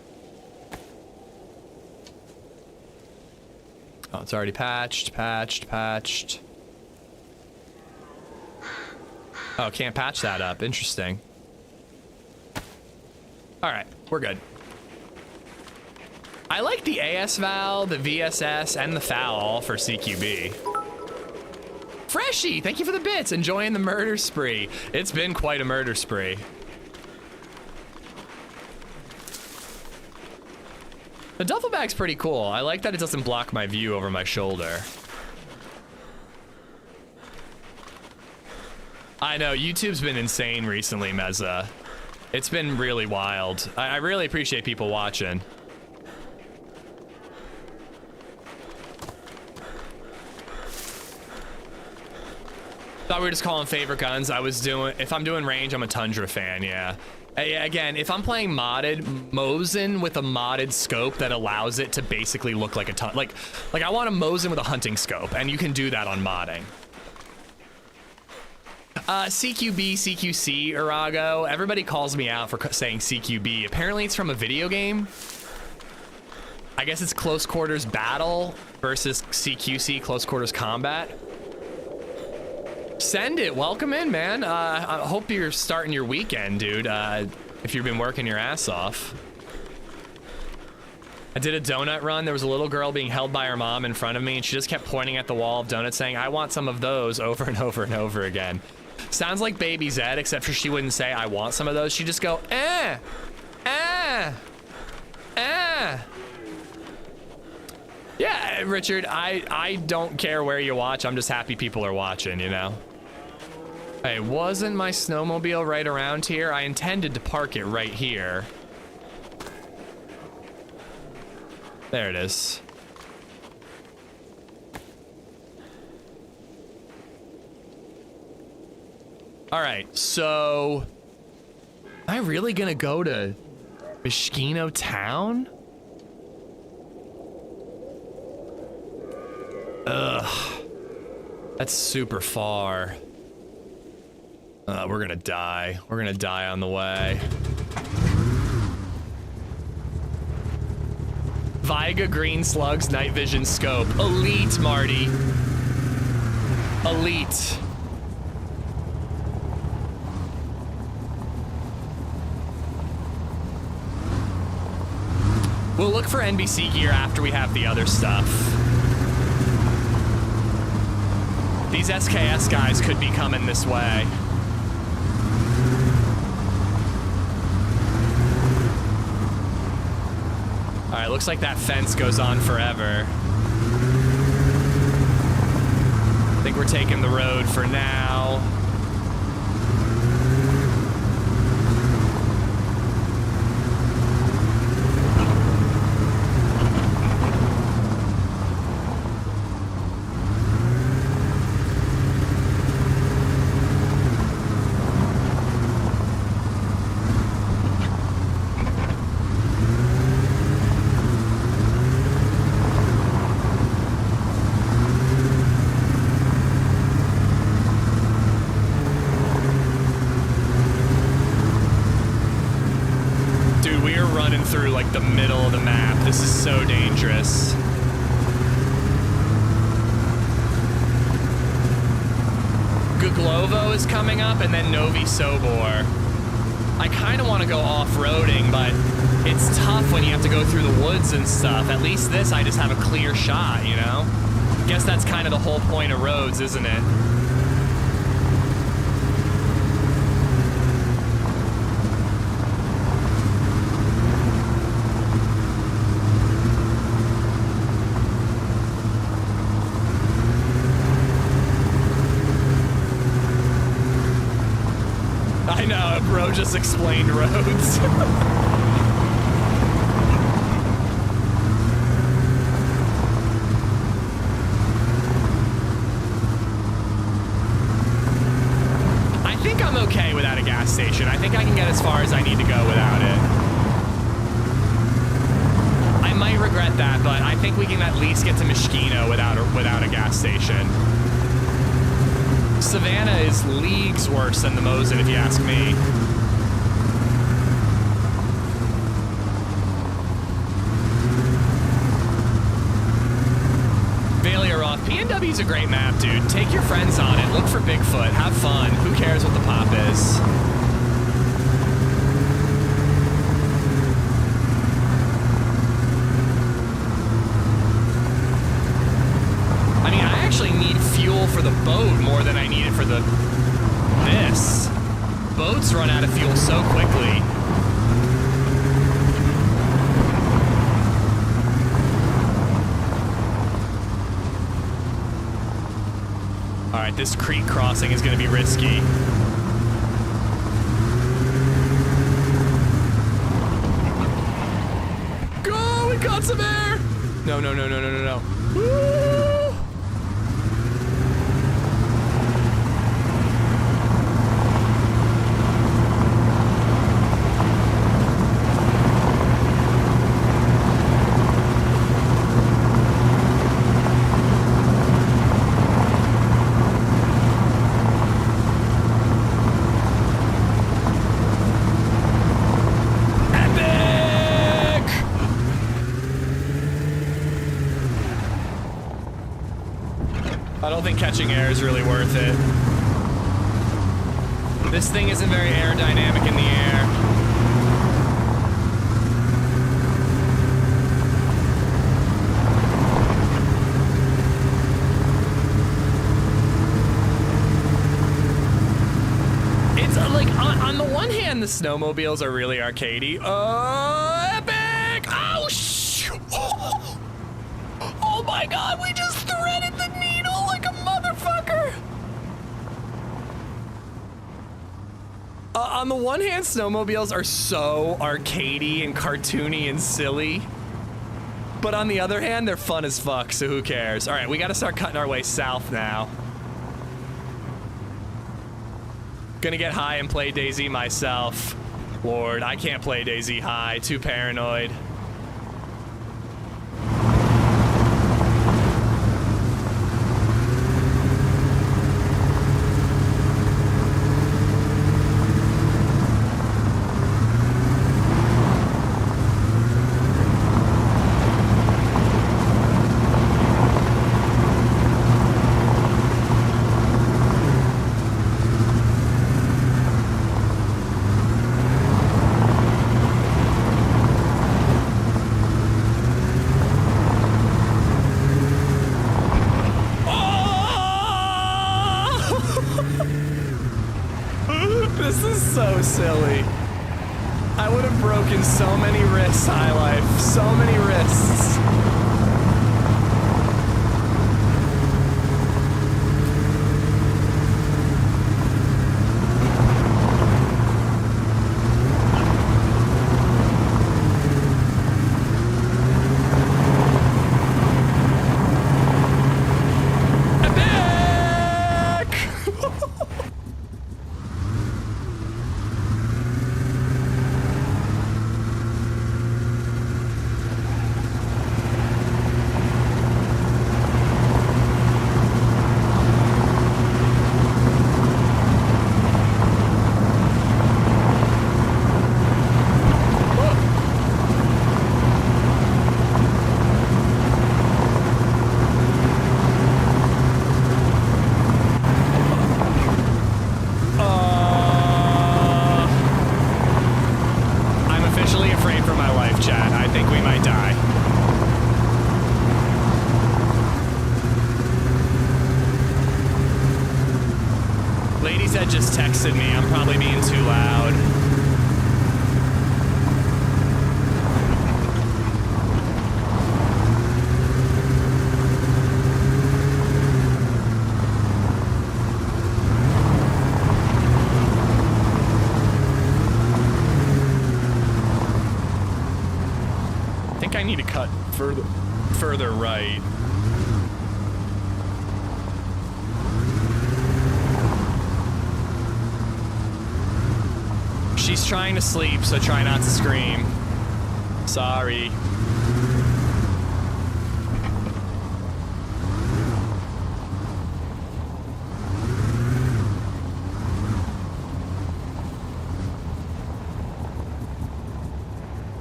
Speaker 3: Oh, it's already patched. Oh, can't patch that up. Interesting. All right, we're good. I like the AS Val, the VSS, and the Foul all for CQB. Freshy, thank you for the bits. Enjoying the murder spree. It's been quite a murder spree. The duffel bag's pretty cool. I like that it doesn't block my view over my shoulder. I know, YouTube's been insane recently, Mezza. It's been really wild. I really appreciate people watching. Thought we were just calling favorite guns. If I'm doing range, I'm a Tundra fan, yeah. Again, if I'm playing modded, Mosin with a modded scope that allows it to basically look like a like I want a Mosin with a hunting scope, and you can do that on modding. CQB, CQC, Irago. Everybody calls me out for saying CQB. Apparently it's from a video game. I guess it's close quarters battle versus CQC, close quarters combat. Send it. Welcome in, man. I hope you're starting your weekend, dude. If you've been working your ass off. I did a donut run. There was a little girl being held by her mom in front of me, and she just kept pointing at the wall of donuts saying, I want some of those, over and over and over again. Sounds like LadyZed, except for she wouldn't say, I want some of those. She'd just go, Yeah, Richard, I don't care where you watch. I'm just happy people are watching, you know? Hey, wasn't my snowmobile right around here? I intended to park it right here. There it is. All right, so am I really gonna go to Mishkino Town? Ugh, that's super far. We're gonna die. We're gonna die on the way. Viga Green Slugs Night Vision Scope. Elite, Marty. Elite. We'll look for NBC gear after we have the other stuff. These SKS guys could be coming this way. All right, looks like that fence goes on forever. I think we're taking the road for now. Through like the middle of the map. This is so dangerous. Guglovo is coming up, and then Novi Sobor. I kind of want to go off-roading, but it's tough when you have to go through the woods and stuff. At least this, I just have a clear shot, you know? Guess that's kind of the whole point of roads, isn't it? Bro just explained roads. I think I'm okay without a gas station. I think I can get as far as I need to go without it. I might regret that, but I think we can at least get to Mishkino without a gas station. Savannah is leagues worse than the Mosin, if you ask me. Valiaroth, PNW's a great map, dude. Take your friends on it. Look for Bigfoot. Have fun. Who cares what the pop is? I mean, I actually need fuel for the boat more than I need it for this. Boats run out of fuel so quickly. All right, this creek crossing is going to be risky. Go! We got some air! No, no, no, no, no, no, no. Woo! I don't think catching air is really worth it. This thing isn't very aerodynamic in the air. It's like, on the one hand, the snowmobiles are really arcadey. Epic! Oh, oh my god, we just threaded the needle like a motherfucker! On the one hand, snowmobiles are so arcadey and cartoony and silly. But on the other hand, they're fun as fuck, so who cares? All right, we gotta start cutting our way south now. Gonna get high and play DayZ myself. Lord, I can't play DayZ high, too paranoid. This is so silly. I would have broken so many wrists, High Life. So many wrists. LadyZed just texted me. I'm probably being too loud. I think I need to cut further right. She's trying to sleep, so try not to scream. Sorry.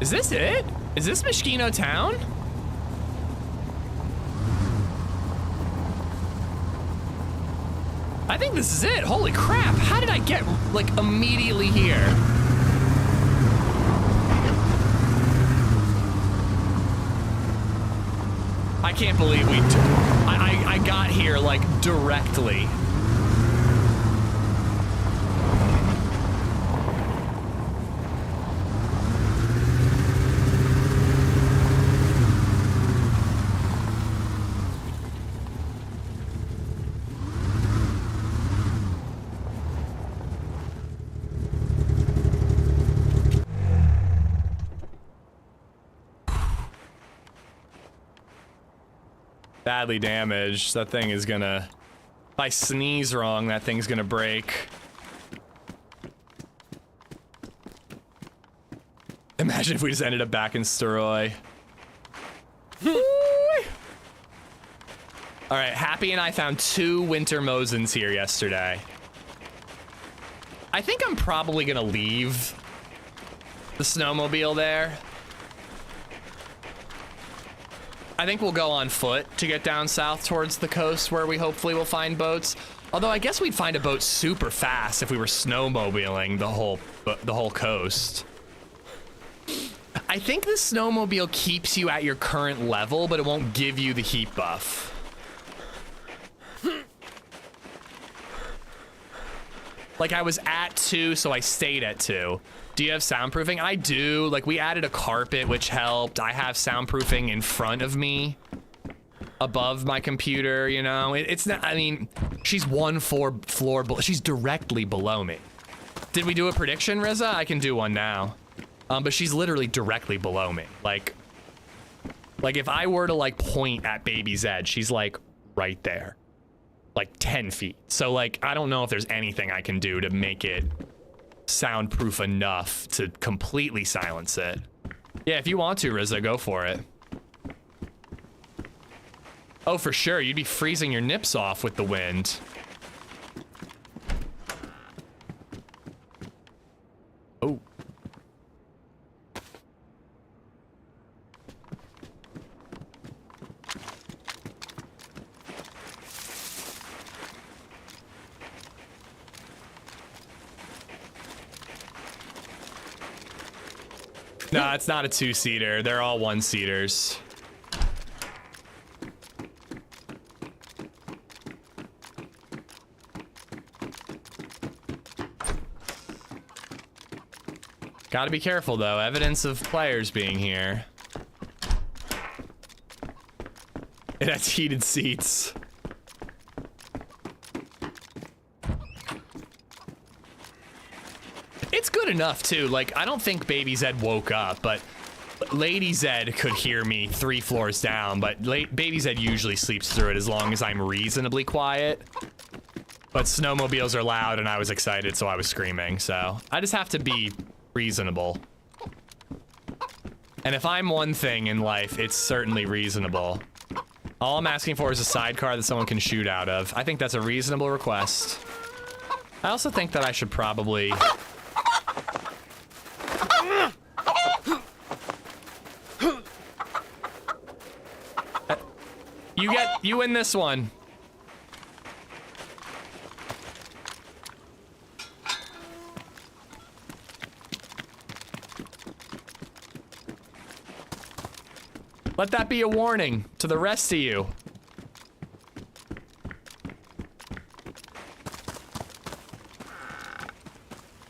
Speaker 3: Is this it? Is this Mishkino Town? I think this is it. Holy crap. How did I get, like, immediately here? I can't believe I got here, like, directly. Badly damaged. That thing is gonna... If I sneeze wrong, that thing's gonna break. Imagine if we just ended up back in Steroy. Alright, Happy and I found 2 winter Mosins here yesterday. I think I'm probably gonna leave the snowmobile there. I think we'll go on foot to get down south towards the coast where we hopefully will find boats. Although I guess we'd find a boat super fast if we were snowmobiling the whole coast. I think the snowmobile keeps you at your current level, but it won't give you the heat buff. Like I was at 2, so I stayed at 2. Do you have soundproofing? I do. Like we added a carpet, which helped. I have soundproofing in front of me, above my computer. You know, it's not. I mean, she's 1 floor below. She's directly below me. Did we do a prediction, Rizza? I can do one now. But she's literally directly below me. Like if I were to like point at LadyZed, she's like right there, like 10 feet. So like I don't know if there's anything I can do to make it soundproof enough to completely silence it. Yeah, if you want to, Rizza, go for it. Oh, for sure. You'd be freezing your nips off with the wind. Oh. No, it's not a 2-seater. They're all 1-seaters. Gotta be careful, though. Evidence of players being here. It has heated seats. It's good enough, too. Like, I don't think LadyZed woke up, but LadyZed could hear me 3 floors down, but LadyZed usually sleeps through it as long as I'm reasonably quiet. But snowmobiles are loud, and I was excited, so I was screaming, so I just have to be reasonable. And if I'm one thing in life, it's certainly reasonable. All I'm asking for is a sidecar that someone can shoot out of. I think that's a reasonable request. I also think that I should probably... You win this one. Let that be a warning to the rest of you.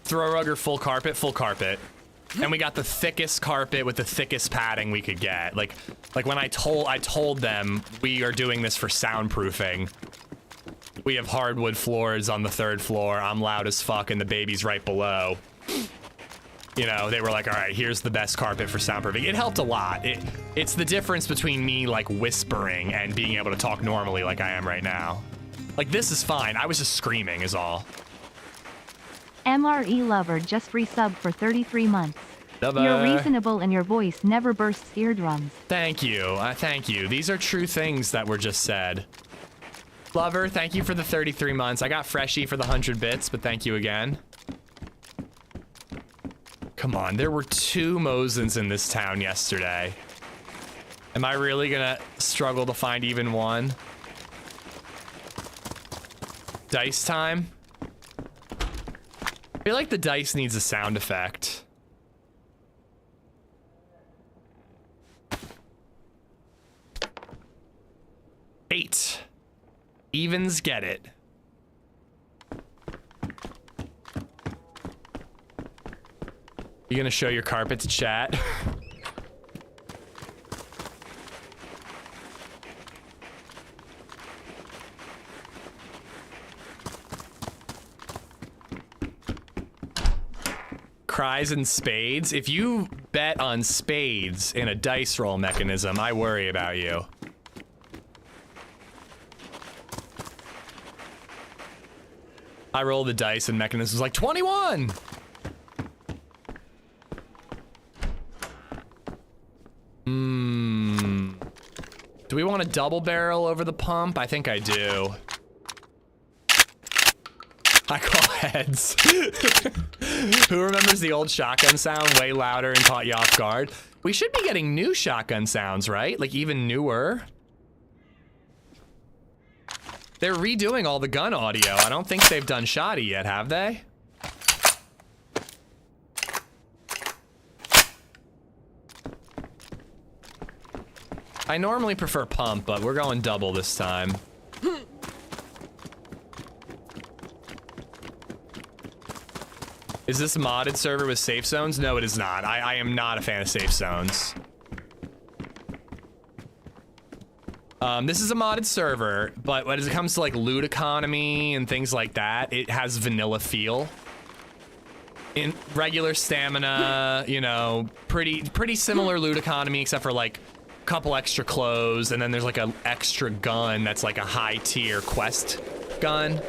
Speaker 3: Throw rugger, full carpet, full carpet. And we got the thickest carpet with the thickest padding we could get. Like when I told them we are doing this for soundproofing. We have hardwood floors on the 3rd floor. I'm loud as fuck and the baby's right below. You know, they were like, all right, here's the best carpet for soundproofing. It helped a lot. It's the difference between me like whispering and being able to talk normally like I am right now. Like, this is fine. I was just screaming is all.
Speaker 4: MRE Lover just resubbed for 33 months.
Speaker 3: Lover.
Speaker 4: You're reasonable and your voice never bursts eardrums.
Speaker 3: Thank you. Thank you. These are true things that were just said. Lover, thank you for the 33 months. I got Freshie for the 100 bits, but thank you again. Come on, there were 2 Mosins in this town yesterday. Am I really gonna struggle to find even one? Dice time? I feel like the dice needs a sound effect. Eight. Evens get it. You gonna show your carpet to chat? Cries and spades. If you bet on spades in a dice roll mechanism, I worry about you. I roll the dice and mechanism's like 21. Do we want a double barrel over the pump? I think I do. I call heads. Who remembers the old shotgun sound way louder and caught you off guard? We should be getting new shotgun sounds, right? Like even newer. They're redoing all the gun audio. I don't think they've done shoddy yet, have they? I normally prefer pump, but we're going double this time. Is this a modded server with safe zones? No, it is not. I am not a fan of safe zones. This is a modded server, but when it comes to like loot economy and things like that, it has vanilla feel. In regular stamina, you know, pretty similar loot economy, except for like a couple extra clothes, and then there's like an extra gun that's like a high tier quest gun.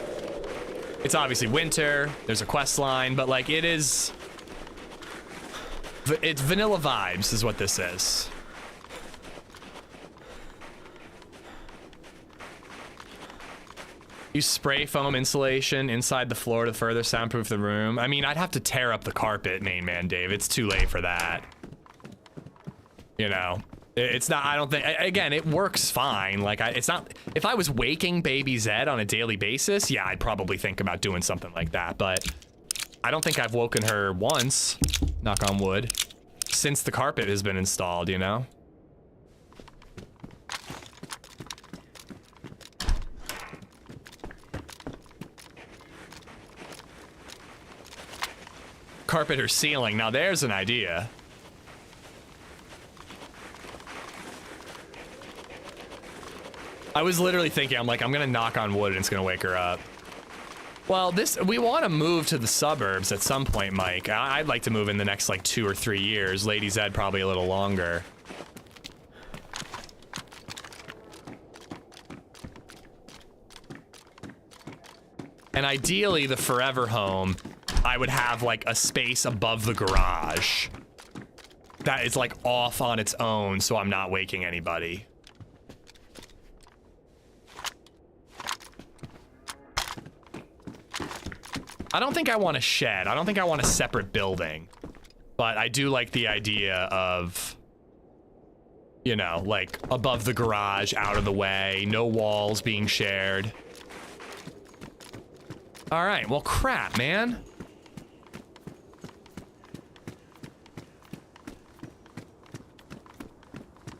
Speaker 3: It's obviously winter, there's a quest line, but like it's vanilla vibes is what this is. Use spray foam insulation inside the floor to further soundproof the room. I mean, I'd have to tear up the carpet, main man Dave. It's too late for that. You know, it's not, I don't think, again, it works fine. Like, it's not, if I was waking baby Zed on a daily basis, yeah, I'd probably think about doing something like that. But I don't think I've woken her once, knock on wood, since the carpet has been installed, you know? Carpet or ceiling. Now there's an idea. I was literally thinking, I'm like, I'm gonna knock on wood and it's gonna wake her up. Well, we want to move to the suburbs at some point, Mike. I'd like to move in the next like 2 or 3 years. LadyZed probably a little longer. And ideally, the forever home, I would have like a space above the garage that is like off on its own, so I'm not waking anybody. I don't think I want a shed. I don't think I want a separate building, but I do like the idea of, you know, like above the garage, out of the way, no walls being shared. All right, well, crap, man.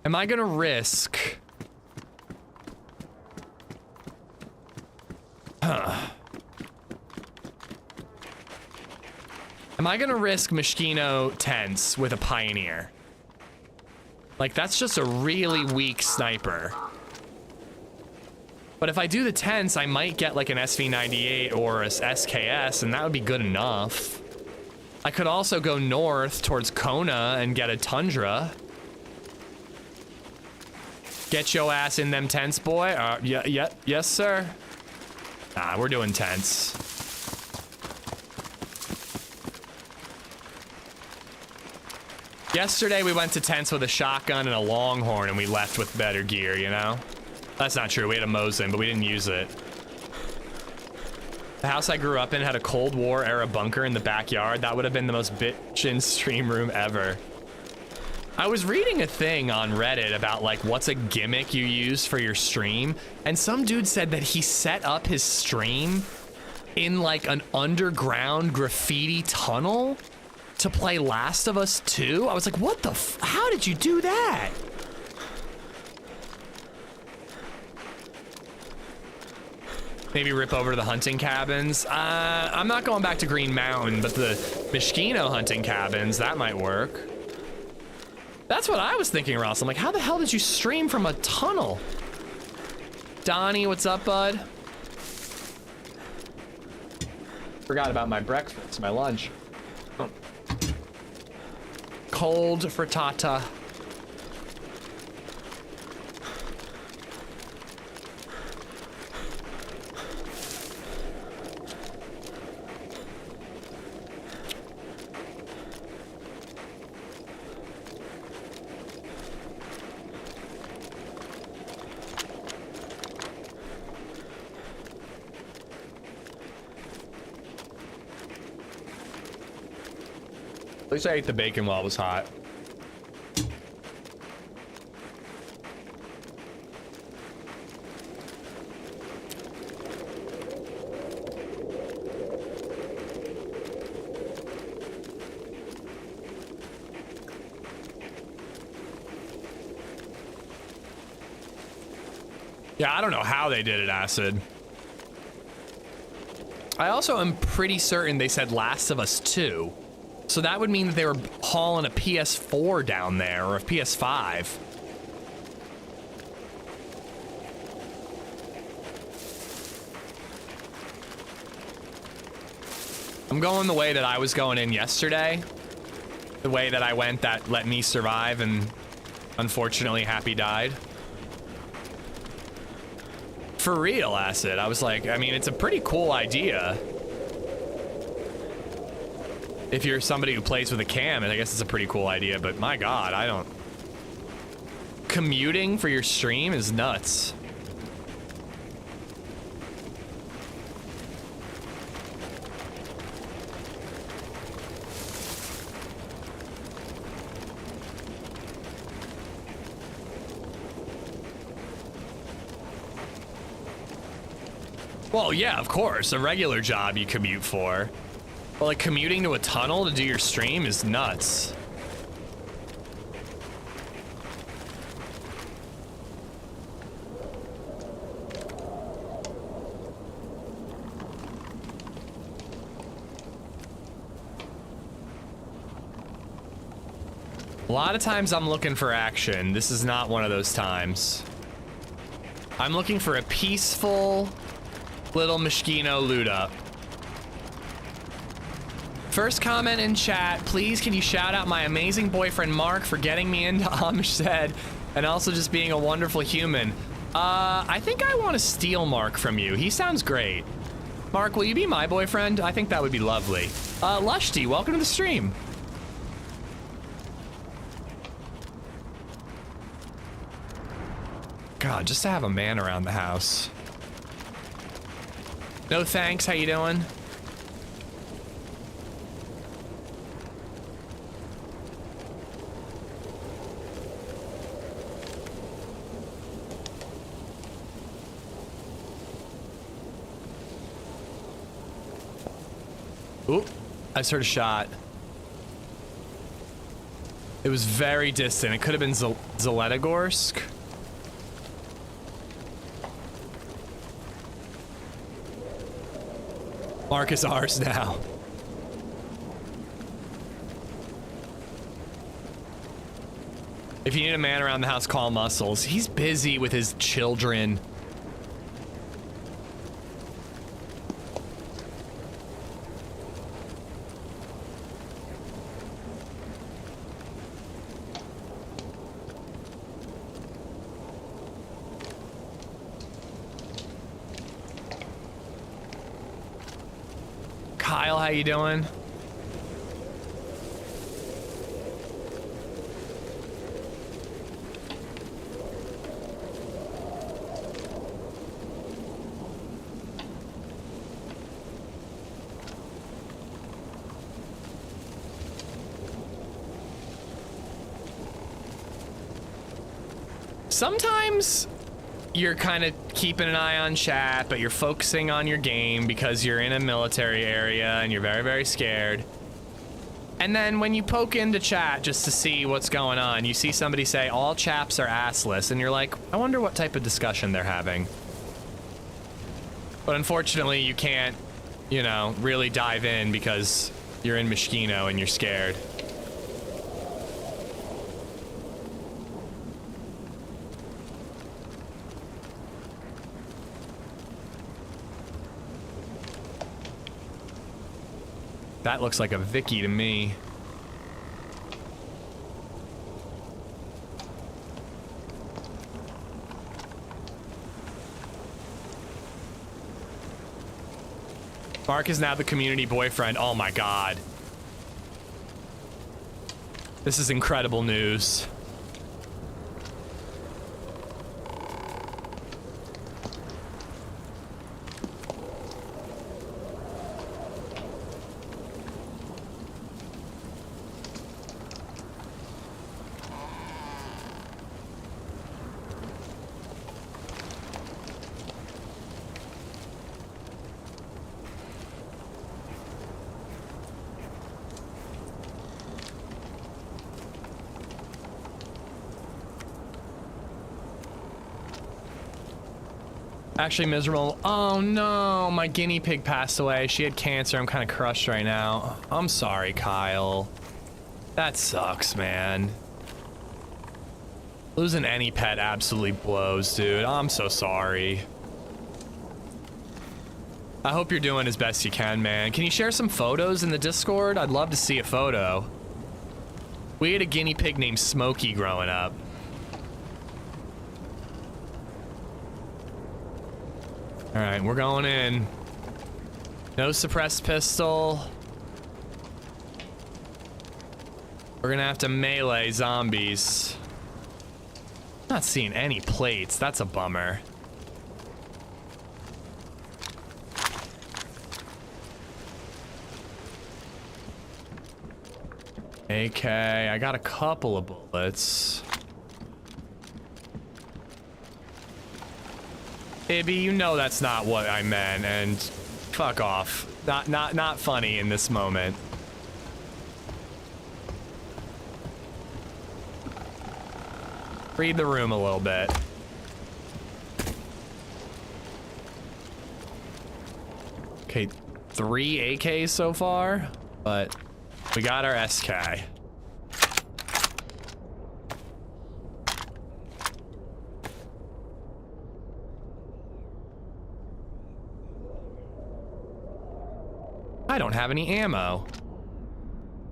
Speaker 3: Am I gonna risk? Am I gonna risk Moschino tents with a Pioneer? Like, that's just a really weak sniper. But if I do the tents, I might get like an SV98 or a SKS, and that would be good enough. I could also go north towards Kona and get a Tundra. Get your ass in them tents, boy. Yes, sir. Nah, we're doing tents. Yesterday we went to tents with a shotgun and a longhorn and we left with better gear, you know? That's not true. We had a Mosin, but we didn't use it. The house I grew up in had a Cold War era bunker in the backyard. That would have been the most bitchin' stream room ever. I was reading a thing on Reddit about like what's a gimmick you use for your stream, and some dude said that he set up his stream in like an underground graffiti tunnel to play Last of Us 2. I was like, what the how did you do that? Maybe rip over to the hunting cabins. I'm not going back to Green Mountain, but the Mishkino hunting cabins, that might work. That's what I was thinking, Ross. I'm like, how the hell did you stream from a tunnel? Donnie, what's up, bud? Forgot about my breakfast, my lunch. Oh. Cold frittata. At least I ate the bacon while it was hot. Yeah, I don't know how they did it, Acid. I also am pretty certain they said Last of Us 2. So that would mean that they were hauling a PS4 down there, or a PS5. I'm going the way that I was going in yesterday. The way that I went that let me survive and unfortunately Happy died. For real, Acid. I was like, I mean, it's a pretty cool idea. If you're somebody who plays with a cam, and I guess it's a pretty cool idea, but my God, I don't... Commuting for your stream is nuts. Well, yeah, of course. A regular job you commute for. But like commuting to a tunnel to do your stream is nuts. A lot of times I'm looking for action. This is not one of those times. I'm looking for a peaceful little Mishkino loot up. First comment in chat, please can you shout out my amazing boyfriend Mark for getting me into LadyZed and also just being a wonderful human. I think I want to steal Mark from you. He sounds great. Mark, will you be my boyfriend? I think that would be lovely. Lushty, welcome to the stream. God, just to have a man around the house. No thanks, how you doing? Oop, I just heard a shot. It was very distant. It could have been Zelenogorsk. Mark is ours now. If you need a man around the house, call Muscles. He's busy with his children. how you doing? Sometimes you're kind of keeping an eye on chat, but you're focusing on your game because you're in a military area and you're very, very scared. And then when you poke into chat just to see what's going on, you see somebody say, all chaps are assless, and you're like, I wonder what type of discussion they're having. But unfortunately, you can't, you know, really dive in because you're in Mishkino and you're scared. That looks like a Vicky to me. Mark is now the community boyfriend. Oh my god. This is incredible news. Actually miserable. Oh no, my guinea pig passed away. She had cancer. I'm kind of crushed right now. I'm sorry, Kyle. That sucks, man. Losing any pet absolutely blows, dude. I'm so sorry. I hope you're doing as best you can, man. Can you share some photos in the Discord? I'd love to see a photo. We had a guinea pig named Smokey growing up. All right, we're going in. No suppressed pistol. We're gonna have to melee zombies. Not seeing any plates. That's a bummer. AK, I got a couple of bullets. Ibby, you know that's not what I meant, and fuck off. Not funny in this moment. Read the room a little bit. Okay, 3 AKs so far, but we got our SK. I don't have any ammo.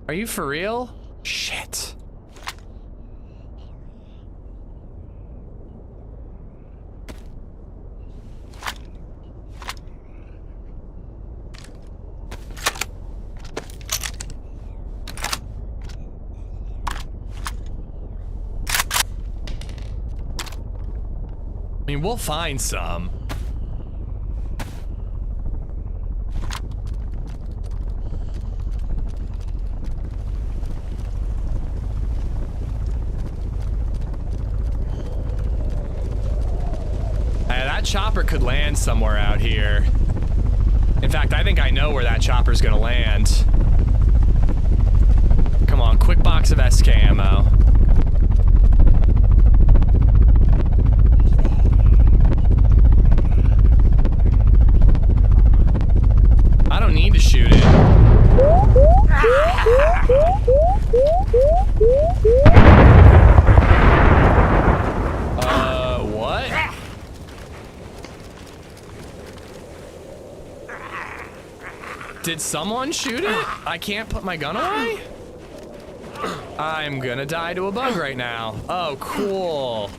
Speaker 3: Are you for real? Shit. I mean, we'll find some. That chopper could land somewhere out here. In fact, I think I know where that chopper's gonna land. Come on, quick box of SK ammo. I don't need to shoot it. What? Did someone shoot it? I can't put my gun away? I'm gonna die to a bug right now. Oh, cool.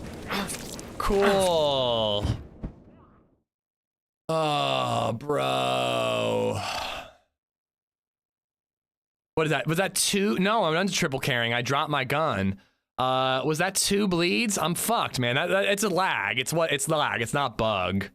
Speaker 3: Cool. Oh, bro. What is that? Was that 2? No, I'm under triple carrying. I dropped my gun. Was that 2 bleeds? I'm fucked, man. It's a lag. It's the lag. It's not bug.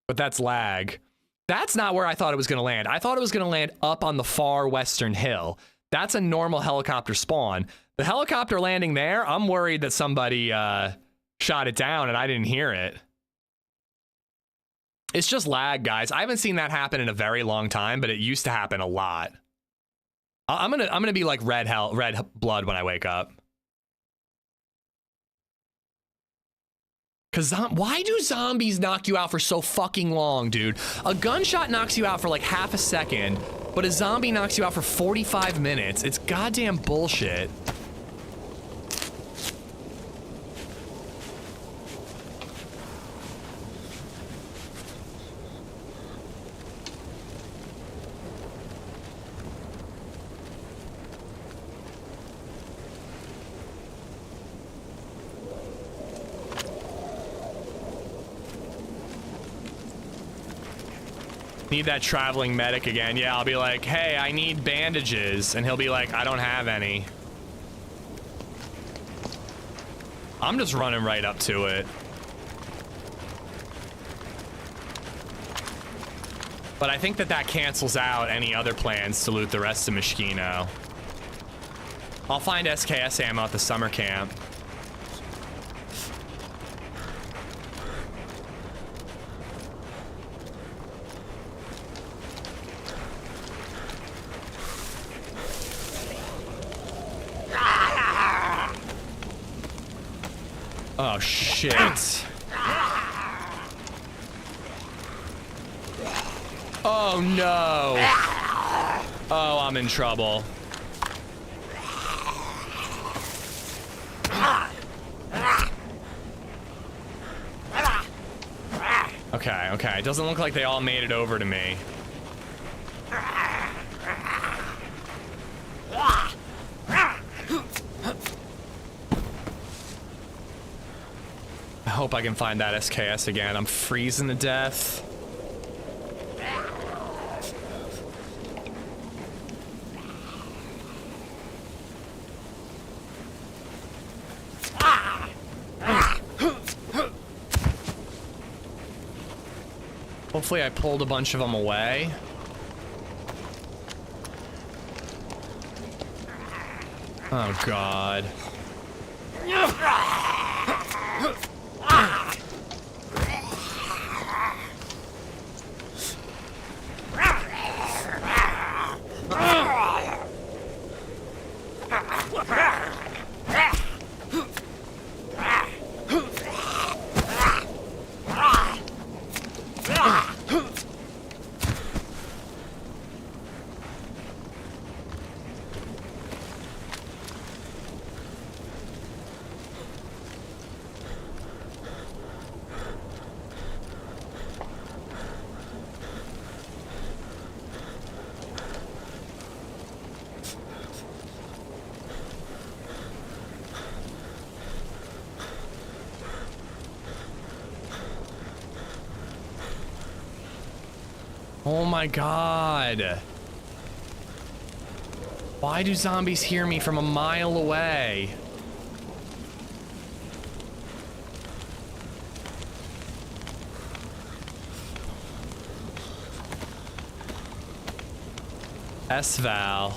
Speaker 3: But that's lag. That's not where I thought it was going to land. I thought it was going to land up on the far western hill. That's a normal helicopter spawn. The helicopter landing there, I'm worried that somebody shot it down and I didn't hear it. It's just lag, guys. I haven't seen that happen in a very long time, but it used to happen a lot. I'm gonna be like red blood when I wake up. Cause why do zombies knock you out for so fucking long, dude? A gunshot knocks you out for like half a second, but a zombie knocks you out for 45 minutes. It's goddamn bullshit. Need that traveling medic again. Yeah, I'll be like, hey, I need bandages. And he'll be like, I don't have any. I'm just running right up to it. But I think that cancels out any other plans to loot the rest of Moschino. I'll find SKS ammo at the summer camp. Oh, shit. Oh, no. Oh, I'm in trouble. Okay, okay. It doesn't look like they all made it over to me. I hope I can find that SKS again. I'm freezing to death. Hopefully I pulled a bunch of them away. Oh, God. Oh my God. Why do zombies hear me from a mile away? SVAL.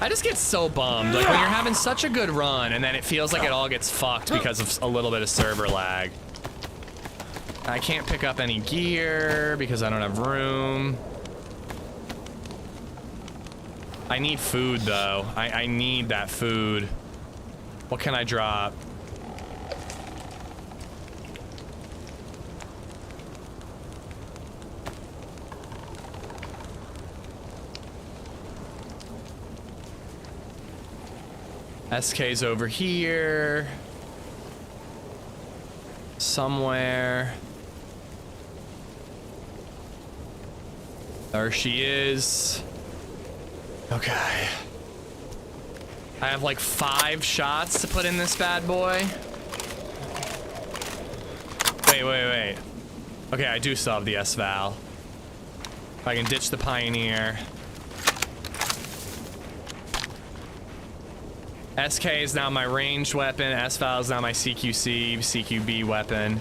Speaker 3: I just get so bummed, like when you're having such a good run and then it feels like it all gets fucked because of a little bit of server lag. I can't pick up any gear because I don't have room. I need food though. I need that food. What can I drop? SK's over here. Somewhere. There she is. Okay. I have like 5 shots to put in this bad boy. Wait. Okay, I do still have the S-Val. If I can ditch the Pioneer. SK is now my ranged weapon. S-Val is now my CQC, CQB weapon.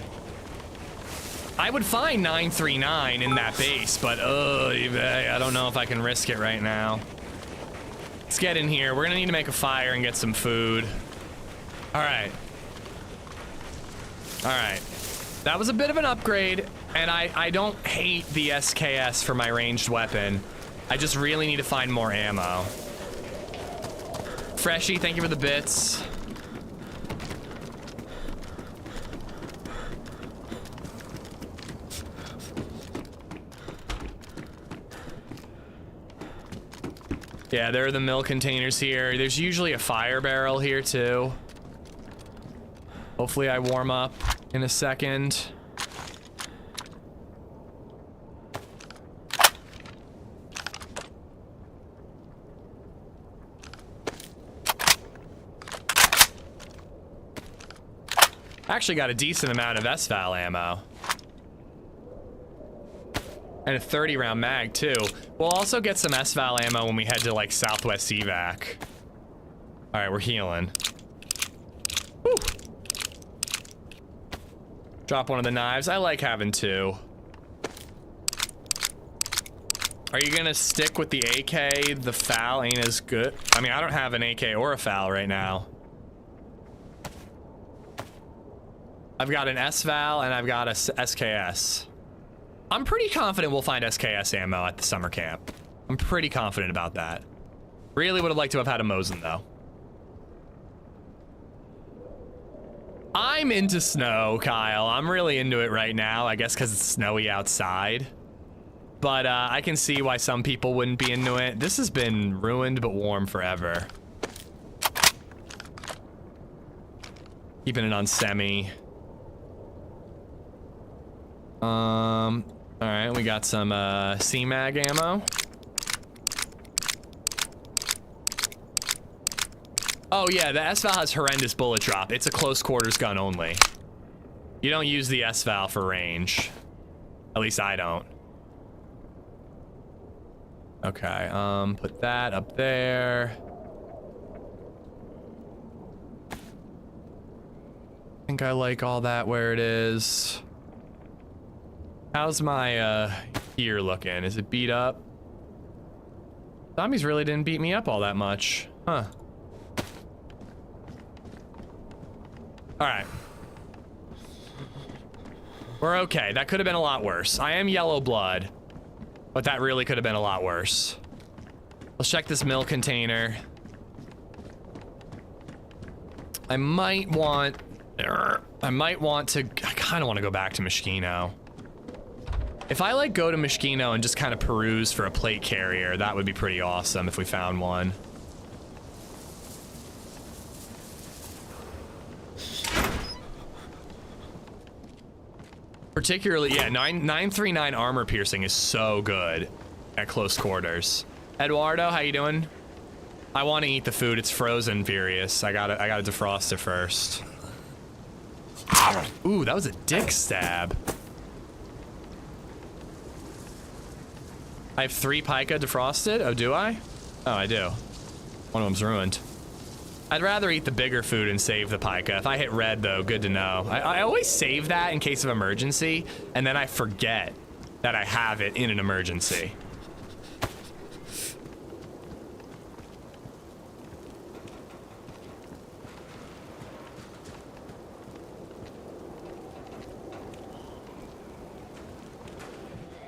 Speaker 3: I would find 939 in that base, but I don't know if I can risk it right now. Let's get in here. We're gonna need to make a fire and get some food. All right. That was a bit of an upgrade, and I don't hate the SKS for my ranged weapon. I just really need to find more ammo. Freshy, thank you for the bits. Yeah, there are the milk containers here. There's usually a fire barrel here too. Hopefully I warm up in a second. Actually got a decent amount of S-Val ammo. And a 30 round mag too. We'll also get some S-Val ammo when we head to like Southwest evac. All right, we're healing. Woo. Drop one of the knives. I like having 2. Are you gonna stick with the AK? The FAL ain't as good. I mean, I don't have an AK or a FAL right now. I've got an S-Val and I've got a SKS. I'm pretty confident we'll find SKS ammo at the summer camp. I'm pretty confident about that. Really would have liked to have had a Mosin though. I'm into snow, Kyle. I'm really into it right now, I guess because it's snowy outside. But I can see why some people wouldn't be into it. This has been ruined but warm forever. Keeping it on semi. All right, we got some CMAG ammo. Oh yeah, the S-Val has horrendous bullet drop. It's a close quarters gun only. You don't use the S-Val for range. At least I don't. Okay, put that up there. I think I like all that where it is. How's my gear looking? Is it beat up? Zombies really didn't beat me up all that much. Huh. Alright. We're okay. That could have been a lot worse. I am yellow blood, but that really could have been a lot worse. Let's check this milk container. I might want to... I kind of want to go back to Moschino. If I like go to Moschino and just kind of peruse for a plate carrier, that would be pretty awesome if we found one. Particularly, yeah, 939 armor piercing is so good at close quarters. Eduardo, how you doing? I want to eat the food. It's frozen, Furious. I gotta defrost it first. Ooh, that was a dick stab. I have 3 pica defrosted. Oh, do I? Oh, I do. One of them's ruined. I'd rather eat the bigger food and save the pica. If I hit red, though, good to know. I always save that in case of emergency, and then I forget that I have it in an emergency.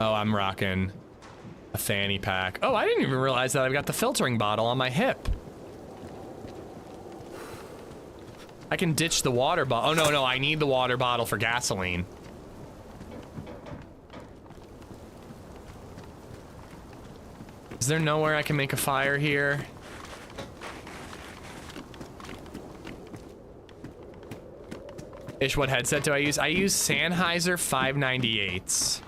Speaker 3: Oh, I'm rocking a fanny pack. Oh, I didn't even realize that I've got the filtering bottle on my hip. I can ditch the water bottle. Oh, no, I need the water bottle for gasoline. Is there nowhere I can make a fire here? Ish, what headset do I use? I use Sennheiser 598s.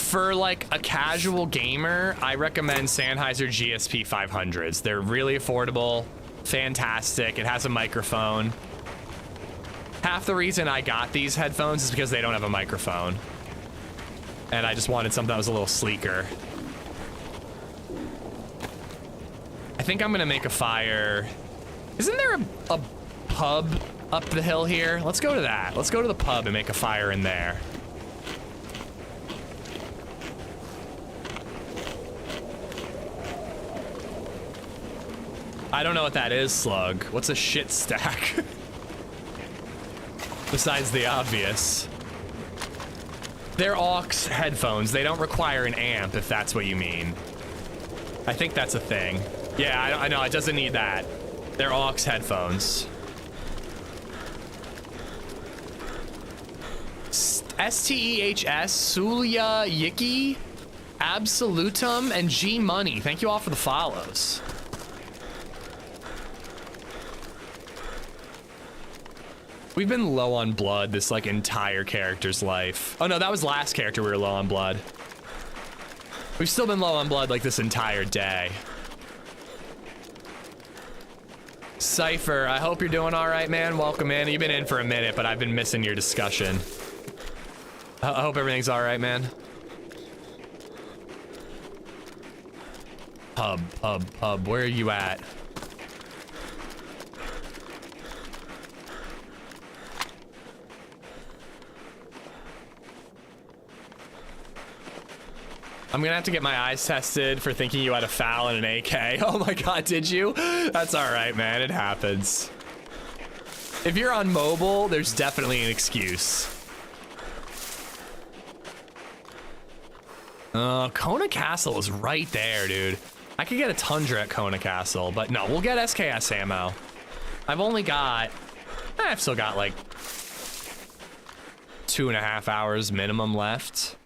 Speaker 3: For like a casual gamer, I recommend Sennheiser GSP 500s. They're really affordable, fantastic. It has a microphone. Half the reason I got these headphones is because they don't have a microphone. And I just wanted something that was a little sleeker. I think I'm gonna make a fire. Isn't there a pub up the hill here? Let's go to that. Let's go to the pub and make a fire in there. I don't know what that is, Slug. What's a shit stack? Besides the obvious. They're aux headphones. They don't require an amp, if that's what you mean. I think that's a thing. Yeah, I know. It doesn't need that. They're aux headphones. STEHS, Sulia Yiki, Absolutum, and G Money. Thank you all for the follows. We've been low on blood this like entire character's life. Oh no, that was last character we were low on blood. We've still been low on blood like this entire day. Cypher, I hope you're doing all right, man. Welcome in. You've been in for a minute, but I've been missing your discussion. I hope everything's all right, man. Pub, where are you at? I'm gonna have to get my eyes tested for thinking you had a FAL and an AK. Oh my god, did you? That's all right, man. It happens. If you're on mobile, there's definitely an excuse. Kona Castle is right there, dude. I could get a Tundra at Kona Castle, but no, we'll get SKS ammo. I've only got... I've still got like 2.5 hours minimum left.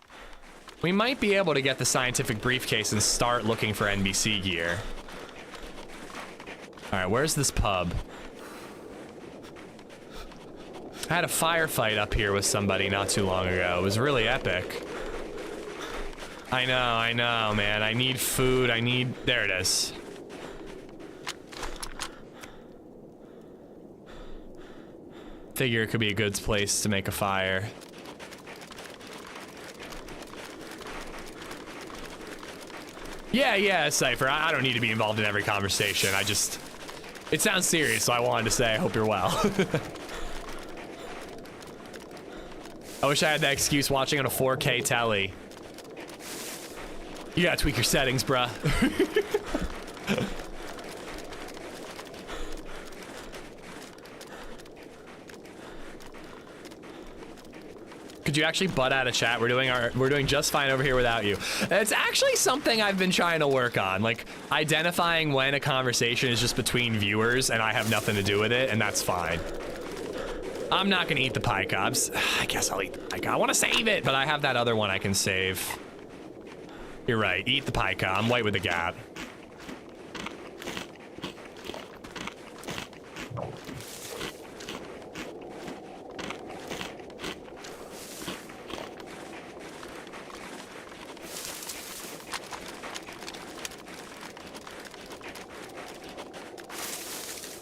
Speaker 3: We might be able to get the scientific briefcase and start looking for NBC gear. All right, where's this pub? I had a firefight up here with somebody not too long ago. It was really epic. I know, man. I need food. There it is. Figure it could be a good place to make a fire. Yeah, Cypher. I don't need to be involved in every conversation. It sounds serious, so I wanted to say I hope you're well. I wish I had that excuse watching on a 4K telly. You gotta tweak your settings, bruh. Could you actually butt out of chat? We're doing just fine over here without you. It's actually something I've been trying to work on, like identifying when a conversation is just between viewers and I have nothing to do with it, and that's fine. I'm not gonna eat the pie cobs. I guess I'll eat the pie cob. I want to save it, but I have that other one I can save. You're right. Eat the pie cob. I'm white with a gap.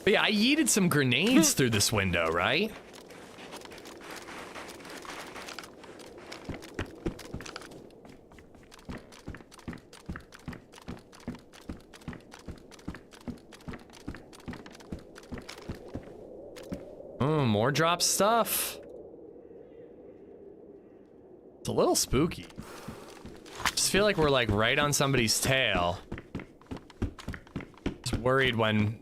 Speaker 3: But yeah, I yeeted some grenades through this window, right? Oh, more drop stuff. It's a little spooky. Just feel like we're like right on somebody's tail. Just worried when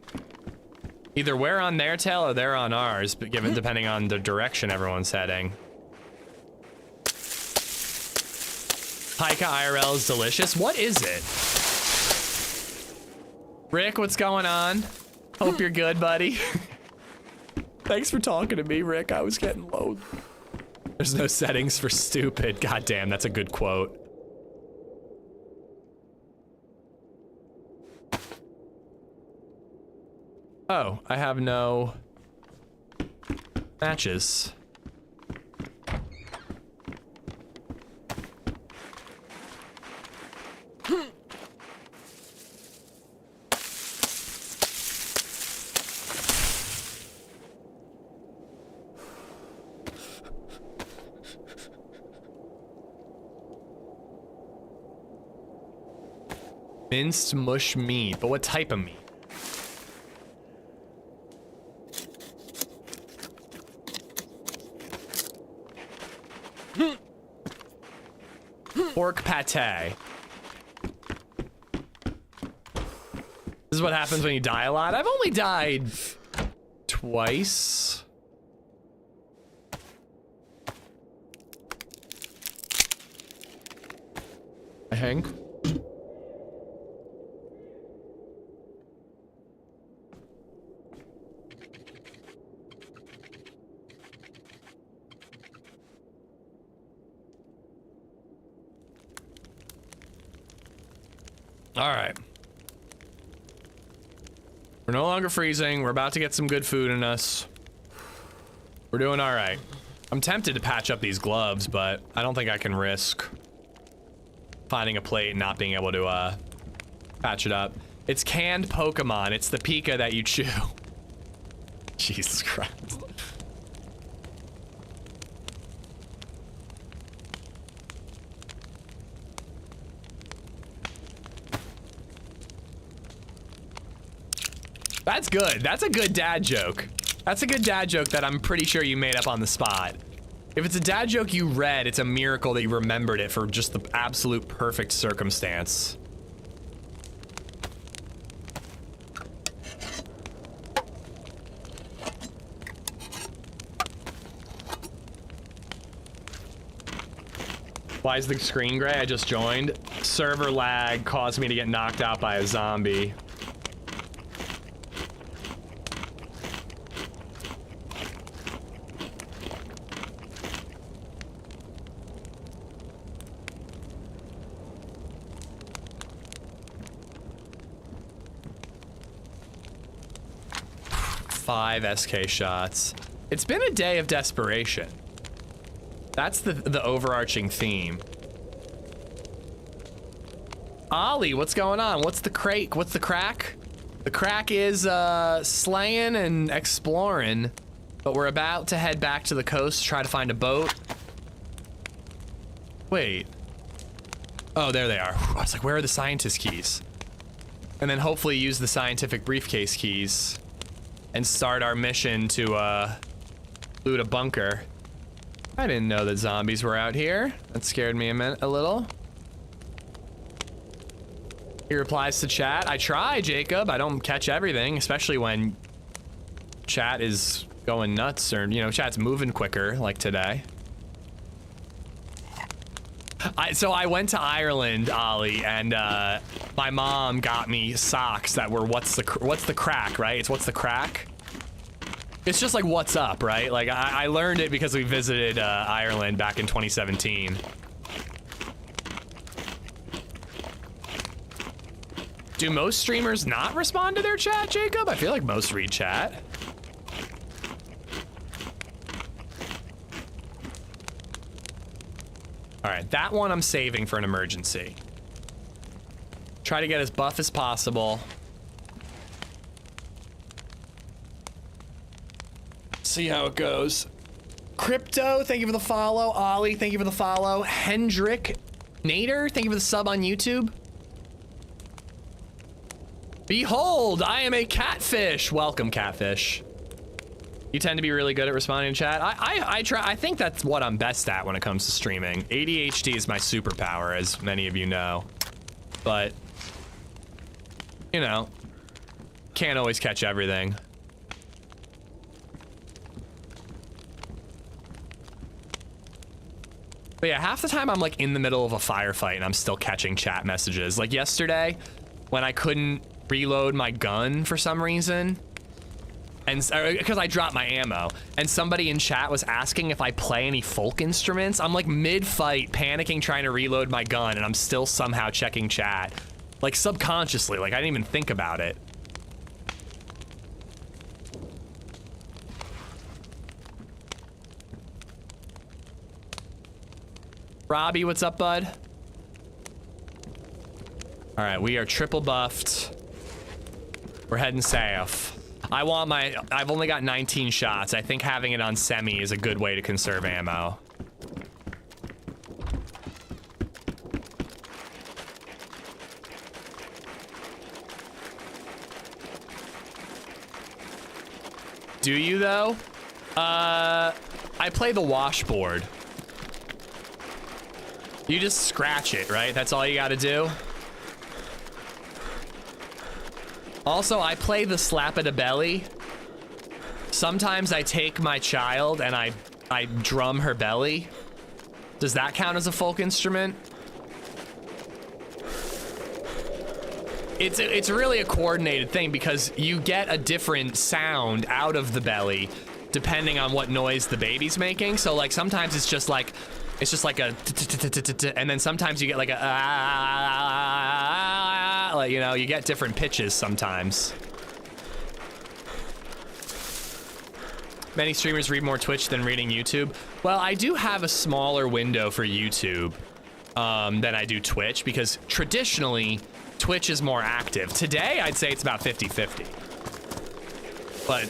Speaker 3: either we're on their tail or they're on ours, but depending on the direction everyone's heading. Pika IRL is delicious. What is it? Rick, what's going on? Hope you're good, buddy. Thanks for talking to me, Rick. I was getting low. There's no settings for stupid. God damn, that's a good quote. Oh, I have no matches. Minced mush meat. But what type of meat? Pork pate. This is what happens when you die a lot. I've only died twice. I think. All right. We're no longer freezing. We're about to get some good food in us. We're doing all right. I'm tempted to patch up these gloves, but I don't think I can risk finding a plate and not being able to patch it up. It's canned Pokemon. It's the Pika that you chew. Jesus Christ. That's good. That's a good dad joke. That's a good dad joke that I'm pretty sure you made up on the spot. If it's a dad joke you read, it's a miracle that you remembered it for just the absolute perfect circumstance. Why is the screen gray? I just joined. Server lag caused me to get knocked out by a zombie. Five SK shots. It's been a day of desperation. That's the overarching theme. Ollie, what's going on? What's the crake? What's the crack? The crack is slaying and exploring, but we're about to head back to the coast to try to find a boat. Wait. Oh, there they are. I was like, where are the scientist keys? And then hopefully use the scientific briefcase keys and start our mission to loot a bunker. I didn't know that zombies were out here. That scared me a little. He replies to chat. I try, Jacob. I don't catch everything, especially when chat is going nuts or, you know, chat's moving quicker like today. So I went to Ireland, Ollie, and my mom got me socks that were what's the crack, right? It's what's the crack? It's just like what's up, right? Like I learned it because we visited Ireland back in 2017. Do most streamers not respond to their chat, Jacob? I feel like most read chat. All right, that one I'm saving for an emergency. Try to get as buff as possible. See how it goes. Crypto, thank you for the follow. Ollie, thank you for the follow. Hendrik Nader, thank you for the sub on YouTube. Behold, I am a catfish. Welcome, catfish. You tend to be really good at responding to chat. I try. I think that's what I'm best at when it comes to streaming. ADHD is my superpower, as many of you know. But, you know, can't always catch everything. But yeah, half the time I'm like in the middle of a firefight and I'm still catching chat messages. Like yesterday, when I couldn't reload my gun for some reason, and because I dropped my ammo, and somebody in chat was asking if I play any folk instruments. I'm like mid-fight, panicking, trying to reload my gun, and I'm still somehow checking chat. Like subconsciously, like I didn't even think about it. Robbie, what's up, bud? All right, we are triple buffed. We're heading south. I've only got 19 shots. I think having it on semi is a good way to conserve ammo. Do you though? I play the washboard. You just scratch it, right? That's all you gotta do. Also, I play the slap at a belly. Sometimes I take my child and I drum her belly. Does that count as a folk instrument? It's really a coordinated thing because you get a different sound out of the belly depending on what noise the baby's making. So like sometimes it's just like a and then sometimes you get like a like, you know, you get different pitches sometimes. Many streamers read more Twitch than reading YouTube. Well, I do have a smaller window for YouTube than I do Twitch because traditionally Twitch is more active. Today, I'd say it's about 50-50. But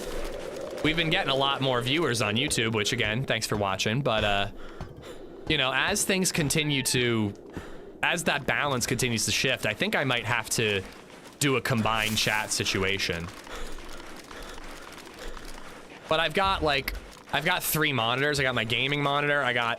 Speaker 3: we've been getting a lot more viewers on YouTube, which again, thanks for watching. But, you know, as things continue to, as that balance continues to shift, I think I might have to do a combined chat situation. But I've got 3 monitors. I got my gaming monitor. I got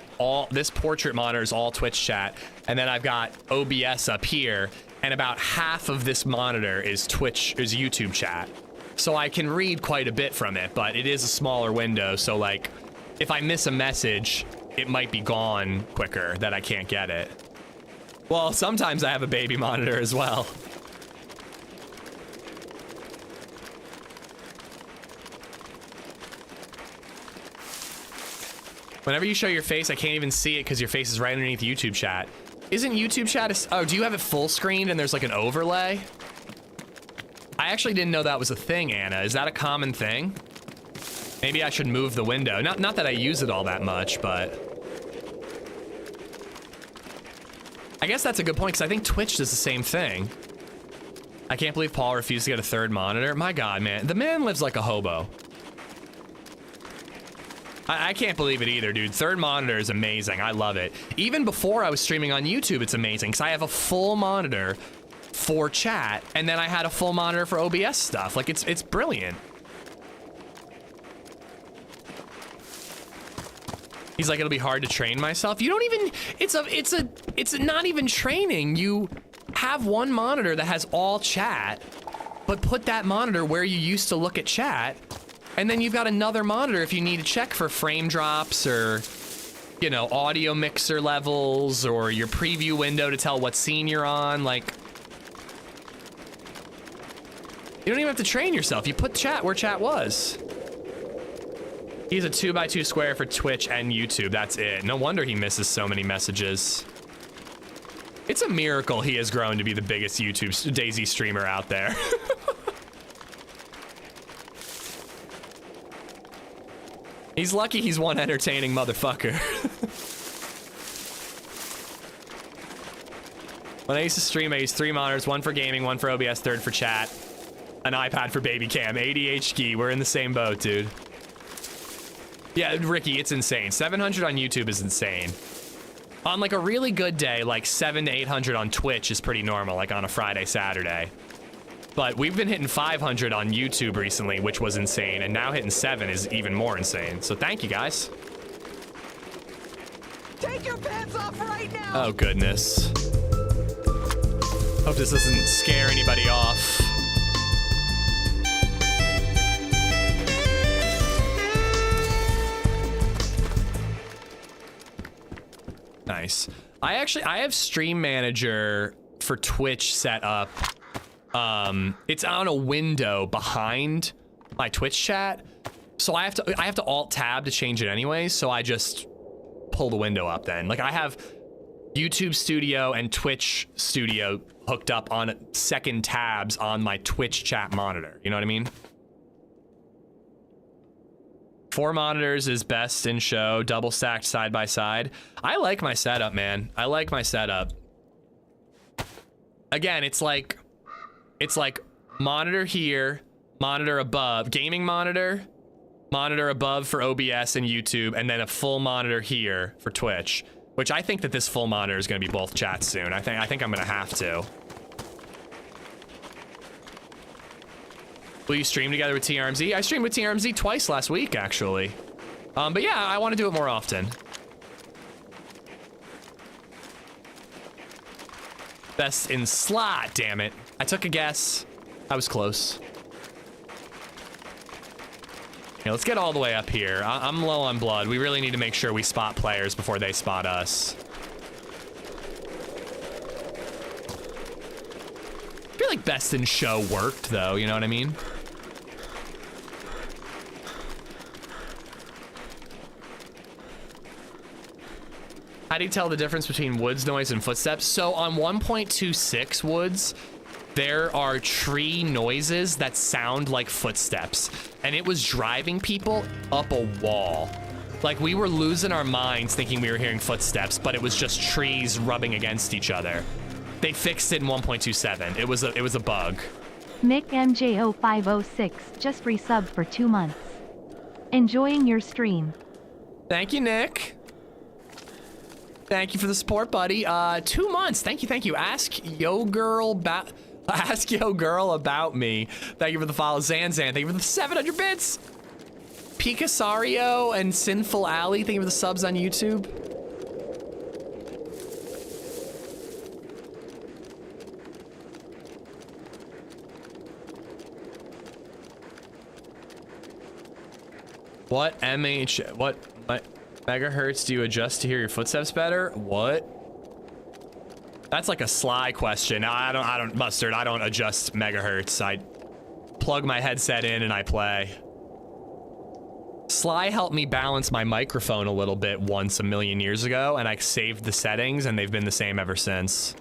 Speaker 3: this portrait monitor is all Twitch chat. And then I've got OBS up here. And about half of this monitor is YouTube chat. So I can read quite a bit from it, but it is a smaller window. So like, if I miss a message, it might be gone quicker that I can't get it. Well, sometimes I have a baby monitor as well. Whenever you show your face, I can't even see it because your face is right underneath YouTube chat. Isn't YouTube chat oh, do you have it full screened and there's like an overlay? I actually didn't know that was a thing, Anna. Is that a common thing? Maybe I should move the window. Not that I use it all that much, but I guess that's a good point because I think Twitch does the same thing. I can't believe Paul refused to get a 3rd monitor. My God, man. The man lives like a hobo. I can't believe it either, dude. 3rd monitor is amazing. I love it. Even before I was streaming on YouTube, it's amazing because I have a full monitor for chat, and then I had a full monitor for OBS stuff. Like, it's brilliant. He's like, it'll be hard to train myself. You don't even, it's not even training. You have one monitor that has all chat, but put that monitor where you used to look at chat. And then you've got another monitor if you need to check for frame drops or, you know, audio mixer levels or your preview window to tell what scene you're on. Like, you don't even have to train yourself. You put chat where chat was. He's a 2x2 square for Twitch and YouTube. That's it. No wonder he misses so many messages. It's a miracle he has grown to be the biggest YouTube DayZ streamer out there. He's lucky he's one entertaining motherfucker. When I used to stream, I used 3 monitors, 1 for gaming, 1 for OBS, 3rd for chat, an iPad for baby cam, ADHD. We're in the same boat, dude. Yeah, Ricky, it's insane. 700 on YouTube is insane. On like a really good day, like 700 to 800 on Twitch is pretty normal, like on a Friday, Saturday. But we've been hitting 500 on YouTube recently, which was insane, and now hitting 7 is even more insane. So thank you, guys.
Speaker 2: Take your pants off right now!
Speaker 3: Oh, goodness. Hope this doesn't scare anybody off. Nice. I have Stream Manager for Twitch set up. It's on a window behind my Twitch chat, so I have to alt tab to change it anyways. So I just pull the window up then. Like I have YouTube Studio and Twitch Studio hooked up on 2nd tabs on my Twitch chat monitor. You know what I mean? 4 monitors is best in show, double stacked side by side. I like my setup, man. I like my setup. Again, it's like monitor here, monitor above, gaming monitor, monitor above for OBS and YouTube, and then a full monitor here for Twitch, which I think that this full monitor is going to be both chats soon. I think I'm going to have to. Will you stream together with TRMZ? I streamed with TRMZ twice last week, actually. But yeah, I want to do it more often. Best in slot, damn it. I took a guess. I was close. Yeah, let's get all the way up here. I'm low on blood. We really need to make sure we spot players before they spot us. I feel like best in show worked, though. You know what I mean? How do you tell the difference between woods noise and footsteps? So on 1.26 woods, there are tree noises that sound like footsteps, and it was driving people up a wall. Like, we were losing our minds thinking we were hearing footsteps, but it was just trees rubbing against each other. They fixed it in 1.27. It was a bug.
Speaker 4: Mick MJ0506 just resubbed for 2 months. Enjoying your stream.
Speaker 3: Thank you, Nick. Thank you for the support, buddy. 2 months. Thank you. Ask Yo Girl about me. Thank you for the follow, Zanzan. Thank you for the 700 bits. Picasario and Sinful Alley. Thank you for the subs on YouTube. What megahertz do you adjust to hear your footsteps better? What? That's like a sly question. I don't, Mustard, I don't adjust megahertz. I plug my headset in and I play. Sly helped me balance my microphone a little bit once a million years ago, and I saved the settings and they've been the same ever since.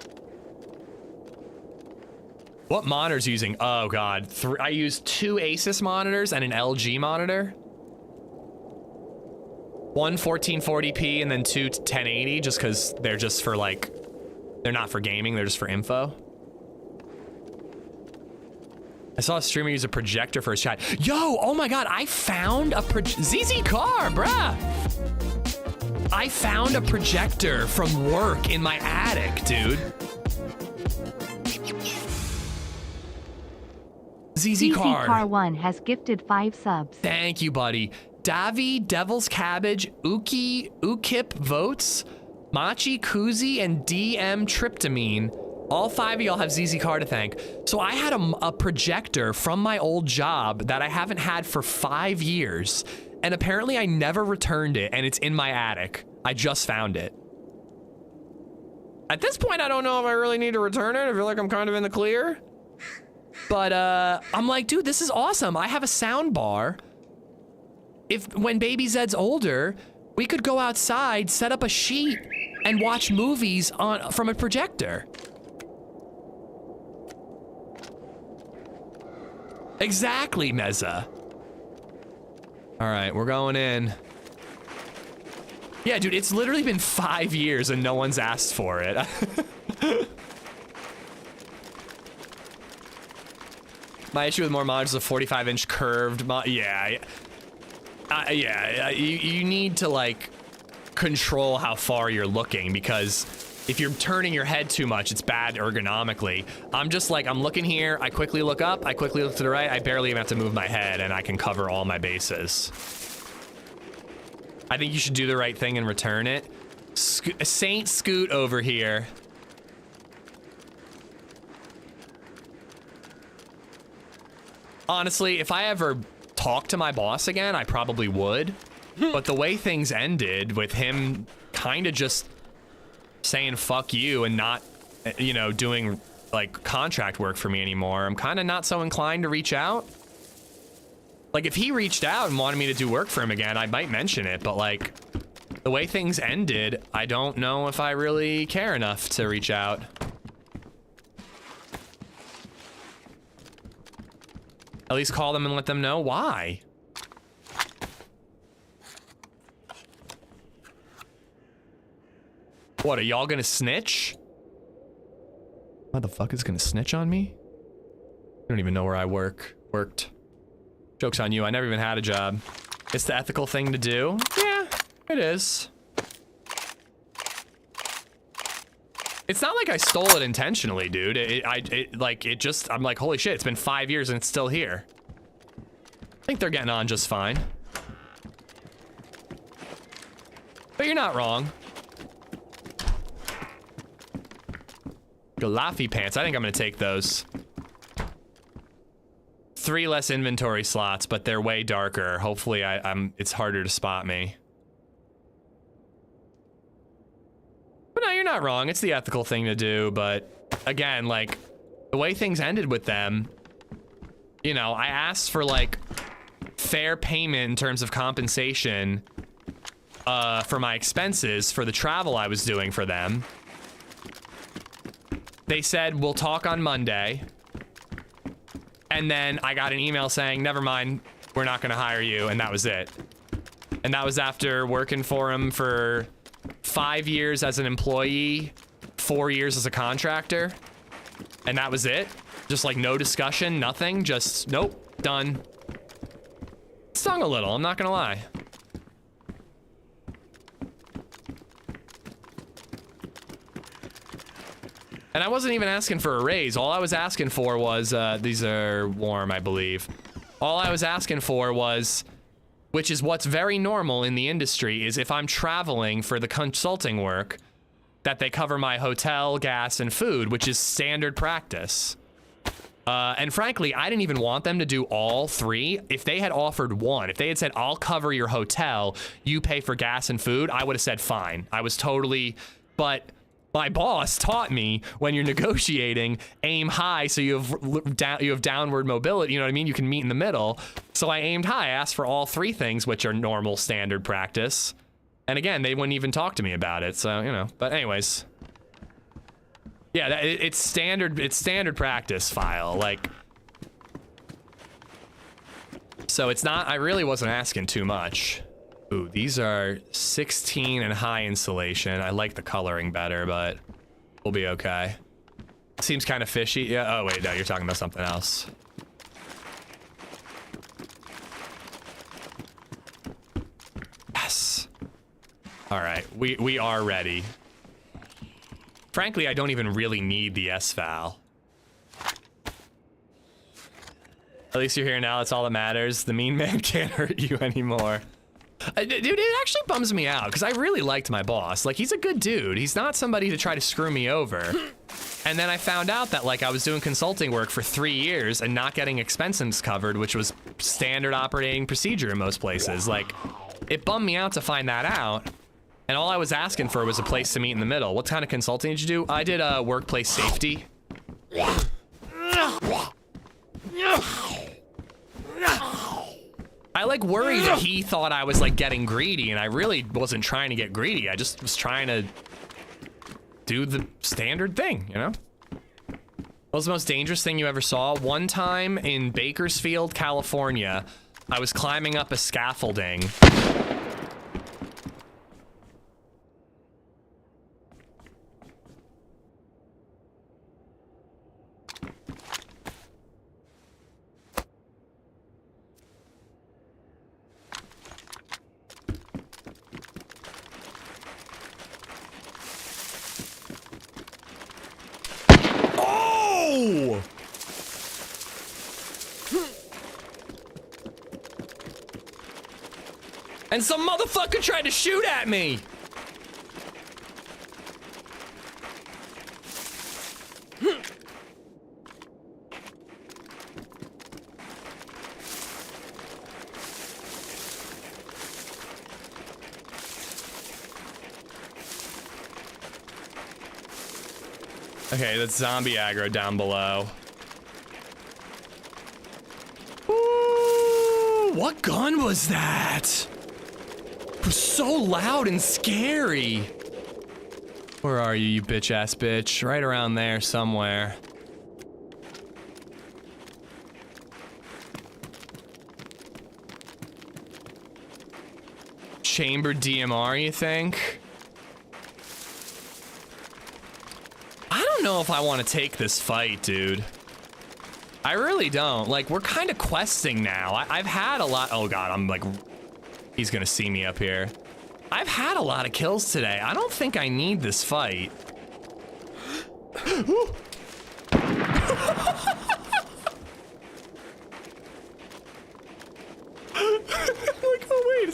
Speaker 3: What monitor's using? Oh God, I use 2 Asus monitors and an LG monitor. One 1440p and then 2 1080, just because they're just for like, they're not for gaming, they're just for info. I saw a streamer use a projector for his chat. Yo, oh my God, I found a ZZ Car, bruh. I found a projector from work in my attic, dude. ZZ Car
Speaker 4: 1 has gifted 5 subs.
Speaker 3: Thank you, buddy. Davi, Devil's Cabbage, Uki, Ukip Votes, Machi Kuzi, and DM Tryptamine. All 5 of y'all have ZZ Car to thank. So I had a projector from my old job that I haven't had for 5 years. And apparently I never returned it, and it's in my attic. I just found it. At this point, I don't know if I really need to return it. I feel like I'm kind of in the clear. But I'm like, dude, this is awesome. I have a sound bar. When Baby Zed's older, we could go outside, set up a sheet, and watch movies from a projector. Exactly, Meza. All right, we're going in. Yeah, dude, it's literally been 5 years and no one's asked for it. My issue with more monitors is a 45-inch curved yeah. You need to like control how far you're looking, because if you're turning your head too much, it's bad ergonomically. I'm just like, I'm looking here, I quickly look up, I quickly look to the right, I barely even have to move my head and I can cover all my bases. I think you should do the right thing and return it. Saint Scoot over here. Honestly, if I ever talk to my boss again, I probably would. But the way things ended with him kind of just saying fuck you and not, you know, doing like contract work for me anymore, I'm kind of not so inclined to reach out. Like if he reached out and wanted me to do work for him again, I might mention it, but like the way things ended, I don't know if I really care enough to reach out. At least call them and let them know why. What, are y'all gonna snitch? Motherfucker's gonna snitch on me? I don't even know where I worked. Joke's on you, I never even had a job. It's the ethical thing to do. Yeah, it is. It's not like I stole it intentionally, dude. I'm like, holy shit, it's been 5 years and it's still here. think they're getting on just fine. But you're not wrong. Galafi pants. I think I'm gonna take those. 3 less inventory slots, but they're way darker. Hopefully it's harder to spot me. But no, you're not wrong. It's the ethical thing to do, but again, like, the way things ended with them, you know, I asked for, like, fair payment in terms of compensation for my expenses for the travel I was doing for them. They said, we'll talk on Monday. And then I got an email saying, never mind, we're not gonna hire you, and that was it. And that was after working for him for 5 years as an employee, 4 years as a contractor. And that was it. Just like no discussion, nothing, just nope, done. Stung a little, I'm not gonna lie. And I wasn't even asking for a raise. All I was asking for was, these are warm, I believe. All I was asking for was, which is what's very normal in the industry, is if I'm traveling for the consulting work, that they cover my hotel, gas, and food, which is standard practice. And frankly, I didn't even want them to do all 3. If they had offered 1, if they had said, I'll cover your hotel, you pay for gas and food, I would have said fine. I was totally, but my boss taught me when you're negotiating, aim high so you have downward mobility, you know what I mean? You can meet in the middle. So I aimed high, I asked for all 3 things, which are normal standard practice. And again, they wouldn't even talk to me about it, so, you know. But anyways. Yeah, it's standard practice file, like. So it's not, I really wasn't asking too much. Ooh, these are 16 and high insulation. I like the coloring better, but we'll be okay. Seems kind of fishy. Yeah, oh wait, no, you're talking about something else. Yes. All right, we are ready. Frankly, I don't even really need the S-Val. At least you're here now, that's all that matters. The mean man can't hurt you anymore. Dude, it actually bums me out, because I really liked my boss. Like, he's a good dude. He's not somebody to try to screw me over. And then I found out that, like, I was doing consulting work for 3 years and not getting expenses covered, which was standard operating procedure in most places. Like, it bummed me out to find that out. And all I was asking for was a place to meet in the middle. What kind of consulting did you do? I did workplace safety. I like worried that he thought I was like getting greedy, and I really wasn't trying to get greedy. I just was trying to do the standard thing, you know? What was the most dangerous thing you ever saw? One time in Bakersfield, California, I was climbing up a scaffolding. And some motherfucker tried to shoot at me. Okay, that's zombie aggro down below. Ooh, what gun was that? It was so loud and scary. Where are you, you bitch ass bitch? Right around there somewhere. Chambered DMR, you think? I don't know if I want to take this fight, dude. I really don't. Like, we're kind of questing now. I've had a lot. Oh god, I'm like, he's gonna see me up here. I've had a lot of kills today. I don't think I need this fight.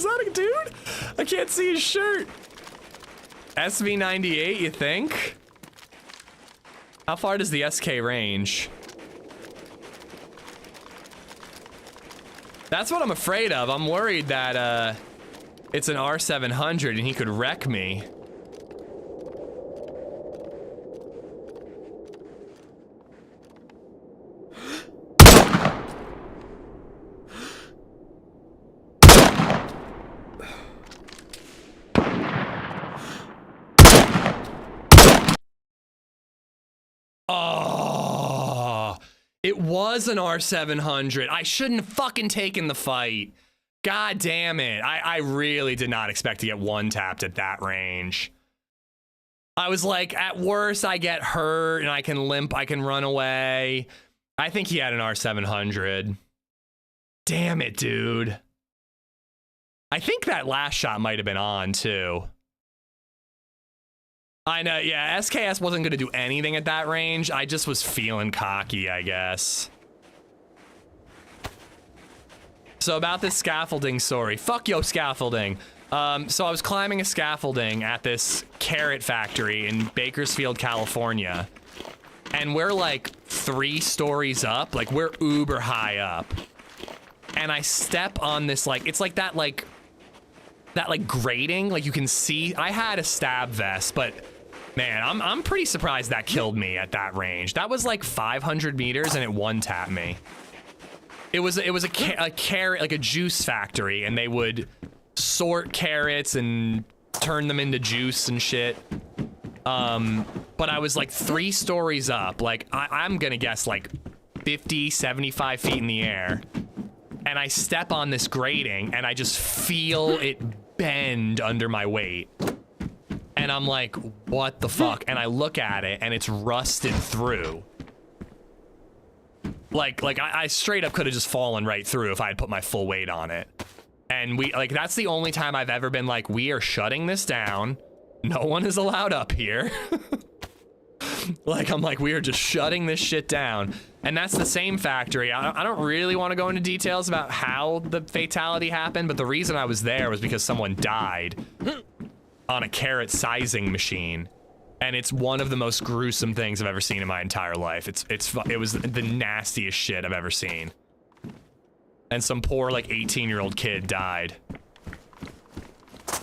Speaker 3: that a dude? I can't see his shirt. SV98, you think? How far does the SK range? That's what I'm afraid of. I'm worried that it's an R700 and he could wreck me. Oh, it was an R700. I shouldn't have fucking taken the fight. God damn it. I really did not expect to get one tapped at that range. I was like, at worst, I get hurt and I can limp, I can run away. I think he had an R700. Damn it, dude. I think that last shot might have been on, too. I know, yeah, SKS wasn't going to do anything at that range. I just was feeling cocky, I guess. So about this scaffolding story. Fuck yo, scaffolding. So I was climbing a scaffolding at this carrot factory in Bakersfield, California. And we're like 3 stories up. Like, we're uber high up. And I step on this, like, it's like that grating. Like, you can see, I had a stab vest, but man, I'm pretty surprised that killed me at that range. That was like 500 meters and it one-tapped me. It was a carrot, like a juice factory, and they would sort carrots and turn them into juice and shit. But I was like 3 stories up, like I'm gonna guess like 50, 75 feet in the air. And I step on this grating and I just feel it bend under my weight. And I'm like, what the fuck? And I look at it and it's rusted through. Like I straight up could have just fallen right through if I had put my full weight on it. And that's the only time I've ever been like, we are shutting this down. No one is allowed up here. Like, I'm like, we are just shutting this shit down. And that's the same factory. I don't really want to go into details about how the fatality happened, but the reason I was there was because someone died on a carrot sizing machine. And it's one of the most gruesome things I've ever seen in my entire life. It was the nastiest shit I've ever seen. And some poor, like, 18-year-old kid died.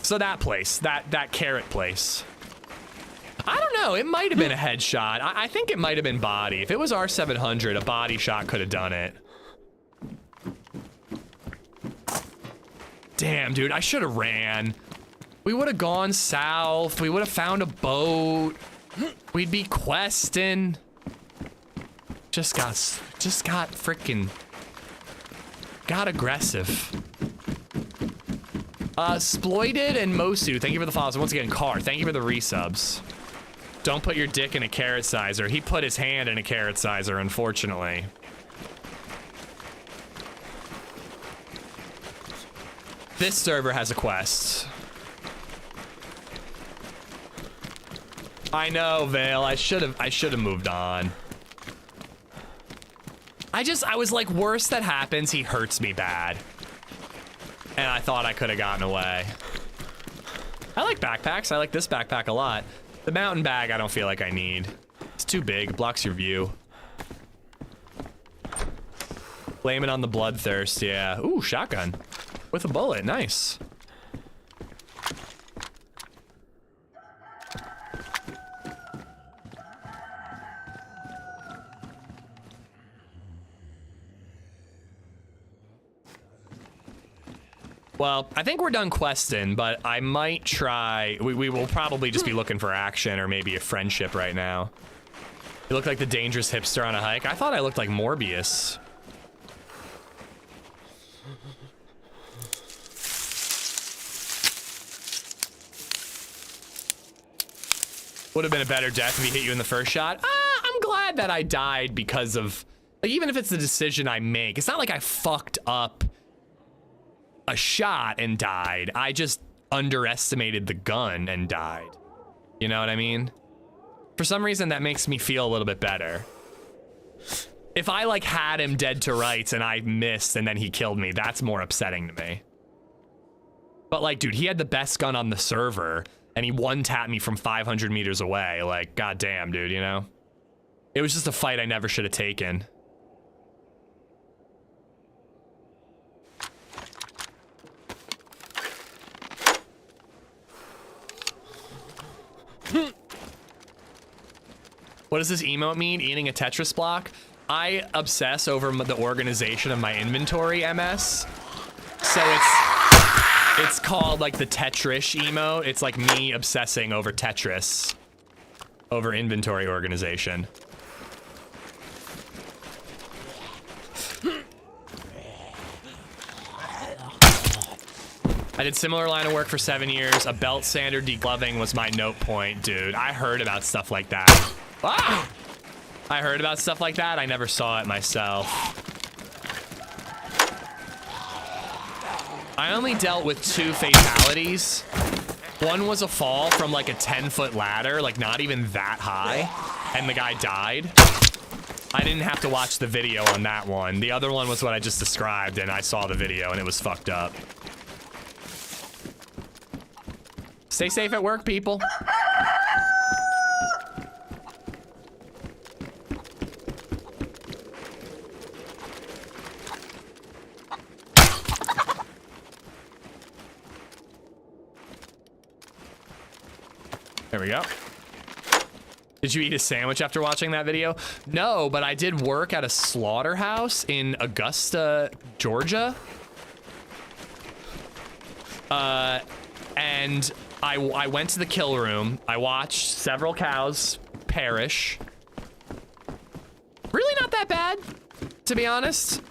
Speaker 3: So that place, that carrot place. I don't know, it might have been a headshot. I think it might have been body. If it was R700, a body shot could have done it. Damn, dude, I should have ran. We would have gone south. We would have found a boat. We'd be questing. Just got freaking got aggressive. Sploited and Mosu, thank you for the follows. Once again, Car, thank you for the resubs. Don't put your dick in a carrot sizer. He put his hand in a carrot sizer, unfortunately. This server has a quest. I know, Vale. I should have moved on. I was like, worst that happens, he hurts me bad. And I thought I could have gotten away. I like backpacks. I like this backpack a lot. The mountain bag, I don't feel like I need. It's too big, blocks your view. Blame it on the bloodthirst, yeah. Ooh, shotgun. With a bullet, nice. Well, I think we're done questing, but I might try. We will probably just be looking for action or maybe a friendship right now. You look like the dangerous hipster on a hike. I thought I looked like Morbius. Would have been a better death if he hit you in the first shot. I'm glad that I died because of, like, even if it's the decision I make, it's not like I fucked up a shot and died. I just underestimated the gun and died. You know what I mean? For some reason, that makes me feel a little bit better. If I, like, had him dead to rights and I missed and then he killed me, that's more upsetting to me. But like, dude, he had the best gun on the server, and he one-tapped me from 500 meters away. Like, goddamn, dude, you know? It was just a fight I never should have taken. What does this emote mean? Eating a Tetris block? I obsess over the organization of my inventory, MS. So it's called like the Tetrish emote. It's like me obsessing over Tetris, over inventory organization. I did similar line of work for 7 years. A belt sander degloving was my note point, dude. I heard about stuff like that. Ah! I heard about stuff like that. I never saw it myself. I only dealt with 2 fatalities. One was a fall from like a 10-foot ladder, like not even that high, and the guy died. I didn't have to watch the video on that one. The other one was what I just described, and I saw the video, and it was fucked up. Stay safe at work, people. There we go. Did you eat a sandwich after watching that video? No, but I did work at a slaughterhouse in Augusta, Georgia. And I went to the kill room. I watched several cows perish. Really not that bad, to be honest.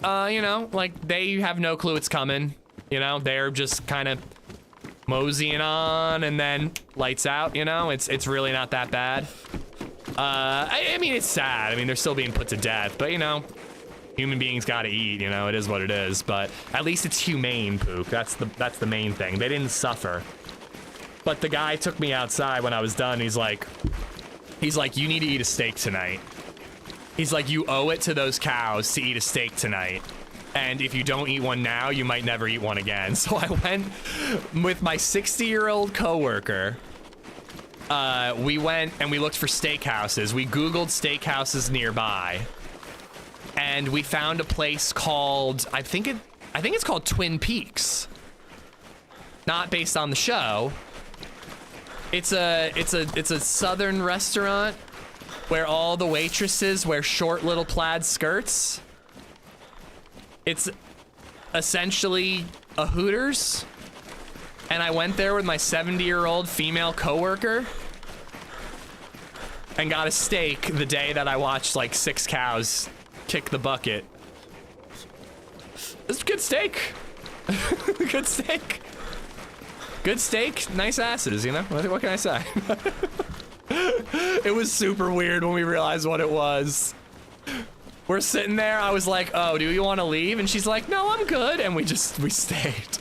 Speaker 3: You know, like they have no clue it's coming. You know, they're just kind of moseying on and then lights out, you know? It's really not that bad. I mean, it's sad. I mean, they're still being put to death, but you know, human beings gotta eat, you know? It is what it is, but at least it's humane, Pook. That's the main thing. They didn't suffer. But the guy took me outside when I was done. He's like, you need to eat a steak tonight. He's like, you owe it to those cows to eat a steak tonight. And if you don't eat one now, you might never eat one again. So I went with my 60-year-old coworker. We went and we looked for steakhouses. We Googled steakhouses nearby. And we found a place called, I think it's called Twin Peaks. Not based on the show. It's a southern restaurant where all the waitresses wear short little plaid skirts. It's essentially a Hooters, and I went there with my 70-year-old female coworker and got a steak the day that I watched like 6 cows kick the bucket. It's a good steak. Good steak. Good steak, nice asses, you know? What can I say? It was super weird when we realized what it was. We're sitting there, I was like, oh, do you want to leave? And she's like, no, I'm good. And we stayed.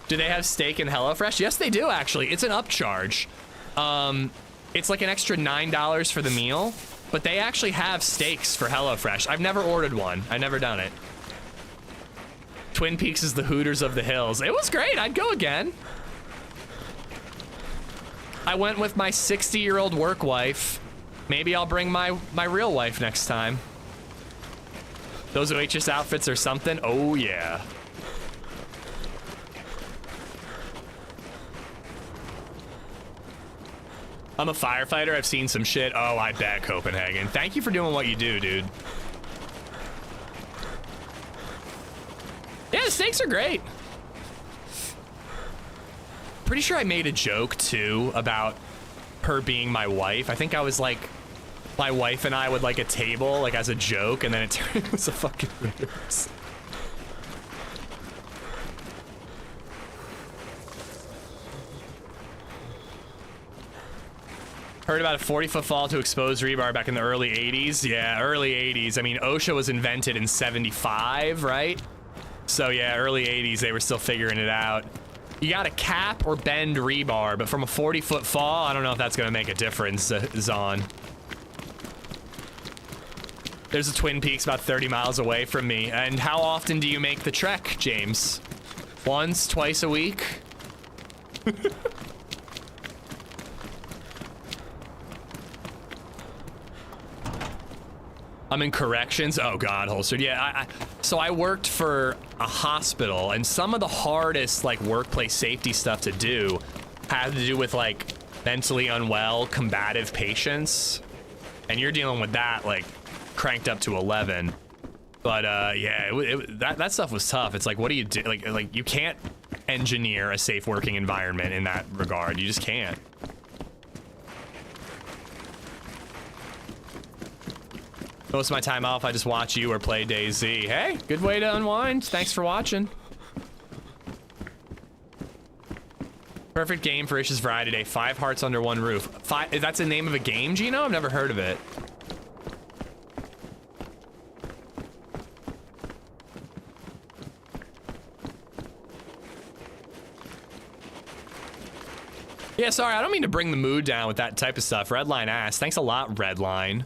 Speaker 3: Do they have steak in HelloFresh? Yes, they do, actually. It's an upcharge. It's like an extra $9 for the meal, but they actually have steaks for HelloFresh. I've never ordered one. I've never done it. Twin Peaks is the Hooters of the hills. It was great. I'd go again. I went with my 60-year-old work wife. Maybe I'll bring my real wife next time. Those waitress outfits are something. Oh, yeah. I'm a firefighter. I've seen some shit. Oh, I bet, Copenhagen. Thank you for doing what you do, dude. Yeah, the steaks are great. Pretty sure I made a joke, too, about her being my wife. I think I was like, my wife and I would like a table, like as a joke, and then it turned into a fucking Hooters. Heard about a 40-foot fall to exposed rebar back in the early 80s. Yeah, early 80s. I mean, OSHA was invented in 75, right? So yeah, early 80s, they were still figuring it out. You gotta cap or bend rebar, but from a 40-foot fall, I don't know if that's gonna make a difference, Zon. There's a Twin Peaks about 30 miles away from me. And how often do you make the trek, James? Once, twice a week. I'm in corrections. Oh God, holstered. Yeah, so I worked for a hospital, and some of the hardest like workplace safety stuff to do had to do with like mentally unwell, combative patients, and you're dealing with that like cranked up to 11. But yeah, that stuff was tough. It's like, what do you do? Like you can't engineer a safe working environment in that regard. You just can't. Most of my time off, I just watch you or play DayZ. Hey, good way to unwind. Thanks for watching. Perfect game for Ish's Variety Day. 5 hearts under one roof. That's the name of a game, Gino? I've never heard of it. Yeah, sorry, I don't mean to bring the mood down with that type of stuff. Redline ass. Thanks a lot, Redline.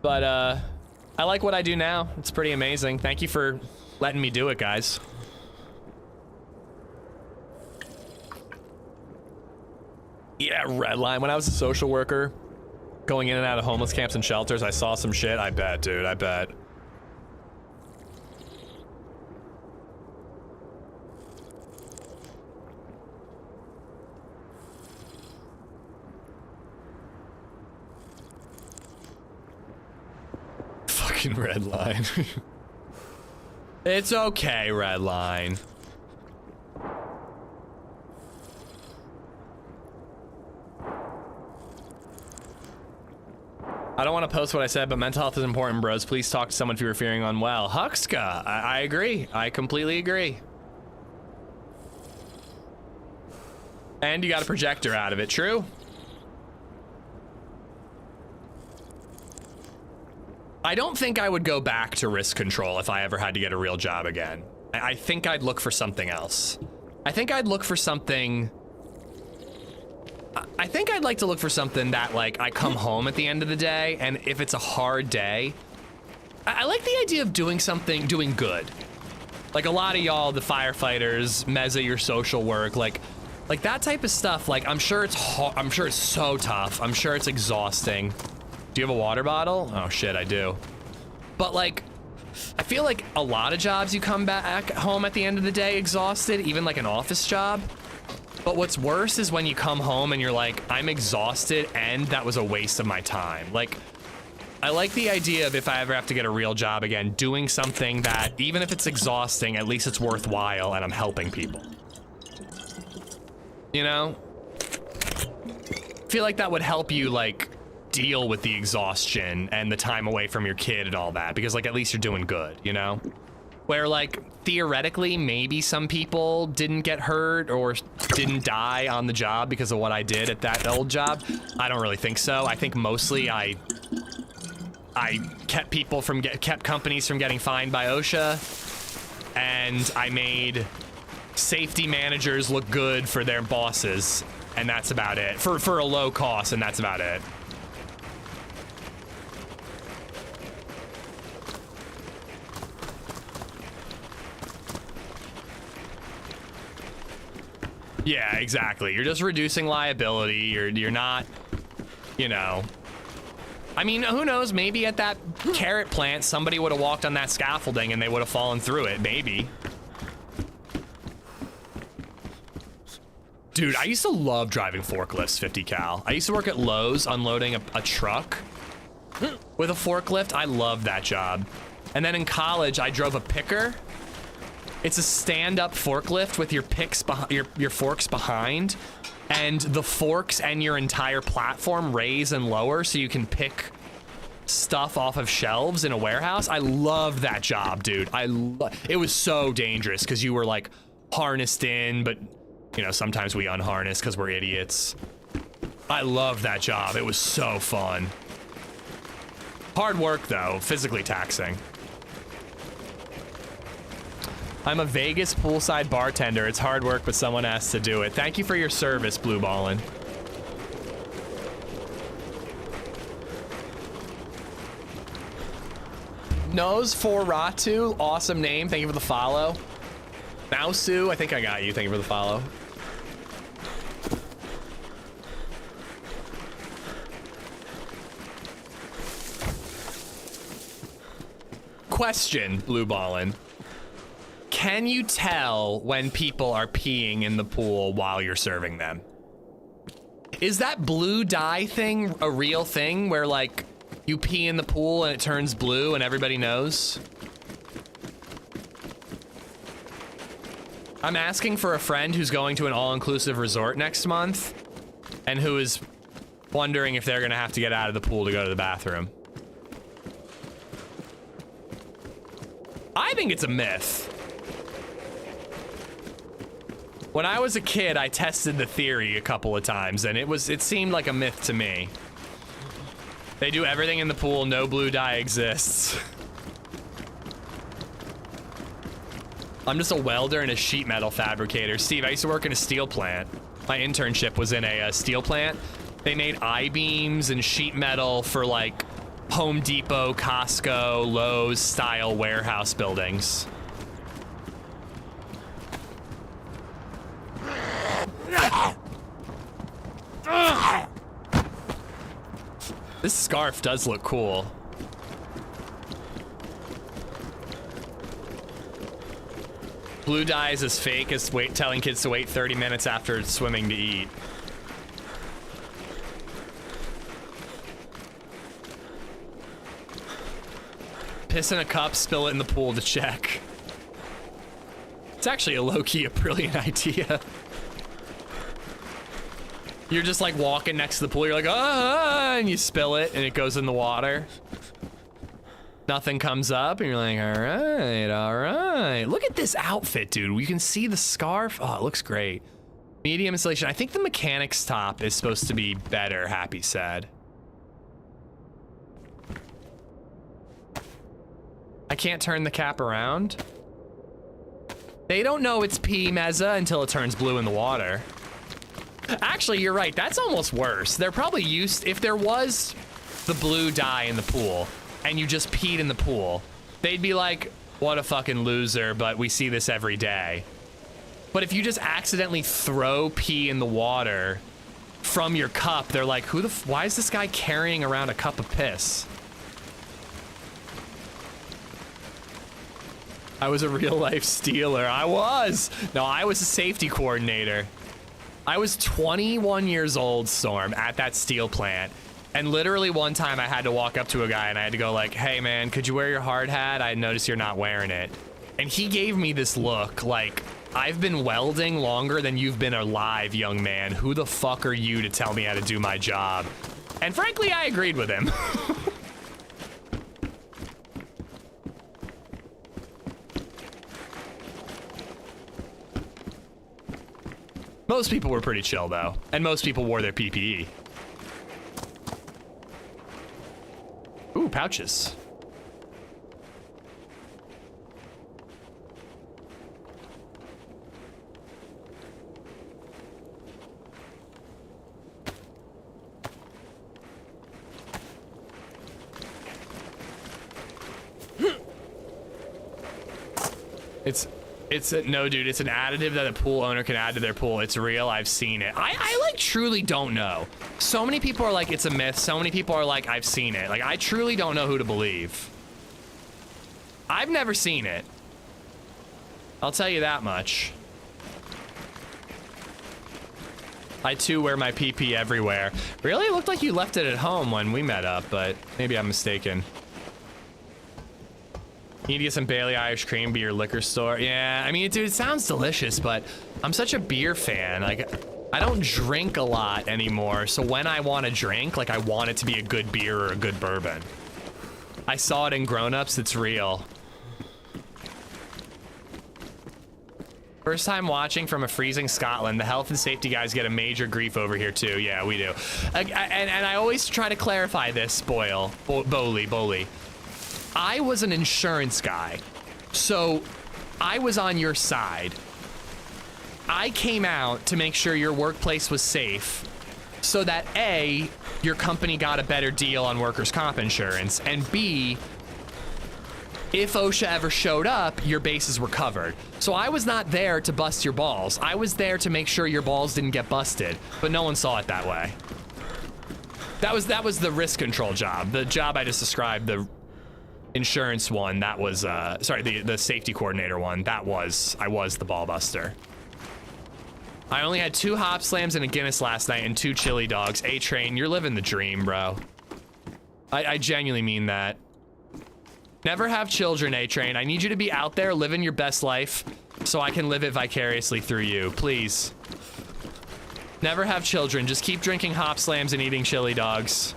Speaker 3: But, I like what I do now. It's pretty amazing. Thank you for letting me do it, guys. Yeah, Redline. When I was a social worker, going in and out of homeless camps and shelters, I saw some shit. I bet, dude. I bet. Fucking Redline. It's okay, Redline. I don't want to post what I said, but mental health is important, bros. Please talk to someone if you're feeling unwell. Huxka, I agree. I completely agree. And you got a projector out of it, true? I don't think I would go back to risk control if I ever had to get a real job again. I think I'd look for something else. I think I'd look for something... I think I'd like to look for something that, like, I come home at the end of the day, and if it's a hard day, I like the idea of doing something, doing good. Like a lot of y'all, the firefighters, Meza, your social work, like that type of stuff, like, I'm sure it's so tough. I'm sure it's exhausting. Do you have a water bottle? Oh shit, I do. But like, I feel like a lot of jobs you come back home at the end of the day exhausted, even like an office job. But what's worse is when you come home and you're like, I'm exhausted and that was a waste of my time. Like, I like the idea of if I ever have to get a real job again, doing something that, even if it's exhausting, at least it's worthwhile and I'm helping people. You know? I feel like that would help you, like, deal with the exhaustion and the time away from your kid and all that, because, like, at least you're doing good, you know? Where, like, theoretically, maybe some people didn't get hurt or didn't die on the job because of what I did at that old job. I don't really think so. I think mostly I kept people from kept companies from getting fined by OSHA, and I made safety managers look good for their bosses, and that's about it. For a low cost, and that's about it. Yeah, exactly. You're just reducing liability. You're not, you know. I mean, who knows? Maybe at that carrot plant, somebody would have walked on that scaffolding and they would have fallen through it. Maybe. Dude, I used to love driving forklifts, 50 cal. I used to work at Lowe's unloading a truck with a forklift. I loved that job. And then in college, I drove a picker. It's a stand-up forklift with your picks your forks behind, and the forks and your entire platform raise and lower so you can pick stuff off of shelves in a warehouse. I love that job, dude. It was so dangerous because you were like harnessed in, but you know, sometimes we unharness because we're idiots. I love that job. It was so fun. Hard work though, physically taxing. I'm a Vegas poolside bartender. It's hard work, but someone has to do it. Thank you for your service, Blue Ballin'. Nose for Ratu, awesome name. Thank you for the follow. Now, Sue, I think I got you. Thank you for the follow. Question, Blue Ballin'. Can you tell when people are peeing in the pool while you're serving them? Is that blue dye thing a real thing where like you pee in the pool and it turns blue and everybody knows? I'm asking for a friend who's going to an all-inclusive resort next month and who is wondering if they're gonna have to get out of the pool to go to the bathroom. I think it's a myth. When I was a kid, I tested the theory a couple of times and it seemed like a myth to me. They do everything in the pool, no blue dye exists. I'm just a welder and a sheet metal fabricator. Steve, I used to work in a steel plant. My internship was in a steel plant. They made I-beams and sheet metal for like Home Depot, Costco, Lowe's style warehouse buildings. This scarf does look cool. Blue dye is as fake as telling kids to wait 30 minutes after swimming to eat. Piss in a cup, spill it in the pool to check. It's actually a low-key a brilliant idea. You're just like walking next to the pool, you're like, ah, and you spill it and it goes in the water. Nothing comes up and you're like, all right. Look at this outfit, dude. You can see the scarf. Oh, it looks great. Medium installation. I think the mechanic's top is supposed to be better, Happy said. I can't turn the cap around. They don't know it's pee, Meza, until it turns blue in the water. Actually, you're right. That's almost worse. They're probably used, if there was the blue dye in the pool and you just peed in the pool, they'd be like, what a fucking loser, but we see this every day. But if you just accidentally throw pee in the water from your cup, they're like, why is this guy carrying around a cup of piss? I was a real life stealer. I was. No, I was a safety coordinator. I was 21 years old, Storm, at that steel plant. And literally one time I had to walk up to a guy and I had to go like, hey man, could you wear your hard hat? I noticed you're not wearing it. And he gave me this look like, I've been welding longer than you've been alive, young man. Who the fuck are you to tell me how to do my job? And frankly, I agreed with him. Most people were pretty chill though, and most people wore their PPE. Ooh, pouches. No, dude, it's an additive that a pool owner can add to their pool. It's real. I've seen it. I like truly don't know. So many people are like, it's a myth. So many people are like, I've seen it. Like, I truly don't know who to believe. I've never seen it. I'll tell you that much. I too wear my PP everywhere. Really? It looked like you left it at home when we met up, but maybe I'm mistaken. You need to get some Bailey Irish Cream, be your liquor store. Yeah, I mean, dude, it sounds delicious, but I'm such a beer fan. Like, I don't drink a lot anymore, so when I want to drink, like, I want it to be a good beer or a good bourbon. I saw it in Grown Ups, it's real. First time watching from a freezing Scotland. The health and safety guys get a major grief over here too. Yeah, we do. And I always try to clarify this, Bowley. I was an insurance guy, so I was on your side. I came out to make sure your workplace was safe so that A, your company got a better deal on workers' comp insurance, and B, if OSHA ever showed up, your bases were covered. So I was not there to bust your balls. I was there to make sure your balls didn't get busted, but no one saw it that way. That was the risk control job. The job I just described, the insurance one, that was, sorry, the safety coordinator one, I was the ball buster. I only had 2 hop slams and a Guinness last night and 2 chili dogs. A-Train, you're living the dream, bro. I genuinely mean that. Never have children, A-Train. I need you to be out there living your best life so I can live it vicariously through you, please. Never have children. Just keep drinking hop slams and eating chili dogs.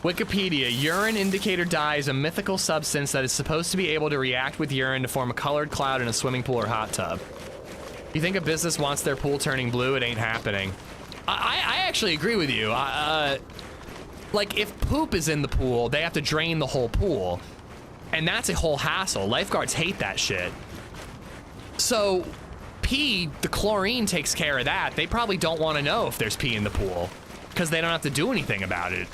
Speaker 3: Wikipedia, urine indicator dye is a mythical substance that is supposed to be able to react with urine to form a colored cloud in a swimming pool or hot tub. You think a business wants their pool turning blue? It ain't happening. I actually agree with you. Like, if poop is in the pool, they have to drain the whole pool. And that's a whole hassle. Lifeguards hate that shit. So, pee, the chlorine takes care of that. They probably don't want to know if there's pee in the pool because they don't have to do anything about it.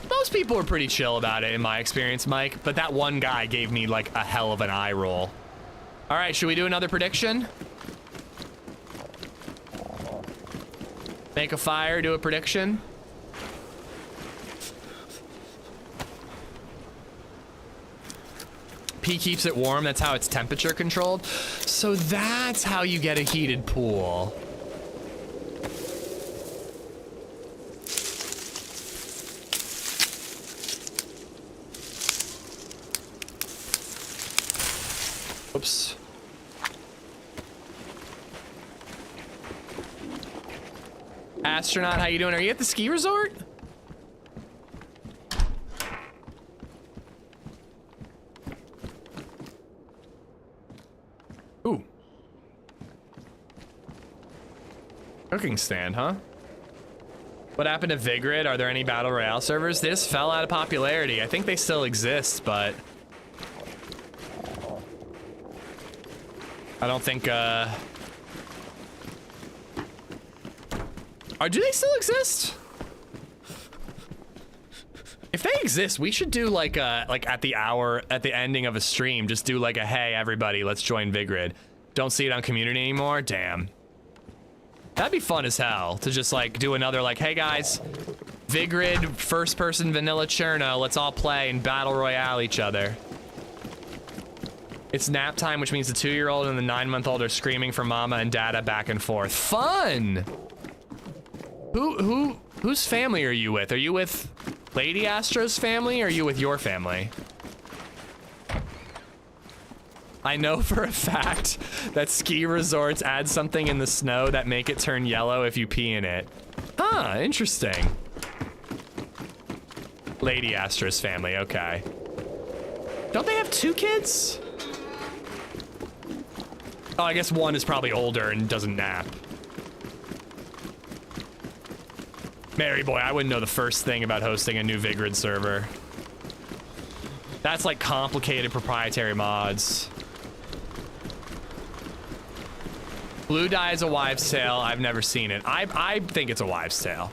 Speaker 3: Most people were pretty chill about it in my experience, Mike, but that one guy gave me like a hell of an eye roll. All right, should we do another prediction? Make a fire, do a prediction. Pee keeps it warm, that's how it's temperature controlled. So that's how you get a heated pool. Oops. Astronaut, how you doing? Are you at the ski resort? Ooh. Cooking stand, huh? What happened to Vigrid? Are there any Battle Royale servers? They just fell out of popularity. I think they still exist, but I don't think, do they still exist? If they exist, we should do like at the ending of a stream, just do like a, hey, everybody, let's join Vigrid. Don't see it on community anymore? Damn. That'd be fun as hell to just like do another like, hey guys, Vigrid, first person vanilla Cherno, let's all play and battle royale each other. It's nap time, which means the 2-year-old and the 9-month-old are screaming for mama and dada back and forth. Fun! Whose family are you with? Are you with Lady Astro's family or are you with your family? I know for a fact that ski resorts add something in the snow that make it turn yellow if you pee in it. Huh, interesting. Lady Astro's family, okay. Don't they have 2 kids? Oh, I guess one is probably older and doesn't nap. Mary boy, I wouldn't know the first thing about hosting a new Vigrid server. That's like complicated proprietary mods. Blue dye is a wives' tale. I've never seen it. I think it's a wives' tale.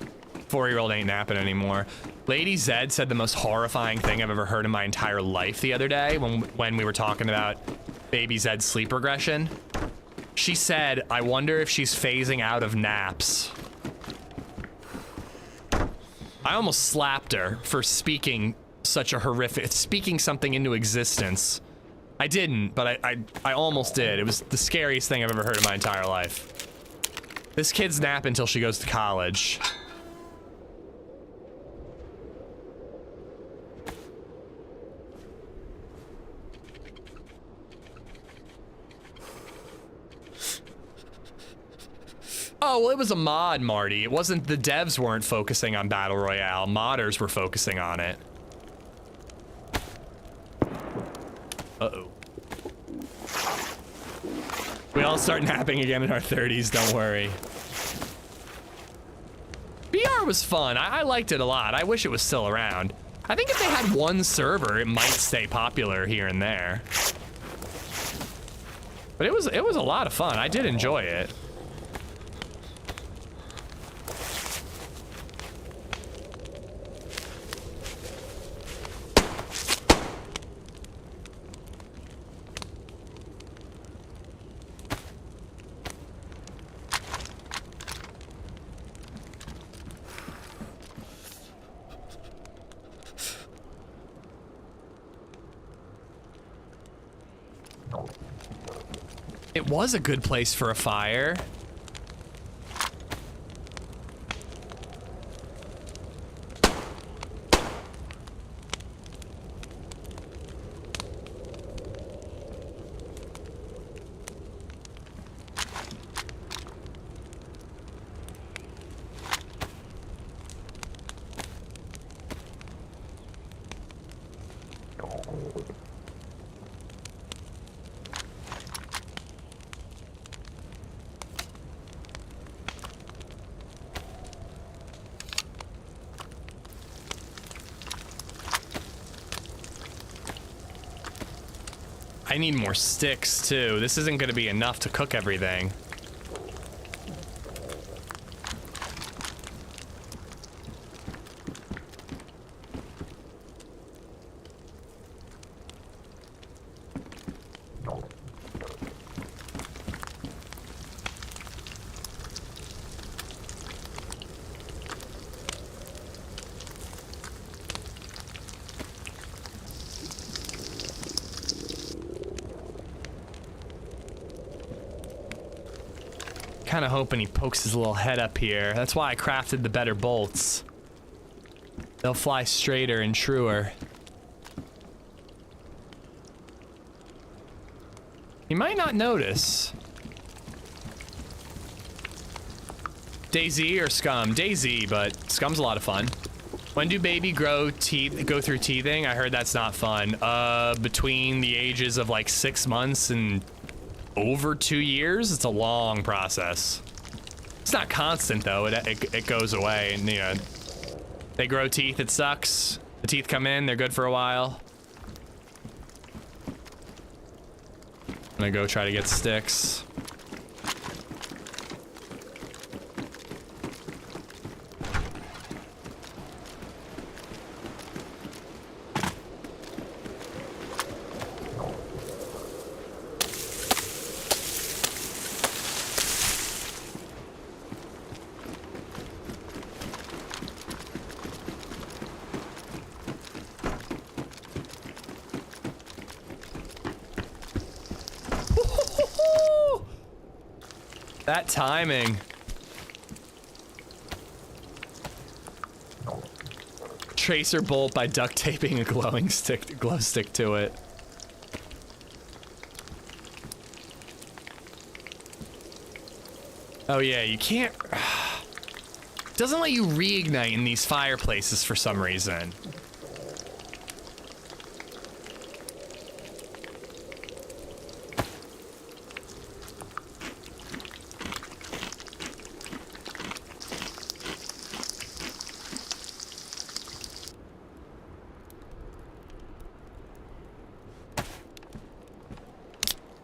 Speaker 3: 4-year-old ain't napping anymore. LadyZed said the most horrifying thing I've ever heard in my entire life the other day when we were talking about baby Zed's sleep regression. She said, I wonder if she's phasing out of naps. I almost slapped her for speaking such a horrific, speaking something into existence. I didn't, but I almost did. It was the scariest thing I've ever heard in my entire life. This kid's nap until she goes to college. Oh, well, it was a mod, Marty. It wasn't, the devs weren't focusing on Battle Royale. Modders were focusing on it. Uh-oh. We all start napping again in our 30s, don't worry. BR was fun. I liked it a lot. I wish it was still around. I think if they had one server, it might stay popular here and there. But it was a lot of fun. I did enjoy it. It was a good place for a fire. I need more sticks too. This isn't going to be enough to cook everything. Kind of hoping he pokes his little head up here. That's why I crafted the better bolts. They'll fly straighter and truer. He might not notice. DayZ or Scum? DayZ, but Scum's a lot of fun. When do baby go through teething? I heard that's not fun. Between the ages of like 6 months and over 2 years. It's a long process. It's not constant though. It goes away, and you know, they grow teeth. It sucks. The teeth come in. They're good for a while. I'm gonna go try to get sticks. That timing. Tracer bolt by duct taping a glow stick to it. Oh yeah, you can't. Doesn't let you reignite in these fireplaces for some reason.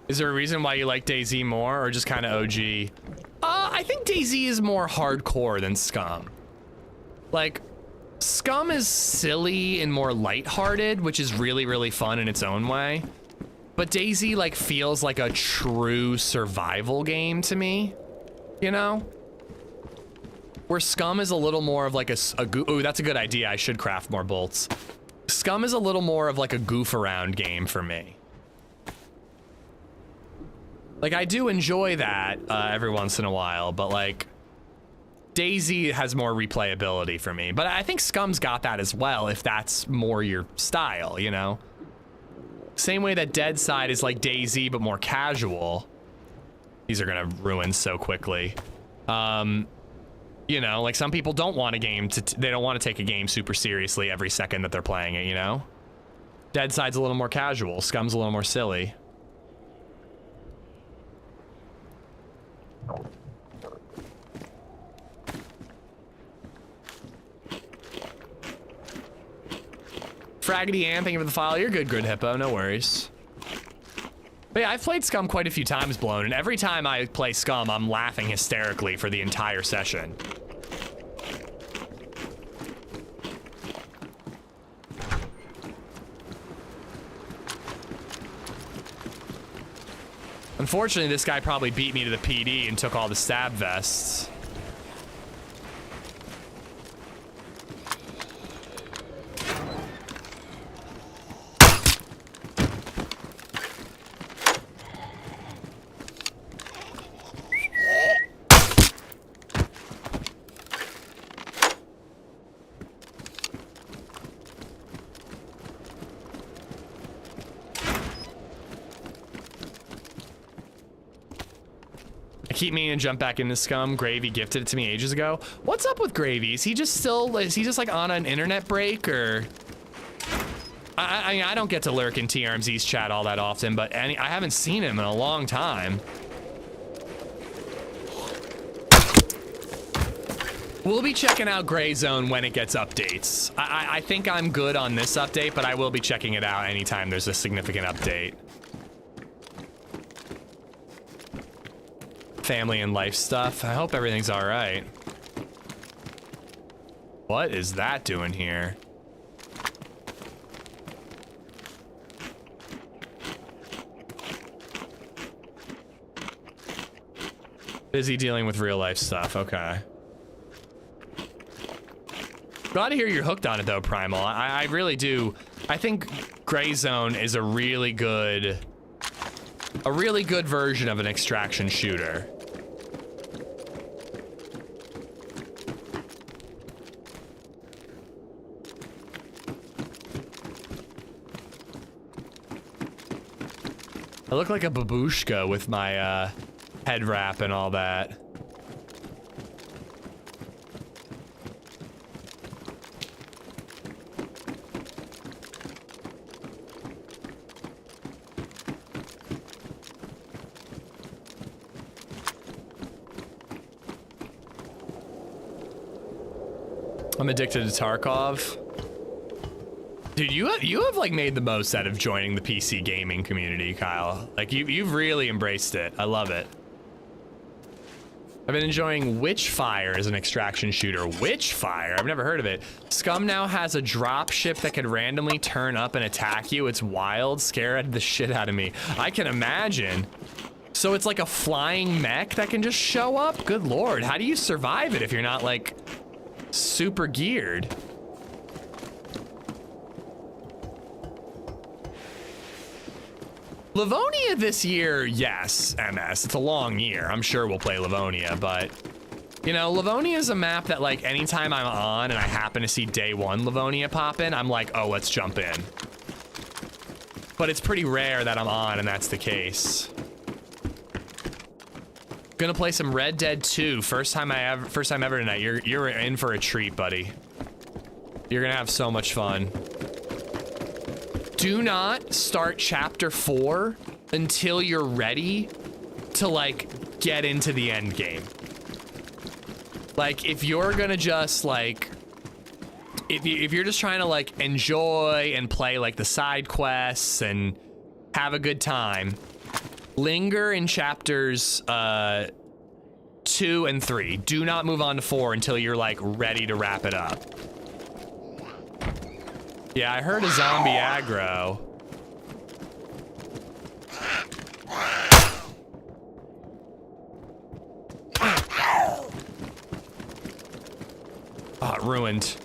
Speaker 3: Is there a reason why you like DayZ more, or just kind of OG? I think DayZ is more hardcore than Scum. Like, Scum is silly and more lighthearted, which is really, really fun in its own way. But DayZ, like, feels like a true survival game to me, you know? Where Scum is a little more of like ooh, that's a good idea. I should craft more bolts. Scum is a little more of like a goof around game for me. Like, I do enjoy that every once in a while, but like, DayZ has more replayability for me. But I think Scum's got that as well, if that's more your style, you know? Same way that Dead Side is like DayZ, but more casual. These are gonna ruin so quickly. You know, like some people don't want a game they don't want to take a game super seriously every second that they're playing it, you know? Dead Side's a little more casual, Scum's a little more silly. Fraggedy Ann, thank you for the follow. You're good, Grid Hippo, no worries. But yeah, I've played Scum quite a few times, Blown, and every time I play Scum, I'm laughing hysterically for the entire session. Unfortunately, this guy probably beat me to the PD and took all the stab vests. keep meaning to jump back into Scum. Gravy gifted it to me ages ago. What's up with Gravy? Is he just like on an internet break, or? I don't get to lurk in TRMZ's chat all that often, but I haven't seen him in a long time. We'll be checking out Gray Zone when it gets updates. I think I'm good on this update, but I will be checking it out anytime there's a significant update. Family and life stuff. I hope everything's all right. What is that doing here? Busy dealing with real life stuff. Okay. Glad to hear you're hooked on it though, Primal. I really do. I think Gray Zone is a really good version of an extraction shooter. I look like a babushka with my head wrap and all that. I'm addicted to Tarkov. Dude, you have like made the most out of joining the PC gaming community, Kyle. Like you've really embraced it. I love it. I've been enjoying Witchfire as an extraction shooter. Witchfire? I've never heard of it. Scum now has a drop ship that can randomly turn up and attack you. It's wild. Scared the shit out of me. I can imagine. So it's like a flying mech that can just show up? Good lord. How do you survive it if you're not like super geared? Livonia this year, yes, MS. It's a long year. I'm sure we'll play Livonia, but you know, Livonia is a map that like anytime I'm on and I happen to see day one Livonia pop in, I'm like, oh, let's jump in. But it's pretty rare that I'm on and that's the case. Gonna play some Red Dead 2. First time ever tonight. You're in for a treat, buddy. You're gonna have so much fun. Do not start chapter 4 until you're ready to like get into the end game. Like if you're gonna just like, if you're just trying to like enjoy and play like the side quests and have a good time, linger in chapters 2 and 3. Do not move on to 4 until you're like ready to wrap it up. Yeah, I heard a zombie aggro. Oh, it ruined.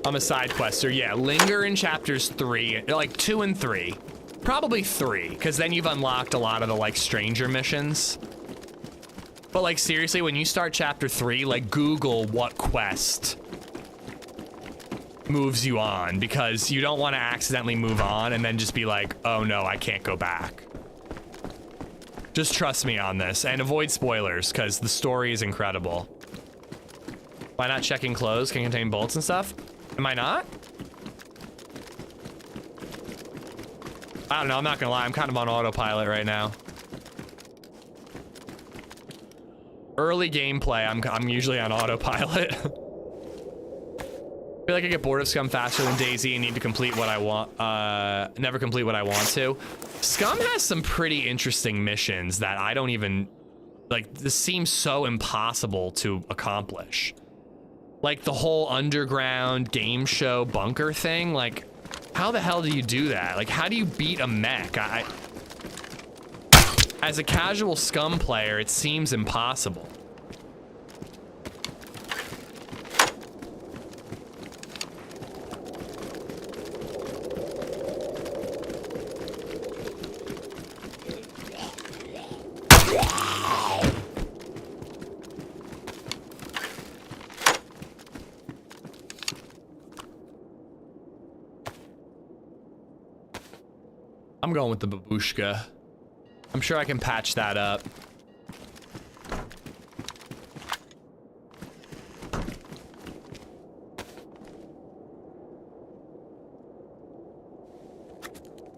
Speaker 3: I'm a side quester. Yeah, linger in chapters 3, like 2 and 3. Probably 3, because then you've unlocked a lot of the like stranger missions. But like seriously, when you start chapter 3, like Google what quest moves you on, because you don't want to accidentally move on and then just be like, oh no, I can't go back. Just trust me on this and avoid spoilers, because the story is incredible. Why not checking clothes can contain bolts and stuff? Am I not? I don't know, I'm not gonna lie, I'm kind of on autopilot right now. Early gameplay, I'm usually on autopilot. I feel like I get bored of Scum faster than DayZ and need to complete what I want, never complete what I want to. Scum has some pretty interesting missions that I don't even, like, this seems so impossible to accomplish. Like the whole underground game show bunker thing, like, how the hell do you do that? Like, how do you beat a mech? As a casual Scum player, it seems impossible. I'm going with the babushka. I'm sure I can patch that up.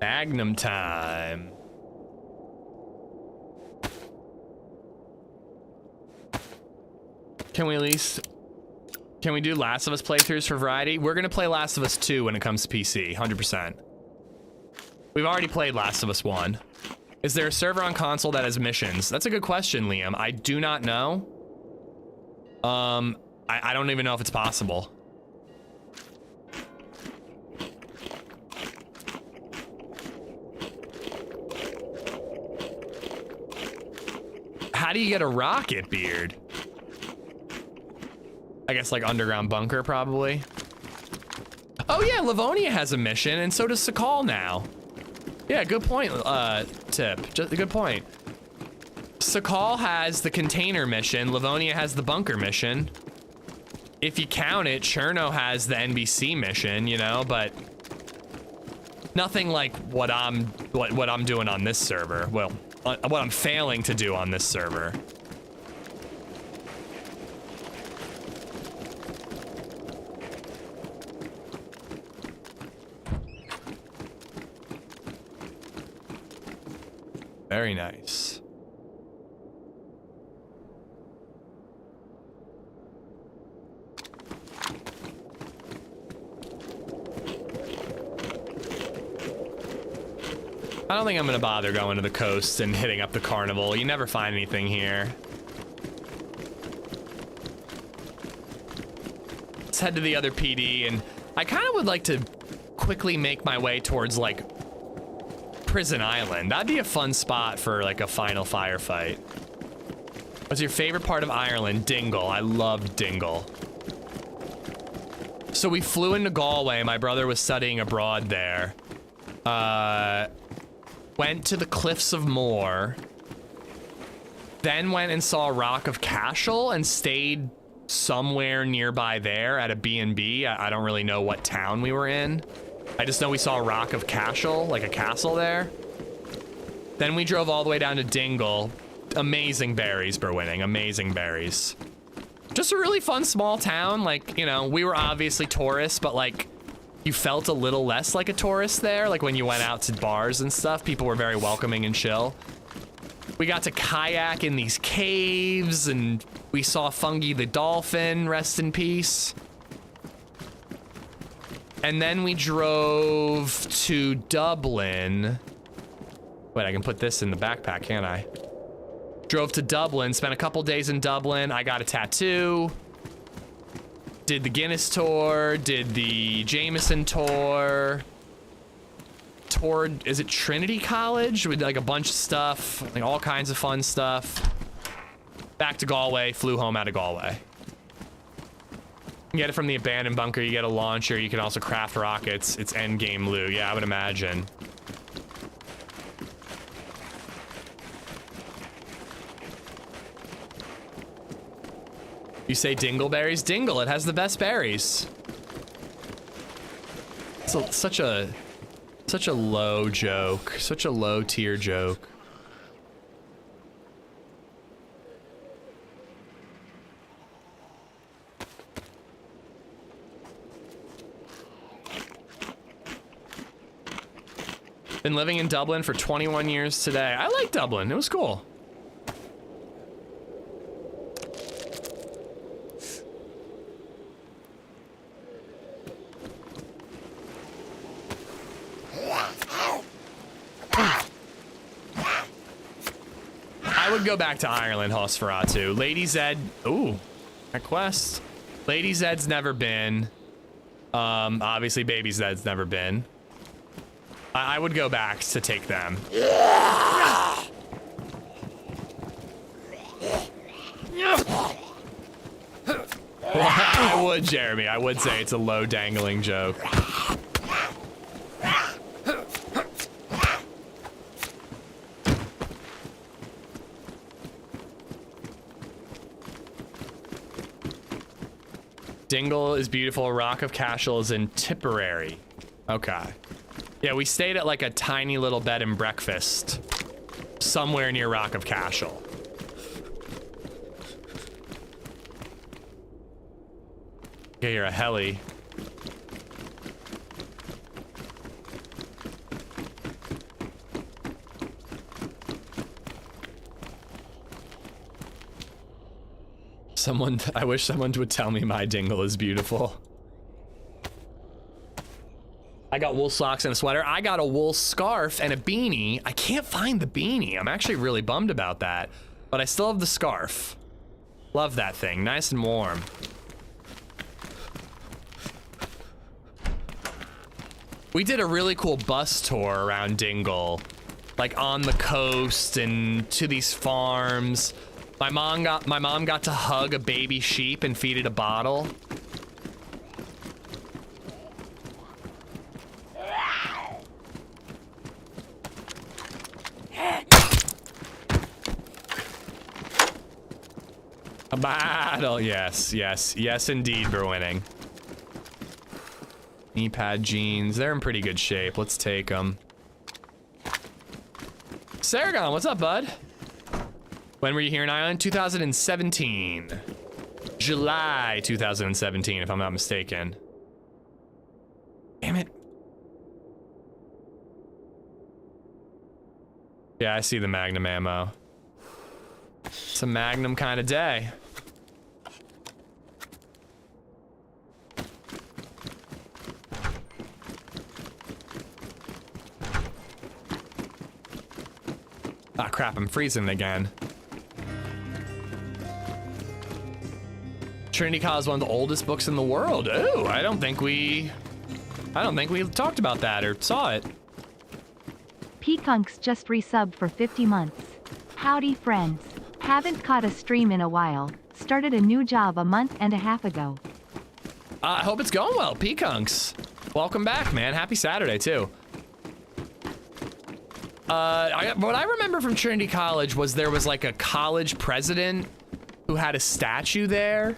Speaker 3: Magnum time. Can we at least... Can we do Last of Us playthroughs for variety? We're gonna play Last of Us 2 when it comes to PC, 100%. We've already played Last of Us 1. Is there a server on console that has missions? That's a good question, Liam. I do not know. I don't even know if it's possible. How do you get a rocket beard? I guess like underground bunker, probably. Oh yeah, Livonia has a mission, and so does Sakal now. Yeah, good point, Tip. Just a good point. Sakal has the container mission, Livonia has the bunker mission. If you count it, Cherno has the NBC mission, you know, but nothing like what I'm doing on this server. Well, what I'm failing to do on this server. Very nice. I don't think I'm gonna bother going to the coast and hitting up the carnival. You never find anything here. Let's head to the other PD, and I kind of would like to quickly make my way towards like Prison Island. That'd be a fun spot for like a final firefight. What's your favorite part of Ireland? Dingle. I love Dingle. So we flew into Galway. My brother was studying abroad there. Went to the Cliffs of Moher. Then went and saw Rock of Cashel and stayed somewhere nearby there at a B&B. I don't really know what town we were in. I just know we saw Rock of Cashel, like a castle there. Then we drove all the way down to Dingle. Amazing berries, Berwinning, amazing berries. Just a really fun small town. Like, you know, we were obviously tourists, but like, you felt a little less like a tourist there. Like when you went out to bars and stuff, people were very welcoming and chill. We got to kayak in these caves, and we saw Fungi the dolphin, rest in peace. And then we drove to Dublin. Wait, I can put this in the backpack, can't I? Drove to Dublin, spent a couple days in Dublin. I got a tattoo. Did the Guinness tour, did the Jameson tour. Toured, is it Trinity College? With like a bunch of stuff, like all kinds of fun stuff. Back to Galway, flew home out of Galway. You get it from the abandoned bunker, you get a launcher, you can also craft rockets. It's endgame loot, yeah, I would imagine. You say dingleberries? Dingle, it has the best berries. It's such a low joke, such a low tier joke. Been living in Dublin for 21 years today. I like Dublin, it was cool. I would go back to Ireland, Hosferatu. LadyZed, ooh, that quest. LadyZed's never been. Obviously Baby Zed's never been. I would go back to take them. I would, Jeremy. I would say it's a low dangling joke. Dingle is beautiful. Rock of Cashel is in Tipperary. Okay. Yeah, we stayed at like a tiny little bed and breakfast somewhere near Rock of Cashel. Okay, you're a heli. I wish someone would tell me my dingle is beautiful. I got wool socks and a sweater. I got a wool scarf and a beanie. I can't find the beanie. I'm actually really bummed about that, but I still have the scarf. Love that thing, nice and warm. We did a really cool bus tour around Dingle, like on the coast and to these farms. My mom got to hug a baby sheep and feed it a bottle. A battle, yes, yes, yes indeed, we're winning. Knee pad jeans, they're in pretty good shape. Let's take them. Saragon, what's up, bud? When were you here in Ireland? 2017. July 2017, if I'm not mistaken. Damn it. Yeah, I see the Magnum ammo. It's a Magnum kind of day. Ah, crap, I'm freezing again. Trinity College is one of the oldest books in the world. Oh, I don't think we talked about that or saw it.
Speaker 4: Peakunks just resubbed for 50 months. Howdy friends. Haven't caught a stream in a while. Started a new job a month and a half ago.
Speaker 3: I hope it's going well, Peakunks. Welcome back, man. Happy Saturday, too. What I remember from Trinity College was there was like a college president who had a statue there,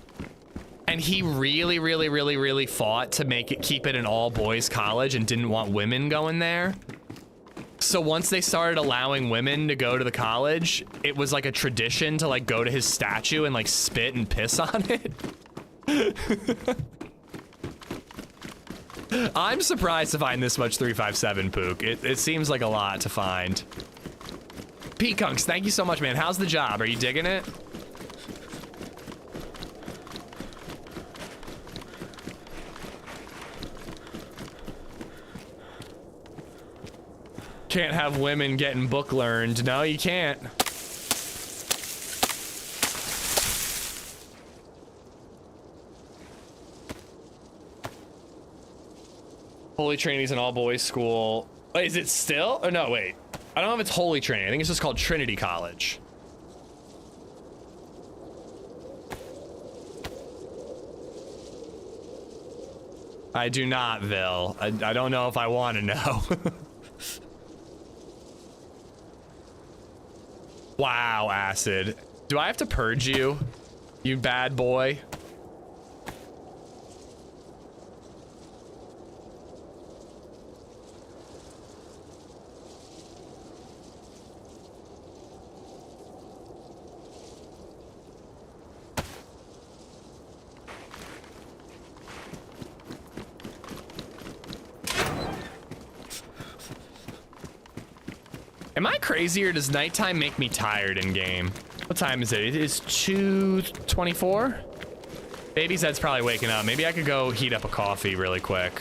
Speaker 3: and he really fought to keep it an all-boys college and didn't want women going there. So once they started allowing women to go to the college, it was like a tradition to like go to his statue and like spit and piss on it. I'm surprised to find this much 357 pook. It seems like a lot to find. Peakunks, thank you so much, man. How's the job? Are you digging it? Can't have women getting book learned. No, you can't. Holy Trinity's an all-boys school. Wait, is it still? Oh, no, wait. I don't know if it's Holy Trinity. I think it's just called Trinity College. I do not, Vil. I don't know if I want to know. Wow, Acid. Do I have to purge you? You bad boy? Am I crazy or does nighttime make me tired in game? What time is it? It is 2:24. LadyZed's probably waking up. Maybe I could go heat up a coffee really quick.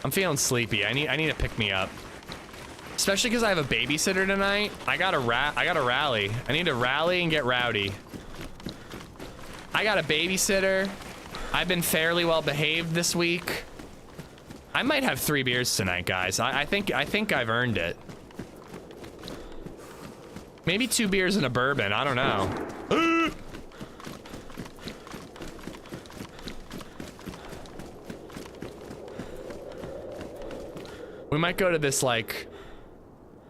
Speaker 3: I'm feeling sleepy. I need to pick me up. Especially because I have a babysitter tonight. I gotta rally. I need to rally and get rowdy. I got a babysitter. I've been fairly well behaved this week. I might have 3 beers tonight, guys. I think I've earned it. Maybe 2 beers and a bourbon. I don't know. We might go to this, like,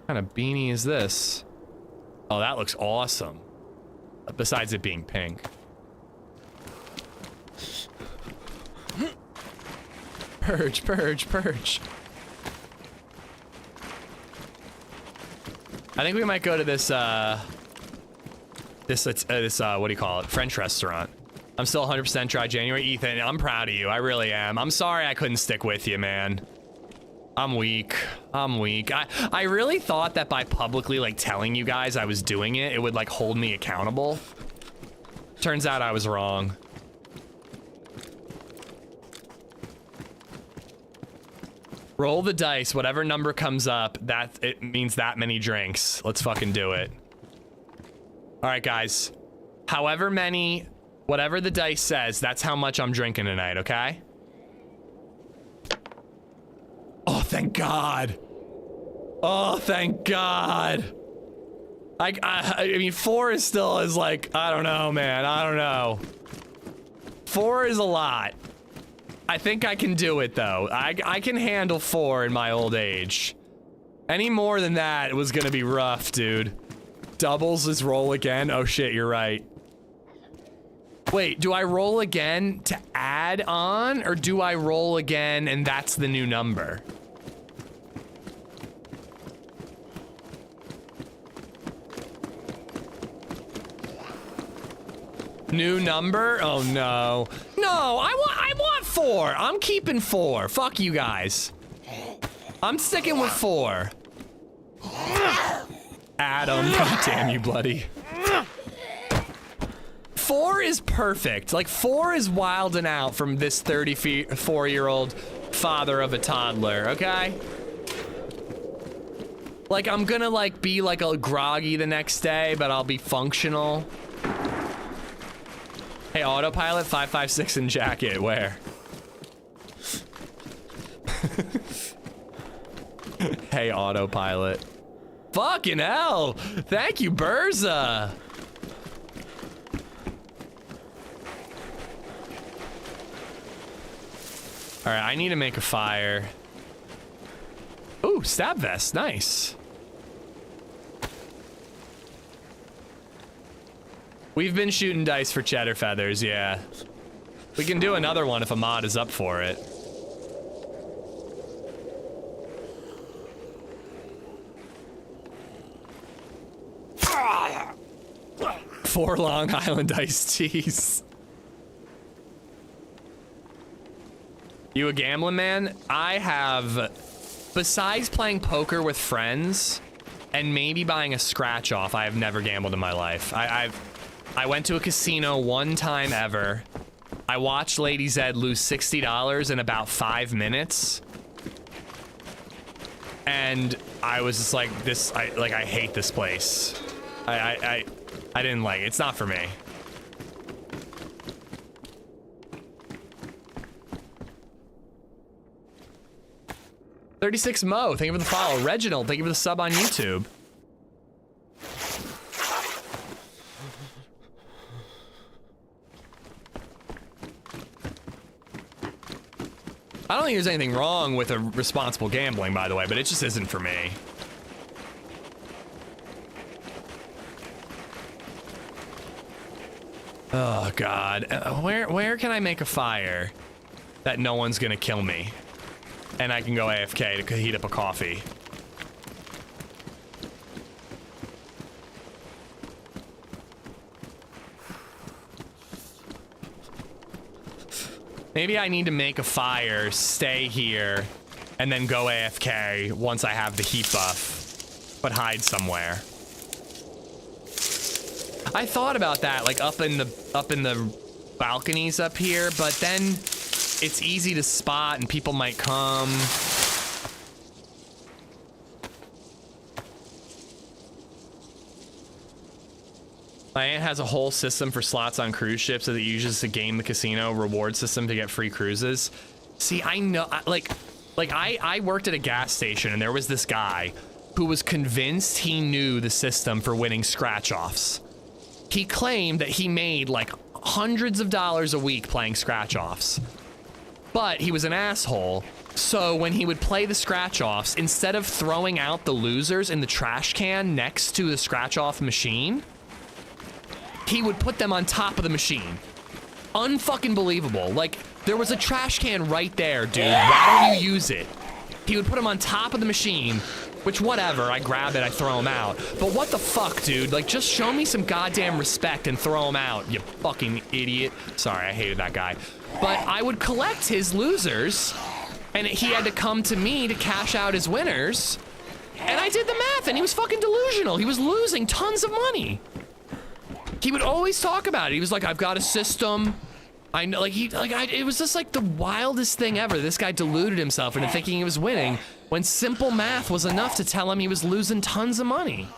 Speaker 3: what kind of beanie is this? Oh, that looks awesome. Besides it being pink. Purge, purge, purge. I think we might go to this, what do you call it? French restaurant. I'm still 100% dry January. Ethan, I'm proud of you. I really am. I'm sorry I couldn't stick with you, man. I'm weak. I'm weak. I really thought that by publicly, like, telling you guys I was doing it, it would, like, hold me accountable. Turns out I was wrong. Roll the dice. Whatever number comes up, it means that many drinks. Let's fucking do it. All right, guys. However many, whatever the dice says, that's how much I'm drinking tonight, okay? Oh, thank God. Oh, thank God. I mean, 4 is still is like, I don't know, man. I don't know. 4 is a lot. I think I can do it, though. I can handle 4 in my old age. Any more than that, it was gonna be rough, dude. Doubles is roll again? Oh, shit, you're right. Wait, do I roll again to add on, or do I roll again and that's the new number? New number? Oh no. No, I want 4. I'm keeping 4. Fuck you guys. I'm sticking with 4. Adam, God damn you, bloody. 4 is perfect. Like, 4 is wilding out from this 34-year-old father of a toddler, okay? Like, I'm gonna, like, be, like, a groggy the next day, but I'll be functional. Hey, autopilot, 556 in jacket, where? Hey, autopilot. Fucking hell! Thank you, Burza! Alright, I need to make a fire. Ooh, stab vest, nice. We've been shooting dice for cheddar feathers, yeah. We can do another one if a mod is up for it. Four Long Island iced teas. You a gambling man? I have, besides playing poker with friends and maybe buying a scratch off, I have never gambled in my life. I went to a casino one time ever. I watched LadyZed lose $60 in about 5 minutes. And I was just like, I hate this place. I didn't like it. It's not for me. $36 Mo, thank you for the follow. Reginald, thank you for the sub on YouTube. I don't think there's anything wrong with a responsible gambling, by the way, but it just isn't for me. Oh God, where can I make a fire that no one's gonna kill me? And I can go AFK to heat up a coffee. Maybe I need to make a fire, stay here, and then go AFK once I have the heat buff, but hide somewhere. I thought about that, like up in the balconies up here, but then it's easy to spot and people might come. My aunt has a whole system for slots on cruise ships that it uses to game the casino reward system to get free cruises. See, I know, I worked at a gas station and there was this guy who was convinced he knew the system for winning scratch-offs. He claimed that he made like hundreds of dollars a week playing scratch-offs. But he was an asshole, so when he would play the scratch-offs, instead of throwing out the losers in the trash can next to the scratch-off machine, he would put them on top of the machine. Unfucking believable. Like, there was a trash can right there, dude. Why don't you use it? He would put them on top of the machine, Which, whatever, I grab it, I throw him out. But what the fuck, dude? Like, just show me some goddamn respect and throw him out, you fucking idiot. Sorry, I hated that guy. But I would collect his losers, and he had to come to me to cash out his winners. And I did the math, and he was fucking delusional. He was losing tons of money. He would always talk about it. He was like, I've got a system. I know, like, it was just like the wildest thing ever. This guy deluded himself into thinking he was winning when simple math was enough to tell him he was losing tons of money.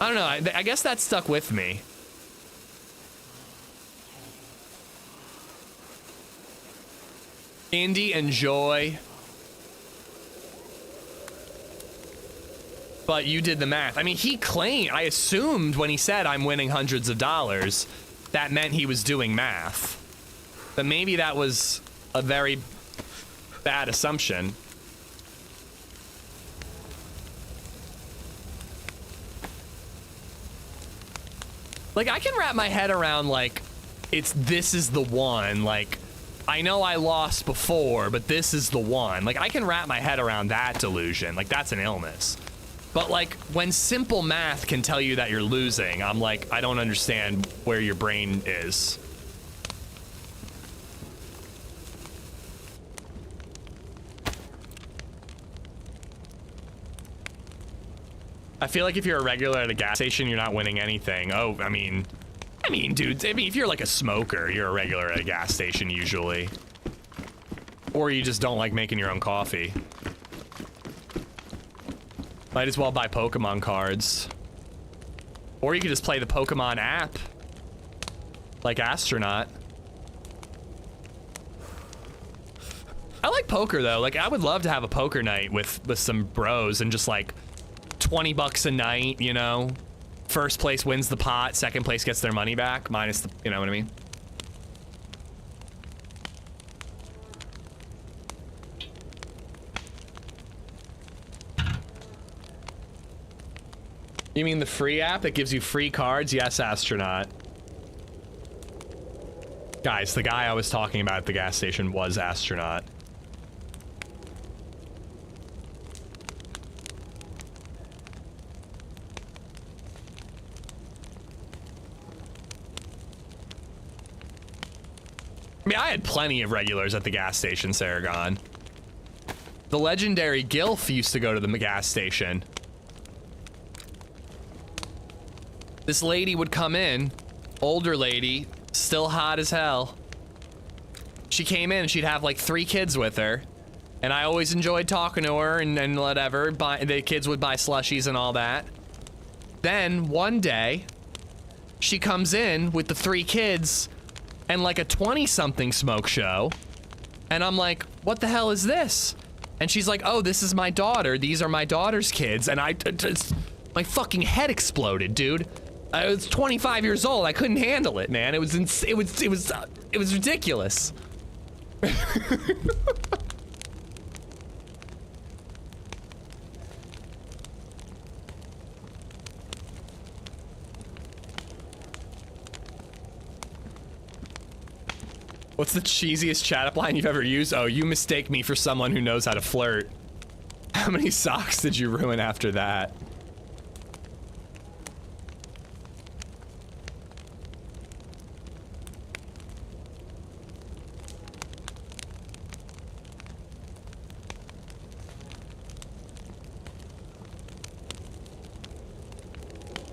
Speaker 3: I don't know, I guess that stuck with me. Indy and Joy. But you did the math. I mean, he claimed, I assumed when he said I'm winning hundreds of dollars, that meant he was doing math. But maybe that was a very bad assumption. Like, I can wrap my head around, like, this is the one. Like, I know I lost before, but this is the one. Like, I can wrap my head around that delusion. Like, that's an illness. But, like, when simple math can tell you that you're losing, I'm like, I don't understand where your brain is. I feel like if you're a regular at a gas station, you're not winning anything. Oh, I mean, dude, if you're like a smoker, you're a regular at a gas station usually. Or you just don't like making your own coffee. Might as well buy Pokemon cards. Or you could just play the Pokemon app. Like Astronaut. I like poker though. Like, I would love to have a poker night with some bros and just like 20 bucks a night, you know? First place wins the pot, second place gets their money back, minus the, you know what I mean? You mean the free app that gives you free cards? Yes, Astronaut. Guys, the guy I was talking about at the gas station was Astronaut. I mean, I had plenty of regulars at the gas station, Saragon. The legendary Gilf used to go to the gas station. This lady would come in, older lady, still hot as hell. She came in, she'd have like 3 kids with her. And I always enjoyed talking to her and whatever. The kids would buy slushies and all that. Then one day, she comes in with the 3 kids and like a 20-something smoke show. And I'm like, what the hell is this? And she's like, oh, this is my daughter. These are my daughter's kids. And my fucking head exploded, dude. I was 25 years old. I couldn't handle it, man. It was ridiculous. What's the cheesiest chat up line you've ever used? Oh, you mistake me for someone who knows how to flirt. How many socks did you ruin after that?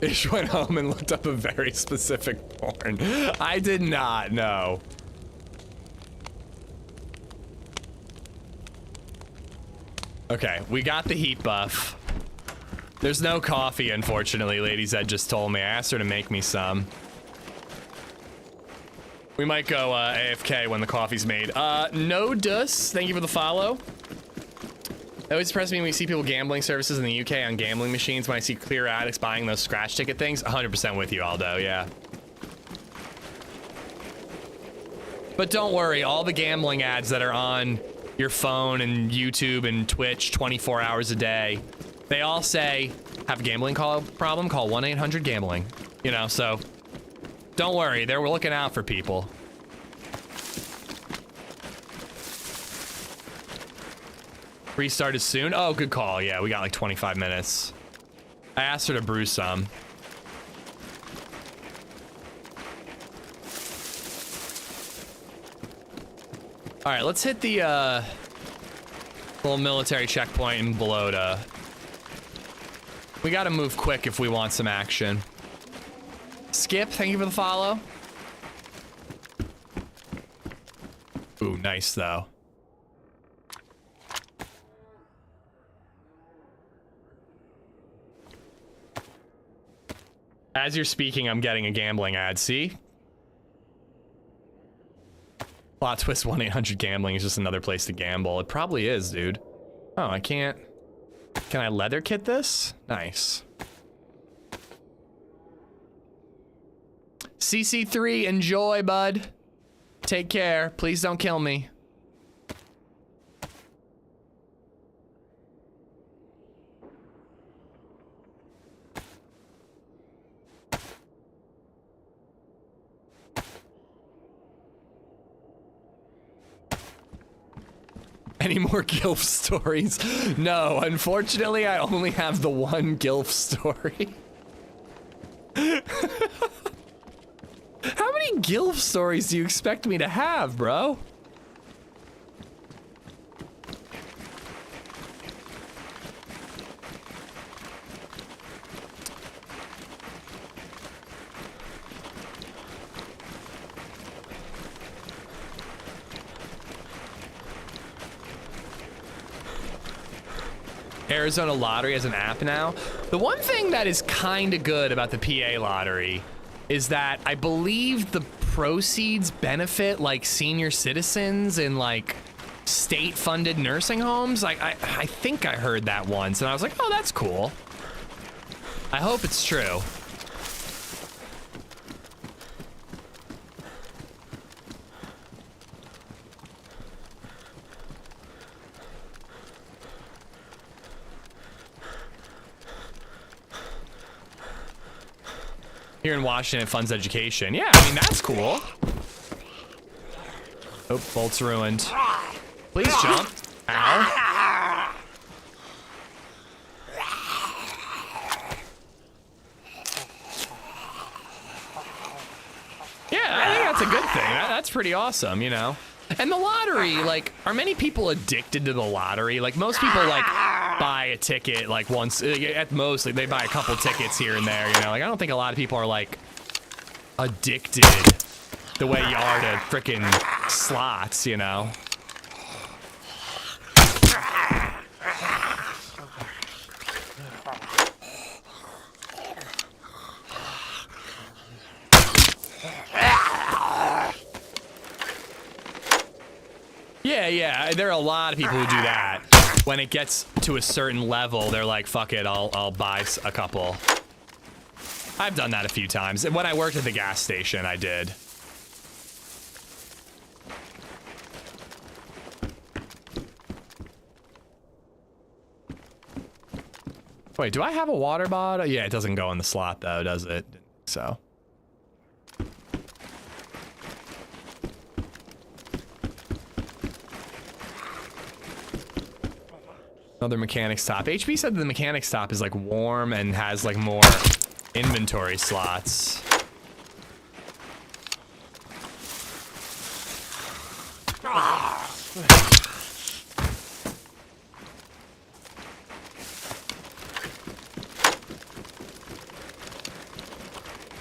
Speaker 3: Ish went home and looked up a very specific porn. I did not, no. Okay, we got the heat buff. There's no coffee, unfortunately. LadyZed just told me. I asked her to make me some. We might go AFK when the coffee's made. No dus, thank you for the follow. It always depresses me when we see people gambling services in the UK on gambling machines. When I see clear addicts buying those scratch ticket things, 100% with you, Aldo, yeah. But don't worry, all the gambling ads that are on your phone and YouTube and Twitch 24 hours a day, they all say, have a gambling problem, call 1-800-GAMBLING. You know, so don't worry, we're looking out for people. Restart is soon. Oh, good call. Yeah, we got like 25 minutes. I asked her to brew some. All right, let's hit the little military checkpoint in Belota. We gotta move quick if we want some action. Skip, thank you for the follow. Ooh, nice though. As you're speaking, I'm getting a gambling ad, see? Plot twist 1-800-GAMBLING is just another place to gamble. It probably is, dude. Oh, I can't... Can I leather kit this? Nice. CC3, enjoy, bud. Take care. Please don't kill me. Any more GILF stories? No, unfortunately, I only have the one GILF story. How many GILF stories do you expect me to have, bro? Arizona Lottery has an app now. The one thing that is kind of good about the PA lottery is that I believe the proceeds benefit like senior citizens in like state-funded nursing homes. Like I think I heard that once, and I was like, oh, that's cool. I hope it's true. Here in Washington, it funds education. Yeah, I mean, that's cool. Oh, bolt's ruined. Please jump. Ow. Yeah, I think that's a good thing. That's pretty awesome, you know? And the lottery, like, are many people addicted to the lottery? Like, most people, like, buy a ticket, like, once, at most, like, they buy a couple tickets here and there, you know? Like, I don't think a lot of people are, like, addicted the way you are to frickin' slots, you know? Yeah, there are a lot of people who do that. When it gets to a certain level, they're like, fuck it, I'll buy a couple. I've done that a few times. When I worked at the gas station, I did. Wait, do I have a water bottle? Yeah, it doesn't go in the slot though, does it? So. Another mechanic stop. HP said the mechanic stop is like warm and has like more inventory slots.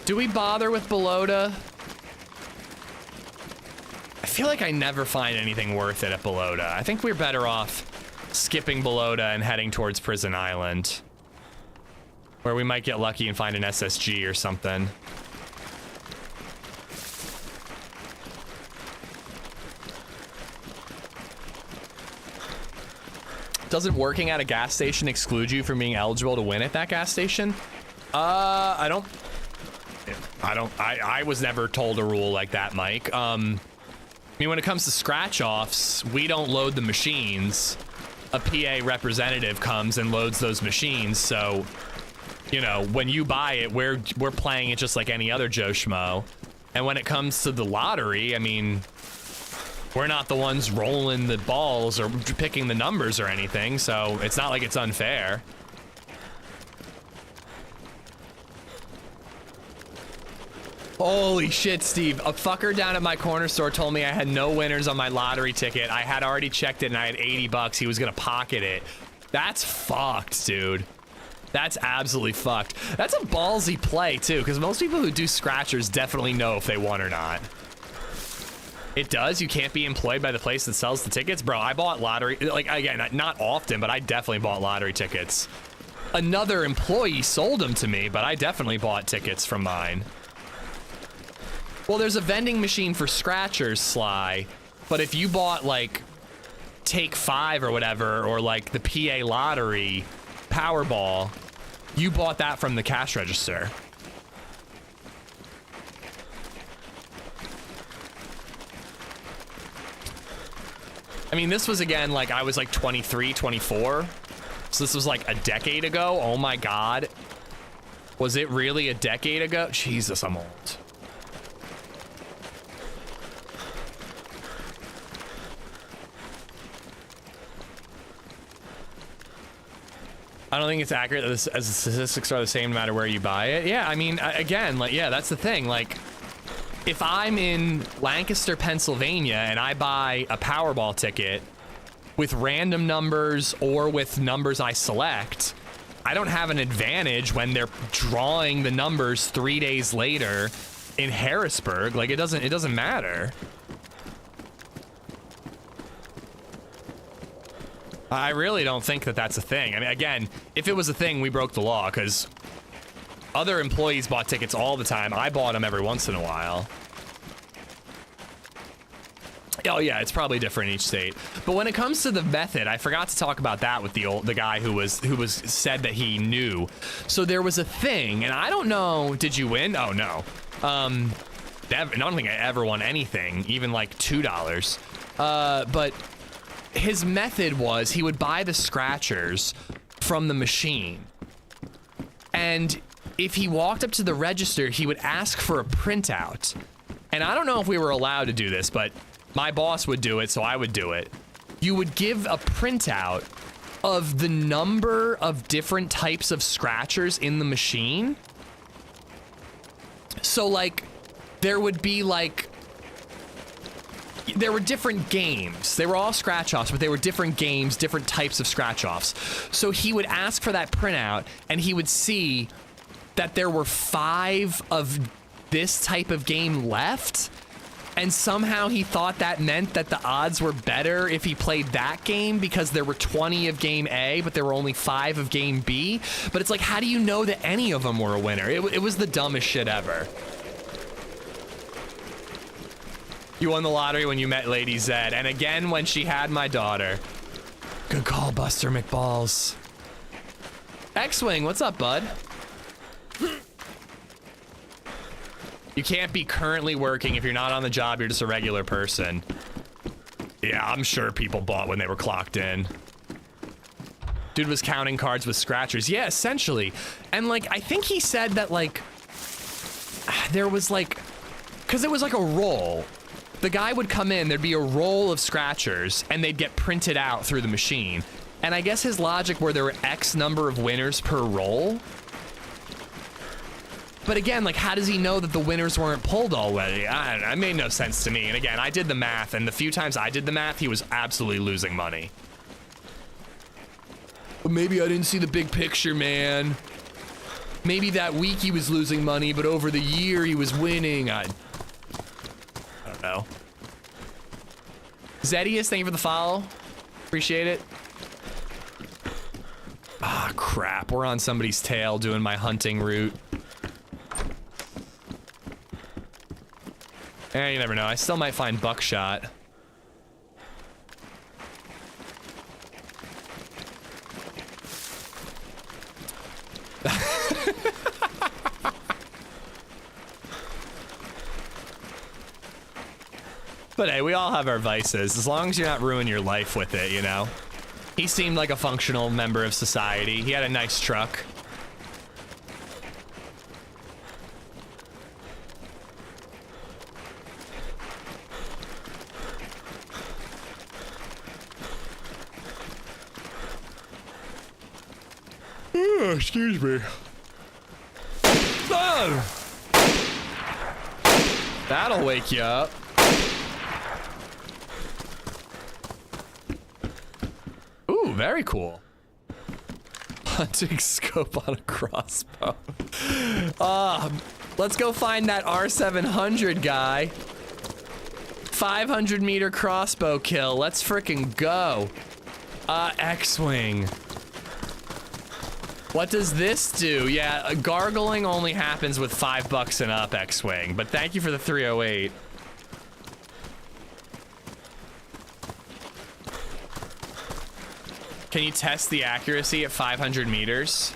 Speaker 3: Do we bother with Belota? I feel like I never find anything worth it at Belota. I think we're better off skipping Belota and heading towards Prison Island, where we might get lucky and find an SSG or something. Doesn't working at a gas station exclude you from being eligible to win at that gas station? I was never told a rule like that, Mike. I mean, when it comes to scratch-offs, we don't load the machines. A PA representative comes and loads those machines, so, you know, when you buy it, we're playing it just like any other Joe Schmo. And when it comes to the lottery, I mean, we're not the ones rolling the balls or picking the numbers or anything, so it's not like it's unfair. Holy shit, Steve. A fucker down at my corner store told me I had no winners on my lottery ticket. I had already checked it and I had 80 bucks. He was gonna pocket it. That's fucked, dude. That's absolutely fucked. That's a ballsy play, too, because most people who do scratchers definitely know if they won or not. It does? You can't be employed by the place that sells the tickets? Bro, I bought lottery, like, again, not often, but I definitely bought lottery tickets. Another employee sold them to me, but I definitely bought tickets from mine. Well, there's a vending machine for scratchers, Sly, but if you bought, like, Take 5 or whatever, or, like, the PA Lottery Powerball, you bought that from the cash register. I mean, this was, again, like, I was, like, 23, 24, so this was, like, a decade ago. Oh, my God. Was it really a decade ago? Jesus, I'm old. I don't think it's accurate that as the statistics are the same no matter where you buy it. Yeah, I mean, again, like, yeah, that's the thing. Like, if I'm in Lancaster, Pennsylvania, and I buy a Powerball ticket with random numbers or with numbers I select, I don't have an advantage when they're drawing the numbers 3 days later in Harrisburg. Like, it doesn't matter. I really don't think that that's a thing. I mean, again, if it was a thing, we broke the law, because other employees bought tickets all the time. I bought them every once in a while. Oh yeah, it's probably different in each state. But when it comes to the method, I forgot to talk about that with the guy who was said that he knew. So there was a thing, and I don't know. Did you win? Oh no. I don't think I ever won anything, even like $2. But his method was he would buy the scratchers from the machine, and if he walked up to the register, he would ask for a printout. And I don't know if we were allowed to do this, but my boss would do it, so I would do it. You would give a printout of the number of different types of scratchers in the machine. So like there would be like, there were different games. They were all scratch-offs, but they were different games, different types of scratch-offs. So he would ask for that printout, and he would see that there were 5 of this type of game left, and somehow he thought that meant that the odds were better if he played that game because there were 20 of game A, but there were only 5 of game B. But it's like, how do you know that any of them were a winner? It was the dumbest shit ever. You won the lottery when you met LadyZed, and again when she had my daughter. Good call, Buster McBalls. X-Wing, what's up, bud? You can't be currently working if you're not on the job, you're just a regular person. Yeah, I'm sure people bought when they were clocked in. Dude was counting cards with scratchers. Yeah, essentially. And like, I think he said that like, there was like, cause it was like a roll. The guy would come in, there'd be a roll of scratchers, and they'd get printed out through the machine. And I guess his logic were there were X number of winners per roll. But again, like, how does he know that the winners weren't pulled already? It made no sense to me. And again, I did the math, and the few times I did the math, he was absolutely losing money. But maybe I didn't see the big picture, man. Maybe that week he was losing money, but over the year he was winning. I don't know. Zedius, thank you for the follow. Appreciate it. Ah, crap. We're on somebody's tail doing my hunting route. Eh, you never know. I still might find buckshot. But hey, we all have our vices, as long as you're not ruining your life with it, you know? He seemed like a functional member of society. He had a nice truck. Excuse me. Oh! That'll wake you up. Ooh, very cool. Hunting scope on a crossbow. Let's go find that R700 guy. 500 meter crossbow kill. Let's frickin' go. X-Wing. What does this do? Yeah, gargling only happens with $5 and up, X-Wing, but thank you for the 308. Can you test the accuracy at 500 meters?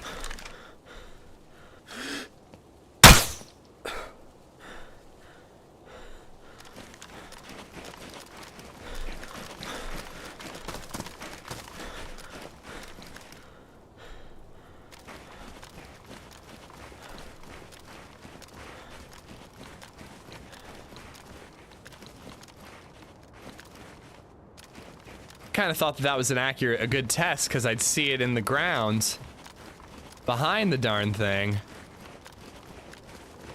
Speaker 3: Kind of thought that was a good test because I'd see it in the ground behind the darn thing.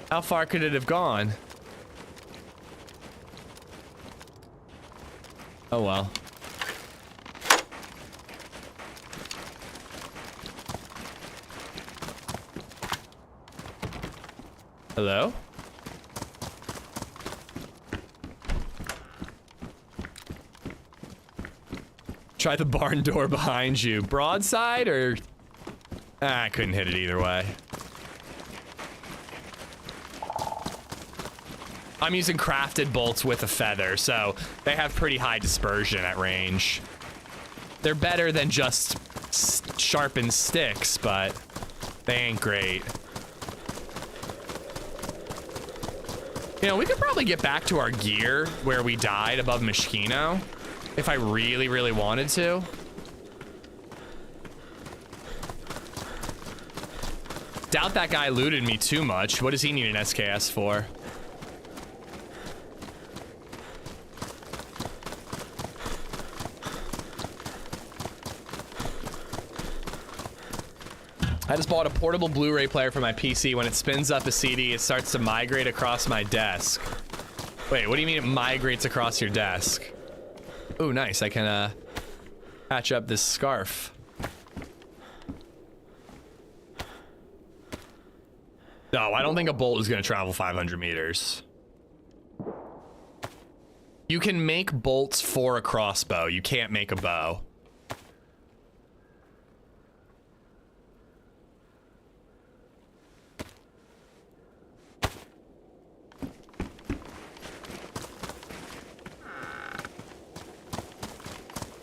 Speaker 3: How far could it have gone? Oh well. Hello? Try the barn door behind you. Broadside or... I couldn't hit it either way. I'm using crafted bolts with a feather, so they have pretty high dispersion at range. They're better than just sharpened sticks, but they ain't great. You know, we could probably get back to our gear where we died above Mishkino. If I really, really wanted to. Doubt that guy looted me too much. What does he need an SKS for? I just bought a portable Blu-ray player for my PC. When it spins up a CD, it starts to migrate across my desk. Wait, what do you mean it migrates across your desk? Ooh, nice. I can, patch up this scarf. No, I don't think a bolt is going to travel 500 meters. You can make bolts for a crossbow. You can't make a bow.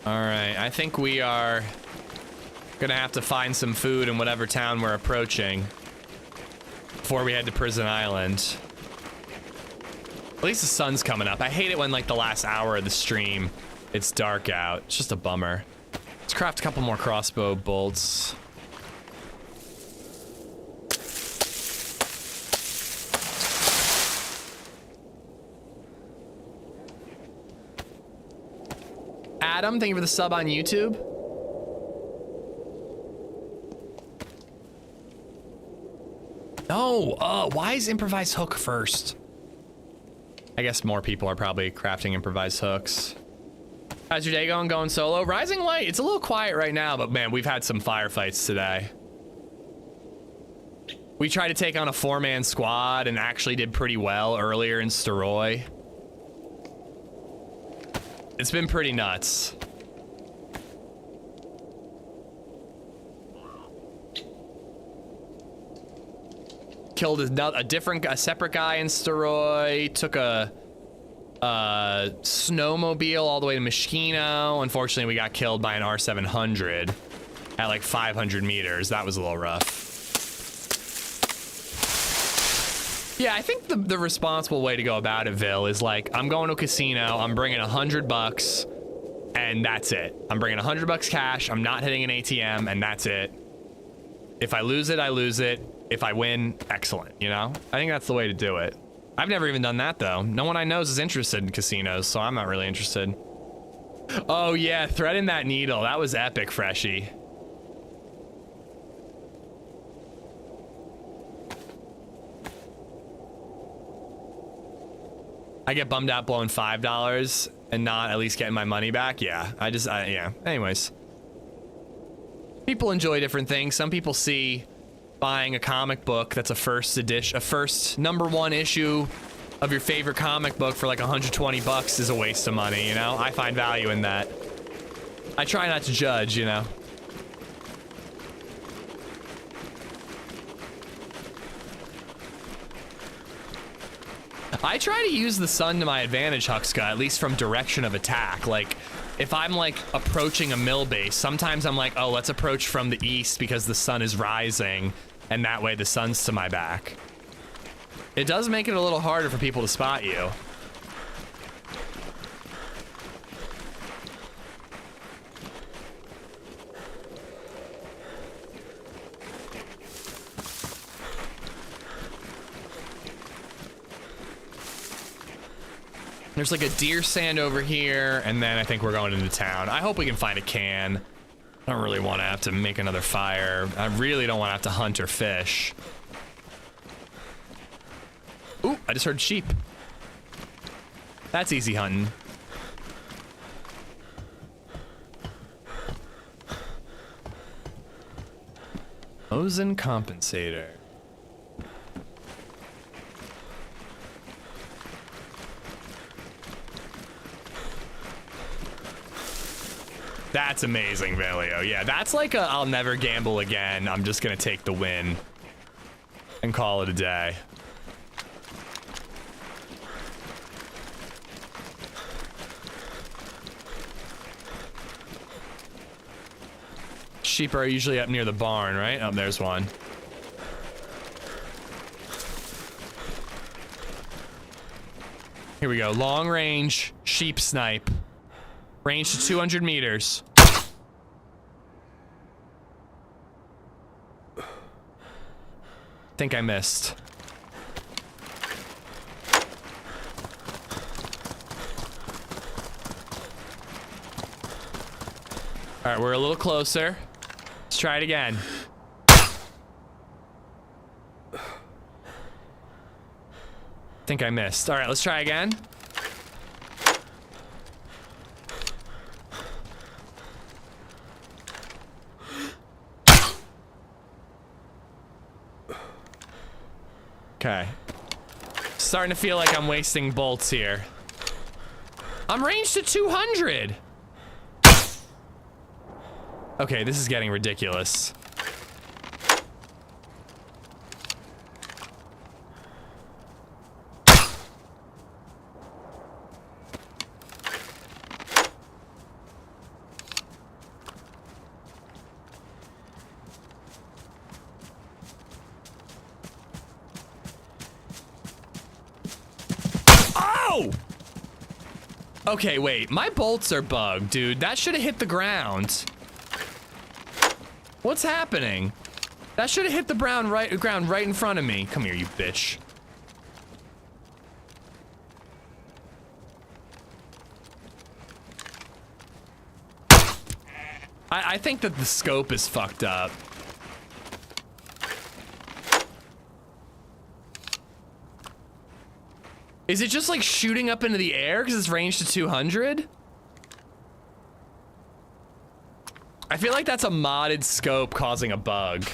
Speaker 3: All right, I think we are gonna have to find some food in whatever town we're approaching before we head to Prison Island. At least the sun's coming up. I hate it when, like, the last hour of the stream, it's dark out. It's just a bummer. Let's craft a couple more crossbow bolts. Adam, thank you for the sub on YouTube. No, why is improvised hook first? I guess more people are probably crafting improvised hooks. How's your day going? Going solo? Rising Light, it's a little quiet right now, but man, we've had some firefights today. We tried to take on a 4-man squad and actually did pretty well earlier in Steroy. It's been pretty nuts. Killed a separate guy in Steroy. Took a snowmobile all the way to Mishkino. Unfortunately, we got killed by an R700 at like 500 meters. That was a little rough. Yeah, I think the responsible way to go about it, Vil, is like, I'm going to a casino, I'm bringing $100, and that's it. I'm bringing $100 cash, I'm not hitting an ATM, and that's it. If I lose it, I lose it. If I win, excellent, you know? I think that's the way to do it. I've never even done that, though. No one I know is interested in casinos, so I'm not really interested. Oh, yeah, threading that needle. That was epic, Freshy. I get bummed out blowing $5 and not at least getting my money back. Yeah, yeah. Anyways. People enjoy different things. Some people see buying a comic book that's a first edition, a first #1 issue of your favorite comic book for like 120 bucks is a waste of money, you know? I find value in that. I try not to judge, you know? I try to use the sun to my advantage, Huxka, at least from direction of attack. Like, if I'm like approaching a mill base, sometimes I'm like, oh, let's approach from the east because the sun is rising, and that way the sun's to my back. It does make it a little harder for people to spot you. There's like a deer stand over here, and then I think we're going into town. I hope we can find a can. I don't really want to have to make another fire. I really don't want to have to hunt or fish. Ooh, I just heard sheep. That's easy hunting. Ozone compensator. That's amazing, Valio. Yeah, that's like a I'll never gamble again. I'm just gonna take the win and call it a day. Sheep are usually up near the barn, right? Oh, there's one. Here we go. Long range sheep snipe. Range to 200 meters. Think I missed. All right, we're a little closer. Let's try it again. Think I missed. All right, let's try again. Okay. Starting to feel like I'm wasting bolts here. I'm ranged to 200. Okay, this is getting ridiculous. Okay, wait. My bolts are bugged, dude. That should have hit the ground. What's happening? That should have hit the ground right in front of me. Come here, you bitch. I think that the scope is fucked up. Is it just like shooting up into the air because it's ranged to 200? I feel like that's a modded scope causing a bug.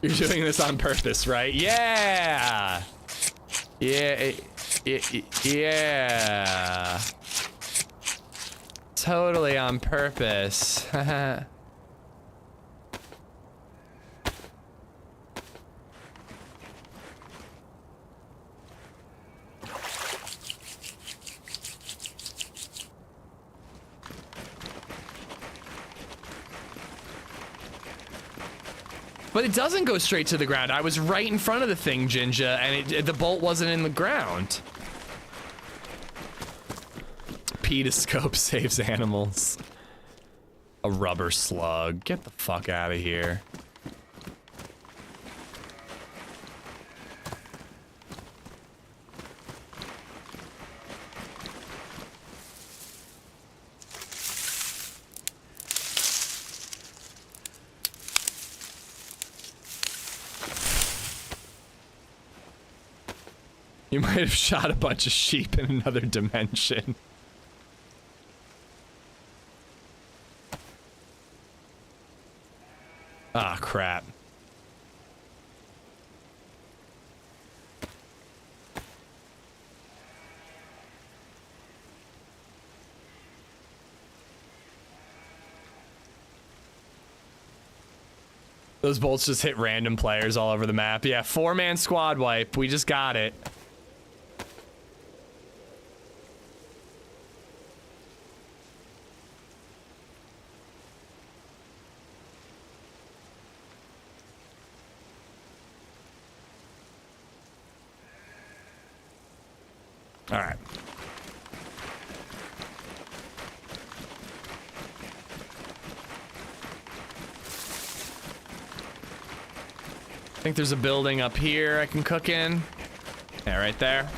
Speaker 3: You're doing this on purpose, right? Yeah. Yeah. Totally on purpose. But it doesn't go straight to the ground. I was right in front of the thing, Jinja, and the bolt wasn't in the ground. Pedoscope saves animals. A rubber slug. Get the fuck out of here. You might have shot a bunch of sheep in another dimension. Ah, crap. Those bolts just hit random players all over the map. Yeah, 4-man squad wipe. We just got it. All right. I think there's a building up here I can cook in. Yeah, right there.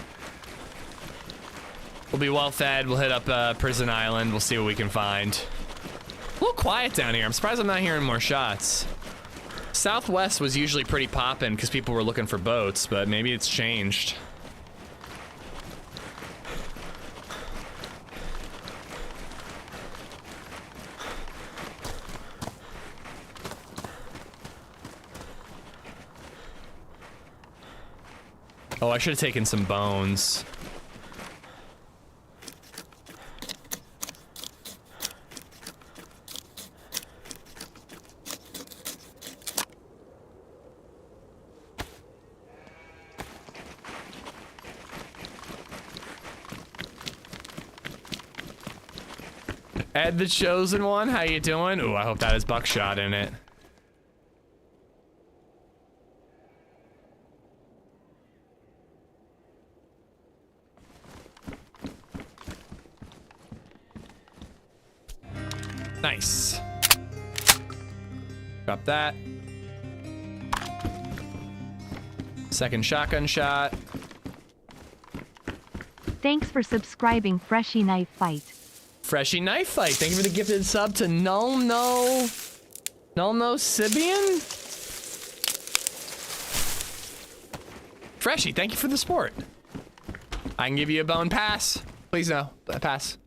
Speaker 3: We'll be well fed. We'll hit up Prison Island. We'll see what we can find. A little quiet down here. I'm surprised I'm not hearing more shots. Southwest was usually pretty poppin' because people were looking for boats, but maybe it's changed. Oh, I should have taken some bones. Ed the Chosen One, how you doing? Ooh, I hope that has buckshot in it. Nice. Drop that. Second shotgun shot.
Speaker 4: Thanks for subscribing, Freshy Knife Fight.
Speaker 3: Freshy Knife Fight. Thank you for the gifted sub to Null No Sibian. Freshy, thank you for the sport. I can give you a bone pass. Please no, pass.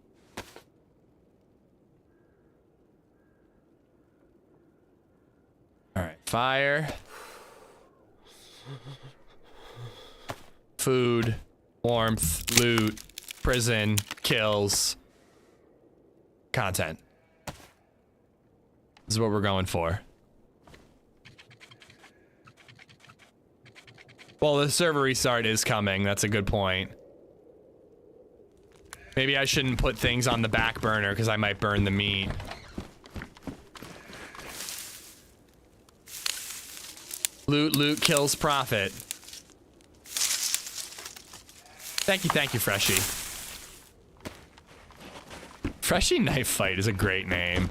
Speaker 3: All right, fire. Food, warmth, loot, prison, kills, content. This is what we're going for. Well, the server restart is coming. That's a good point. Maybe I shouldn't put things on the back burner because I might burn the meat. Loot kills profit. Thank you, Freshy. Freshy Knife Fight is a great name.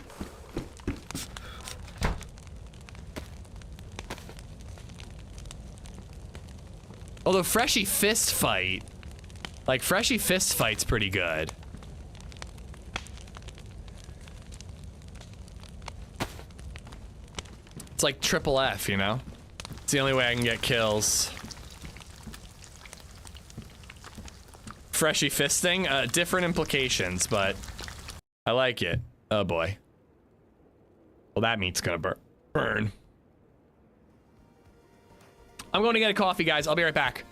Speaker 3: Although Freshy Fist Fight, like Freshy Fist Fight's pretty good. It's like triple F, you know? It's the only way I can get kills. Freshy fisting, different implications, but I like it. Oh boy. Well, that meat's gonna burn. I'm going to get a coffee, guys. I'll be right back.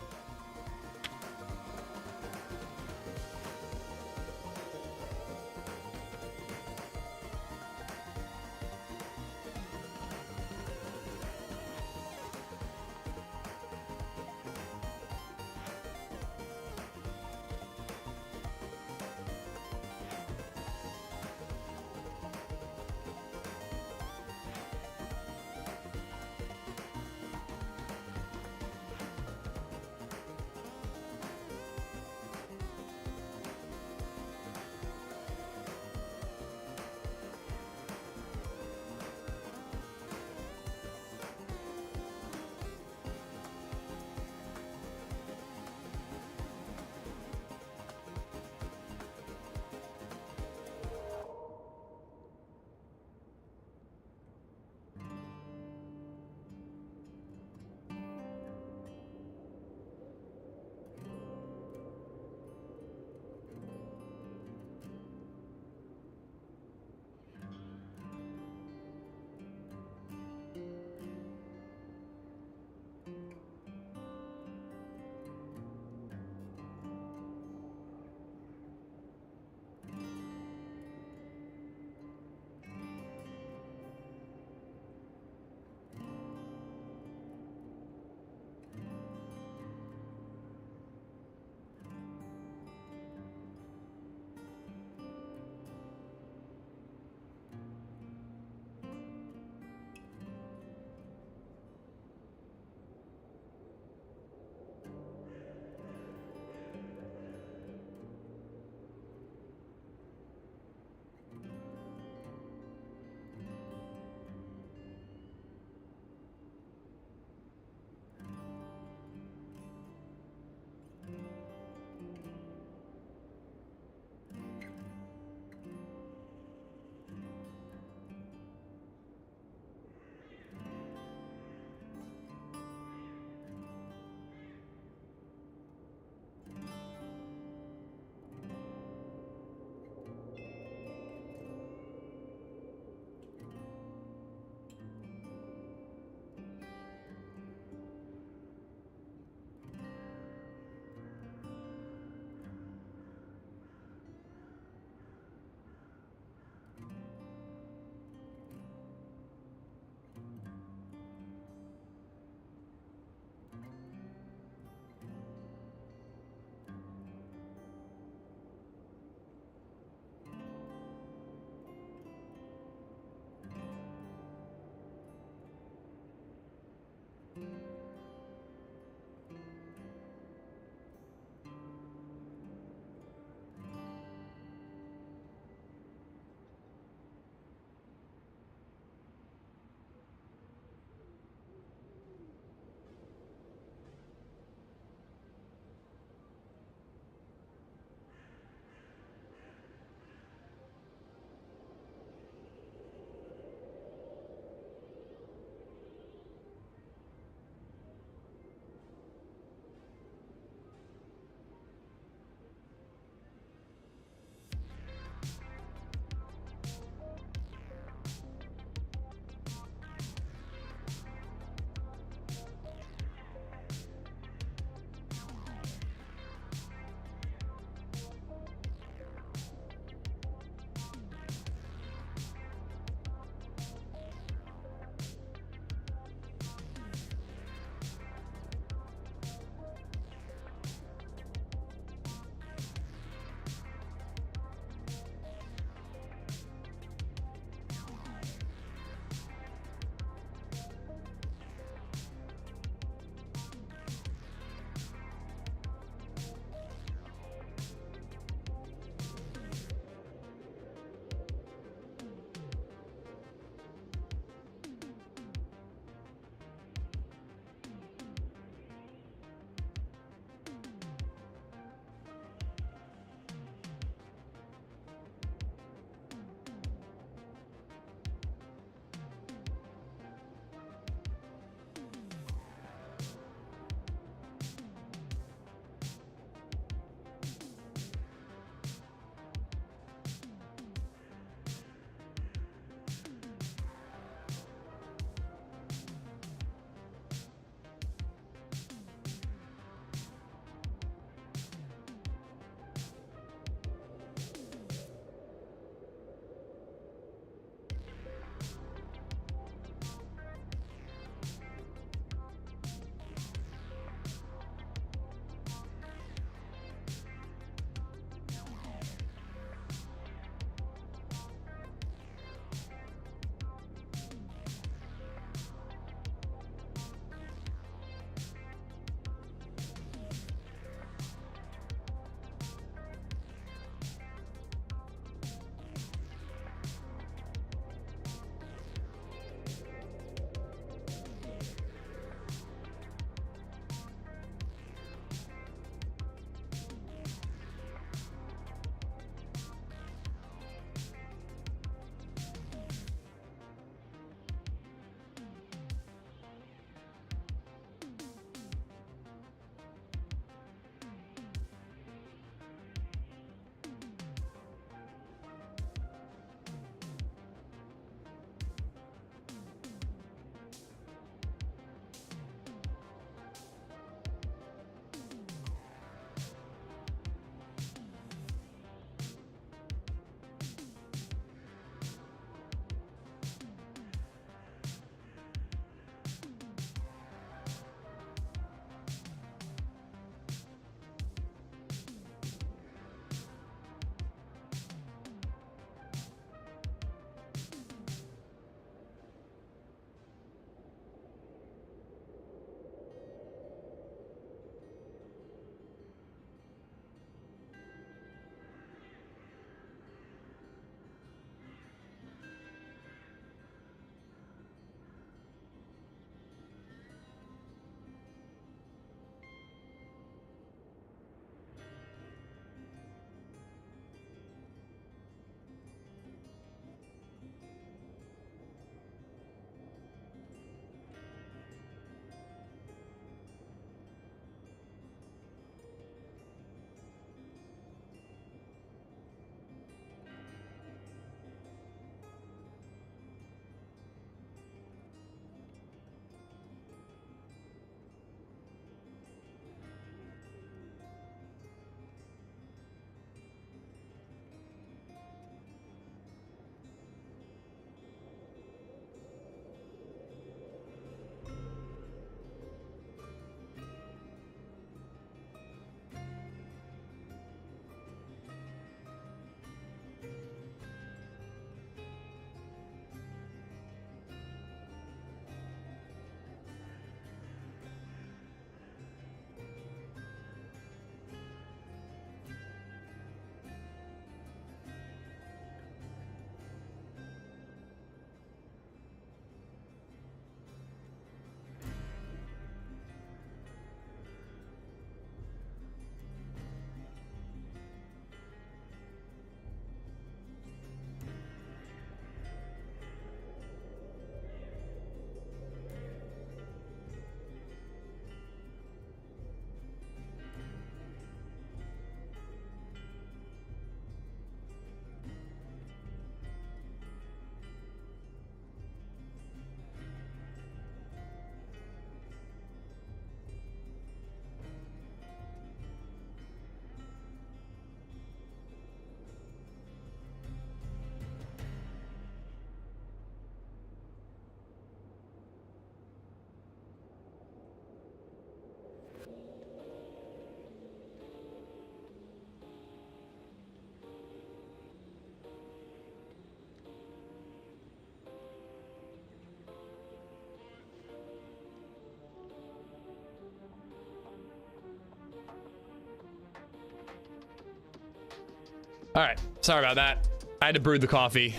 Speaker 3: All right, sorry about that. I had to brew the coffee.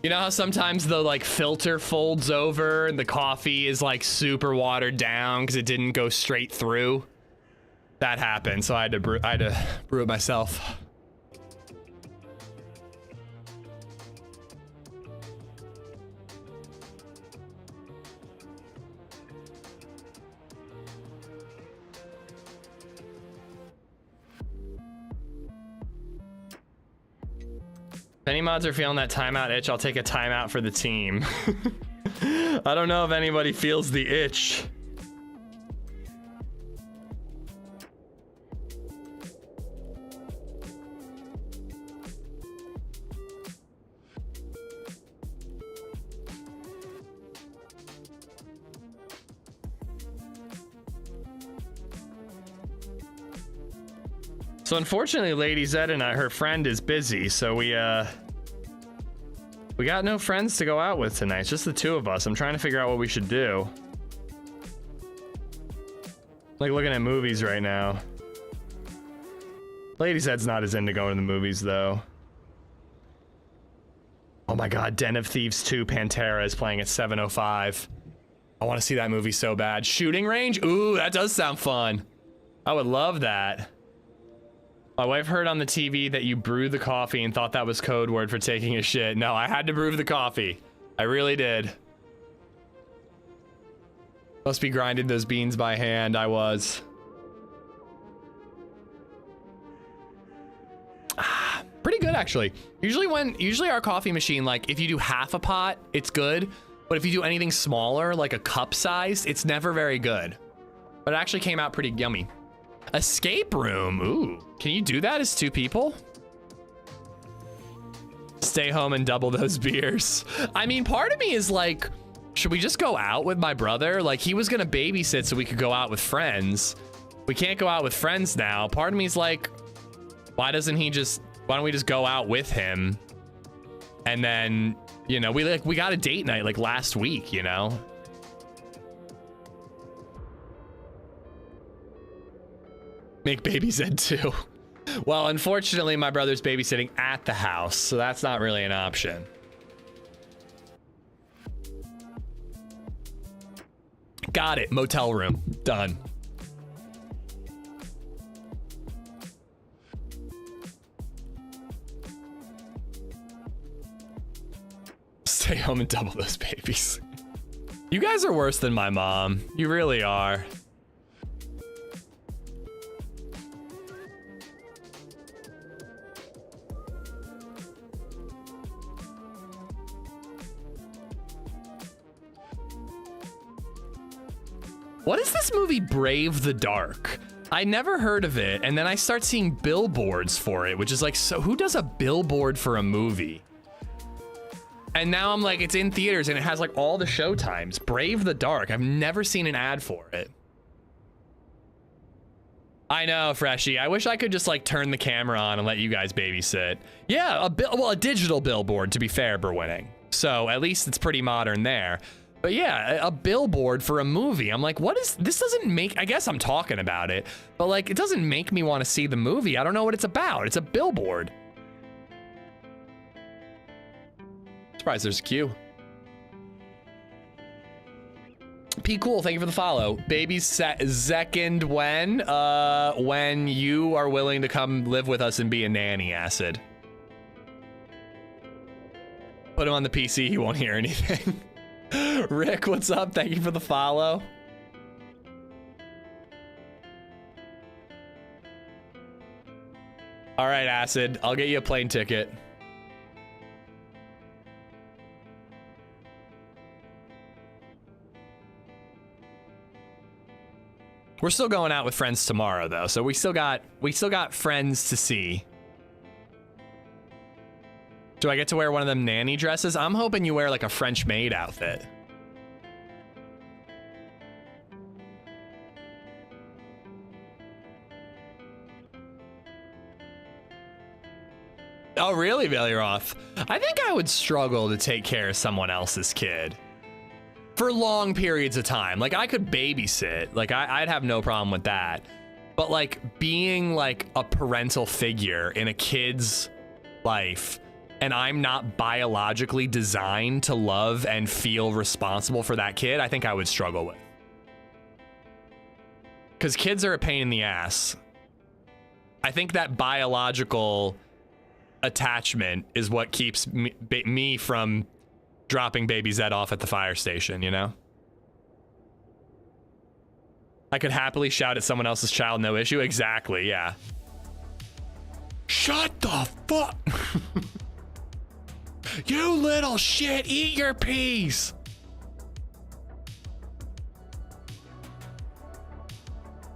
Speaker 3: You know how sometimes the like filter folds over and the coffee is like super watered down because it didn't go straight through? That happened, so I had to brew it myself. If any mods are feeling that timeout itch, I'll take a timeout for the team. I don't know if anybody feels the itch. So unfortunately, LadyZed and her friend is busy, so we got no friends to go out with tonight. It's just the two of us. I'm trying to figure out what we should do. Like looking at movies right now. LadyZed's not as into going to the movies though. Oh my god, Den of Thieves 2 Pantera is playing at 7:05. I want to see that movie so bad. Shooting Range? Ooh, that does sound fun. I would love that. My wife heard on the TV that you brewed the coffee and thought that was code word for taking a shit. No, I had to brew the coffee. I really did. Must be grinding those beans by hand. I was. Pretty good, actually. Usually our coffee machine, like if you do half a pot, it's good. But if you do anything smaller, like a cup size, it's never very good. But it actually came out pretty yummy. Escape room. Ooh, can you do that as two people? Stay home and double those beers. I mean, part of me is like, should we just go out with my brother? Like he was gonna babysit so we could go out with friends. We can't go out with friends now. Part of me is like, why don't we just go out with him? And then, you know, we got a date night like last week, you know? Make BabyZed too. Well, unfortunately, my brother's babysitting at the house, so that's not really an option. Got it. Motel room. Done. Stay home and double those babies. You guys are worse than my mom. You really are. What is this movie Brave the Dark? I never heard of it, and then I start seeing billboards for it, which is like, so who does a billboard for a movie? And now I'm like, it's in theaters and it has like all the show times. Brave the Dark. I've never seen an ad for it. I know, Freshy. I wish I could just like turn the camera on and let you guys babysit. Yeah, a digital billboard, to be fair, Berwinning. So at least it's pretty modern there. But yeah, a billboard for a movie. I'm like, what is this? Doesn't make, I guess I'm talking about it, but like, it doesn't make me want to see the movie. I don't know what it's about. It's a billboard. Surprised there's a queue. P Cool, thank you for the follow. Baby's second when you are willing to come live with us and be a nanny, Acid. Put him on the PC, he won't hear anything. Rick, what's up? Thank you for the follow. All right, Acid, I'll get you a plane ticket. We're still going out with friends tomorrow though, so we still got friends to see. Do I get to wear one of them nanny dresses? I'm hoping you wear like a French maid outfit. Oh, really, Veliroth? I think I would struggle to take care of someone else's kid for long periods of time. Like I could babysit, like I'd have no problem with that. but like being like a parental figure in a kid's life, and I'm not biologically designed to love and feel responsible for that kid, I think I would struggle with. Because kids are a pain in the ass. I think that biological attachment is what keeps me from dropping DayZ off at the fire station, you know? I could happily shout at someone else's child, no issue. Exactly, yeah. Shut the fuck. You little shit, eat your peas.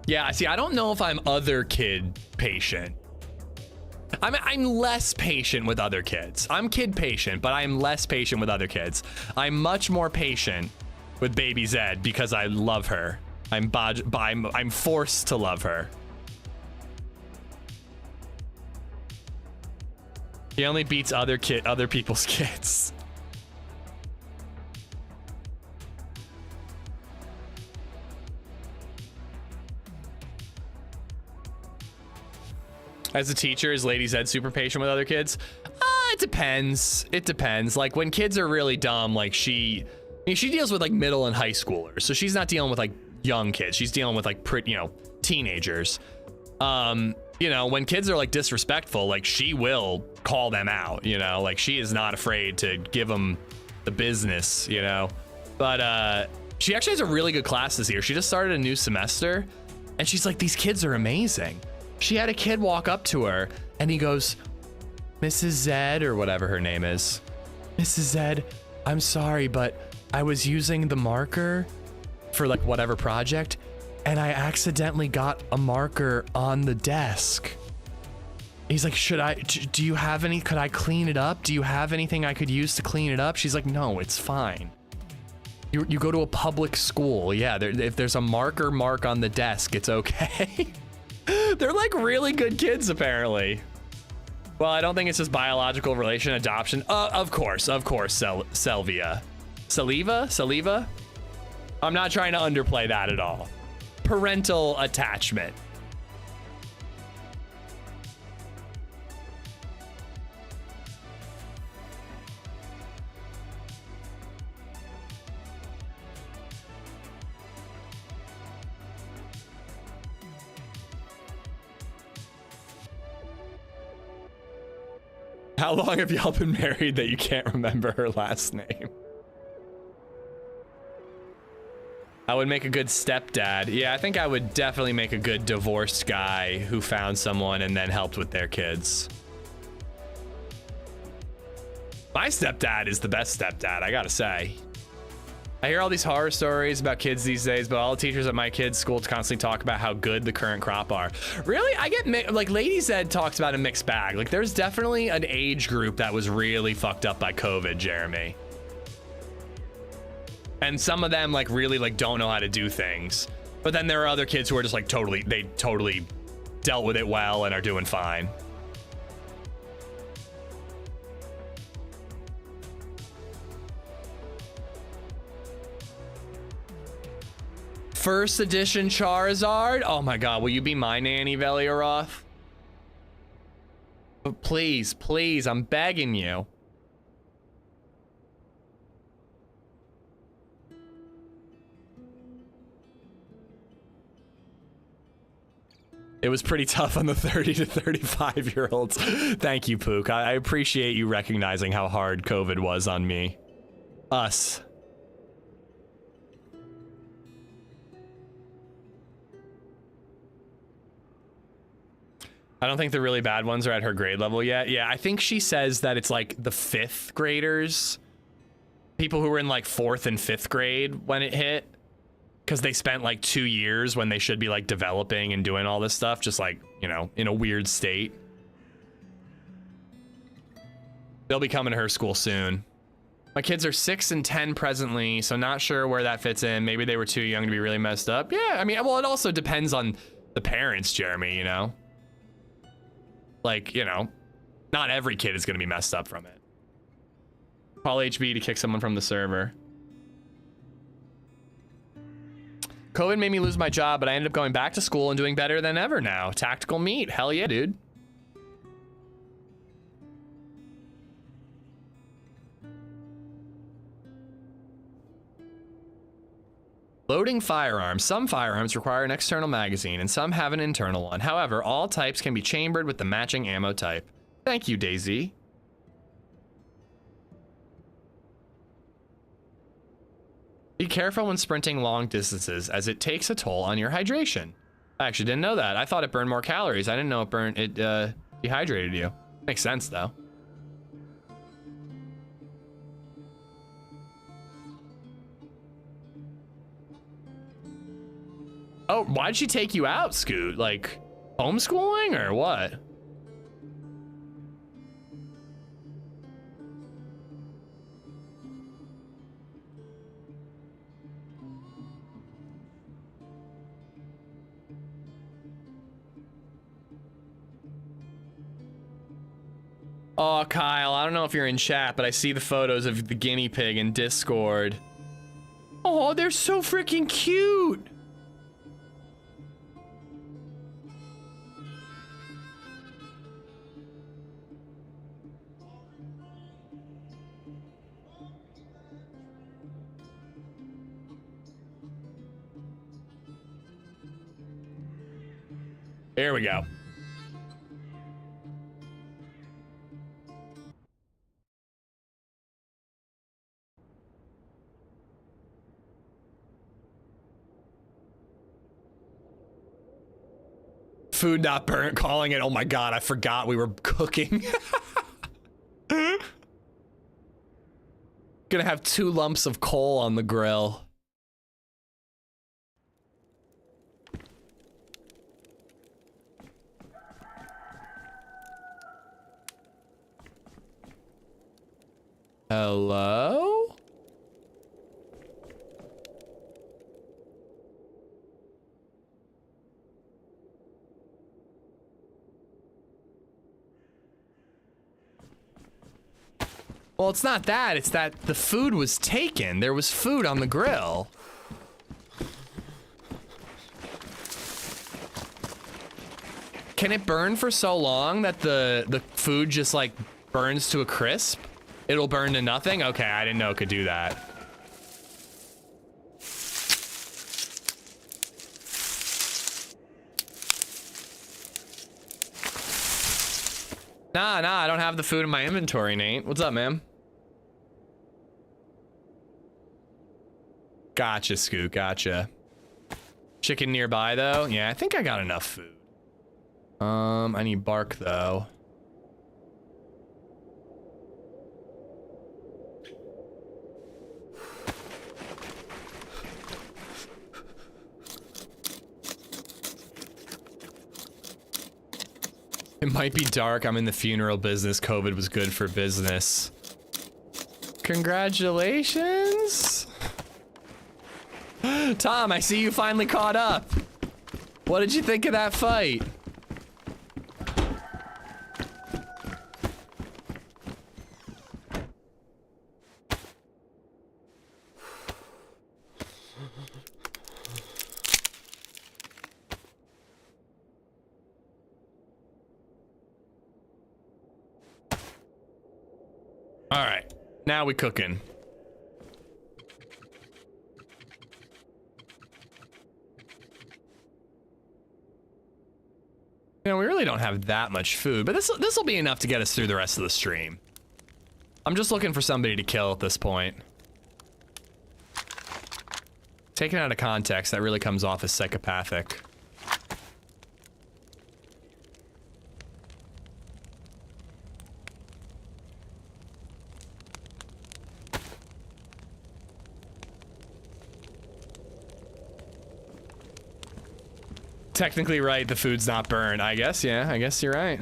Speaker 3: Yeah, see, I don't know if I'm other kid patient. I'm less patient with other kids. I'm kid patient, but I'm less patient with other kids. I'm much more patient with DayZ because I love her. I'm forced to love her. He only beats other people's kids. As a teacher, is LadyZed super patient with other kids? It depends. It depends. Like when kids are really dumb, like she deals with like middle and high schoolers, so she's not dealing with like young kids. She's dealing with like teenagers. You know, when kids are like disrespectful, like she will call them out, you know, like she is not afraid to give them the business, you know. But she actually has a really good class this year. She just started a new semester and she's like, these kids are amazing. She had a kid walk up to her and he goes, Mrs. Zed, or whatever her name is. Mrs. Zed, I'm sorry, but I was using the marker for like whatever project and I accidentally got a marker on the desk. He's like, do you have any, could I clean it up? Do you have anything I could use to clean it up? She's like, no, it's fine. You go to a public school. Yeah, if there's a mark on the desk, it's okay. They're like really good kids, apparently. Well, I don't think it's just biological relation adoption. Of course, Saliva? I'm not trying to underplay that at all. Parental attachment. How long have y'all been married that you can't remember her last name? I would make a good stepdad. Yeah, I think I would definitely make a good divorced guy who found someone and then helped with their kids. My stepdad is the best stepdad, I gotta say. I hear all these horror stories about kids these days, but all the teachers at my kids' school constantly talk about how good the current crop are. Really? I get like LadyZed talks about a mixed bag. Like there's definitely an age group that was really fucked up by COVID, Jeremy. And some of them like really like don't know how to do things. But then there are other kids who are just like they totally dealt with it well and are doing fine. First edition Charizard? Oh my god, will you be my nanny, Veliaroth? But please, please, I'm begging you. It was pretty tough on the 30 to 35 year olds. Thank you, Pook. I appreciate you recognizing how hard COVID was on me. Us. I don't think the really bad ones are at her grade level yet. Yeah, I think she says that it's like the 5th graders, people who were in like 4th and 5th grade when it hit, because they spent like 2 years when they should be like developing and doing all this stuff, just like, you know, in a weird state. They'll be coming to her school soon. My kids are 6 and 10 presently, so not sure where that fits in. Maybe they were too young to be really messed up. Yeah, I mean, well, it also depends on the parents, Jeremy, you know? Like, you know, not every kid is going to be messed up from it. Call HB to kick someone from the server. COVID made me lose my job, but I ended up going back to school and doing better than ever now. Tactical meat. Hell yeah, dude. Loading firearms. Some firearms require an external magazine and some have an internal one. However, all types can be chambered with the matching ammo type. Thank you, DayZ. Be careful when sprinting long distances as it takes a toll on your hydration. I actually didn't know that. I thought it burned more calories. I didn't know it dehydrated you. Makes sense though. Oh, why'd she take you out, Scoot? Like, homeschooling or what? Oh, Kyle, I don't know if you're in chat, but I see the photos of the guinea pig in Discord. Oh, they're so freaking cute. There we go. Food not burnt, calling it. Oh my God, I forgot we were cooking. Gonna have 2 lumps of coal on the grill. Hello? Well, it's not that. It's that the food was taken. There was food on the grill. Can it burn for so long that the food just like burns to a crisp? It'll burn to nothing? Okay, I didn't know it could do that. Nah, I don't have the food in my inventory, Nate. What's up, man? Gotcha, Scoot, gotcha. Chicken nearby, though? Yeah, I think I got enough food. I need bark, though. It might be dark. I'm in the funeral business. COVID was good for business. Congratulations. Tom, I see you finally caught up. What did you think of that fight? All right, now we cooking. You know, we really don't have that much food, but this will be enough to get us through the rest of the stream. I'm just looking for somebody to kill at this point. Taken out of context, that really comes off as psychopathic. Technically right, the food's not burned. I guess, yeah, I guess you're right.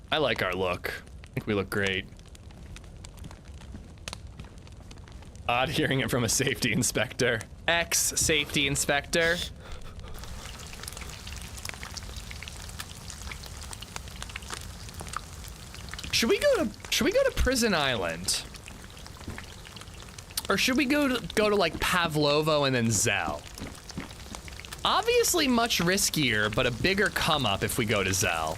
Speaker 3: I like our look. I think we look great. Odd hearing it from a safety inspector. Ex-safety inspector. Should we go to Prison Island? Or should we go to like Pavlovo and then Zell? Obviously much riskier, but a bigger come up if we go to Zell.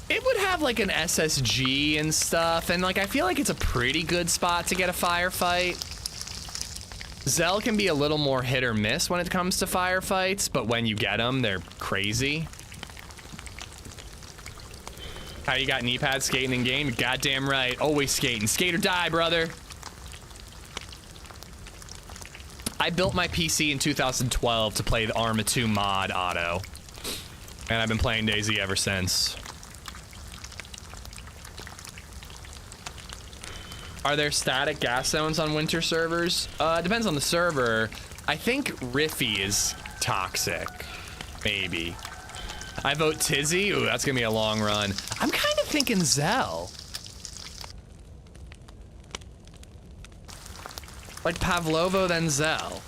Speaker 3: It would have like an SSG and stuff, and like I feel like it's a pretty good spot to get a firefight. Zell can be a little more hit or miss when it comes to firefights, but when you get them, they're crazy. How you got knee pads skating in game? Goddamn right. Always skating. Skate or die, brother. I built my PC in 2012 to play the Arma 2 mod auto, and I've been playing DayZ ever since. Are there static gas zones on winter servers? Depends on the server. I think Riffy is toxic. Maybe. I vote Tizzy. Ooh, that's gonna be a long run. I'm kind of thinking Zell. Like Pavlovo, then Zell.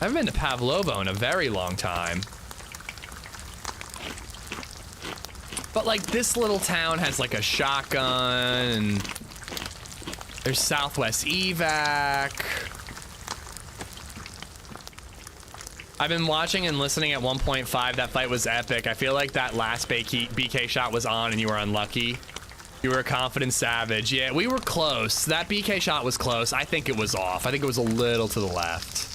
Speaker 3: I haven't been to Pavlovo in a very long time. But like this little town has like a shotgun, and there's Southwest Evac. I've been watching and listening at 1.5. That fight was epic. I feel like that last BK shot was on and you were unlucky. You were a confident savage. Yeah, we were close. That BK shot was close. I think it was off. I think it was a little to the left.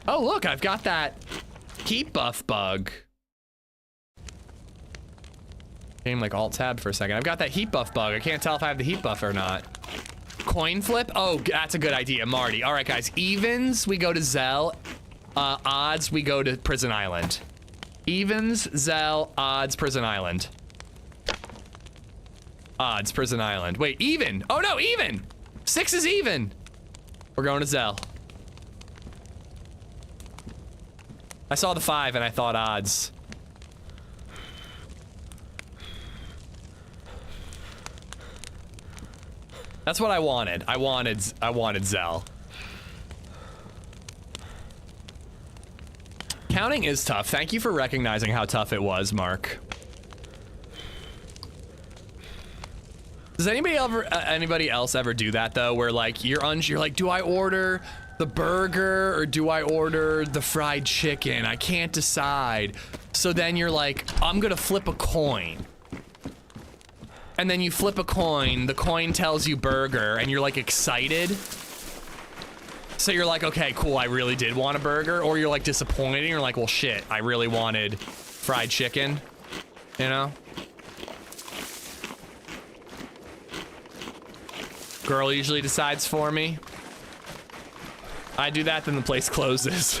Speaker 3: Oh, look, I've got that heat buff bug. Game like alt tab for a second. I've got that heat buff bug. I can't tell if I have the heat buff or not. Coin flip? Oh, that's a good idea, Marty. All right, guys. Evens, we go to Zell. Odds, we go to Prison Island. Evens, Zell, odds, Prison Island. Odds, Prison Island. Wait, even. Oh, no, even. 6 is even. We're going to Zell. I saw the 5 and I thought odds. That's what I wanted. I wanted Zell. Counting is tough. Thank you for recognizing how tough it was, Mark. Does anybody else ever do that though, where like you're like, do I order the burger or do I order the fried chicken? I can't decide. So then you're like, I'm gonna flip a coin. And then you flip a coin, the coin tells you burger, and you're like excited. So you're like, okay, cool, I really did want a burger. Or you're like disappointed, and you're like, well shit, I really wanted fried chicken, you know? Girl usually decides for me. I do that, then the place closes.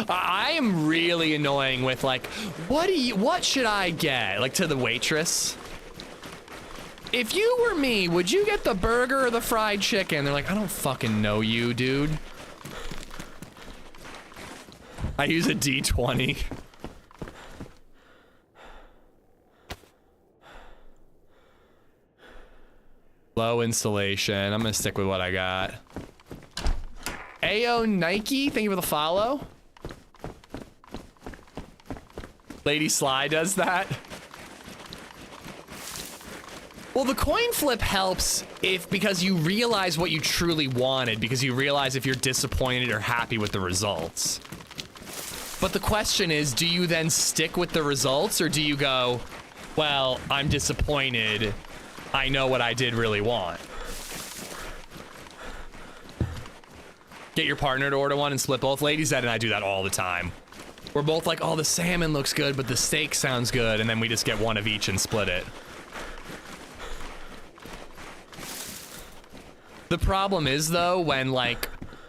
Speaker 3: I am really annoying with like, what should I get? Like to the waitress. If you were me, would you get the burger or the fried chicken? They're like, I don't fucking know you, dude. I use a D20. Low installation. I'm gonna stick with what I got. Ayo Nike, thank you for the follow. Lady Sly does that. Well, the coin flip helps because you realize what you truly wanted, because you realize if you're disappointed or happy with the results. But the question is, do you then stick with the results, or do you go, well, I'm disappointed, I know what I did really want? Get your partner to order one and split both. LadyZed and I do that all the time. We're both like, oh, the salmon looks good, but the steak sounds good, and then we just get one of each and split it. The problem is though, when like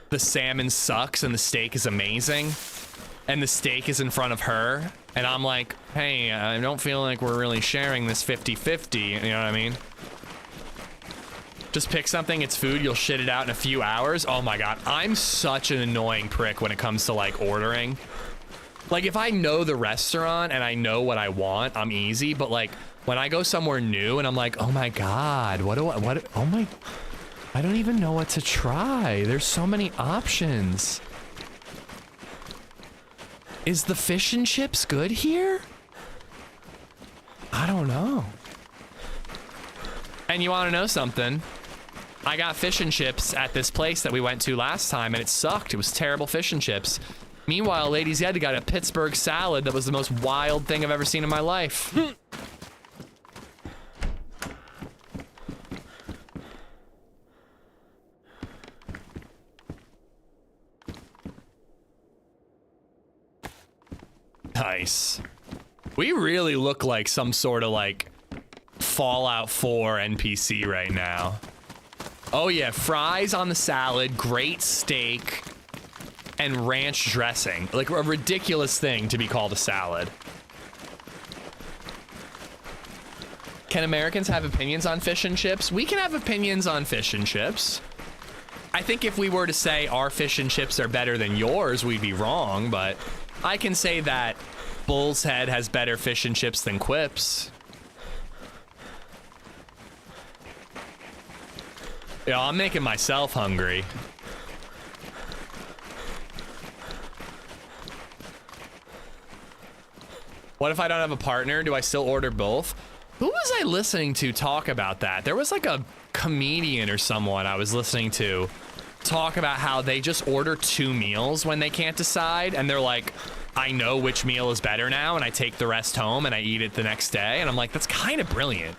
Speaker 3: the salmon sucks and the steak is amazing and the steak is in front of her and I'm like, hey, I don't feel like we're really sharing this 50-50, you know what I mean? Just pick something, it's food, you'll shit it out in a few hours. Oh my God, I'm such an annoying prick when it comes to like ordering. Like if I know the restaurant and I know what I want, I'm easy, but like when I go somewhere new and I'm like, oh my God, oh my, I don't even know what to try. There's so many options. Is the fish and chips good here? I don't know. And you want to know something? I got fish and chips at this place that we went to last time, and it sucked. It was terrible fish and chips. Meanwhile, LadyZed got a Pittsburgh salad that was the most wild thing I've ever seen in my life. Nice. We really look like some sort of like Fallout 4 NPC right now. Oh yeah, fries on the salad, great steak, and ranch dressing. Like a ridiculous thing to be called a salad. Can Americans have opinions on fish and chips? We can have opinions on fish and chips. I think if we were to say our fish and chips are better than yours, we'd be wrong, but I can say that Bull's Head has better fish and chips than Quips. Yeah, I'm making myself hungry. What if I don't have a partner? Do I still order both? Who was I listening to talk about that? There was like a comedian or someone I was listening to talk about how they just order 2 meals when they can't decide, and they're like, I know which meal is better now, and I take the rest home and I eat it the next day. And I'm like, that's kind of brilliant.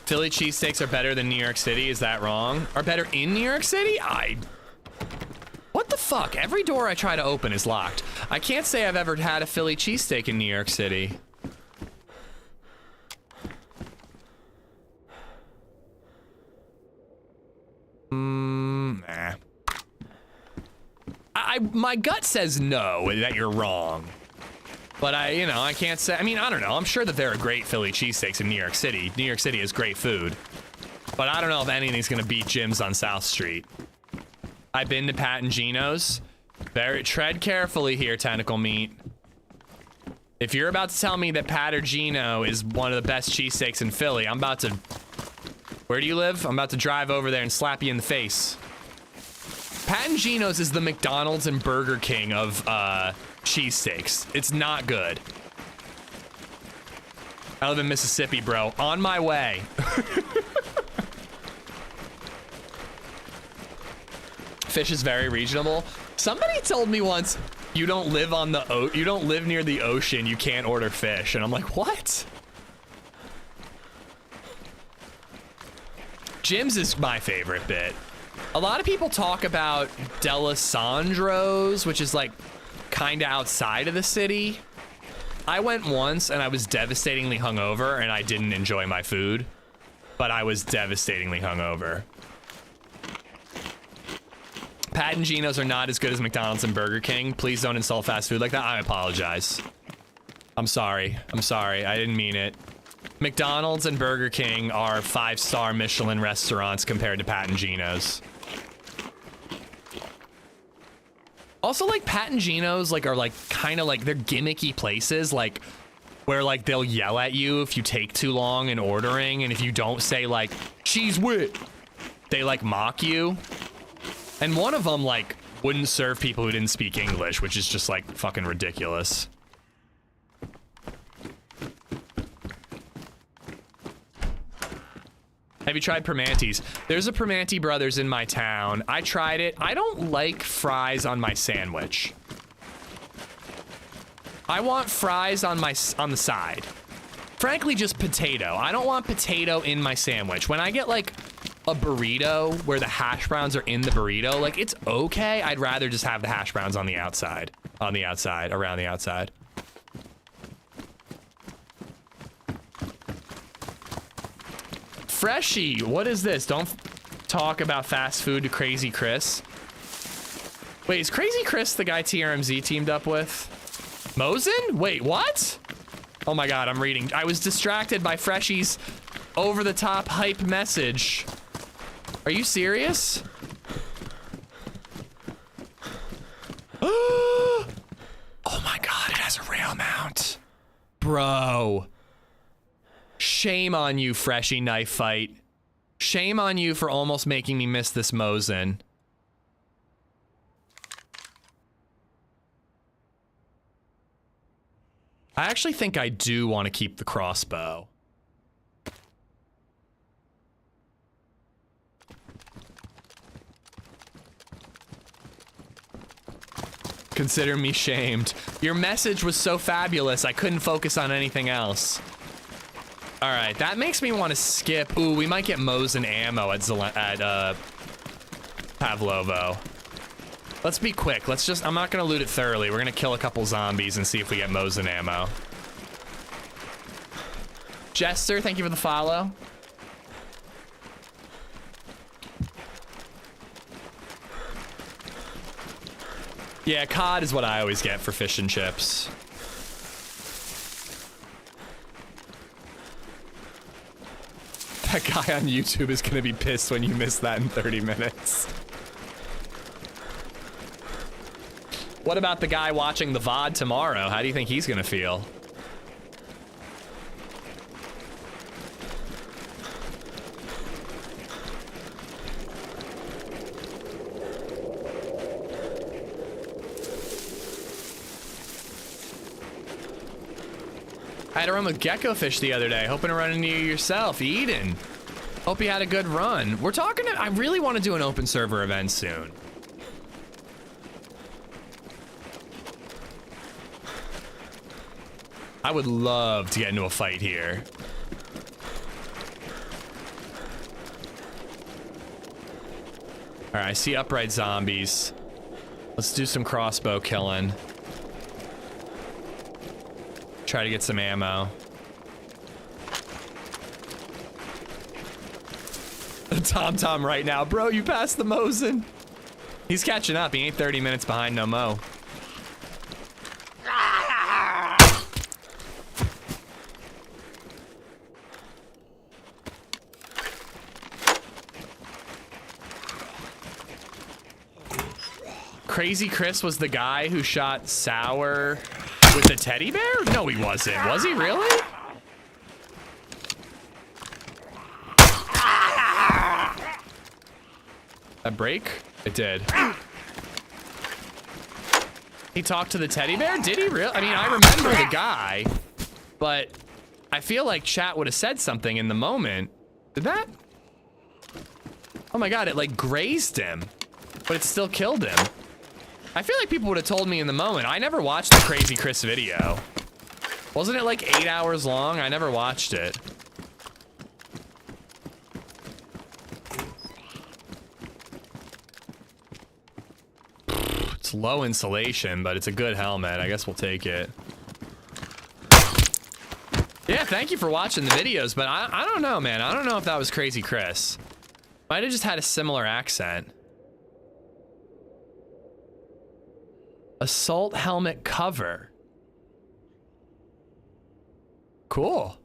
Speaker 3: Philly cheesesteaks are better than New York City. Is that wrong? Are better in New York City? What the fuck? Every door I try to open is locked. I can't say I've ever had a Philly cheesesteak in New York City. Nah. My gut says no, that you're wrong. But I can't say, I mean, I don't know. I'm sure that there are great Philly cheesesteaks in New York City. New York City has great food. But I don't know if anything's gonna beat Jim's on South Street. I've been to Pat and Gino's. Tread carefully here, Tentacle Meat. If you're about to tell me that Pat or Gino is one of the best cheesesteaks in Philly, I'm about to... Where do you live? I'm about to drive over there and slap you in the face. Pat and Gino's is the McDonald's and Burger King of, cheesesteaks. It's not good. I live in Mississippi, bro. On my way. Fish is very reasonable. Somebody told me once, you don't live near the ocean, you can't order fish. And I'm like, what? Jim's is my favorite bit. A lot of people talk about Delisandro's, which is like kind of outside of the city. I went once and I was devastatingly hungover and I didn't enjoy my food, but I was devastatingly hungover. Pat and Gino's are not as good as McDonald's and Burger King. Please don't insult fast food like that. I apologize. I'm sorry. I'm sorry. I didn't mean it. McDonald's and Burger King are 5-star Michelin restaurants compared to Pat and Gino's. Also, like, Pat and Gino's, like, are, like, kind of, like, they're gimmicky places, like, where, like, they'll yell at you if you take too long in ordering, and if you don't say, like, cheese whip, they, like, mock you. And one of them, like, wouldn't serve people who didn't speak English, which is just, like, fucking ridiculous. Have you tried Primanti's? There's a Primanti Brothers in my town. I tried it. I don't like fries on my sandwich. I want fries on the side. Frankly, just potato. I don't want potato in my sandwich. When I get like a burrito where the hash browns are in the burrito, like it's okay. I'd rather just have the hash browns on the outside, around the outside. Freshie, what is this? Don't talk about fast food to Crazy Chris. Wait, is Crazy Chris the guy TRMZ teamed up with? Mosin? Wait, what? Oh my god, I'm reading. I was distracted by Freshie's over-the-top hype message. Are you serious? Oh my god. can't. Bro. Shame on you, Freshy Knife Fight. Shame on you for almost making me miss this Mosin. I actually think I do want to keep the crossbow. Consider me shamed. Your message was so fabulous, I couldn't focus on anything else. All right, that makes me want to skip. Ooh, we might get Mosin ammo at Pavlovo. Let's be quick. Let's just, I'm not gonna loot it thoroughly. We're gonna kill a couple zombies and see if we get Mosin ammo. Jester, thank you for the follow. Yeah, COD is what I always get for fish and chips. That guy on YouTube is gonna be pissed when you miss that in 30 minutes. What about the guy watching the VOD tomorrow? How do you think he's gonna feel? I had a run with Gecko Fish the other day, hoping to run into you yourself. Eden, hope you had a good run. We're talking to, I really want to do an open server event soon. I would love to get into a fight here. All right, I see upright zombies. Let's do some crossbow killing. Try to get some ammo. Tom right now. Bro, you passed the Mosin. He's catching up. He ain't 30 minutes behind no mo. Crazy Chris was the guy who shot Sour with the teddy bear? No, he wasn't. Was he really? That break? It did. He talked to the teddy bear? Did he really? I mean, I remember the guy, but I feel like chat would have said something in the moment. Did that? Oh my god, it like grazed him, but it still killed him. I feel like people would have told me in the moment. I never watched the Crazy Chris video. Wasn't it like 8 hours long? I never watched it. It's low insulation, but it's a good helmet. I guess we'll take it. Yeah, thank you for watching the videos, but I don't know, man. I don't know if that was Crazy Chris. Might have just had a similar accent. Assault helmet cover. Cool.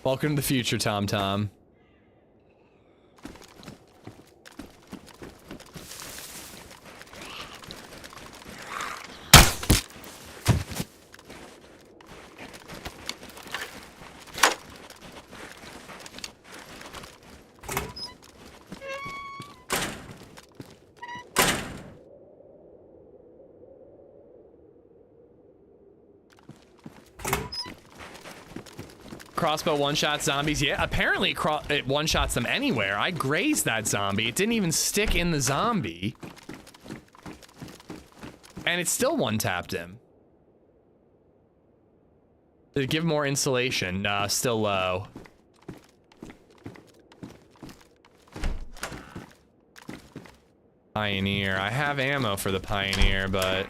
Speaker 3: Welcome to the future, Tom. Crossbow one-shot zombies. Yeah, apparently it one-shots them anywhere. I grazed that zombie. It didn't even stick in the zombie. And it still one-tapped him. Did it give more insulation? Nah, still low. Pioneer. I have ammo for the Pioneer, but...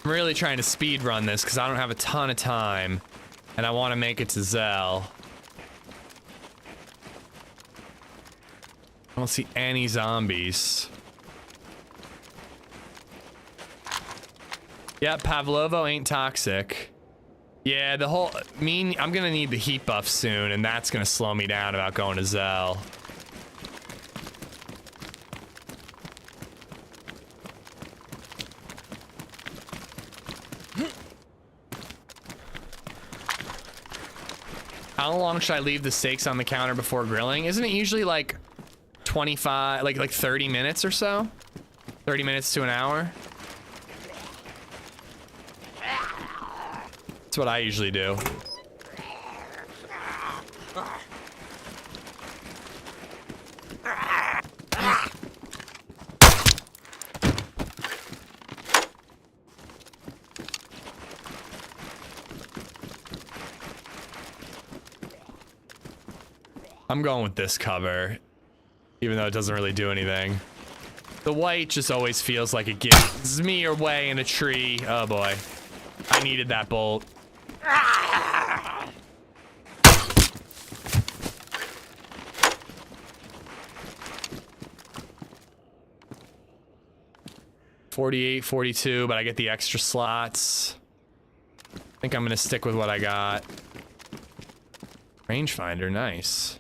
Speaker 3: I'm really trying to speed run this because I don't have a ton of time. And I want to make it to Zell. I don't see any zombies. Yep, Pavlovo ain't toxic. Yeah, the whole... I'm gonna need the heat buff soon, and that's gonna slow me down about going to Zell. How long should I leave the steaks on the counter before grilling? Isn't it usually like 25, like 30 minutes or so? 30 minutes to an hour? That's what I usually do. I'm going with this cover, even though it doesn't really do anything. The white just always feels like it gives me away in a tree. Oh boy. I needed that bolt. $48, $42, but I get the extra slots. I think I'm gonna stick with what I got. Rangefinder, nice.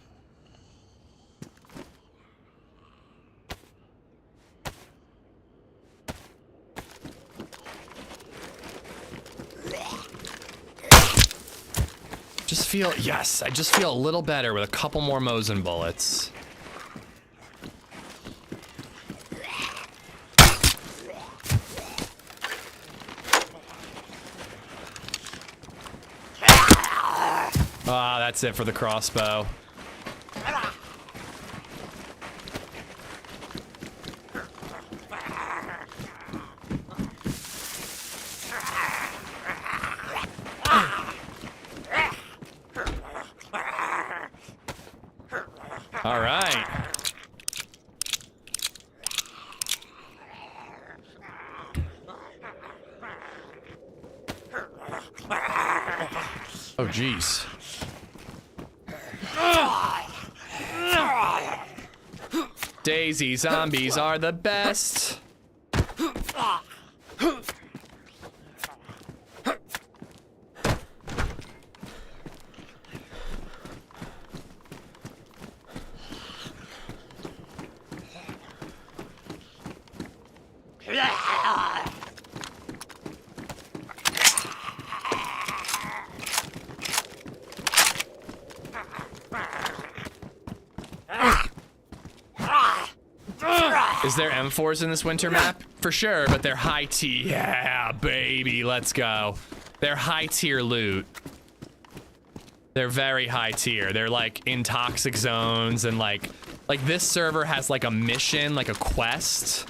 Speaker 3: Yes, I just feel a little better with a couple more Mosin bullets. Ah, that's it for the crossbow. All right. Oh, jeez. DayZ zombies are the best. Is there M4s in this winter map? For sure, but they're high tier. Yeah, baby, let's go. They're high tier loot. They're very high tier. They're like in toxic zones and like this server has like a mission, like a quest.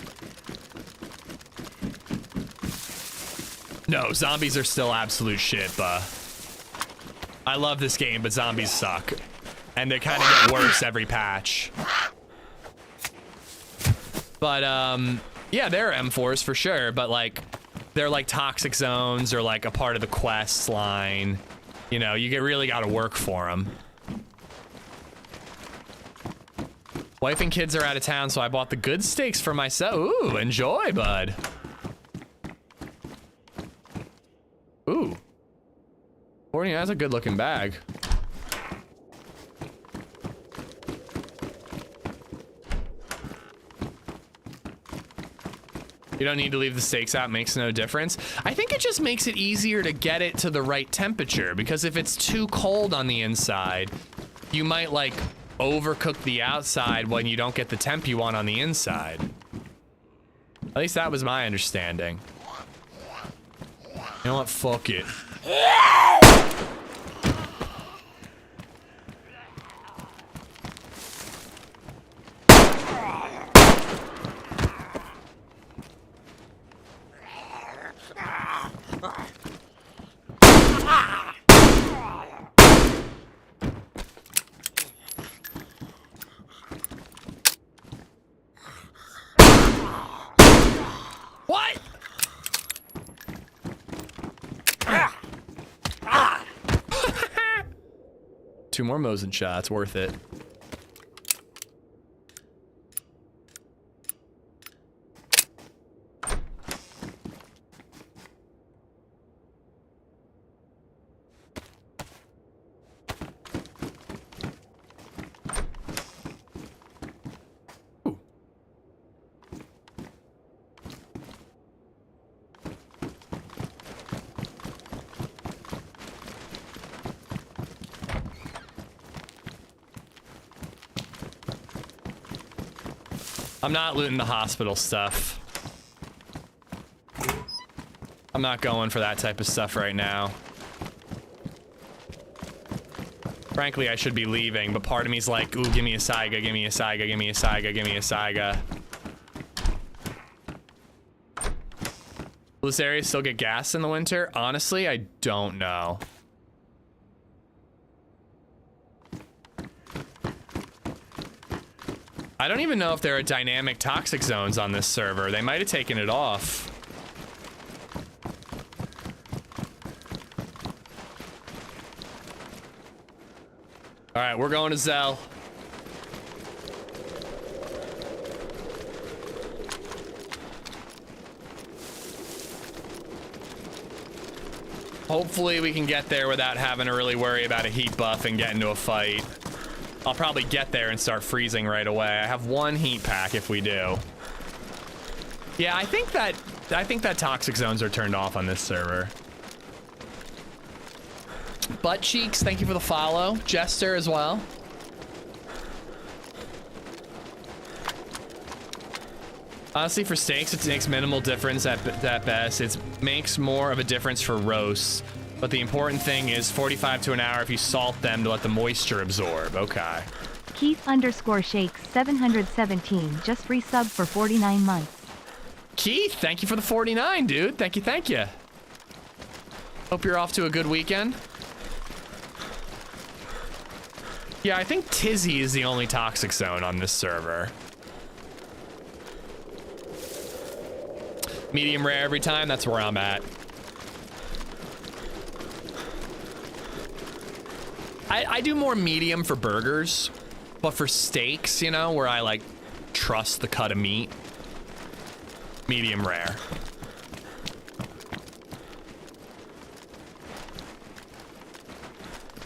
Speaker 3: No, zombies are still absolute shit, but I love this game, but zombies suck. And they kind of get worse every patch. But, yeah, there are M4s for sure, but, like, they're, like, toxic zones or, like, a part of the quest line. You know, you really gotta work for them. Wife and kids are out of town, so I bought the good steaks for myself. Ooh, enjoy, bud. Ooh. 40, that's a good-looking bag. You don't need to leave the steaks out, makes no difference. I think it just makes it easier to get it to the right temperature, because if it's too cold on the inside, you might like overcook the outside when you don't get the temp you want on the inside. At least that was my understanding. You know what? Fuck it. 2 more Mosin shots, worth it. I'm not looting the hospital stuff. I'm not going for that type of stuff right now. Frankly, I should be leaving, but part of me's like, ooh, give me a Saiga, give me a Saiga, give me a Saiga, give me a Saiga. Will this area still get gas in the winter? Honestly, I don't know. I don't even know if there are dynamic toxic zones on this server. They might have taken it off. All right, we're going to Zell. Hopefully we can get there without having to really worry about a heat buff and get into a fight. I'll probably get there and start freezing right away. I have 1 heat pack if we do. Yeah, I think that toxic zones are turned off on this server. Butt Cheeks, thank you for the follow. Jester as well. Honestly, for steaks, it makes minimal difference at best. It makes more of a difference for roasts. But the important thing is 45 to an hour if you salt them to let the moisture absorb. Okay.
Speaker 4: Keith_Shakes 717 just resub for 49 months.
Speaker 3: Keith, thank you for the 49, dude. Thank you, thank you. Hope you're off to a good weekend. Yeah, I think Tizzy is the only toxic zone on this server. Medium rare every time, that's where I'm at. I do more medium for burgers, but for steaks, you know, where I like trust the cut of meat, medium rare.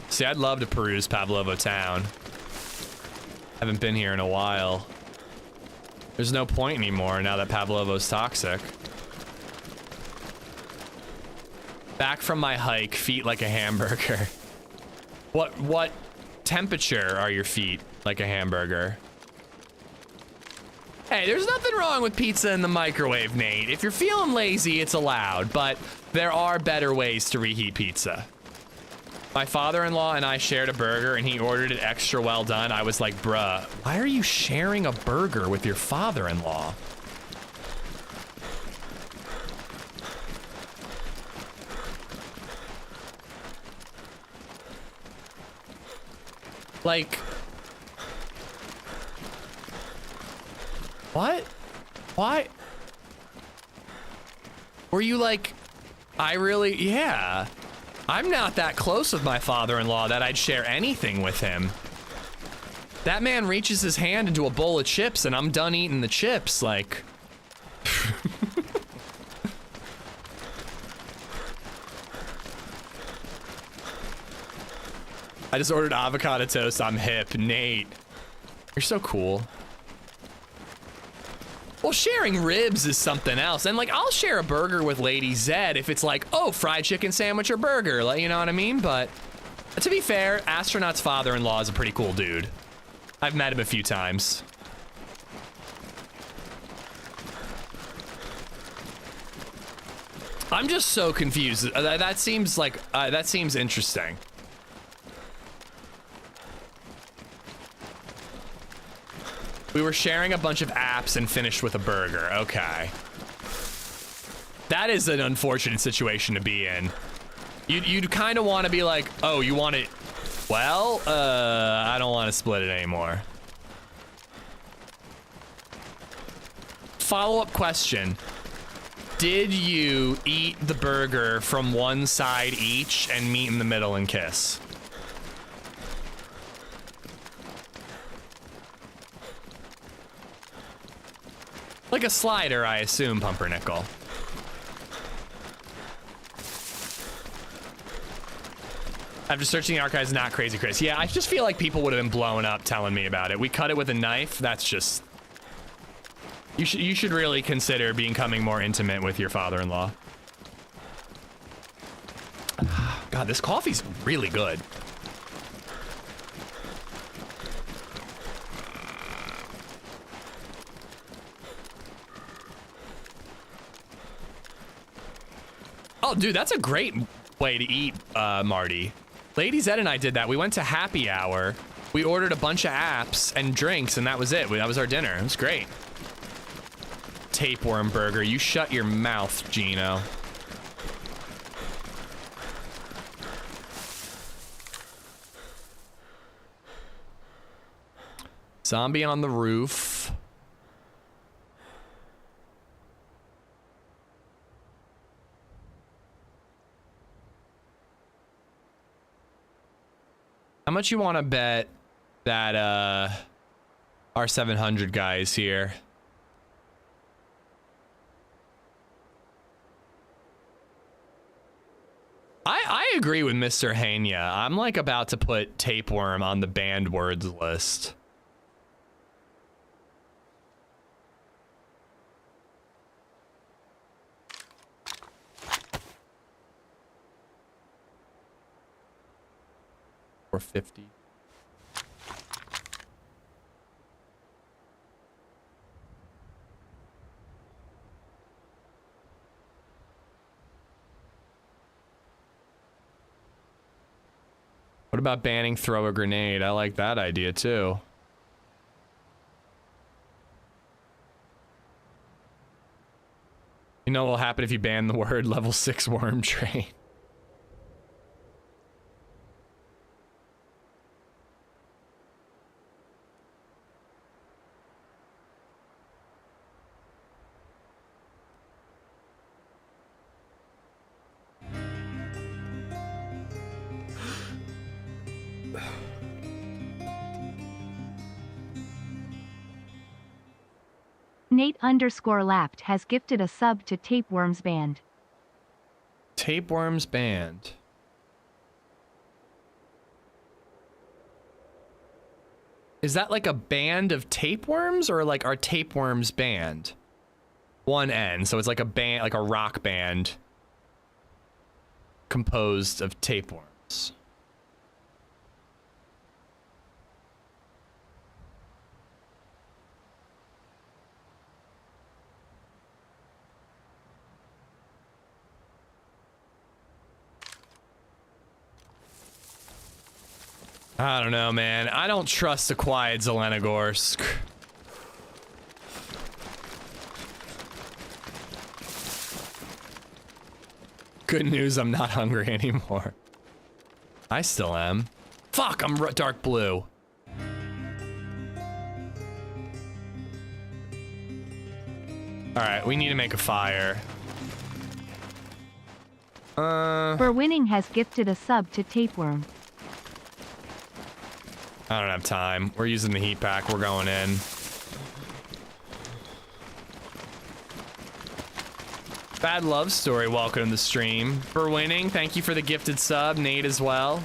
Speaker 3: See, I'd love to peruse Pavlovo town. Haven't been here in a while. There's no point anymore now that Pavlovo's toxic. Back from my hike, feet like a hamburger. What temperature are your feet like a hamburger? Hey, there's nothing wrong with pizza in the microwave, Nate. If you're feeling lazy, it's allowed, but there are better ways to reheat pizza. My father-in-law and I shared a burger and he ordered it extra well done. I was like, bruh, why are you sharing a burger with your father-in-law? Like, what? Why? Were you like, yeah. I'm not that close with my father-in-law that I'd share anything with him. That man reaches his hand into a bowl of chips and I'm done eating the chips, like. I just ordered avocado toast. I'm hip. Nate, you're so cool. Well, sharing ribs is something else. And like, I'll share a burger with LadyZed if it's like, oh, fried chicken sandwich or burger. Like, you know what I mean? But to be fair, Astronaut's father-in-law is a pretty cool dude. I've met him a few times. I'm just so confused. That seems like, that seems interesting. We were sharing a bunch of apps and finished with a burger. Okay. That is an unfortunate situation to be in. You'd kind of want to be like, oh, you want it? Well, I don't want to split it anymore. Follow-up question. Did you eat the burger from one side each and meet in the middle and kiss? Like a slider, I assume, Pumpernickel. After searching the archives, not Crazy Chris. Yeah, I just feel like people would have been blowing up telling me about it. We cut it with a knife. That's just... You should really consider becoming more intimate with your father-in-law. God, this coffee's really good. Oh, dude, that's a great way to eat, Marty. LadyZed and I did that. We went to happy hour. We ordered a bunch of apps and drinks, and that was it. That was our dinner. It was great. Tapeworm burger. You shut your mouth, Gino. Zombie on the roof. How much you want to bet that our 700 guy is here? I agree with Mr. Hania. I'm like about to put tapeworm on the banned words list. Or 50. What about banning throw a grenade? I like that idea too. You know what will happen if you ban the word level 6 worm train?
Speaker 4: Nate_lapped has gifted a sub to Tapeworms Band.
Speaker 3: Tapeworms Band. Is that like a band of tapeworms or like our tapeworms band? One N, so it's like a band, like a rock band composed of tapeworms. I don't know, man. I don't trust the quiet Zelenogorsk. Good news, I'm not hungry anymore. I still am. Fuck, I'm dark blue. Alright, we need to make a fire.
Speaker 4: For winning has gifted a sub to Tapeworm.
Speaker 3: I don't have time. We're using the heat pack. We're going in. Bad Love Story, welcome to the stream. For winning, thank you for the gifted sub. Nate as well.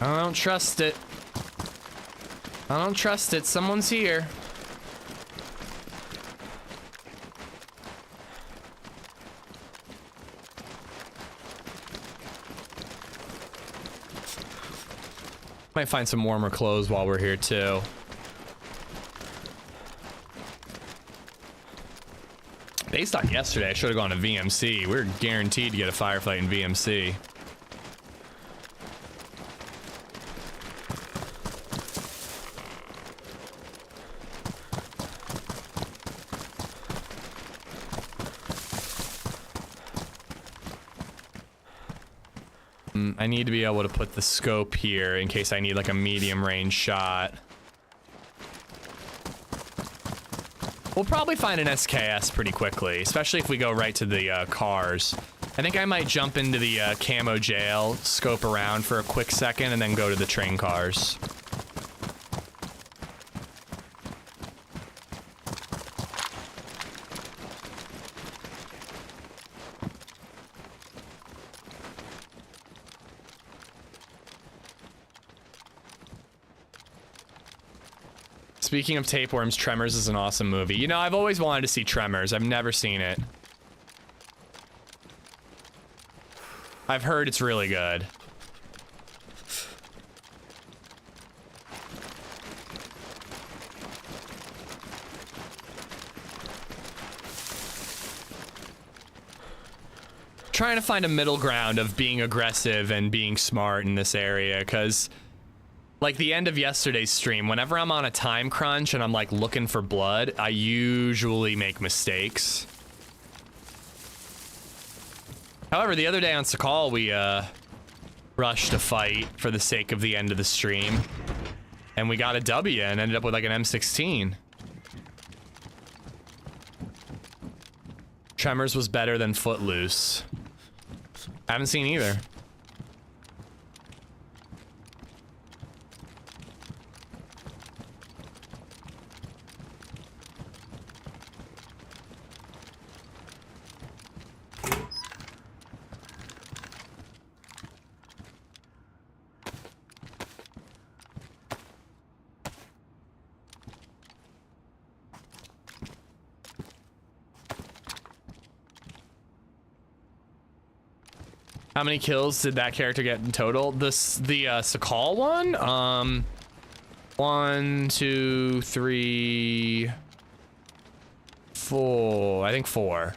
Speaker 3: I don't trust it. I don't trust it. Someone's here. Might find some warmer clothes while we're here too. Based on yesterday, I should have gone to VMC. We were guaranteed to get a firefight in VMC. I need to be able to put the scope here in case I need like a medium range shot. We'll probably find an SKS pretty quickly, especially if we go right to the cars. I think I might jump into the camo jail, scope around for a quick second, and then go to the train cars. Speaking of tapeworms, Tremors is an awesome movie. You know, I've always wanted to see Tremors. I've never seen it. I've heard it's really good. Trying to find a middle ground of being aggressive and being smart in this area, because like the end of yesterday's stream, whenever I'm on a time crunch and I'm like looking for blood, I usually make mistakes. However, the other day on Sakal, we rushed a fight for the sake of the end of the stream, and we got a W and ended up with like an M16. Tremors was better than Footloose. I haven't seen either. How many kills did that character get in total? The Sakal one? 1, 2, 3, 4. I think 4.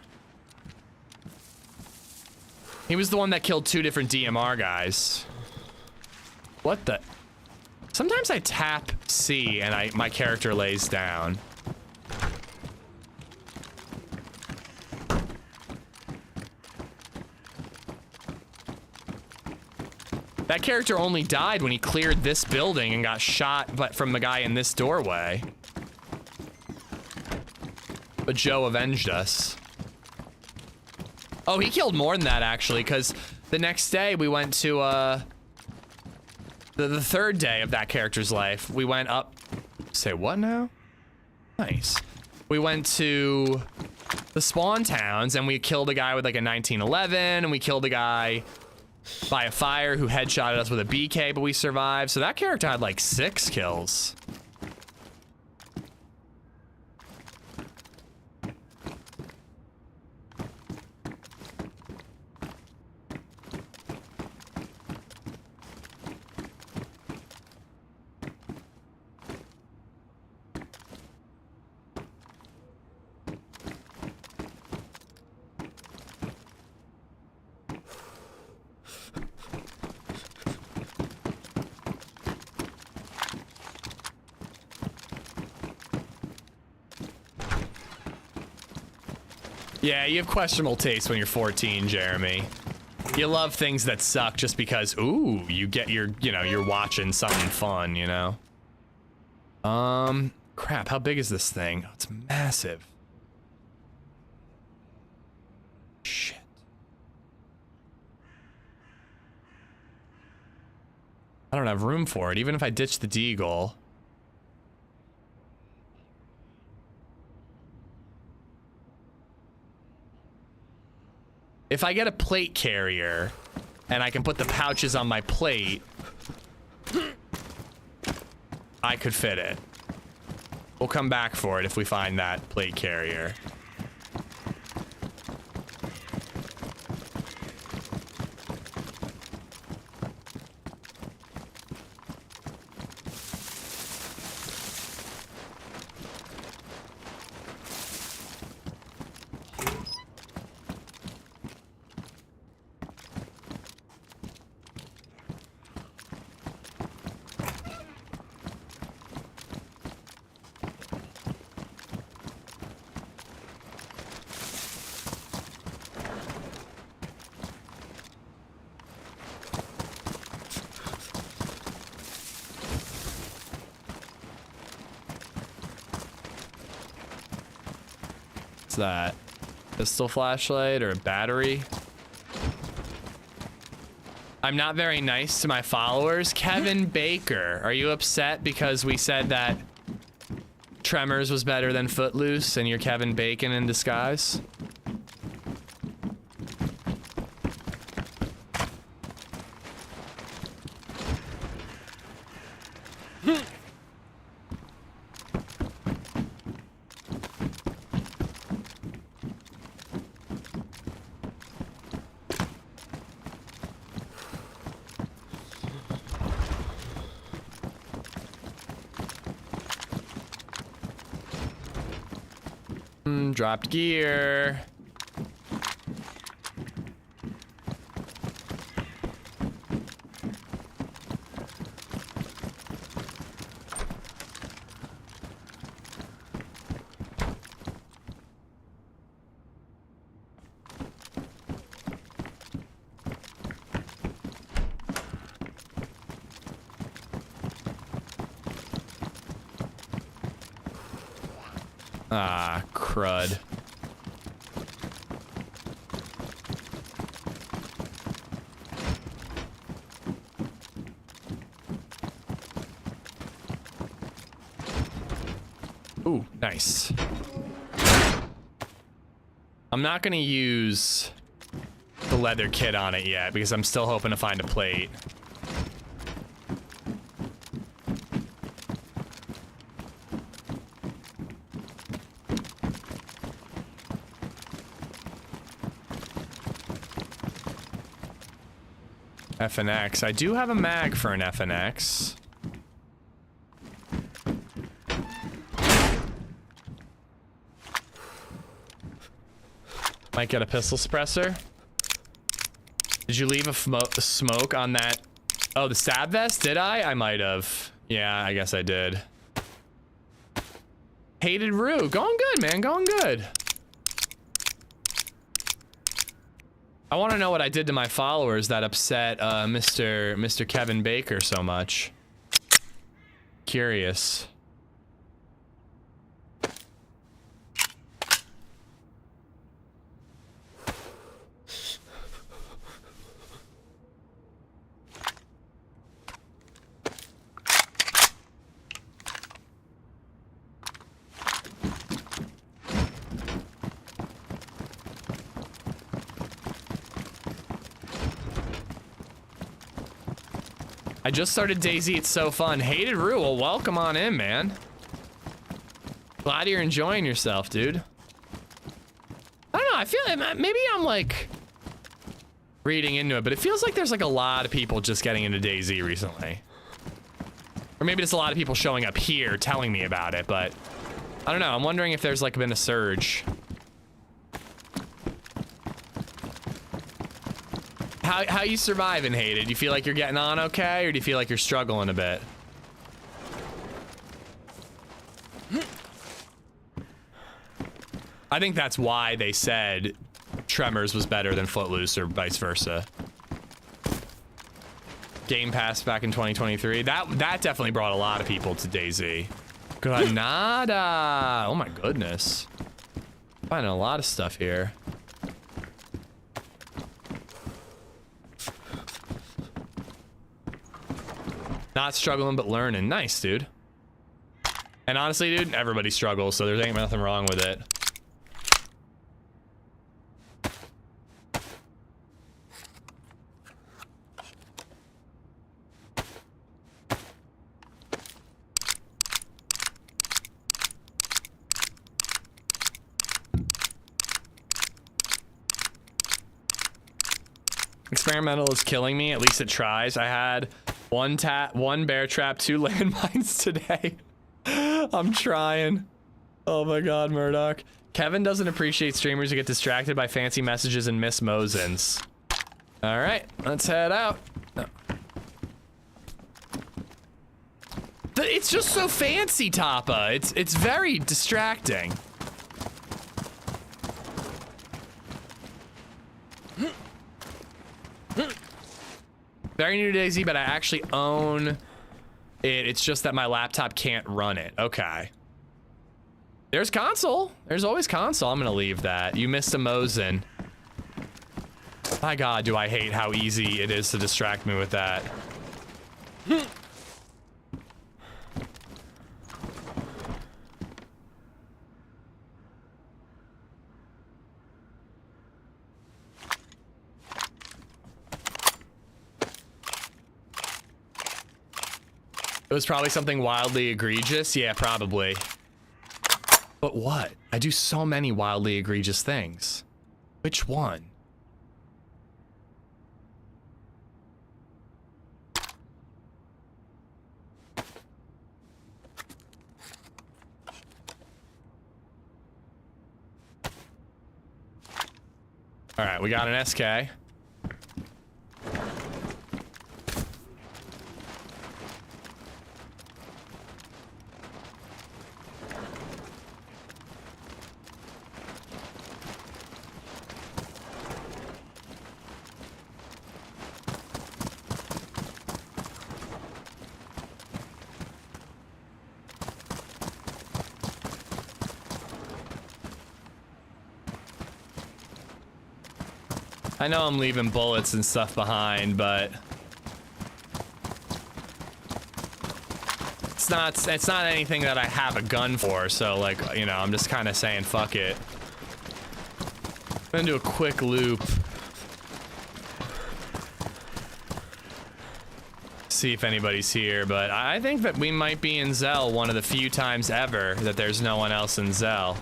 Speaker 3: He was the one that killed 2 different DMR guys. What the? Sometimes I tap C and my character lays down. That character only died when he cleared this building and got shot from the guy in this doorway. But Joe avenged us. Oh, he killed more than that, actually, because the next day we went to, the third day of that character's life, we went up... Say what now? Nice. We went to the spawn towns, and we killed a guy with, like, a 1911, and we killed a guy by a fire who headshotted us with a BK, but we survived. So that character had like 6 kills. Yeah, you have questionable taste when you're 14, Jeremy. You love things that suck just because, ooh, you're watching something fun, you know? Crap, how big is this thing? Oh, it's massive. Shit. I don't have room for it, even if I ditch the Deagle. If I get a plate carrier and I can put the pouches on my plate, I could fit it. We'll come back for it if we find that plate carrier. What's that? Pistol flashlight or a battery? I'm not very nice to my followers. Kevin Baker, are you upset because we said that Tremors was better than Footloose and you're Kevin Bacon in disguise? Dropped gear. Ah, crud. Ooh, nice. I'm not gonna use the leather kit on it yet because I'm still hoping to find a plate. FNX. I do have a mag for an FNX. Might get a pistol suppressor. Did you leave a smoke on that? Oh, the stab vest? Did I? I might have. Yeah, I guess I did. Hated Rue. Going good, man. Going good. I want to know what I did to my followers that upset Mr. Kevin Baker so much. Curious. I just started DayZ, it's so fun. Hated Rue, well, welcome on in, man. Glad you're enjoying yourself, dude. I don't know, I feel like maybe I'm like reading into it, but it feels like there's like a lot of people just getting into DayZ recently. Or maybe just a lot of people showing up here telling me about it, but I don't know, I'm wondering if there's like been a surge. How you surviving, Hated? You feel like you're getting on okay, or do you feel like you're struggling a bit? I think that's why they said Tremors was better than Footloose or vice versa. Game Pass back in 2023. That definitely brought a lot of people to DayZ. Granada. Oh my goodness. Finding a lot of stuff here. Not struggling, but learning. Nice, dude. And honestly, dude, everybody struggles, so there ain't nothing wrong with it. Experimental is killing me. At least it tries. I had one bear trap, 2 landmines today. I'm trying. Oh my god, Murdoch. Kevin doesn't appreciate streamers who get distracted by fancy messages and miss Mosins. All right, let's head out. It's just so fancy, Tapa. It's very distracting. Very new to DayZ, but I actually own it. It's just that my laptop can't run it. Okay. There's console. There's always console. I'm gonna leave that. You missed a Mosin. My God, do I hate how easy it is to distract me with that. It was probably something wildly egregious. Yeah, probably. But what? I do so many wildly egregious things. Which one? All right, we got an SK. I know I'm leaving bullets and stuff behind, but it's not anything that I have a gun for, so like, you know, I'm just kind of saying fuck it. I'm gonna do a quick loop. See if anybody's here, but I think that we might be in Zell one of the few times ever that there's no one else in Zell.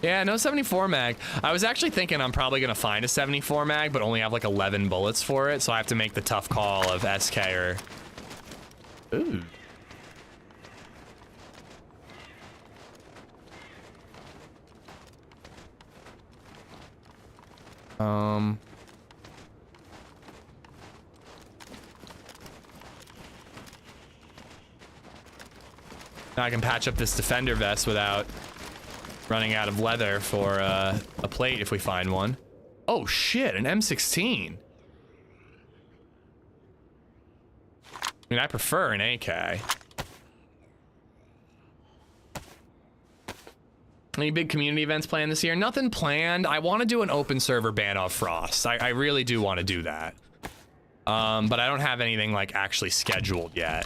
Speaker 3: Yeah, no 74 mag. I was actually thinking I'm probably gonna find a 74 mag, but only have like 11 bullets for it, so I have to make the tough call of SK or... Ooh. Now I can patch up this defender vest without running out of leather for a plate if we find one. Oh shit, an M16. I mean, I prefer an AK. Any big community events planned this year? Nothing planned. I want to do an open server ban off Frost. I really do want to do that. But I don't have anything like actually scheduled yet.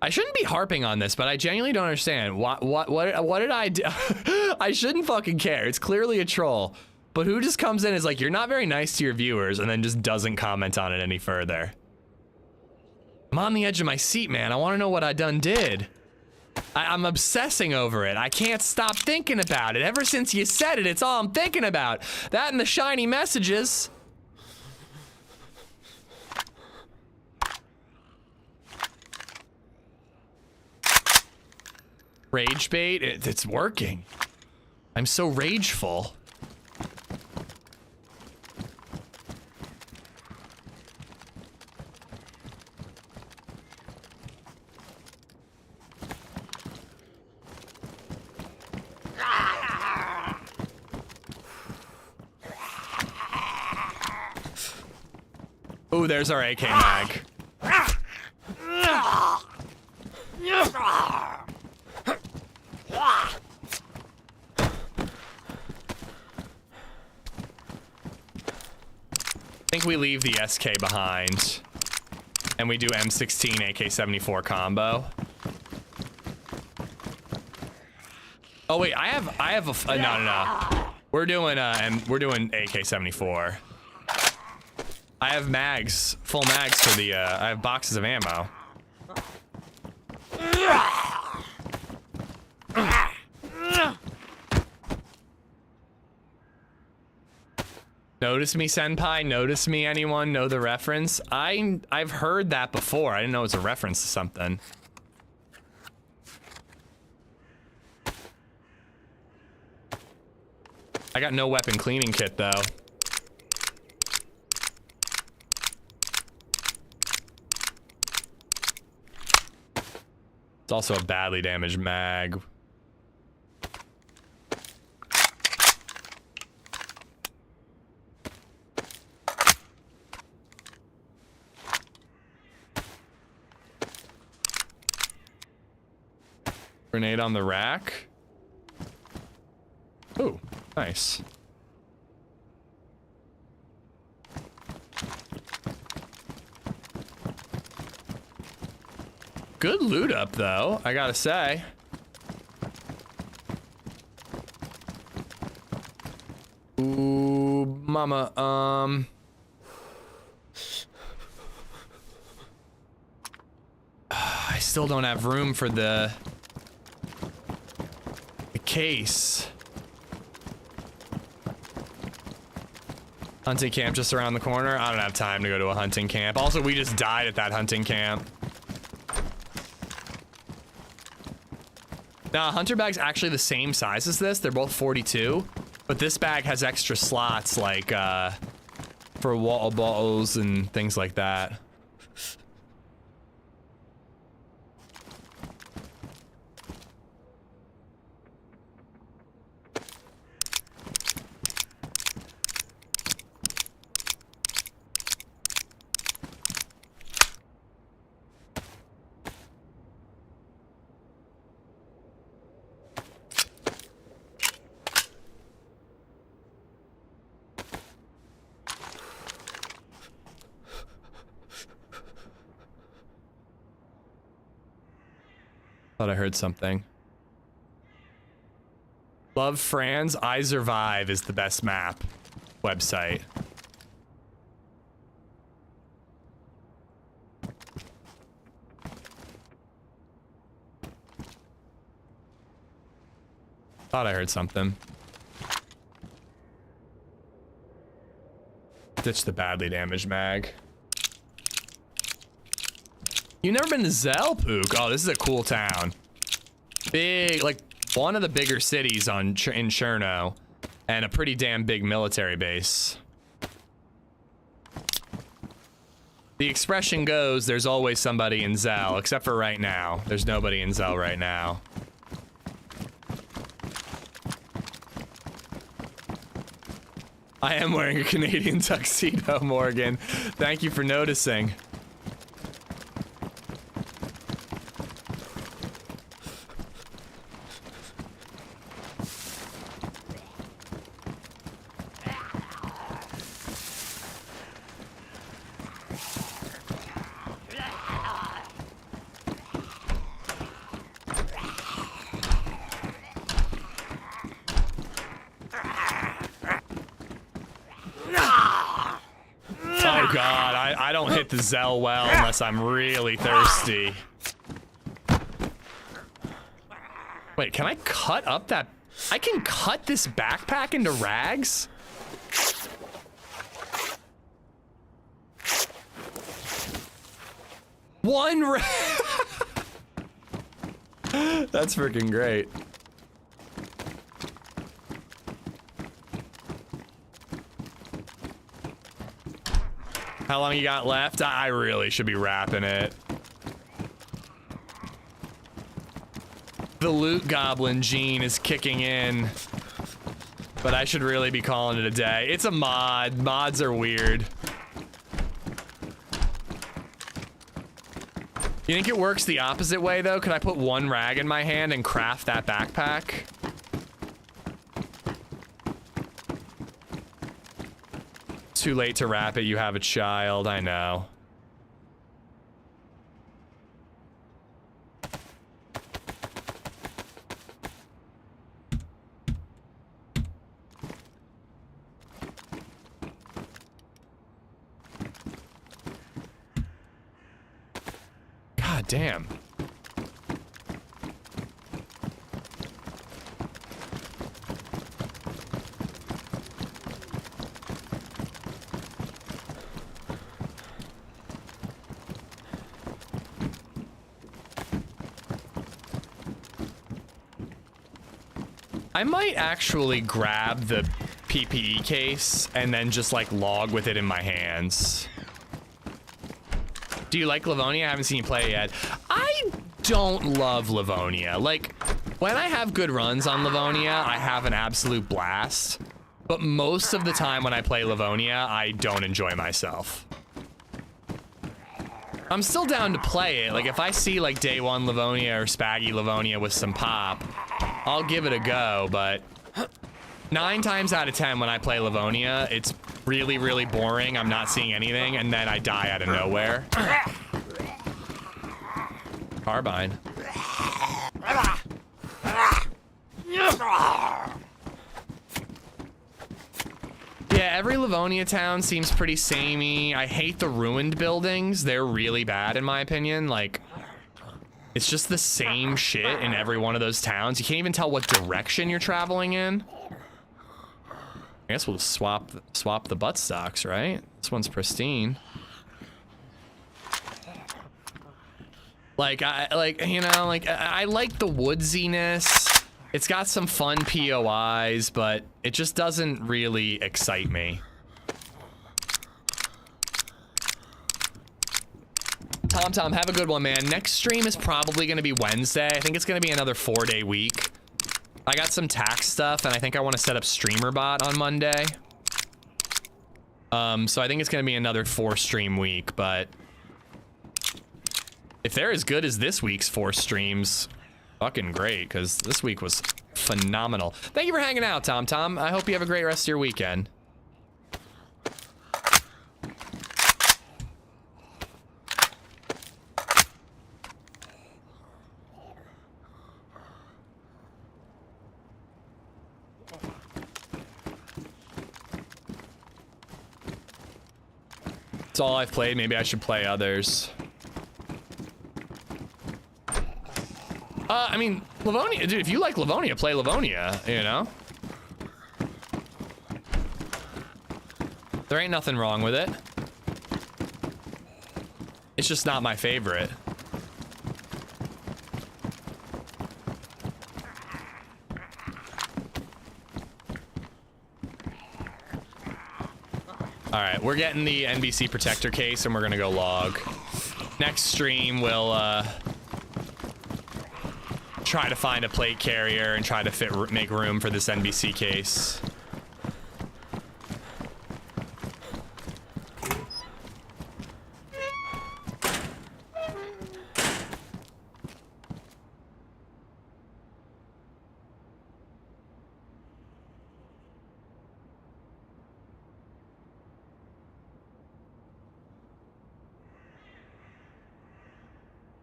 Speaker 3: I shouldn't be harping on this, but I genuinely don't understand. What did I do? I shouldn't fucking care. It's clearly a troll. But who just comes in and is like, you're not very nice to your viewers, and then just doesn't comment on it any further? I'm on the edge of my seat, man. I want to know what I done did. I'm obsessing over it. I can't stop thinking about it. Ever since you said it, it's all I'm thinking about. That and the shiny messages. Rage bait, it's working. I'm so rageful. Ooh, there's our AK mag. I think we leave the SK behind and we do M16 AK-74 combo. Oh wait, I have a no. We're doing AK-74. I have mags, full mags for the I have boxes of ammo. Notice me, senpai? Notice me, anyone? Know the reference? I've heard that before. I didn't know it was a reference to something. I got no weapon cleaning kit, though. It's also a badly damaged mag. Grenade on the rack. Ooh, nice. Good loot up though, I gotta say. Ooh, mama, I still don't have room for the case. Hunting camp just around the corner. I don't have time to go to a hunting camp. Also, we just died at that hunting camp. Now, hunter bag's actually the same size as this. They're both 42, but this bag has extra slots like for water bottles and things like that. Thought I heard something. Love Franz, I Survive is the best map website. Thought I heard something. Ditch the badly damaged mag. You've never been to Zelpook? Oh, this is a cool town. Big, like one of the bigger cities in Cherno, and a pretty damn big military base. The expression goes, there's always somebody in Zell, except for right now. There's nobody in Zell right now. I am wearing a Canadian tuxedo, Morgan. Thank you for noticing. The Zell well unless I'm really thirsty. Wait, can I cut up that? I can cut this backpack into rags? One rag. That's freaking great. How long you got left? I really should be wrapping it. The loot goblin gene is kicking in, but I should really be calling it a day. It's a mod. Mods are weird. You think it works the opposite way though? Could I put one rag in my hand and craft that backpack? Too late to wrap it, you have a child, I know. God damn. I might actually grab the PPE case and then just like log with it in my hands. Do you like Livonia? I haven't seen you play it yet. I don't love Livonia. Like, when I have good runs on Livonia, I have an absolute blast. But most of the time when I play Livonia, I don't enjoy myself. I'm still down to play it. Like, if I see, like, Day 1 Livonia or Spaggy Livonia with some pop, I'll give it a go, but 9 times out of 10 when I play Livonia, it's really, really boring. I'm not seeing anything, and then I die out of nowhere. Carbine. Yeah, every Livonia town seems pretty samey. I hate the ruined buildings. They're really bad in my opinion. Like, it's just the same shit in every one of those towns. You can't even tell what direction you're traveling in. I guess we'll swap the butt stocks, right? This one's pristine. Like, I like the woodsiness. It's got some fun POIs, but it just doesn't really excite me. Tom, have a good one, man. Next stream is probably going to be Wednesday. I think it's going to be another 4-day week. I got some tax stuff, and I think I want to set up StreamerBot on Monday. So I think it's going to be another 4-stream week, but if they're as good as this week's 4 streams, fucking great, because this week was phenomenal. Thank you for hanging out, Tom. I hope you have a great rest of your weekend. That's all I've played. Maybe I should play others. I mean, Livonia, dude, if you like Livonia, play Livonia, you know? There ain't nothing wrong with it. It's just not my favorite. All right, we're getting the NBC Protector case and we're gonna go log. Next stream, we'll, try to find a plate carrier and try to make room for this NBC case.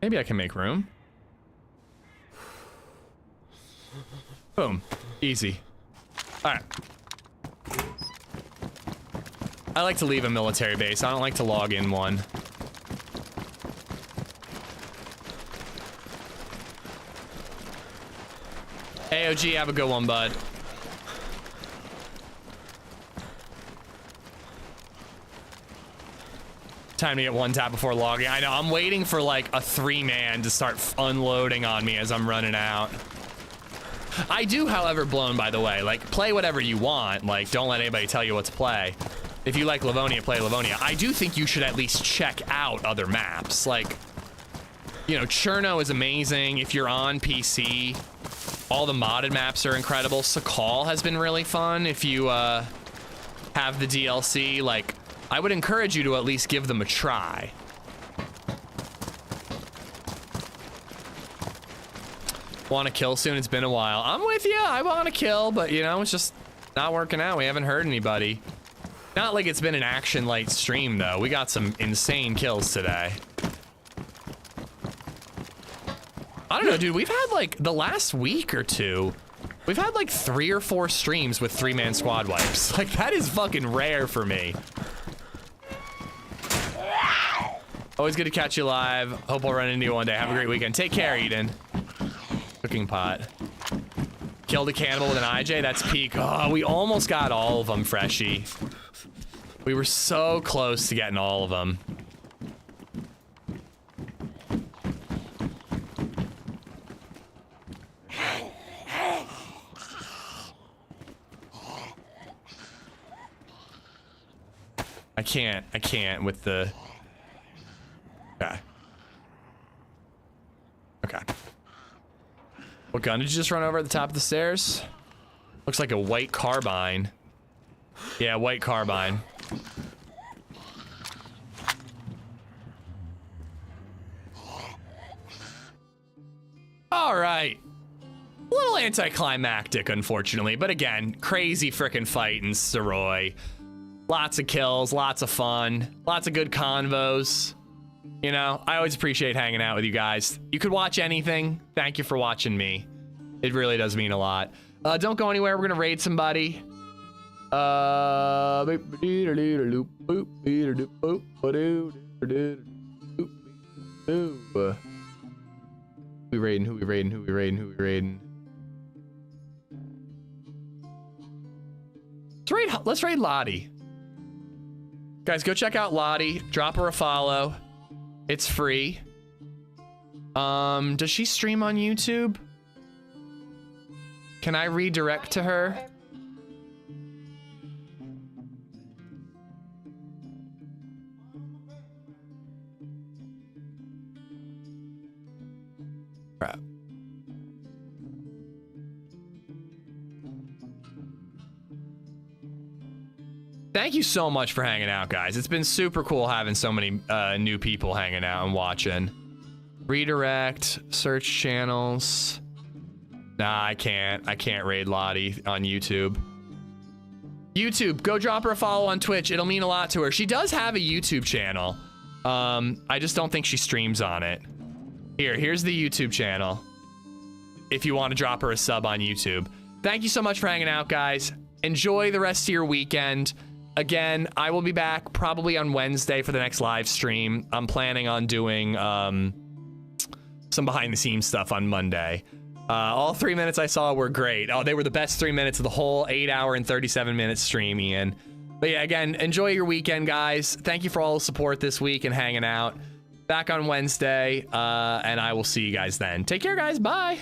Speaker 3: Maybe I can make room. Boom. Easy. Alright. I like to leave a military base. I don't like to log in one. AOG, have a good one, bud. Time to get one tap before logging. I know, I'm waiting for like a 3-man to start unloading on me as I'm running out. I do, however, Blown, by the way, like, play whatever you want. Like, don't let anybody tell you what to play. If you like Livonia, play Livonia. I do think you should at least check out other maps. Like, you know, Cherno is amazing. If you're on PC, all the modded maps are incredible. Sakal has been really fun. If you have the DLC, like, I would encourage you to at least give them a try. Want to kill soon? It's been a while. I'm with you. I want to kill, but you know, it's just not working out. We haven't heard anybody. Not like it's been an action light stream though. We got some insane kills today. I don't know, dude. We've had like the last week or two, we've had like 3 or 4 streams with 3-man squad wipes. Like, that is fucking rare for me. Always good to catch you live. Hope I'll run into you one day. Have a great weekend. Take care, Eden. Cooking pot. Killed a cannibal with an IJ. That's peak. Oh, we almost got all of them, Freshie. We were so close to getting all of them. I can't with the... Okay. Okay. What gun did you just run over at the top of the stairs? Looks like a white carbine. Yeah, white carbine. little anticlimactic, unfortunately. But again, crazy freaking fight in Soroy. Lots of kills, lots of fun, lots of good convos. You know, I always appreciate hanging out with you guys. You could watch anything. Thank you for watching me. It really does mean a lot. Don't go anywhere. We're gonna raid somebody. Who we raiding? Who we raiding? Who we raiding? Who we raiding? Let's raid Lottie. Guys, go check out Lottie. Drop her a follow. It's free. Does she stream on YouTube? Can I redirect to her? Crap. Thank you so much for hanging out, guys. It's been super cool having so many new people hanging out and watching. Redirect, search channels. Nah, I can't raid Lottie on YouTube. YouTube, go drop her a follow on Twitch. It'll mean a lot to her. She does have a YouTube channel. I just don't think she streams on it. Here's the YouTube channel. If you want to drop her a sub on YouTube. Thank you so much for hanging out, guys. Enjoy the rest of your weekend. Again, I will be back probably on Wednesday for the next live stream. I'm planning on doing some behind the scenes stuff on Monday. All 3 minutes I saw were great. Oh, they were the best 3 minutes of the whole 8-hour and 37-minute stream, Ian. But yeah, again, enjoy your weekend, guys. Thank you for all the support this week and hanging out. Back on Wednesday, and I will see you guys then. Take care, guys. Bye.